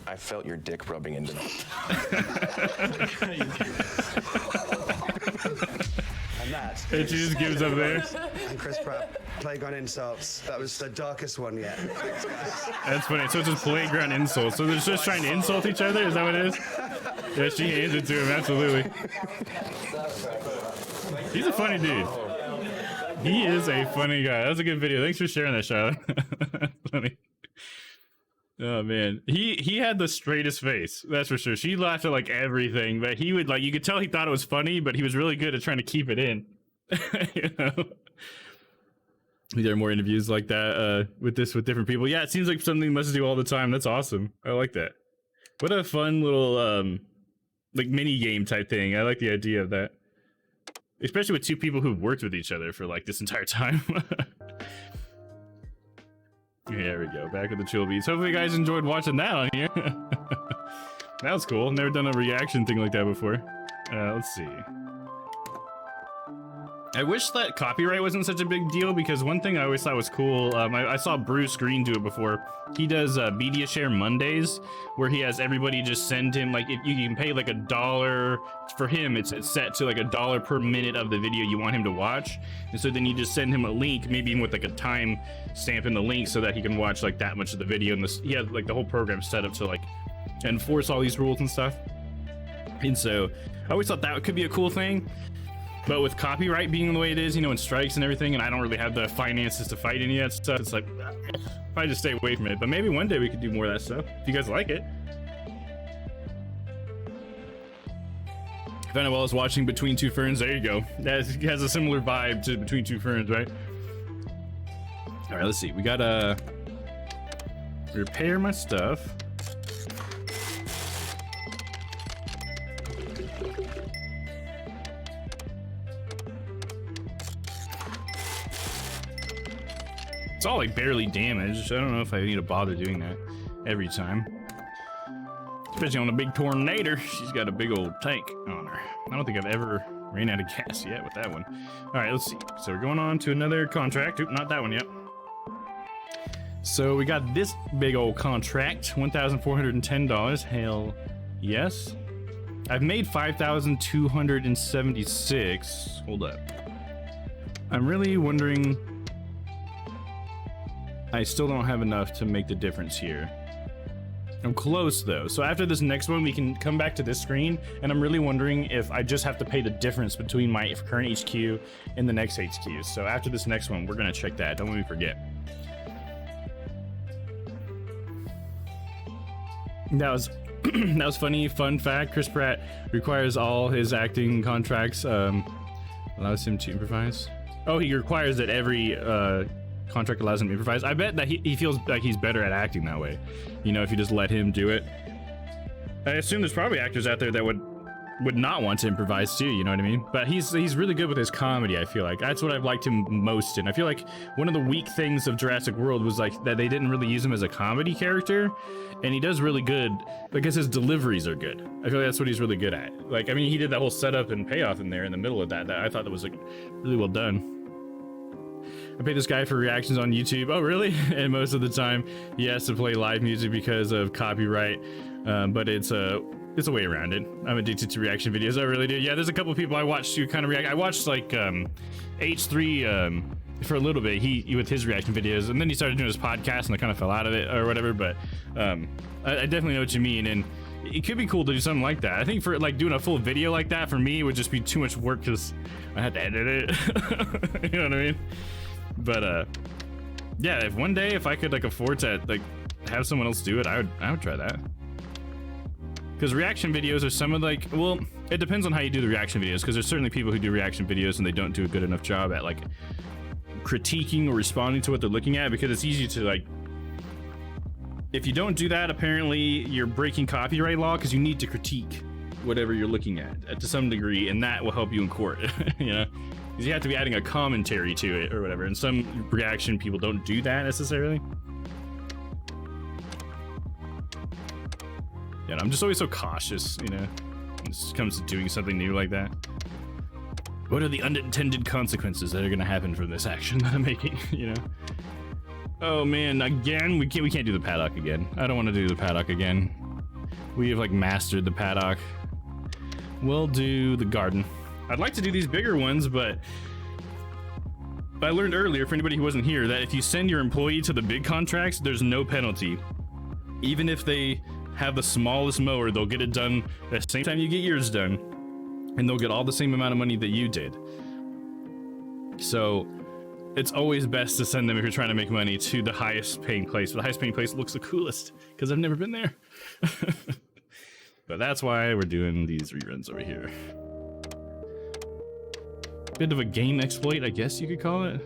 I felt your dick rubbing into me. And that And she just gives up there. and Chris Pratt, Playground Insults. That was the darkest one yet. That's funny. So it's just playground insults. So they're just trying to insult each other? Is that what it is? Yeah, she hands it to him, absolutely. He's a funny dude. He is a funny guy. That was a good video. Thanks for sharing that, Charlotte. Funny. Oh man, he had the straightest face, that's for sure. She laughed at like everything, but he would like, you could tell he thought it was funny, but he was really good at trying to keep it in. You know, there are more interviews like that with different people. Yeah, it seems like something he must do all the time. That's awesome. I like that. What a fun little like mini game type thing. I like the idea of that, especially with two people who've worked with each other for like this entire time. There we go, back with the chill beats. Hopefully you guys enjoyed watching that on here. That was cool. Never done a reaction thing like that before. Let's see. I wish that copyright wasn't such a big deal, because one thing I always thought was cool, I saw Bruce Green do it before. He does Media Share Mondays, where he has everybody just send him, like, if you can pay like $1 for him, it's set to like $1 per minute of the video you want him to watch. And so then you just send him a link, maybe even with like a time stamp in the link, so that he can watch like that much of the video. And he has like the whole program set up to like enforce all these rules and stuff. And so I always thought that could be a cool thing. But with copyright being the way it is, you know, and strikes and everything, and I don't really have the finances to fight any of that stuff, it's like, if I just stay away from it. But maybe one day we could do more of that stuff, if you guys like it. If anyone was watching Between Two Ferns, there you go. That has a similar vibe to Between Two Ferns, right? All right, let's see. We gotta repair my stuff. It's all like barely damaged. I don't know if I need to bother doing that every time. Especially on a big Tornado. She's got a big old tank on her. I don't think I've ever ran out of gas yet with that one. All right, let's see. So we're going on to another contract. Oop, not that one yet. So we got this big old contract, $1,410. Hell yes. I've made 5,276. Hold up. I'm really wondering. I still don't have enough to make the difference here. I'm close though. So after this next one, we can come back to this screen, and I'm really wondering if I just have to pay the difference between my current HQ and the next HQ. So after this next one, we're gonna check that. Don't let me forget. That was that was funny. Fun fact: Chris Pratt requires all his acting contracts allows him to improvise. Oh, he requires that every contract allows him to improvise. I bet that he feels like he's better at acting that way. You know, if you just let him do it. I assume there's probably actors out there that would not want to improvise too, you know what I mean? But he's really good with his comedy, I feel like. That's what I've liked him most in. I feel like one of the weak things of Jurassic World was like that they didn't really use him as a comedy character, and he does really good because his deliveries are good. I feel like that's what he's really good at. Like, I mean, he did that whole setup and payoff in there in the middle of that I thought that was like really well done. I pay this guy for reactions on YouTube. Oh, really? And most of the time, he has to play live music because of copyright. But it's a way around it. I'm addicted to reaction videos. I really do. Yeah, there's a couple of people I watched who kind of react. I watched like H3 for a little bit. He with his reaction videos, and then he started doing his podcast, and I kind of fell out of it or whatever. But I definitely know what you mean, and it could be cool to do something like that. I think for like doing a full video like that for me would just be too much work because I had to edit it. You know what I mean? But yeah, if one day if I could like afford to like have someone else do it, I would try that. Because reaction videos are some of like, well, it depends on how you do the reaction videos, because there's certainly people who do reaction videos and they don't do a good enough job at like critiquing or responding to what they're looking at, because it's easy to like, if you don't do that, apparently you're breaking copyright law, because you need to critique whatever you're looking at to some degree, and that will help you in court. You know, because you have to be adding a commentary to it or whatever, and some reaction people don't do that necessarily. Yeah, I'm just always so cautious, you know, when it comes to doing something new like that. What are the unintended consequences that are going to happen from this action that I'm making, you know? Oh man, again, we can't do the paddock again. I don't want to do the paddock again. We have like mastered the paddock. We'll do the garden. I'd like to do these bigger ones, but I learned earlier, for anybody who wasn't here, that if you send your employee to the big contracts, there's no penalty. Even if they have the smallest mower, they'll get it done at the same time you get yours done, and they'll get all the same amount of money that you did. So it's always best to send them, if you're trying to make money, to the highest paying place. But the highest paying place looks the coolest because I've never been there. But that's why we're doing these reruns over here. Bit of a game exploit, I guess you could call it.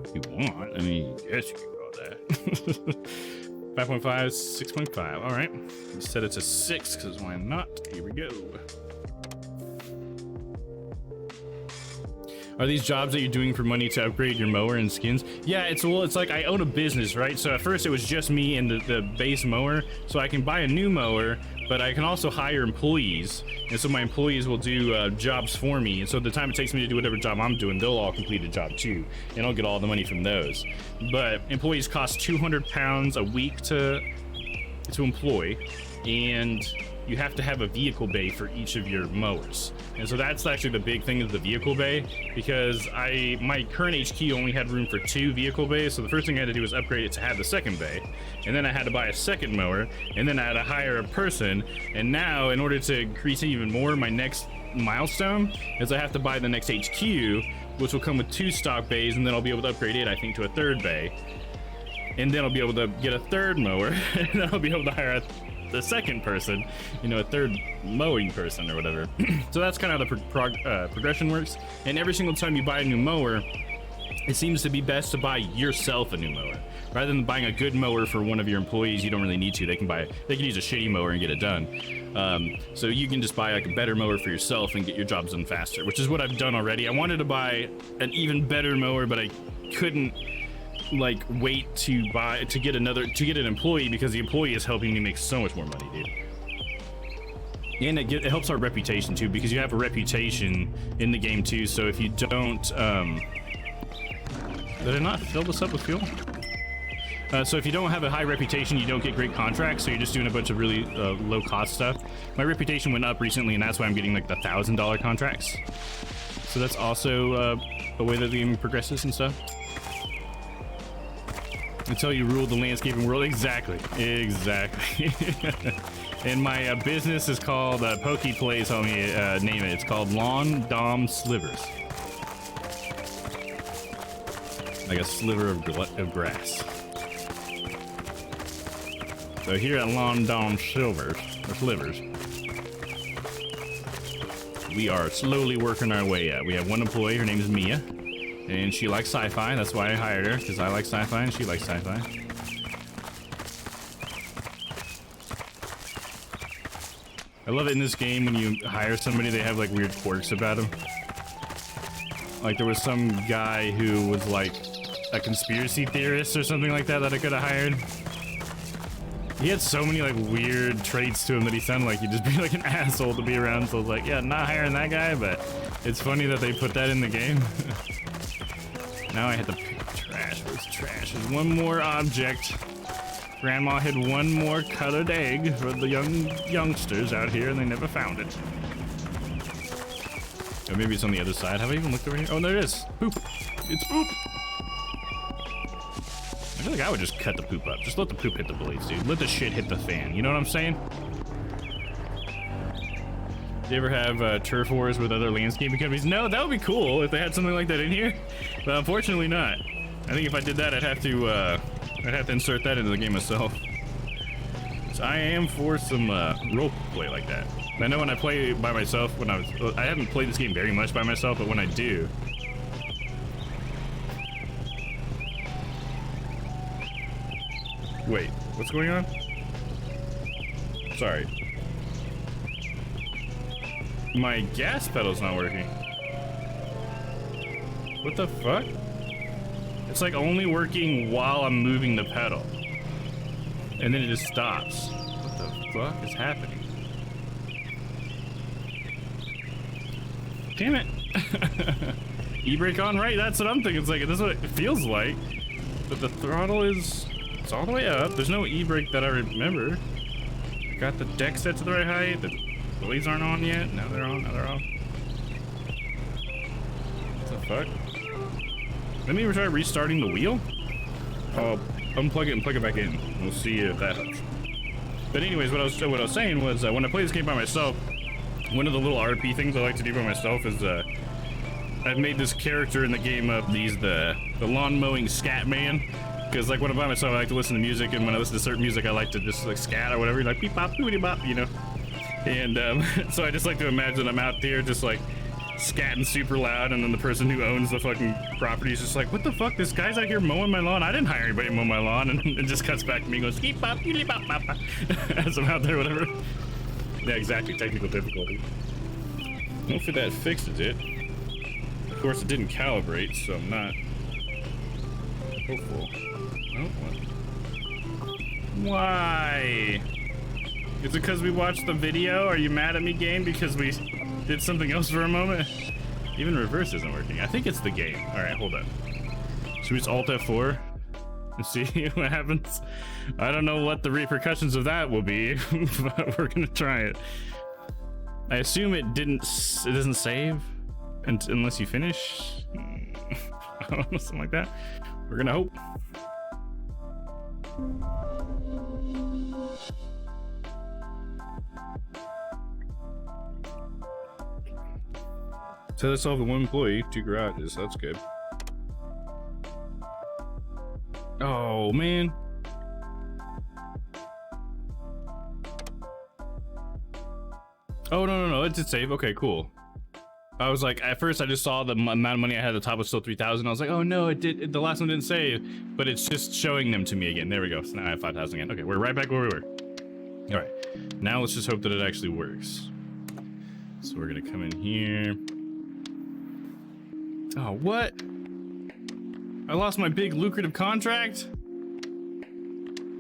If you want, I mean, yes, you could call it that. 5.5, 6.5. All right, let's set it to 6 because why not? Here we go. Are these jobs that you're doing for money to upgrade your mower and skins? Yeah, it's like I own a business, right? So at first it was just me and the base mower, so I can buy a new mower, but I can also hire employees, and so my employees will do jobs for me. And so the time it takes me to do whatever job I'm doing, they'll all complete a job too, and I'll get all the money from those. But employees cost 200 pounds a week to employ, and you have to have a vehicle bay for each of your mowers. And so that's actually the big thing, is the vehicle bay, because my current HQ only had room for 2 vehicle bays. So the first thing I had to do was upgrade it to have the second bay, and then I had to buy a second mower, and then I had to hire a person. And now, in order to increase even more, my next milestone is I have to buy the next HQ, which will come with 2 stock bays, and then I'll be able to upgrade it, I think, to a 3rd bay. And then I'll be able to get a 3rd mower, and then I'll be able to hire the second person, you know, a 3rd mowing person or whatever. So that's kind of how the progression works. And every single time you buy a new mower, it seems to be best to buy yourself a new mower rather than buying a good mower for one of your employees. You don't really need to. They can use a shitty mower and get it done. So you can just buy like a better mower for yourself and get your jobs done faster, which is what I've done already. I wanted to buy an even better mower, but I couldn't like wait to get an employee, because the employee is helping me make so much more money, dude. And it helps our reputation too, because you have a reputation in the game too. So if you don't did I not fill this up with fuel? So if you don't have a high reputation, you don't get great contracts, so you're just doing a bunch of really low cost stuff. My reputation went up recently, and that's why I'm getting like the $1,000 contracts. So that's also a way that the game progresses and stuff. Until you rule the landscaping world. Exactly. And my business is called Pokey Plays, help me name it. It's called Lawn Domm Slivers. Like a sliver of grass. So here at Lawn Domm Slivers, we are slowly working our way up. We have one employee, her name is Mia. And she likes sci-fi, that's why I hired her, because I like sci-fi and she likes sci-fi. I love it in this game when you hire somebody, they have like weird quirks about them. Like there was some guy who was like a conspiracy theorist or something like that I could have hired. He had so many like weird traits to him that he sounded like he'd just be like an asshole to be around, so I was like, yeah, not hiring that guy, but it's funny that they put that in the game. Now I have to pick trash. Where's trash? There's one more object. Grandma hid one more colored egg for the youngsters out here, and they never found it. Or maybe it's on the other side. Have I even looked over here? Oh, there it is. Poop. It's poop. I feel like I would just cut the poop up. Just let the poop hit the blades, dude. Let the shit hit the fan. You know what I'm saying? Do you ever have turf wars with other landscaping companies? No, that would be cool if they had something like that in here, but unfortunately not. I think if I did that, I'd have to insert that into the game myself. So I am for some role play like that. I know when I play by myself, I haven't played this game very much by myself, but when I do, wait, what's going on? Sorry. My gas pedal's not working. What the fuck? It's like only working while I'm moving the pedal. And then it just stops. What the fuck is happening? Damn it. E-brake on, right? That's what I'm thinking. It's like, this is what it feels like. But the throttle it's all the way up. There's no e-brake that I remember. Got the deck set to the right height. The blades aren't on yet. Now they're on. Now they're off. What the fuck? Let me try restarting the wheel. I'll unplug it and plug it back in. We'll see if that helps. But anyways, what I was saying was when I play this game by myself, one of the little RP things I like to do by myself is I've made this character in the game of the lawn mowing scat man. Because like when I'm by myself, I like to listen to music, and when I listen to certain music, I like to just like scat or whatever, like beep bop, boopity bop, you know. And so I just like to imagine I'm out there just like scatting super loud, and then the person who owns the fucking property is just like, what the fuck? This guy's out here mowing my lawn. I didn't hire anybody to mow my lawn, and it just cuts back to me and goes beep bop, boopity bop, bop, bop, as I'm out there, whatever. Yeah, exactly. Technical difficulty. Hopefully that fixes it. Of course, it didn't calibrate, so I'm not hopeful. Oh, what? Why? Is it because we watched the video? Are you mad at me, game? Because we did something else for a moment? Even reverse isn't working. I think it's the game. All right, hold on. Should we just Alt F4 and see what happens? I don't know what the repercussions of that will be, but we're gonna try it. I assume it doesn't save unless you finish. I don't know, something like that. We're gonna hope. So that's all the one employee, 2 garages. That's good. Oh man. Oh no, it did save. Okay, cool. I was like, at first I just saw the amount of money I had at the top was still 3,000. I was like, oh no, the last one didn't save, but it's just showing them to me again. There we go. So now I have 5,000 again. Okay, we're right back where we were. All right, now let's just hope that it actually works. So we're gonna come in here. Oh, what? I lost my big lucrative contract?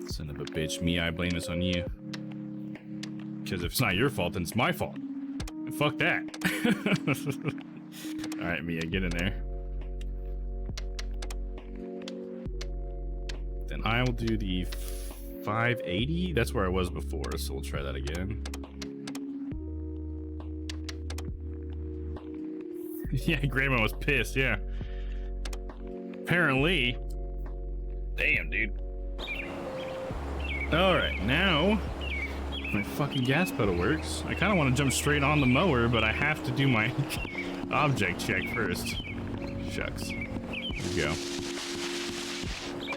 Son of a bitch, me, I blame this on you. Because if it's not your fault, then it's my fault. And fuck that. All right, Mia, get in there. Then I will do the 580. That's where I was before, so we'll try that again. Yeah, Grandma was pissed, yeah. Apparently. Damn, dude. All right, now my fucking gas pedal works. I kind of want to jump straight on the mower, but I have to do my object check first. Shucks. Here we go.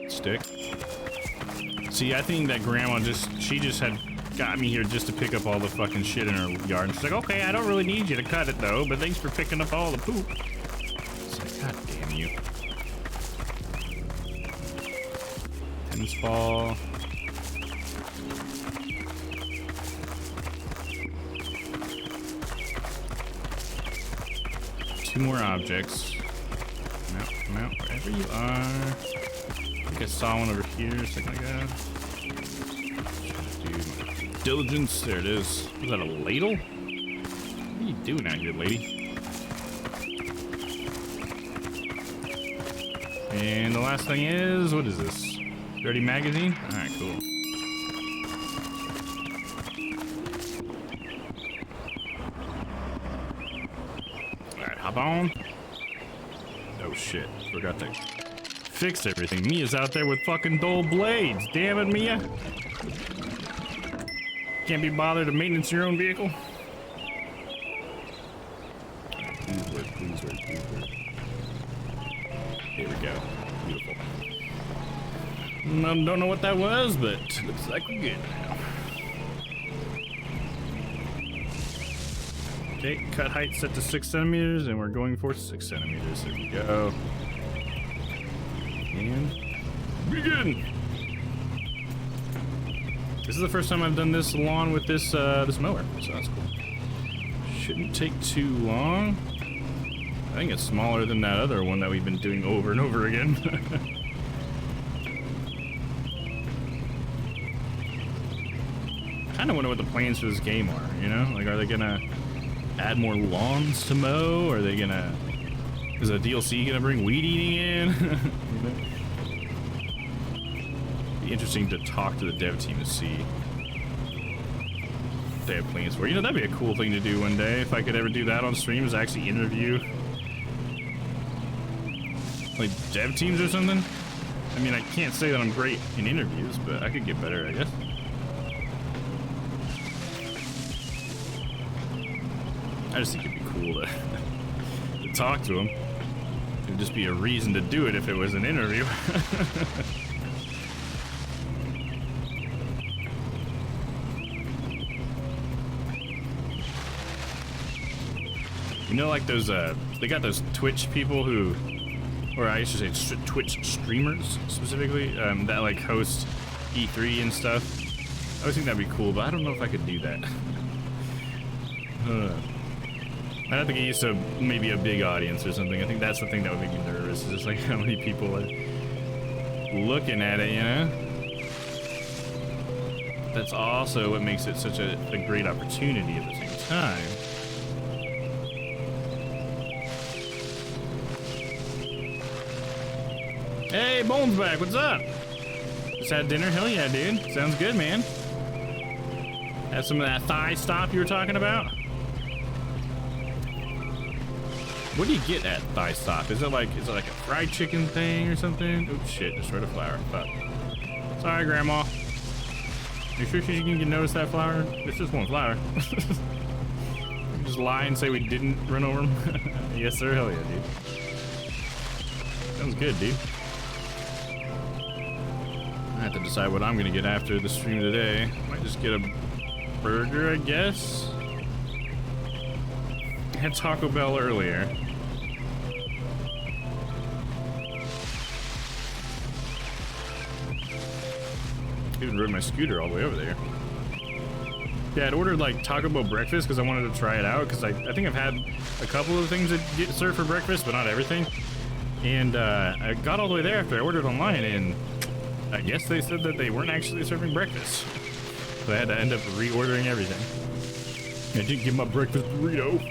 Stick. See, I think that Grandma she just had got me here just to pick up all the fucking shit in her yard. And she's like, okay, I don't really need you to cut it though, but thanks for picking up all the poop. It's like, god damn you. Tennis ball. Two more objects. Come out, wherever you are. I think I saw one over here a second ago. Diligence, there it is. Was that a ladle? What are you doing out here, lady? And the last thing is, what is this? Dirty magazine? Alright, cool. Alright, hop on. Oh shit, forgot to fix everything. Mia's out there with fucking dull blades. Damn it, Mia. Can't be bothered to maintenance your own vehicle. Please work, please work, please work. Here we go. Beautiful. Don't know what that was, but looks like we're good now. Okay, cut height set to 6 centimeters, and we're going for 6 centimeters. There we go. And begin. This is the first time I've done this lawn with this this mower, so that's cool. Shouldn't take too long. I think it's smaller than that other one that we've been doing over and over again. I kind of wonder what the plans for this game are, you know? Like, are they gonna add more lawns to mow? Are they gonna... Is a DLC gonna bring weed eating in? You know? Be interesting to talk to the dev team to see what they have plans for. You know, that'd be a cool thing to do one day if I could ever do that on stream, is actually interview like dev teams or something. I mean, I can't say that I'm great in interviews, but I could get better, I guess. I just think it'd be cool to talk to him. It would just be a reason to do it if it was an interview. You know, like those, they got those Twitch people who, or I should say Twitch streamers specifically, that like host E3 and stuff. I always think that'd be cool, but I don't know if I could do that. I'd have to get used to maybe a big audience or something. I think that's the thing that would make me nervous, is just like how many people are looking at it, you know? That's also what makes it such a great opportunity at the same time. Hey, Bones back, what's up? Just had dinner? Hell yeah, dude. Sounds good, man. Have some of that thigh stop you were talking about? What do you get at thigh stop? Is it like a fried chicken thing or something? Oh shit, destroyed a flower. Fuck. Sorry, Grandma. You sure she can notice that flower? It's just one flower. Just lie and say we didn't run over him? Yes, sir. Hell yeah, dude. Sounds good, dude. I have to decide what I'm gonna get after the stream today. Might just get a burger, I guess. I had Taco Bell earlier. Even rode my scooter all the way over there. Yeah, I'd ordered like Taco Bell breakfast because I wanted to try it out, because I think I've had a couple of things that get served for breakfast, but not everything. And I got all the way there after I ordered online, and I guess they said that they weren't actually serving breakfast. So I had to end up reordering everything. I didn't get my breakfast burrito.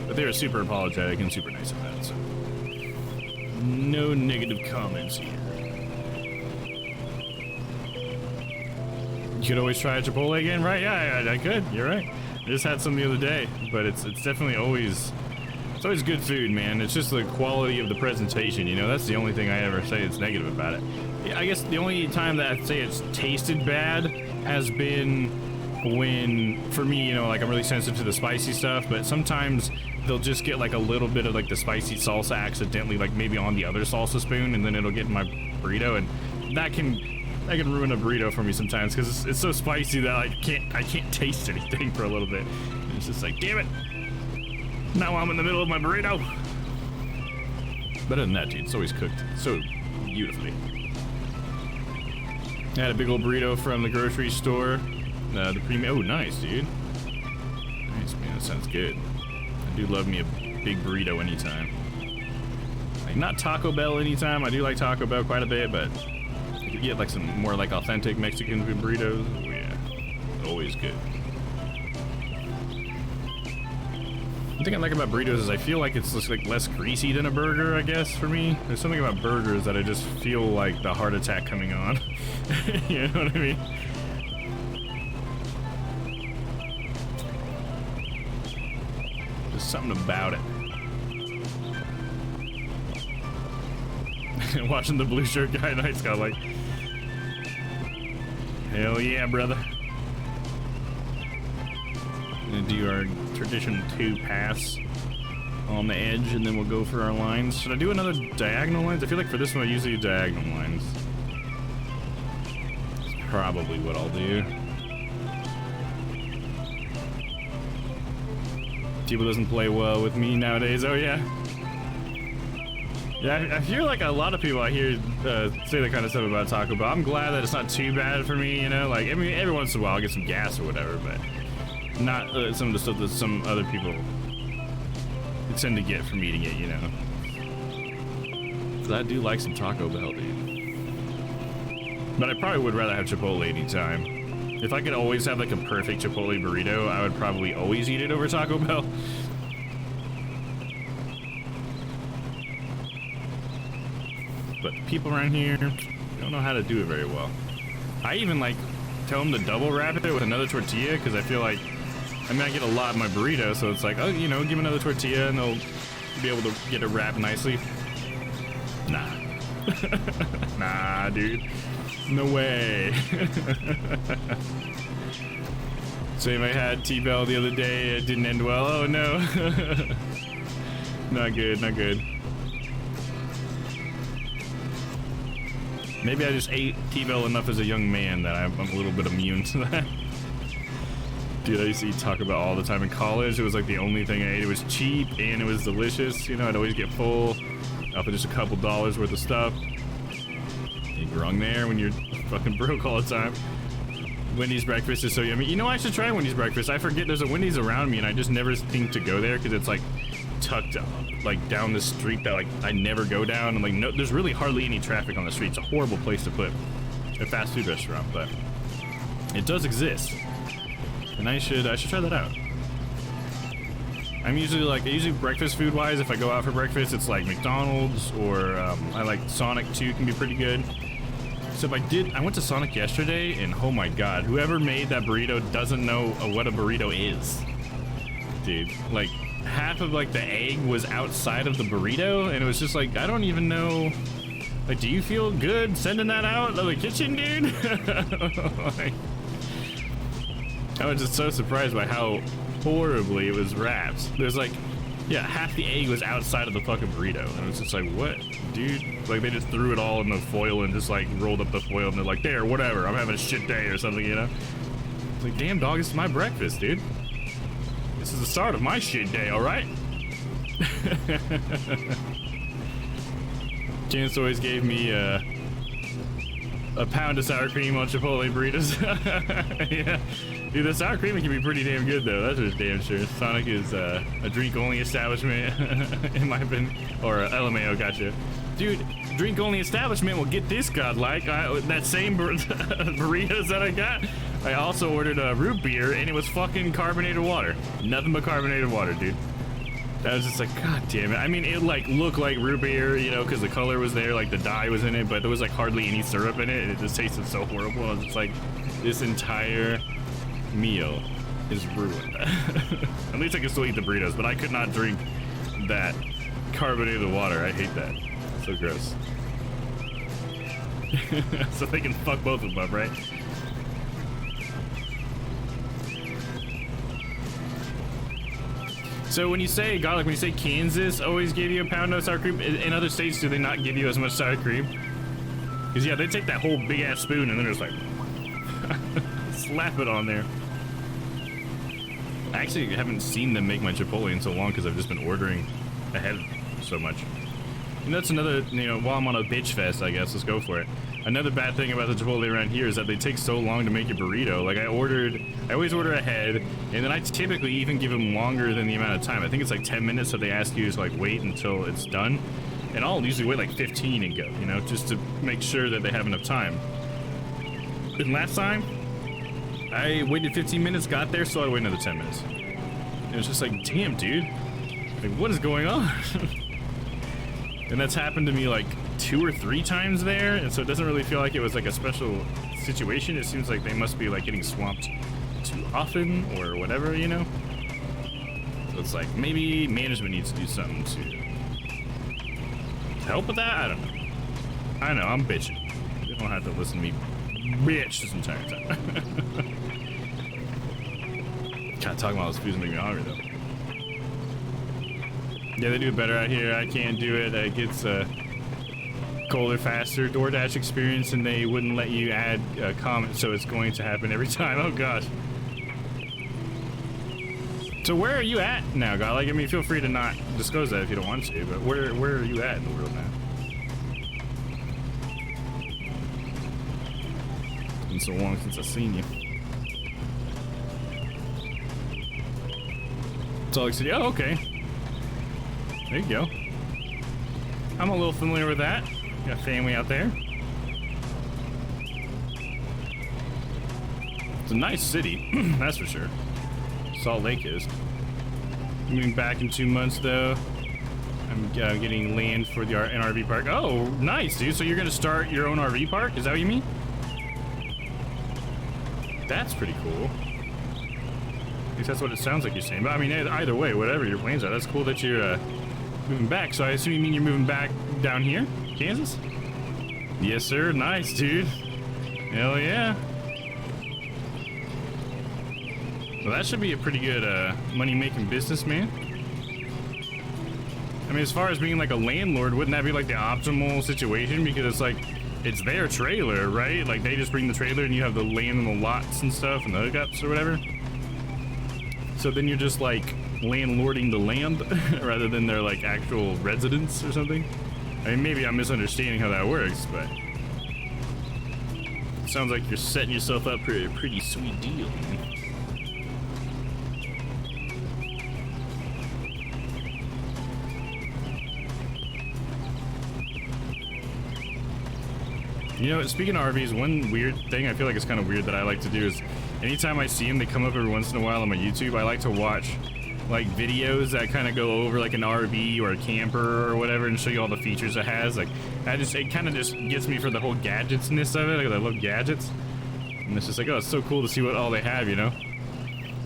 But they were super apologetic and super nice about it, so no negative comments here. You could always try a Chipotle again, right? Yeah, I could. You're right. I just had some the other day, but it's definitely always, it's always good food, man. It's just the quality of the presentation, you know? That's the only thing I ever say that's negative about it. Yeah, I guess the only time that I'd say it's tasted bad has been when, for me, you know, like I'm really sensitive to the spicy stuff, but sometimes they'll just get like a little bit of like the spicy salsa accidentally, like maybe on the other salsa spoon, and then it'll get in my burrito, and that can ruin a burrito for me sometimes, because it's so spicy that I can't taste anything for a little bit. And it's just like, damn it, now I'm in the middle of my burrito. Better than that, dude. It's always cooked so beautifully. I had a big old burrito from the grocery store. The premium. Oh, nice, dude. Nice, man. That sounds good. I do love me a big burrito anytime. Like, not Taco Bell anytime. I do like Taco Bell quite a bit, but if you get like some more like authentic Mexican burritos, oh yeah, always good. The thing I like about burritos is I feel like it's just like less greasy than a burger, I guess, for me. There's something about burgers that I just feel like the heart attack coming on. You know what I mean? Just something about it. Watching the blue shirt guy, Night's got like, hell yeah, brother. Gonna do our tradition 2 pass on the edge, and then we'll go for our lines. Should I do another diagonal lines? I feel like for this one I usually do diagonal lines. That's probably what I'll do. People doesn't play well with me nowadays. Oh yeah. Yeah, I feel like a lot of people I hear say that kind of stuff about Taco Bell. I'm glad that it's not too bad for me, you know? Like, I mean, every once in a while I'll get some gas or whatever, but not some of the stuff that some other people tend to get from eating it, you know? Because I do like some Taco Bell, dude. But I probably would rather have Chipotle anytime. If I could always have like a perfect Chipotle burrito, I would probably always eat it over Taco Bell. But people around here don't know how to do it very well. I even like tell them to double wrap it with another tortilla, because I feel like, I mean, I get a lot in my burrito, so it's like, oh, you know, give them another tortilla and they'll be able to get it wrapped nicely. Nah. Nah, dude. No way. Same, I had T-Bell the other day. It didn't end well. Oh no. Not good, not good. Maybe I just ate T-Bell enough as a young man that I'm a little bit immune to that. Dude, I used to eat Taco Bell all the time in college. It was like the only thing I ate. It was cheap and it was delicious. You know, I'd always get full off of just a couple dollars worth of stuff. You grung there when you're fucking broke all the time. Wendy's breakfast is so yummy. You know, I should try Wendy's breakfast. I forget there's a Wendy's around me and I just never think to go there because it's like tucked up, like down the street that like I never go down. And like, no, there's really hardly any traffic on the street. It's a horrible place to put a fast food restaurant, but it does exist. And I should try that out. I'm usually like, breakfast food wise, if I go out for breakfast, it's like McDonald's or I like Sonic too, can be pretty good. So if I went to Sonic yesterday and oh my God, whoever made that burrito doesn't know what a burrito is. Dude, like half of like the egg was outside of the burrito and it was just like, I don't even know. Like, do you feel good sending that out of the kitchen, dude? Like, I was just so surprised by how horribly it was wrapped. There's like, yeah, half the egg was outside of the fucking burrito. And it was just like, what, dude? Like, they just threw it all in the foil and just like rolled up the foil and they're like, there, whatever, I'm having a shit day or something, you know? It's like, damn dog, this is my breakfast, dude. This is the start of my shit day, all right? Chance always gave me a pound of sour cream on Chipotle burritos. Yeah. Dude, the sour cream can be pretty damn good, though. That's for damn sure. Sonic is a drink-only establishment, in my opinion. Or LMAO, gotcha. Dude, drink-only establishment will get this godlike. That same burritos that I got, I also ordered a root beer, and it was fucking carbonated water. Nothing but carbonated water, dude. I was just like, God damn it. I mean, it like looked like root beer, you know, because the color was there, like the dye was in it, but there was like hardly any syrup in it, and it just tasted so horrible. I was just like, this entire meal is ruined. At least I can still eat the burritos, but I could not drink that carbonated water. I hate that. So gross. So they can fuck both of them up, right? So when you say, God, like when you say Kansas always gave you a pound of sour cream, in other states do they not give you as much sour cream? Because yeah, they take that whole big ass spoon and then just like slap it on there. I actually haven't seen them make my Chipotle in so long because I've just been ordering ahead so much. And that's another, you know, while I'm on a bitch fest, I guess, let's go for it. Another bad thing about the Chipotle around here is that they take so long to make a burrito. Like I always order ahead, and then I typically even give them longer than the amount of time. I think it's like 10 minutes, so they ask you to like wait until it's done. And I'll usually wait like 15 and go, you know, just to make sure that they have enough time. And last time, I waited 15 minutes, got there, so I waited another 10 minutes. And it was just like, damn, dude, like what is going on? And that's happened to me like 2 or 3 times there, and so it doesn't really feel like it was like a special situation. It seems like they must be like getting swamped too often or whatever, you know? So it's like maybe management needs to do something to help with that? I don't know. I know, I'm bitching. You don't have to listen to me bitch this entire time. God, talking about those foods make me hungry though. Yeah, they do it better out here. I can't do it. It gets colder faster. DoorDash experience, and they wouldn't let you add comments, so it's going to happen every time. Oh gosh. So where are you at now, guy? Like, I mean, feel free to not disclose that if you don't want to, but where are you at in the world now? It's been so long since I've seen you. Salt Lake City. Oh, okay. There you go. I'm a little familiar with that. Got family out there. It's a nice city, that's for sure. Salt Lake is. Moving back in 2 months, though. I'm getting land for the an RV park. Oh, nice, dude. So you're gonna start your own RV park? Is that what you mean? That's pretty cool. At least that's what it sounds like you're saying. But I mean, either way, whatever your plans are, that's cool that you're moving back. So I assume you mean you're moving back down here, Kansas? Yes, sir. Nice, dude. Hell yeah. Well, that should be a pretty good money-making business, man. I mean, as far as being like a landlord, wouldn't that be like the optimal situation? Because it's like, it's their trailer, right? Like they just bring the trailer and you have the land and the lots and stuff and the hookups or whatever. So then you're just like landlording the land rather than their like actual residence or something. I mean, maybe I'm misunderstanding how that works, but it sounds like you're setting yourself up for a pretty sweet deal, man. You know, speaking of RVs, one weird thing I feel like it's kind of weird that I like to do is anytime I see them, they come up every once in a while on my YouTube. I like to watch like videos that kind of go over like an RV or a camper or whatever and show you all the features it has. Like, it kind of just gets me for the whole gadgetsness of it. Like, I love gadgets. And it's just like, oh, it's so cool to see what all they have, you know?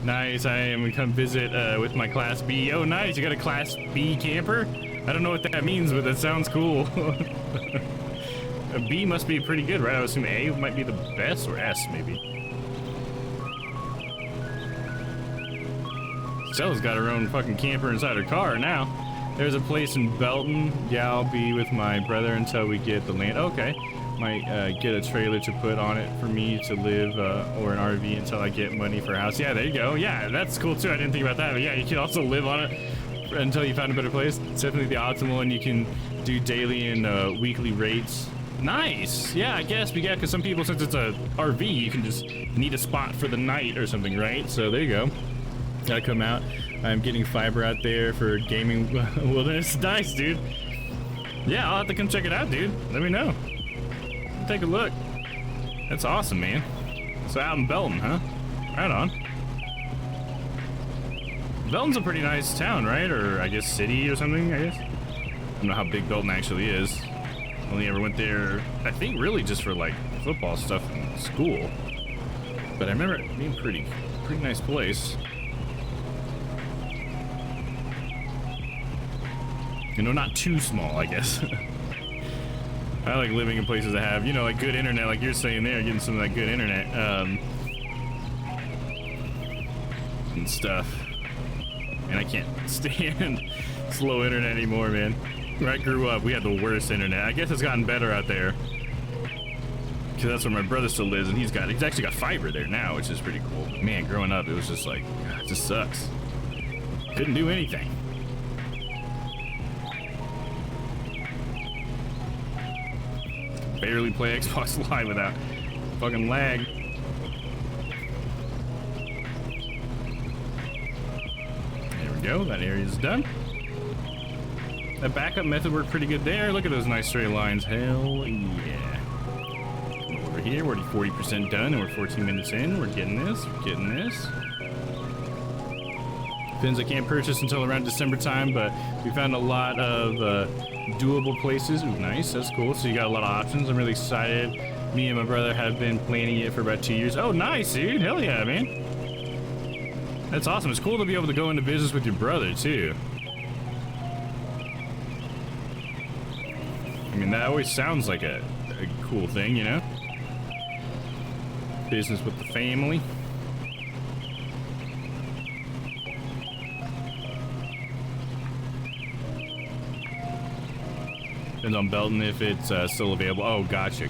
Nice, I am gonna come visit with my Class B. Oh, nice, you got a Class B camper? I don't know what that means, but that sounds cool. A B must be pretty good, right? I would assume A might be the best, or S maybe. Stella's got her own fucking camper inside her car now. There's a place in Belton. Yeah, I'll be with my brother until we get the land. Okay. Might get a trailer to put on it for me to live, or an RV until I get money for a house. Yeah, there you go. Yeah, that's cool too. I didn't think about that, but yeah, you can also live on it until you find a better place. It's definitely the optimal, and you can do daily and weekly rates. Nice. Yeah, I guess because some people, since it's a RV, you can just need a spot for the night or something, right? So there you go. Gotta come out. I'm getting fiber out there for gaming wilderness. Nice, dude. Yeah, I'll have to come check it out, dude. Let me know. Take a look. That's awesome, man. So out in Belton, huh? Right on. Belton's a pretty nice town, right? Or I guess city or something, I guess. I don't know how big Belton actually is. Only ever went there, I think, really just for like football stuff in school. But I remember it being pretty nice place. You know, not too small, I guess. I like living in places that have, you know, like good internet, like you're saying there, getting some of that good internet, and stuff. And I can't stand slow internet anymore, man. Where I grew up, we had the worst internet. I guess it's gotten better out there, because that's where my brother still lives, and he's actually got fiber there now, which is pretty cool. Man, growing up, it was just like, it just sucks. Couldn't do anything. Barely play Xbox Live without fucking lag. There we go, that area's done. That backup method worked pretty good there. Look at those nice straight lines. Hell yeah. Come over here, we're already 40% done and we're 14 minutes in. We're getting this, Pins I can't purchase until around December time, but we found a lot of doable places. Ooh, nice, that's cool. So you got a lot of options. I'm really excited. Me and my brother have been planning it for about 2 years. Oh, nice, dude. Hell yeah, man. That's awesome. It's cool to be able to go into business with your brother, too. I mean, that always sounds like a cool thing, you know? Business with the family. Depends on Belton if it's still available. Oh, gotcha.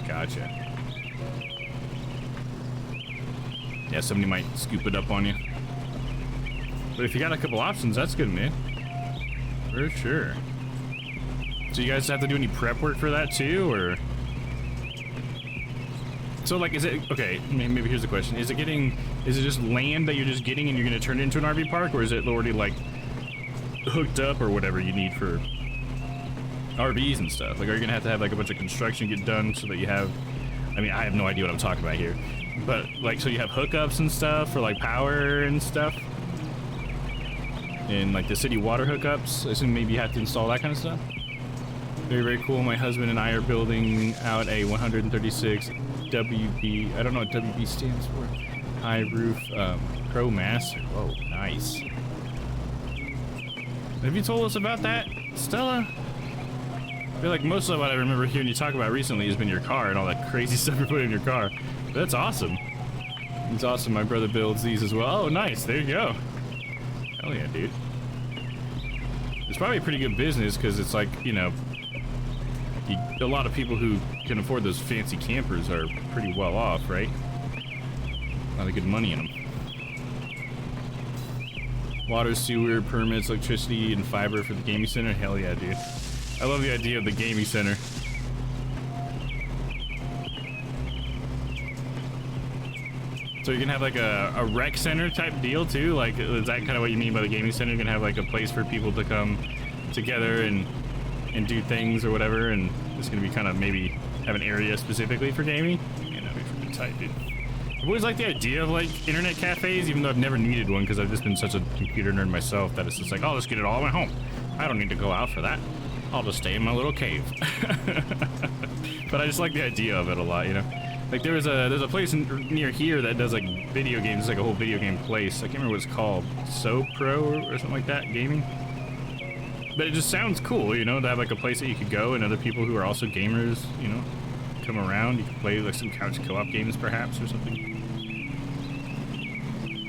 Yeah, somebody might scoop it up on you. But if you got a couple options, that's good, man. For sure. So you guys have to do any prep work for that too, or? So like, is it, okay, maybe here's the question. Is it just land that you're just getting and you're gonna turn it into an RV park, or is it already like hooked up or whatever you need for RVs and stuff? Like, are you gonna have like a bunch of construction get done so that you have, I mean, I have no idea what I'm talking about here, but like, so you have hookups and stuff for like power and stuff, and like the city water hookups? I assume maybe you have to install that kind of stuff. Very, very cool. My husband and I are building out a 136 WB, I don't know what WB stands for, high roof Pro Master. Whoa, nice. Have you told us about that, Stella? I feel like most of what I remember hearing you talk about recently has been your car and all that crazy stuff you're putting in your car. But that's awesome. It's awesome. My brother builds these as well. Oh, nice. There you go. Hell yeah, dude. It's probably a pretty good business because it's like, you know, a lot of people who can afford those fancy campers are pretty well off, right? A lot of good money in them. Water, sewer, permits, electricity, and fiber for the gaming center. Hell yeah, dude. I love the idea of the gaming center. So you can have like a rec center type deal too? Like, is that kind of what you mean by the gaming center? You can have like a place for people to come together and do things or whatever, and it's gonna be kind of maybe have an area specifically for gaming? Yeah, that'd be pretty tight, dude. I've always liked the idea of like internet cafes, even though I've never needed one because I've just been such a computer nerd myself that it's just like, oh, let's get it all at home. I don't need to go out for that. I'll just stay in my little cave. But I just like the idea of it a lot, you know? Like there's a place near here that does like video games. It's like a whole video game place. I can't remember what it's called. So Pro or something like that, gaming. But it just sounds cool, you know, to have like a place that you could go and other people who are also gamers, you know, come around. You can play like some couch co-op games perhaps or something.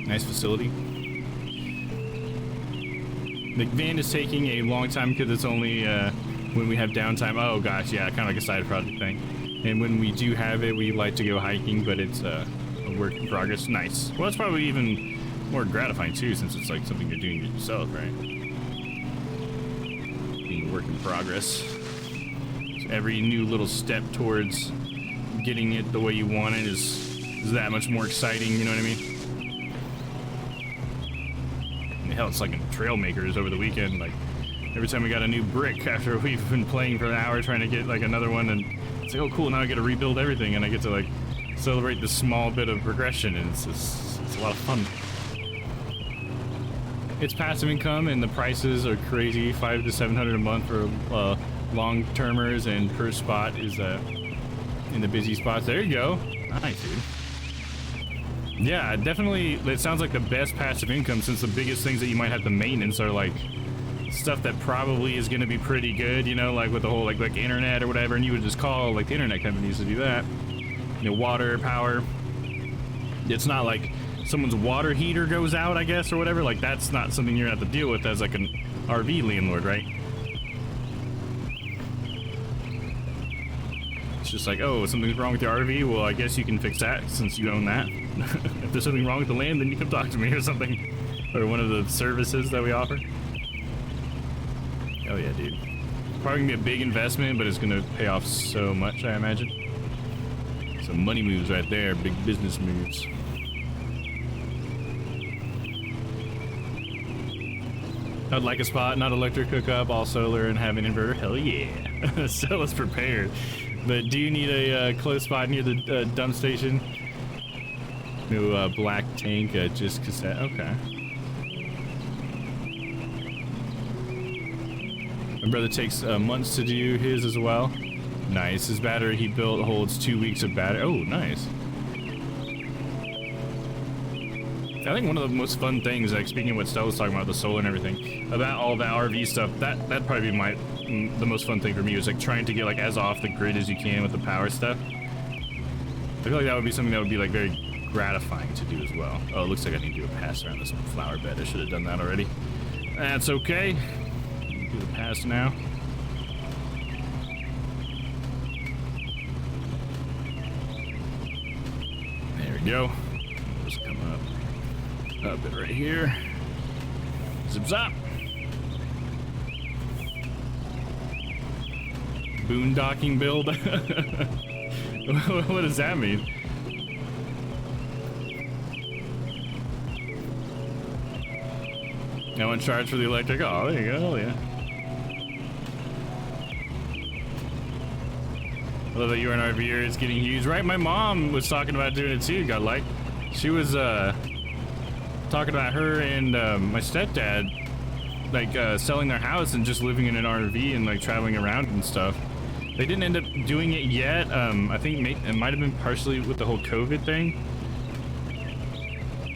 Nice facility. The van is taking a long time because it's only when we have downtime. Oh gosh, yeah, kind of like a side project thing. And when we do have it, we like to go hiking, but it's a work in progress. Nice. Well, it's probably even more gratifying too, since it's like something you're doing yourself, right? Being a work in progress. So every new little step towards getting it the way you want it is that much more exciting, you know what I mean? And hell, it's like in Trail Makers over the weekend, like every time we got a new brick after we've been playing for an hour trying to get like another one, and it's like, oh cool, now I get to rebuild everything and I get to like celebrate this small bit of progression, and it's a lot of fun. It's passive income and the prices are crazy, $500 to $700 a month for long-termers, and per spot is in the busy spots. There you go. Nice, dude. Yeah, definitely. It sounds like the best passive income, since the biggest things that you might have to maintenance are like stuff that probably is going to be pretty good, you know, like with the whole like internet or whatever, and you would just call like the internet companies to do that. You know, water, power. It's not like someone's water heater goes out, I guess, or whatever. Like that's not something you're gonna have to deal with as like an RV landlord, right? It's just like, oh, something's wrong with your RV. Well, I guess you can fix that since you own that. If there's something wrong with the land, then you come talk to me or something, or one of the services that we offer. Oh yeah, dude. Probably gonna be a big investment, but it's gonna pay off so much, I imagine. Some money moves right there, big business moves. I'd like a spot, not electric hookup, all solar, and have an inverter. Hell yeah. So let's prepare. But do you need a close spot near the dump station? No black tank, just cassette. Okay. My brother takes months to do his as well. Nice. His battery he built holds 2 weeks of battery. Oh, nice. I think one of the most fun things, like speaking of what Stella was talking about, the solar and everything, about all that RV stuff, that'd probably be the most fun thing for me, is like trying to get like as off the grid as you can with the power stuff. I feel like that would be something that would be like very gratifying to do as well. Oh, it looks like I need to do a pass around this flower bed. I should have done that already. That's okay. Do the pass now. There we go. Just come up. Up it right here. Zip zop. Boondocking build. What does that mean? No one charged for the electric. Oh, there you go. Hell yeah. I love that you're an RVer. It's getting huge, right? My mom was talking about doing it too. Got like, she was talking about her and my stepdad like selling their house and just living in an RV and like traveling around and stuff. They didn't end up doing it yet. I think it might have been partially with the whole COVID thing.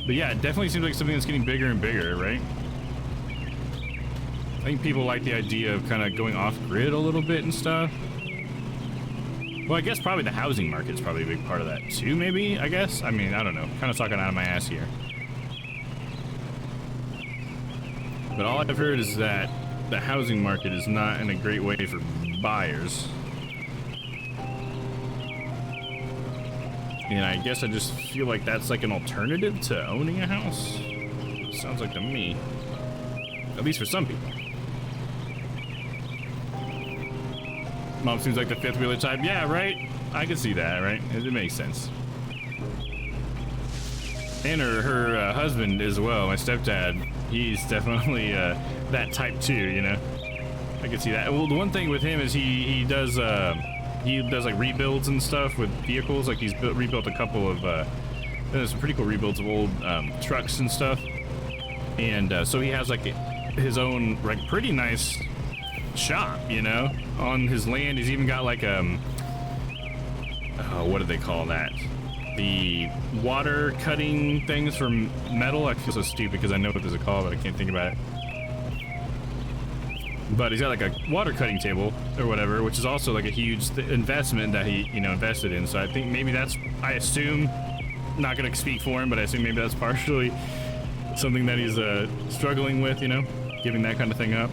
But yeah, it definitely seems like something that's getting bigger and bigger, right? I think people like the idea of kind of going off grid a little bit and stuff. Well, I guess probably the housing market's probably a big part of that too, maybe, I guess. I mean, I don't know. Kind of talking out of my ass here. But all I've heard is that the housing market is not in a great way for buyers. And I guess I just feel like that's like an alternative to owning a house. Sounds like to me. At least for some people. Mom seems like the fifth wheeler type. Yeah, right? I can see that, right? It makes sense. And her husband as well, my stepdad, he's definitely that type too, you know? I can see that. Well, the one thing with him is he does like rebuilds and stuff with vehicles. Like he's rebuilt a couple of there's some pretty cool rebuilds of old trucks and stuff. And so he has like his own like pretty nice shop, you know, on his land. He's even got like what do they call that? The water cutting things for metal. I feel so stupid because I know what there's a call, but I can't think about it. But he's got like a water cutting table or whatever, which is also like a huge investment that he, you know, invested in. So I think maybe that's, I assume, not gonna speak for him, but I assume maybe that's partially something that he's struggling with, you know, giving that kind of thing up.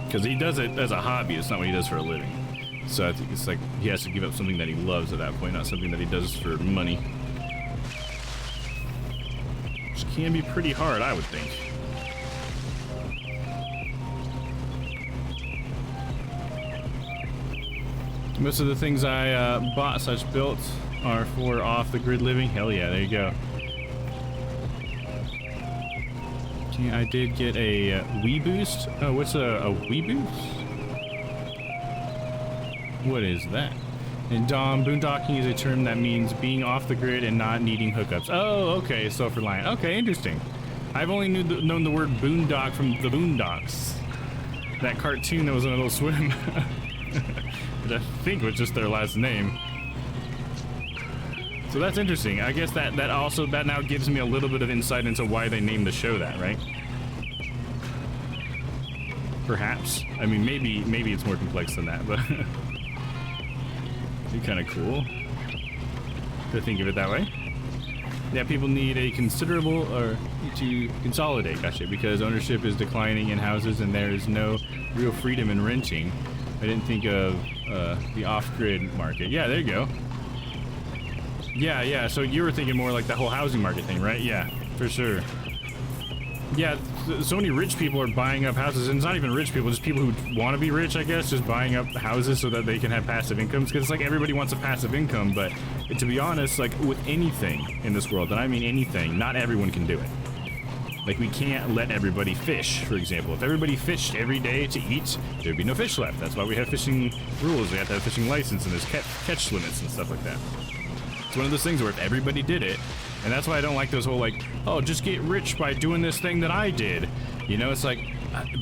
Because he does it as a hobby, it's not what he does for a living. So I think it's like he has to give up something that he loves at that point, not something that he does for money. Which can be pretty hard, I would think. Most of the things I bought / built are for off-the-grid living. Hell yeah, there you go. Okay, I did get a Wii Boost. Oh, what's a Wii Boost? What is that? And Domm, boondocking is a term that means being off the grid and not needing hookups. Oh, okay, self-reliant. Okay, interesting. I've only known the word boondock from the Boondocks. That cartoon that was on Adult Swim. Which I think was just their last name. So that's interesting. I guess that now gives me a little bit of insight into why they named the show that, right? Perhaps. I mean, maybe it's more complex than that, but it'd be kind of cool to think of it that way. Yeah, people need a considerable or to consolidate, gotcha, because ownership is declining in houses and there is no real freedom in renting. I didn't think of the off-grid market. Yeah, there you go. Yeah, so you were thinking more like the whole housing market thing, right? Yeah, for sure. Yeah, so many rich people are buying up houses, and it's not even rich people, just people who want to be rich, I guess, just buying up houses so that they can have passive incomes, because it's like everybody wants a passive income, but to be honest, like with anything in this world, and I mean anything, not everyone can do it. Like, we can't let everybody fish, for example. If everybody fished every day to eat, there'd be no fish left. That's why we have fishing rules. We have to have a fishing license, and there's catch limits and stuff like that. It's one of those things where if everybody did it, and that's why I don't like those whole like, oh, just get rich by doing this thing that I did. You know, it's like,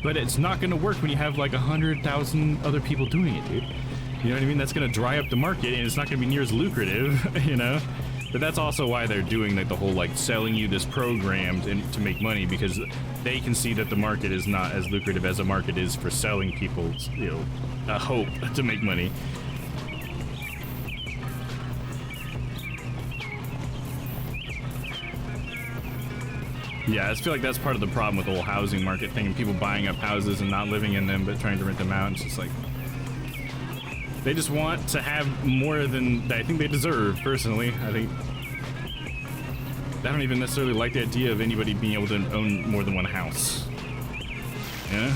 but it's not gonna work when you have like 100,000 other people doing it, dude. You know what I mean? That's gonna dry up the market, and it's not gonna be near as lucrative, you know? But that's also why they're doing like the whole like selling you this program to make money, because they can see that the market is not as lucrative as a market is for selling people, you know, a hope to make money. Yeah, I just feel like that's part of the problem with the whole housing market thing, and people buying up houses and not living in them but trying to rent them out. It's just like they just want to have more than I think they deserve, personally. I don't even necessarily like the idea of anybody being able to own more than one house. Yeah?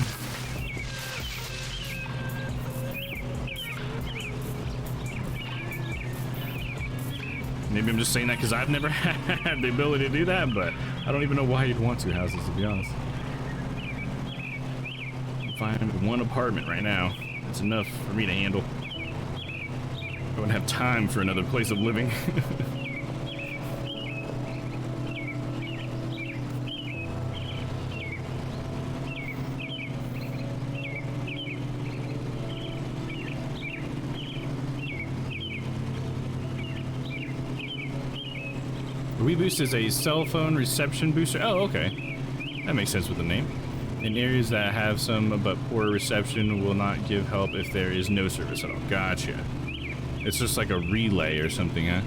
Maybe I'm just saying that because I've never had the ability to do that, but I don't even know why you'd want two houses, to be honest. I'm fine with one apartment right now. That's enough for me to handle. I wouldn't have time for another place of living. Wii Boost is a cell phone reception booster. Oh, okay. That makes sense with the name. In areas that have some but poor reception will not give help if there is no service at all. Gotcha. It's just like a relay or something, huh?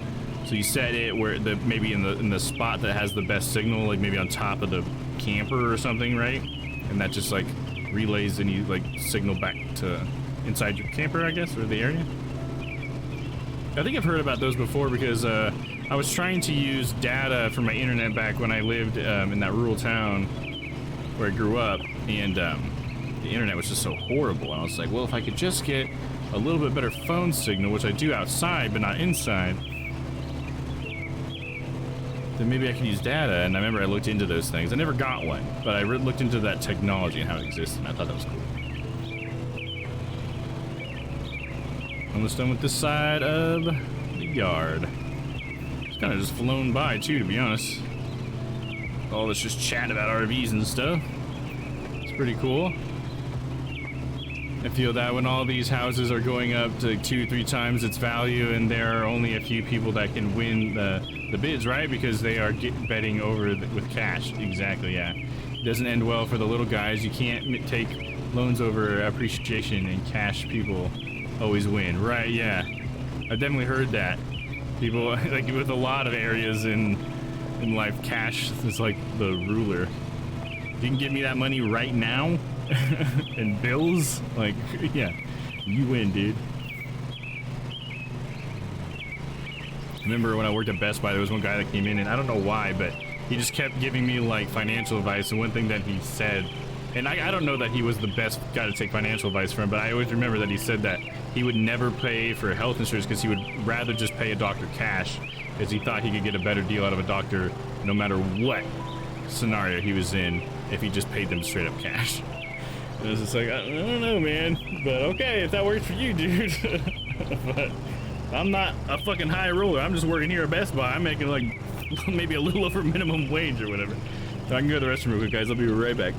So you set it where the maybe in the spot that has the best signal, like maybe on top of the camper or something, right? And that just like relays any like signal back to inside your camper, I guess, or the area. I think I've heard about those before because I was trying to use data for my internet back when I lived in that rural town where I grew up, and the internet was just so horrible. And I was like, well, if I could just get a little bit better phone signal, which I do outside but not inside, then maybe I could use data. And I remember I looked into those things. I never got one, but I looked into that technology and how it existed, and I thought that was cool. Almost done with this side of the yard. It's kind of just flown by too, to be honest. All this just chat about RVs and stuff. It's pretty cool. I feel that when all these houses are going up to 2-3 times its value, and there are only a few people that can win the bids, right? Because they are betting over with cash. Exactly, yeah. It doesn't end well for the little guys. You can't take loans over appreciation, and cash people always win. Right, yeah. I've definitely heard that. People, like with a lot of areas in life, cash is like the ruler. If you can give me that money right now and bills, like, yeah, you win, dude. I remember when I worked at Best Buy, there was one guy that came in, and I don't know why, but he just kept giving me like financial advice. And one thing that he said, and I don't know that he was the best guy to take financial advice from, but I always remember that he said that he would never pay for health insurance because he would rather just pay a doctor cash, because he thought he could get a better deal out of a doctor no matter what scenario he was in if he just paid them straight up cash. And it was just like, I don't know, man, but okay, if that works for you, dude. But I'm not a fucking high roller. I'm just working here at Best Buy. I'm making like maybe a little over minimum wage or whatever. So I can go to the restroom real quick, guys. I'll be right back.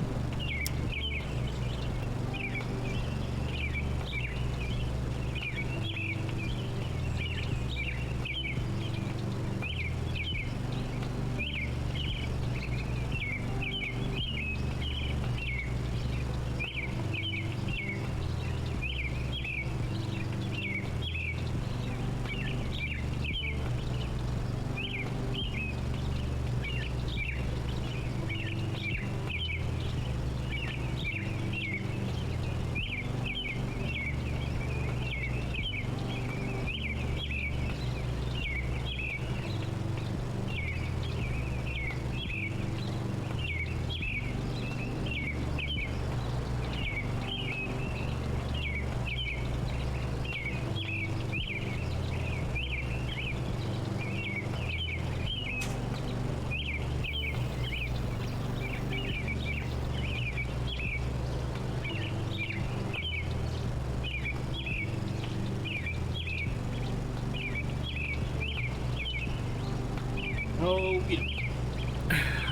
Oh,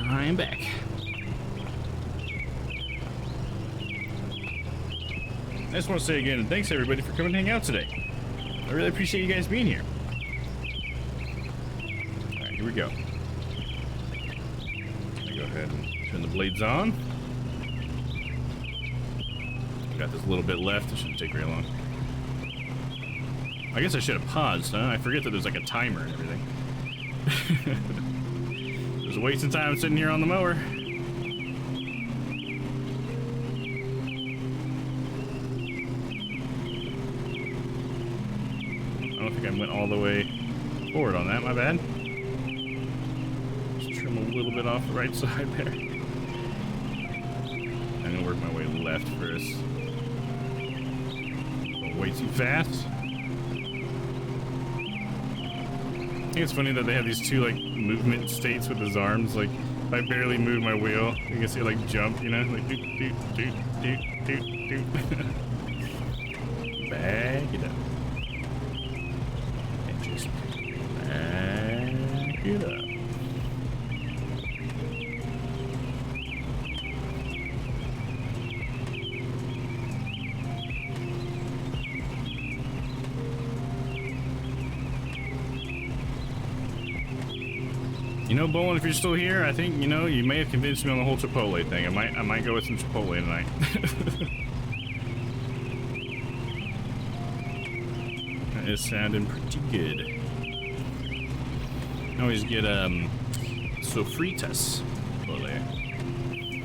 I am back. I just want to say again, thanks everybody for coming to hang out today. I really appreciate you guys being here. All right, here we go. I'm gonna go ahead and turn the blades on. Got this little bit left. It shouldn't take very long. I guess I should have paused, huh? I forget that there's like a timer and everything. Just wasting time sitting here on the mower. I don't think I went all the way forward on that, my bad. Just trim a little bit off the right side there. I'm gonna work my way left first. Going way too fast. I think it's funny that they have these two like movement states with his arms. Like if I barely move my wheel, you can see it like jump, you know, like doot doot doot doot doot doot. Back it up. And just back it up. You know, Bolin, if you're still here, I think, you know, you may have convinced me on the whole Chipotle thing. I might go with some Chipotle tonight. That is sounding pretty good. I always get sofritas Chipotle. I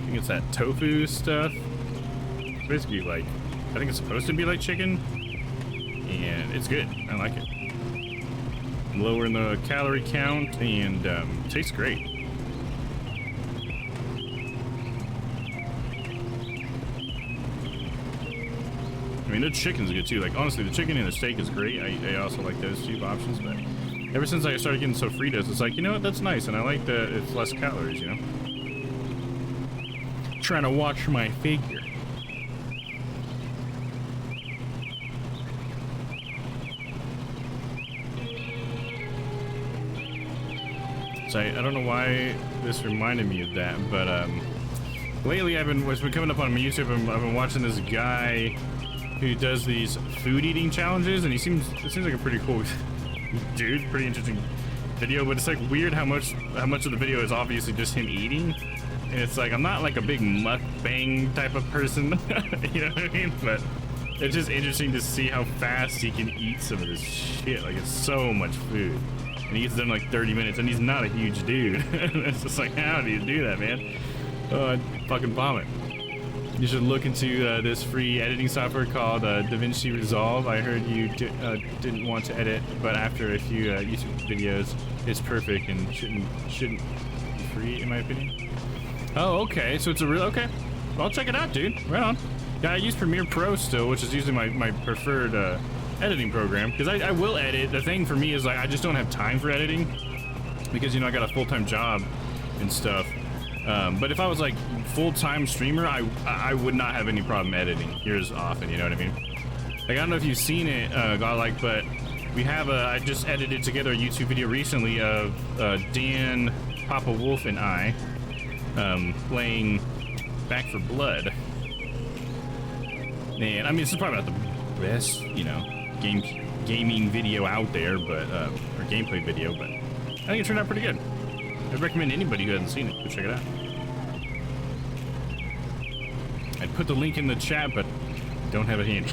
think it's that tofu stuff. It's basically like, I think it's supposed to be like chicken, and it's good. I like it. Lowering the calorie count and tastes great. I mean, the chicken's good too. Like, honestly, the chicken and the steak is great. I also like those two options, but ever since I started getting sofritas, it's like, you know what, that's nice, and I like that it's less calories, you know? Trying to watch my figure. So I don't know why this reminded me of that, but lately what's been coming up on my YouTube, I've been watching this guy who does these food eating challenges, and it seems like a pretty cool dude, pretty interesting video, but it's like weird how much of the video is obviously just him eating, and it's like, I'm not like a big mukbang type of person, you know what I mean? But it's just interesting to see how fast he can eat some of this shit. Like, it's so much food. And he gets done in like 30 minutes, and he's not a huge dude. It's just like, how do you do that, man? Oh, I'd fucking vomit. You should look into this free editing software called DaVinci Resolve. I heard you didn't want to edit, but after a few YouTube videos, it's perfect and shouldn't be free, in my opinion. Oh, okay. So it's a real, okay. Well, I'll check it out, dude. Right on. Yeah, I use Premiere Pro still, which is usually my preferred editing program, because I will edit. The thing for me is, like, I just don't have time for editing because, you know, I got a full-time job and stuff. But if I was like full-time streamer, I would not have any problem editing here as often, you know what I mean? Like, I don't know if you've seen it, Godlike, but we have I just edited together a YouTube video recently of Dan, Papa Wolf, and I playing Back for Blood. And I mean, this is probably not the best, you know, gaming video out there, but or gameplay video, but I think it turned out pretty good. I'd recommend anybody who hasn't seen it go check it out. I'd put the link in the chat, but don't have it handy.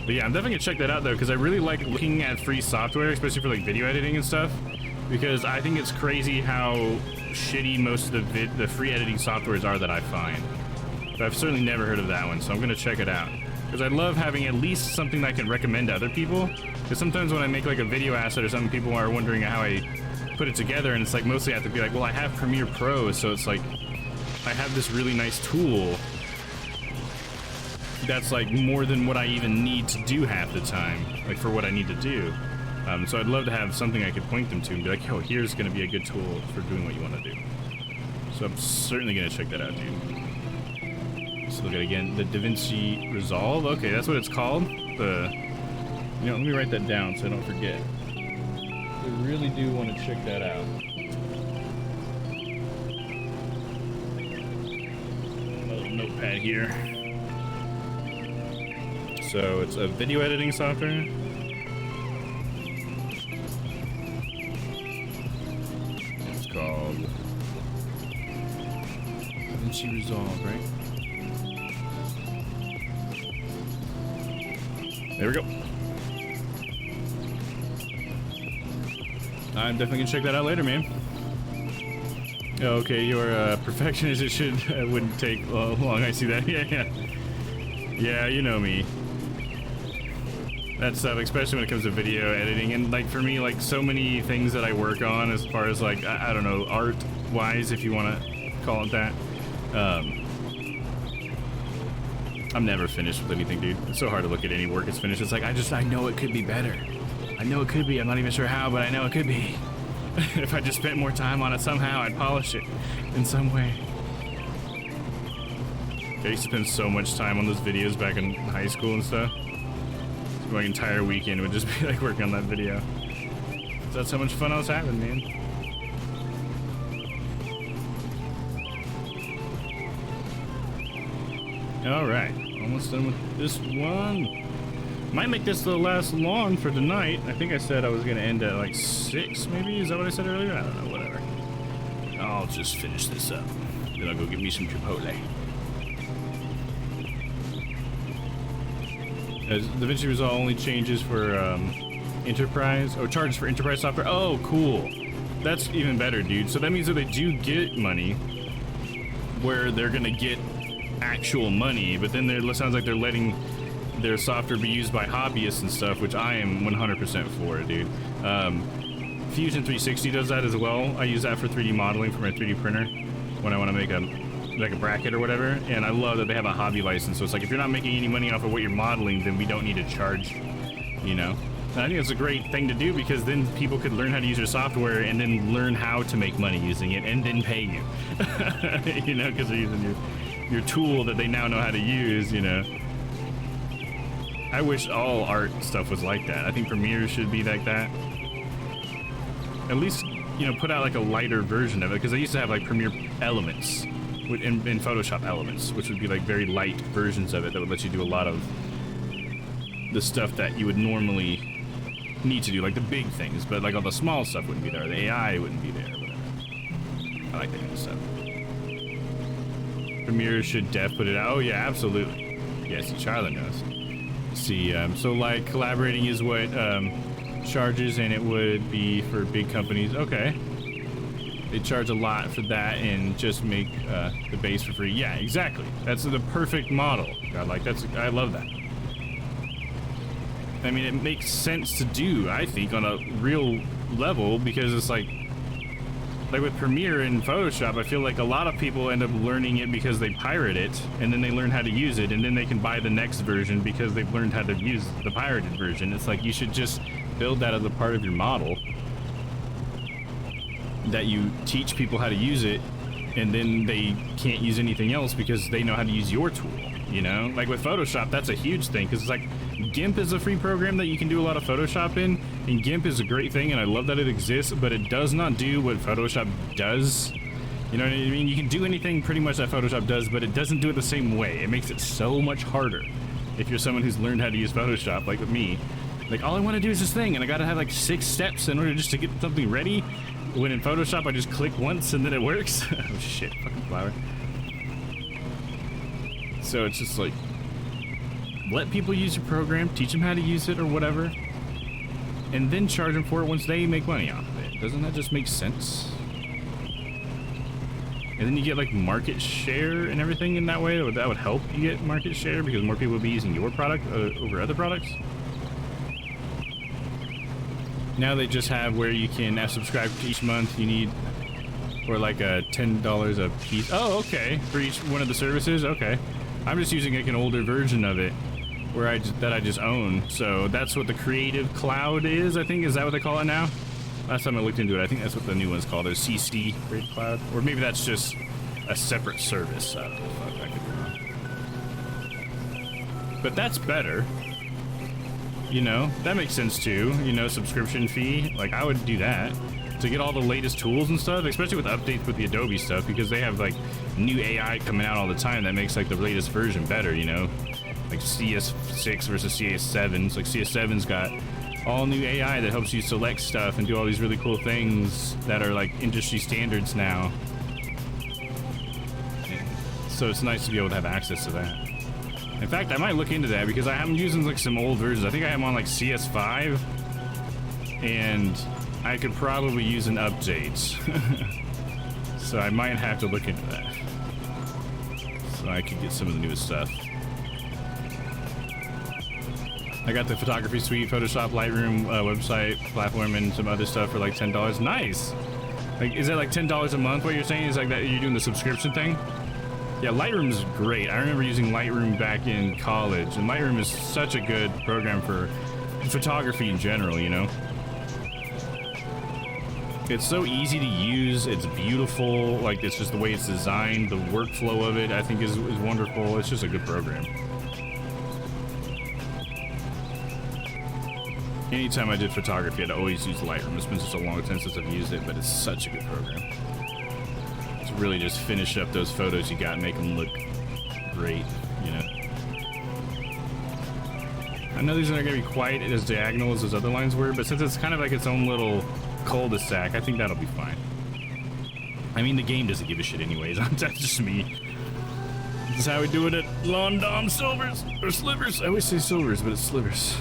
But yeah, I'm definitely gonna check that out though, because I really like looking at free software, especially for like video editing and stuff, because I think it's crazy how shitty most of the free editing softwares are that I find. But I've certainly never heard of that one, so I'm gonna check it out. Because I love having at least something that I can recommend to other people. Because sometimes when I make like a video asset or something, people are wondering how I put it together, and it's like mostly I have to be like, well, I have Premiere Pro, so it's like I have this really nice tool that's like more than what I even need to do half the time, like for what I need to do. So I'd love to have something I could point them to and be like, oh, here's gonna be a good tool for doing what you want to do. So I'm certainly gonna check that out, dude. Let's look at it again. The DaVinci Resolve. Okay, that's what it's called. You know, let me write that down so I don't forget. I really do want to check that out. A little notepad here. So it's a video editing software. It's called DaVinci Resolve, right? There we go. I'm definitely gonna check that out later, man. Okay, you're a perfectionist. It wouldn't take long. I see that. Yeah, you know me. That stuff, especially when it comes to video editing, and like for me, like so many things that I work on, as far as like I don't know, art-wise, if you want to call it that. I'm never finished with anything, dude. It's so hard to look at any work that's finished. It's like I know it could be better. I know it could be. I'm not even sure how, but I know it could be. If I just spent more time on it somehow, I'd polish it in some way. I used to spend so much time on those videos back in high school and stuff. My entire weekend would just be like working on that video. So that's how much fun I was having, man. All right, almost done with this one. Might make this the last long for tonight. I think I said I was gonna end at like 6, maybe? Is that what I said earlier? I don't know, whatever. I'll just finish this up. Then I'll go get me some Chipotle. As DaVinci Resolve only changes for enterprise. Oh, charges for enterprise software. Oh, cool. That's even better, dude. So that means that they do get money where they're gonna get actual money, but then it sounds like they're letting their software be used by hobbyists and stuff, which I am 100% for, dude. Fusion 360 does that as well. I use that for 3D modeling for my 3D printer when I want to make a bracket or whatever, and I love that they have a hobby license. So it's like, if you're not making any money off of what you're modeling, then we don't need to charge, you know. And I think it's a great thing to do, because then people could learn how to use your software and then learn how to make money using it and then pay you. You know, because they're using your tool that they now know how to use, you know. I wish all art stuff was like that. I think Premiere should be like that. At least, you know, put out like a lighter version of it, because I used to have like Premiere Elements in Photoshop Elements, which would be like very light versions of it that would let you do a lot of the stuff that you would normally need to do, like the big things, but like all the small stuff wouldn't be there. The AI wouldn't be there, whatever. I like that kind of stuff. Premiere should put it out. Oh yeah, absolutely. Yeah, see, Charlie knows. See, so like collaborating is what charges, and it would be for big companies. Okay, they charge a lot for that and just make the base for free. Yeah, exactly. That's the perfect model. I love that. I mean, it makes sense to do, I think, on a real level, because it's like with Premiere and Photoshop, I feel like a lot of people end up learning it because they pirate it, and then they learn how to use it, and then they can buy the next version because they've learned how to use the pirated version. It's like, you should just build that as a part of your model, that you teach people how to use it, and then they can't use anything else because they know how to use your tool, you know? Like with Photoshop, that's a huge thing, because it's like, GIMP is a free program that you can do a lot of Photoshop in, and GIMP is a great thing, and I love that it exists, but it does not do what Photoshop does. You know what I mean? You can do anything pretty much that Photoshop does, but it doesn't do it the same way. It makes it so much harder if you're someone who's learned how to use Photoshop, like with me. Like, all I want to do is this thing, and I gotta have like 6 steps in order just to get something ready, when in Photoshop I just click once and then it works. Oh shit, fucking flower. So it's just like, let people use your program, teach them how to use it or whatever, and then charge them for it once they make money off of it. Doesn't that just make sense? And then you get like market share and everything in that way. That would help you get market share, because more people would be using your product over other products. Now they just have where you can subscribe to each month. You need, or like a $10 a piece. Oh, okay, for each one of the services. Okay, I'm just using like an older version of it, where I just own. So that's what the Creative Cloud is, I think. Is that what they call it now? Last time I looked into it, I think that's what the new one's called. There's CC, Creative Cloud. Or maybe that's just a separate service. I don't know. Fuck, I could be wrong. But that's better. You know, that makes sense too. You know, subscription fee. Like, I would do that to get all the latest tools and stuff, especially with updates with the Adobe stuff, because they have like new AI coming out all the time that makes like the latest version better, you know? Like CS6 versus CS7. So like CS7's got all new AI that helps you select stuff and do all these really cool things that are like industry standards now. So it's nice to be able to have access to that. In fact, I might look into that, because I'm using like some old versions. I think I am on like CS5, and I could probably use an update. So I might have to look into that, so I could get some of the newest stuff. I got the photography suite, Photoshop, Lightroom website, platform, and some other stuff for like $10. Nice. Like, is that like $10 a month? What you're saying is like that you're doing the subscription thing? Yeah, Lightroom's great. I remember using Lightroom back in college, and Lightroom is such a good program for photography in general, you know? It's so easy to use, it's beautiful, like it's just the way it's designed, the workflow of it I think is wonderful. It's just a good program. Anytime I did photography, I'd always use Lightroom. It's been such a long time since I've used it, but it's such a good program. To really just finish up those photos you got and make them look great, you know? I know these aren't gonna be quite as diagonal as those other lines were, but since it's kind of like its own little cul-de-sac, I think that'll be fine. I mean, the game doesn't give a shit anyways. That's just me. This is how we do it at Domm Silvers or Slivers. I always say Silvers, but it's Slivers.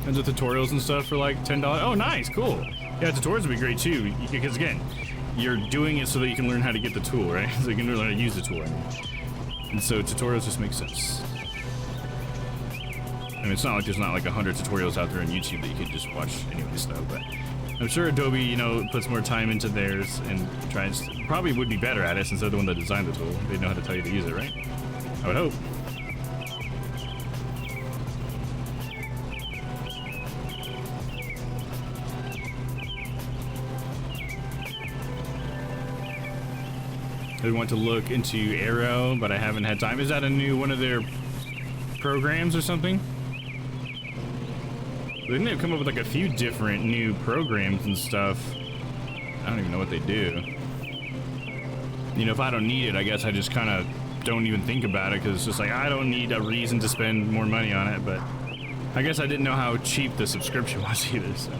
And the tutorials and stuff for like $10. Oh, nice, cool. Yeah, tutorials would be great too, because again, you're doing it so that you can learn how to get the tool, right? So you can learn how to use the tool. And so tutorials just make sense. I mean, it's not like there's not like 100 tutorials out there on YouTube that you can just watch anyways, though. But I'm sure Adobe, you know, puts more time into theirs and tries. Probably would be better at it since they're the one that designed the tool. They know how to tell you to use it, right? I would hope. I want to look into Arrow, but I haven't had time. Is that a new one of their programs or something? Didn't they come up with like a few different new programs and stuff? I don't even know what they do. You know, if I don't need it, I guess I just kind of don't even think about it because it's just like, I don't need a reason to spend more money on it, but I guess I didn't know how cheap the subscription was either, so.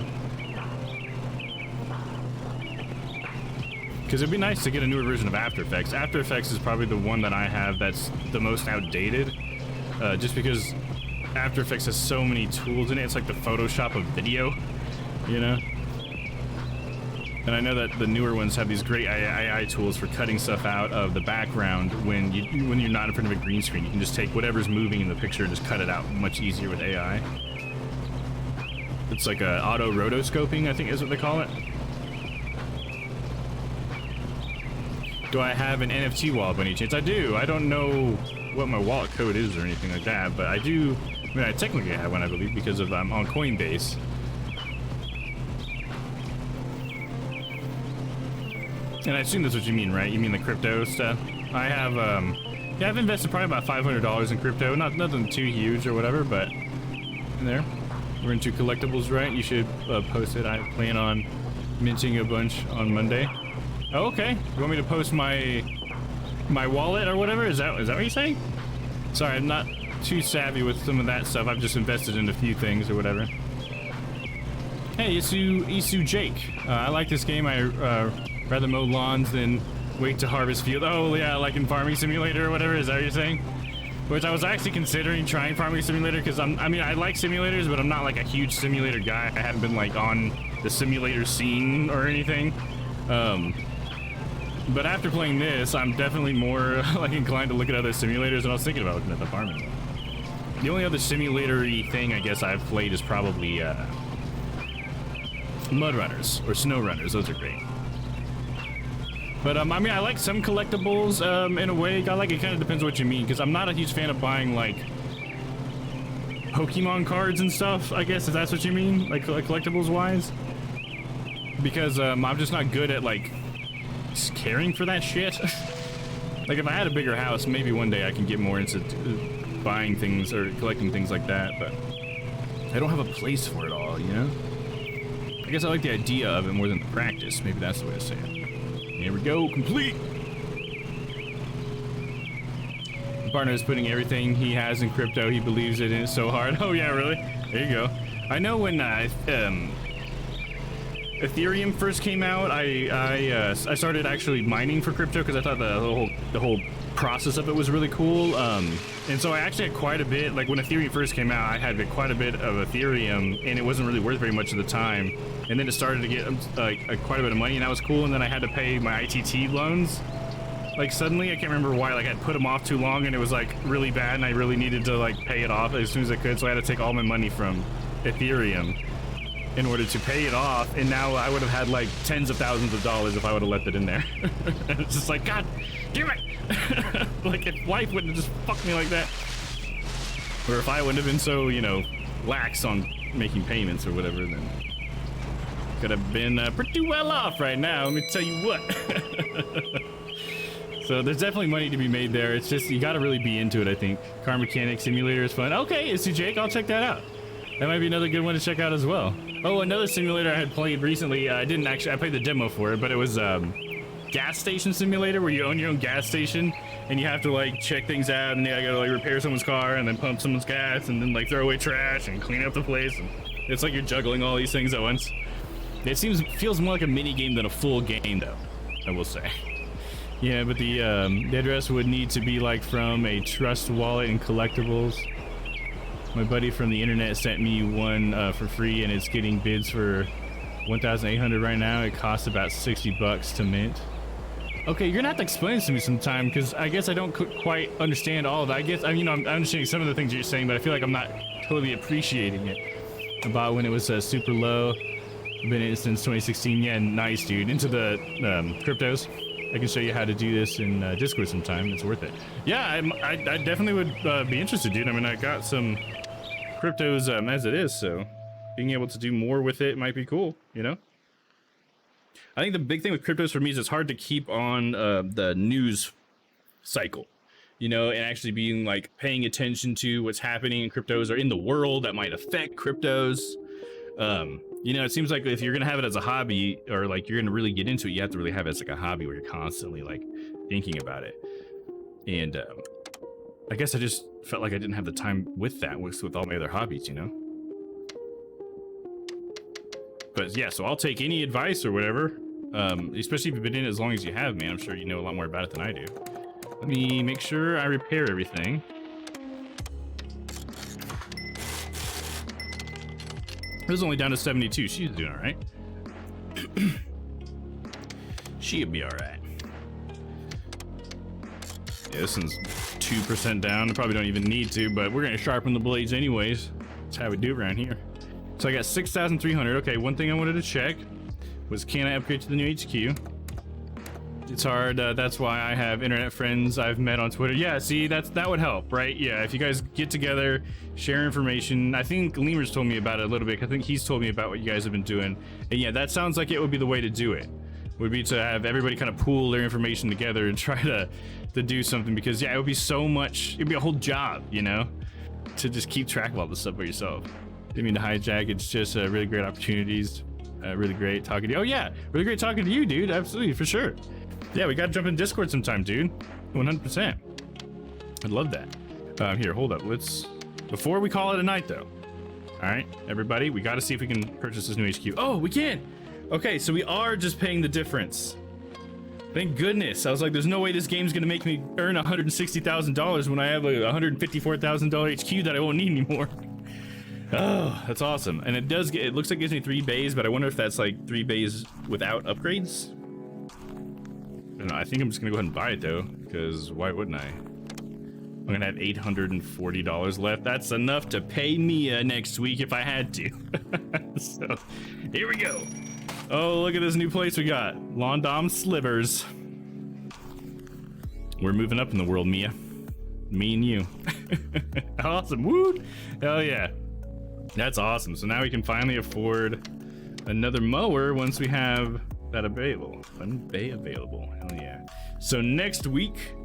Because it'd be nice to get a newer version of After Effects. After Effects is probably the one that I have that's the most outdated, just because After Effects has so many tools in it. It's like the Photoshop of video, you know? And I know that the newer ones have these great AI tools for cutting stuff out of the background when you're not in front of a green screen. You can just take whatever's moving in the picture and just cut it out much easier with AI. It's like a auto rotoscoping, I think is what they call it. Do I have an NFT wallet by any chance? I do. I don't know what my wallet code is or anything like that, but I do. I mean, I technically have one, I believe, because of I'm on Coinbase. And I assume that's what you mean, right? You mean the crypto stuff? I have, yeah, I've invested probably about $500 in crypto. Nothing too huge or whatever, but in there. We're into collectibles, right? You should post it. I plan on minting a bunch on Monday. Oh, okay. You want me to post my wallet or whatever? Is that what you're saying? Sorry, I'm not too savvy with some of that stuff. I've just invested in a few things or whatever. Hey, Isu Jake. I like this game. I rather mow lawns than wait to harvest field. Oh yeah, like in Farming Simulator or whatever. Is that what you're saying? Which I was actually considering trying Farming Simulator because I mean I like simulators, but I'm not like a huge simulator guy. I haven't been like on the simulator scene or anything. But after playing this, I'm definitely more like inclined to look at other simulators, and I was thinking about looking at the farming. The only other simulator-y thing I guess I've played is probably Mud Runners or Snow Runners. Those are great. But I mean, I like some collectibles in a way. I like it. Kind of depends what you mean, because I'm not a huge fan of buying like Pokemon cards and stuff. I guess if that's what you mean, like collectibles-wise, because I'm just not good at like caring for that shit. Like if I had a bigger house, maybe one day I can get more into buying things or collecting things like that, but I don't have a place for it all, you know? I guess I like the idea of it more than the practice. Maybe that's the way to say it. Here we go, complete! My partner is putting everything he has in crypto. He believes it and it's so hard. Oh yeah, really? There you go. I know when Ethereum first came out, I started actually mining for crypto because I thought the whole process of it was really cool. And so I actually had quite a bit. Like when Ethereum first came out, I had quite a bit of Ethereum, and it wasn't really worth very much at the time. And then it started to get quite a bit of money, and that was cool. And then I had to pay my ITT loans. Like suddenly, I can't remember why. Like I'd put them off too long, and it was like really bad, and I really needed to like pay it off as soon as I could. So I had to take all my money from Ethereum in order to pay it off, and now I would have had like tens of thousands of dollars if I would have left it in there. It's just like, God damn it! Like if life wouldn't have just fucked me like that, or if I wouldn't have been so, you know, lax on making payments or whatever, then could have been pretty well off right now. Let me tell you what. So there's definitely money to be made there. It's just you got to really be into it. I think Car Mechanic Simulator is fun. Okay, Issy Jake, I'll check that out. That might be another good one to check out as well. Oh, another simulator I had played recently. I didn't actually. I played the demo for it, but it was gas station simulator where you own your own gas station and you have to like check things out, and then you gotta like repair someone's car and then pump someone's gas and then like throw away trash and clean up the place. And it's like you're juggling all these things at once. It feels more like a mini game than a full game, though, I will say. Yeah, but the address would need to be like from a trust wallet and collectibles. My buddy from the internet sent me one for free, and it's getting bids for 1,800 right now. It costs about 60 bucks to mint. Okay, you're gonna have to explain this to me sometime, because I guess I don't quite understand all of that. I guess I'm understanding some of the things you're saying, but I feel like I'm not totally appreciating it. About when it was super low. Been in it since 2016. Yeah, nice, dude. Into the cryptos. I can show you how to do this in Discord sometime. It's worth it. Yeah, I definitely would be interested, dude. I mean, I got some cryptos as it is, so being able to do more with it might be cool, you know? I think the big thing with cryptos for me is it's hard to keep on the news cycle, you know, and actually being like paying attention to what's happening in cryptos or in the world that might affect cryptos. You know, it seems like if you're gonna have it as a hobby, or like you're gonna really get into it, you have to really have it as like a hobby where you're constantly like thinking about it. And I guess I just felt like I didn't have the time with that with all my other hobbies, you know. But yeah, so I'll take any advice or whatever, especially if you've been in it as long as you have, man. I'm sure you know a lot more about it than I do. Let me make sure I repair everything. It was only down to 72. She's doing all right. She'll be all right. Yeah, this one's 2% down. I probably don't even need to, but we're gonna sharpen the blades anyways. That's how we do around here. So I got 6,300. Okay, one thing I wanted to check was, can I upgrade to the new HQ? It's hard. That's why I have internet friends I've met on Twitter. Yeah, see, that would help, right? Yeah, if you guys get together, share information. I think Lemurs told me about it a little bit. I think he's told me about what you guys have been doing. And yeah, that sounds like it would be the way to do it. Would be to have everybody kind of pool their information together and try to do something, because yeah, it would be so much. It'd be a whole job, you know, to just keep track of all this stuff by yourself. Didn't mean to hijack. It's just really great opportunities. Really great talking to you. Oh yeah, really great talking to you, dude. Absolutely, for sure. Yeah, we gotta jump in Discord sometime, dude. 100%. I'd love that. Here, hold up. Before we call it a night, though. All right, everybody, we gotta see if we can purchase this new HQ. Oh, we can. Okay, so we are just paying the difference. Thank goodness. I was like, there's no way this game's gonna make me earn $160,000 when I have a $154,000 HQ that I won't need anymore. Oh, that's awesome. And it looks like it gives me 3 bays, but I wonder if that's like 3 bays without upgrades. I don't know, I think I'm just gonna go ahead and buy it though, because why wouldn't I? I'm gonna have $840 left. That's enough to pay Mia next week if I had to. So here we go. Oh, look at this new place we got. Domm Slivers. We're moving up in the world, Mia. Me and you. Awesome. Woo! Hell yeah. That's awesome. So now we can finally afford another mower once we have that available. Available. Hell yeah. So next week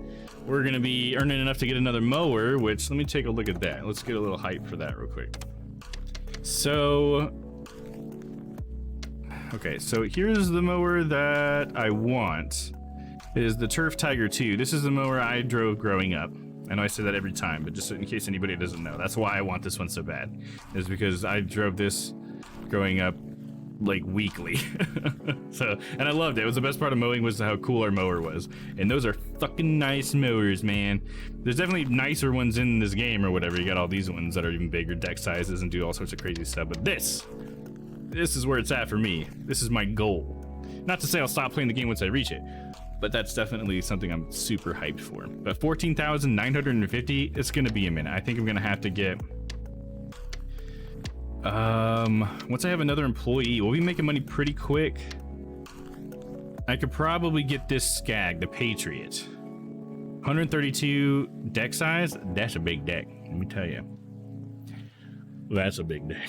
we're gonna be earning enough to get another mower, which, let me take a look at that. Let's get a little hype for that real quick. So okay, so here's the mower that I want. It is the Turf Tiger 2. This is the mower I drove growing up. I know I say that every time, but just in case anybody doesn't know, that's why I want this one so bad, is because I drove this growing up like weekly. So, and I loved it. It was the best part of mowing was how cool our mower was. And those are fucking nice mowers, man. There's definitely nicer ones in this game or whatever. You got all these ones that are even bigger deck sizes and do all sorts of crazy stuff. But this is where it's at for me. This is my goal. Not to say I'll stop playing the game once I reach it, but that's definitely something I'm super hyped for. But 14,950, it's gonna be a minute. I think I'm gonna have to get, once I have another employee, we'll be making money pretty quick. I could probably get this Skag, the Patriot. 132 deck size, that's a big deck, let me tell you. That's a big deck.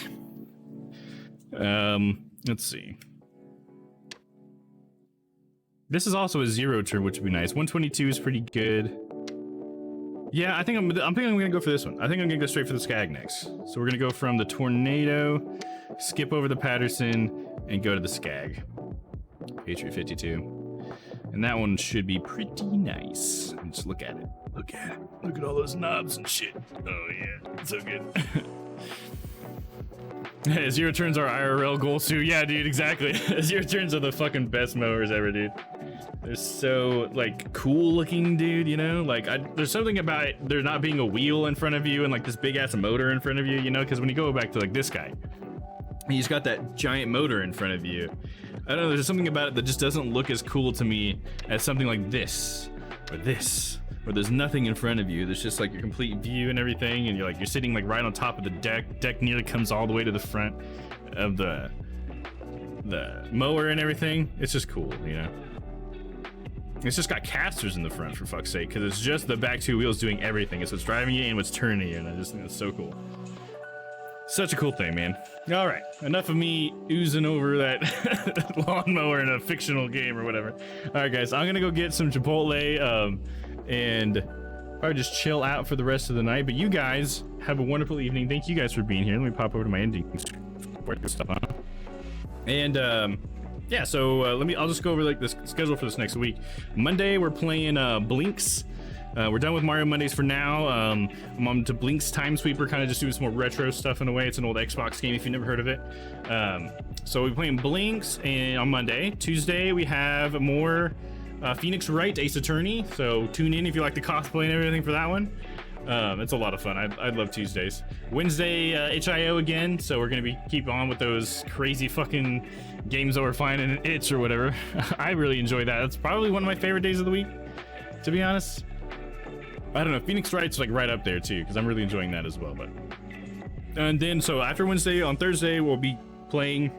Let's see. This is also a 0 turn, which would be nice. 122 is pretty good. Yeah, I think I'm gonna go for this one. I think I'm gonna go straight for the Skag next. So we're gonna go from the Tornado, skip over the Patterson, and go to the Skag. Patriot 52. And that one should be pretty nice. Just look at it. Look at it. Look at all those knobs and shit. Oh yeah, so good. Zero turns are IRL goals too. Yeah, dude, exactly. Zero turns are the fucking best mowers ever, dude. They're so like cool looking, dude, you know? Like there's something about it, there not being a wheel in front of you and like this big ass motor in front of you, you know? Because when you go back to like this guy, he's got that giant motor in front of you. I don't know, there's something about it that just doesn't look as cool to me as something like this, where there's nothing in front of you. There's just like your complete view and everything, and you're sitting like right on top of the deck. Deck nearly comes all the way to the front of the mower and everything. It's just cool, you know? It's just got casters in the front, for fuck's sake, because it's just the back two wheels doing everything. It's what's driving you and what's turning you, and I just think it's so cool. Such a cool thing, man. All right, enough of me oozing over that lawnmower in a fictional game or whatever. All right, guys, I'm gonna go get some Chipotle and probably just chill out for the rest of the night. But you guys have a wonderful evening. Thank you guys for being here. Let me pop over to my ending stuff on. And yeah, so I'll just go over like the schedule for this next week. Monday we're playing Blinks. We're done with Mario Mondays for now. I'm on to Blinks Time Sweeper, kind of just doing some more retro stuff in a way. It's an old Xbox game if you've never heard of it. So we're playing Blinks on Monday. Tuesday we have more Phoenix Wright Ace Attorney. So tune in if you like the cosplay and everything for that one. It's a lot of fun. I love Tuesdays. Wednesday HIO again. So we're gonna keep on with those crazy fucking games that we're finding in Itch or whatever. I really enjoy that. That's probably one of my favorite days of the week, to be honest. I don't know, Phoenix Wright's like right up there too, because I'm really enjoying that as well. But and then so after Wednesday, on Thursday we'll be playing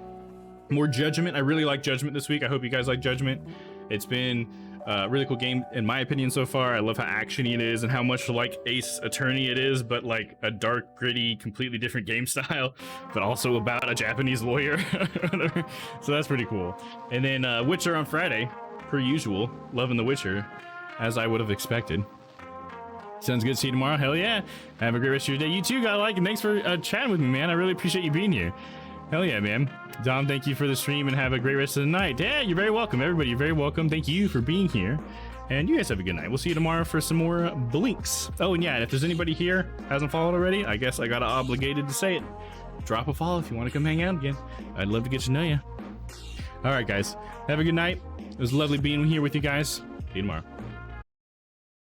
more Judgment. I really like Judgment this week. I hope you guys like Judgment. It's been a really cool game in my opinion so far. I love how actiony it is and how much like Ace Attorney it is, but like a dark, gritty, completely different game style, but also about a Japanese lawyer. So that's pretty cool. And then Witcher on Friday, per usual. Loving The Witcher, as I would have expected. Sounds good. See you tomorrow. Hell yeah. Have a great rest of your day. You too, got like, and thanks for chatting with me, man. I really appreciate you being here. Hell yeah, man. Dom, thank you for the stream and have a great rest of the night. Yeah, you're very welcome. Everybody, you're very welcome. Thank you for being here. And you guys have a good night. We'll see you tomorrow for some more Blinks. Oh, and yeah, and if there's anybody here hasn't followed already, I guess I got obligated to say it. Drop a follow if you want to come hang out again. I'd love to get to know you. All right, guys. Have a good night. It was lovely being here with you guys. See you tomorrow.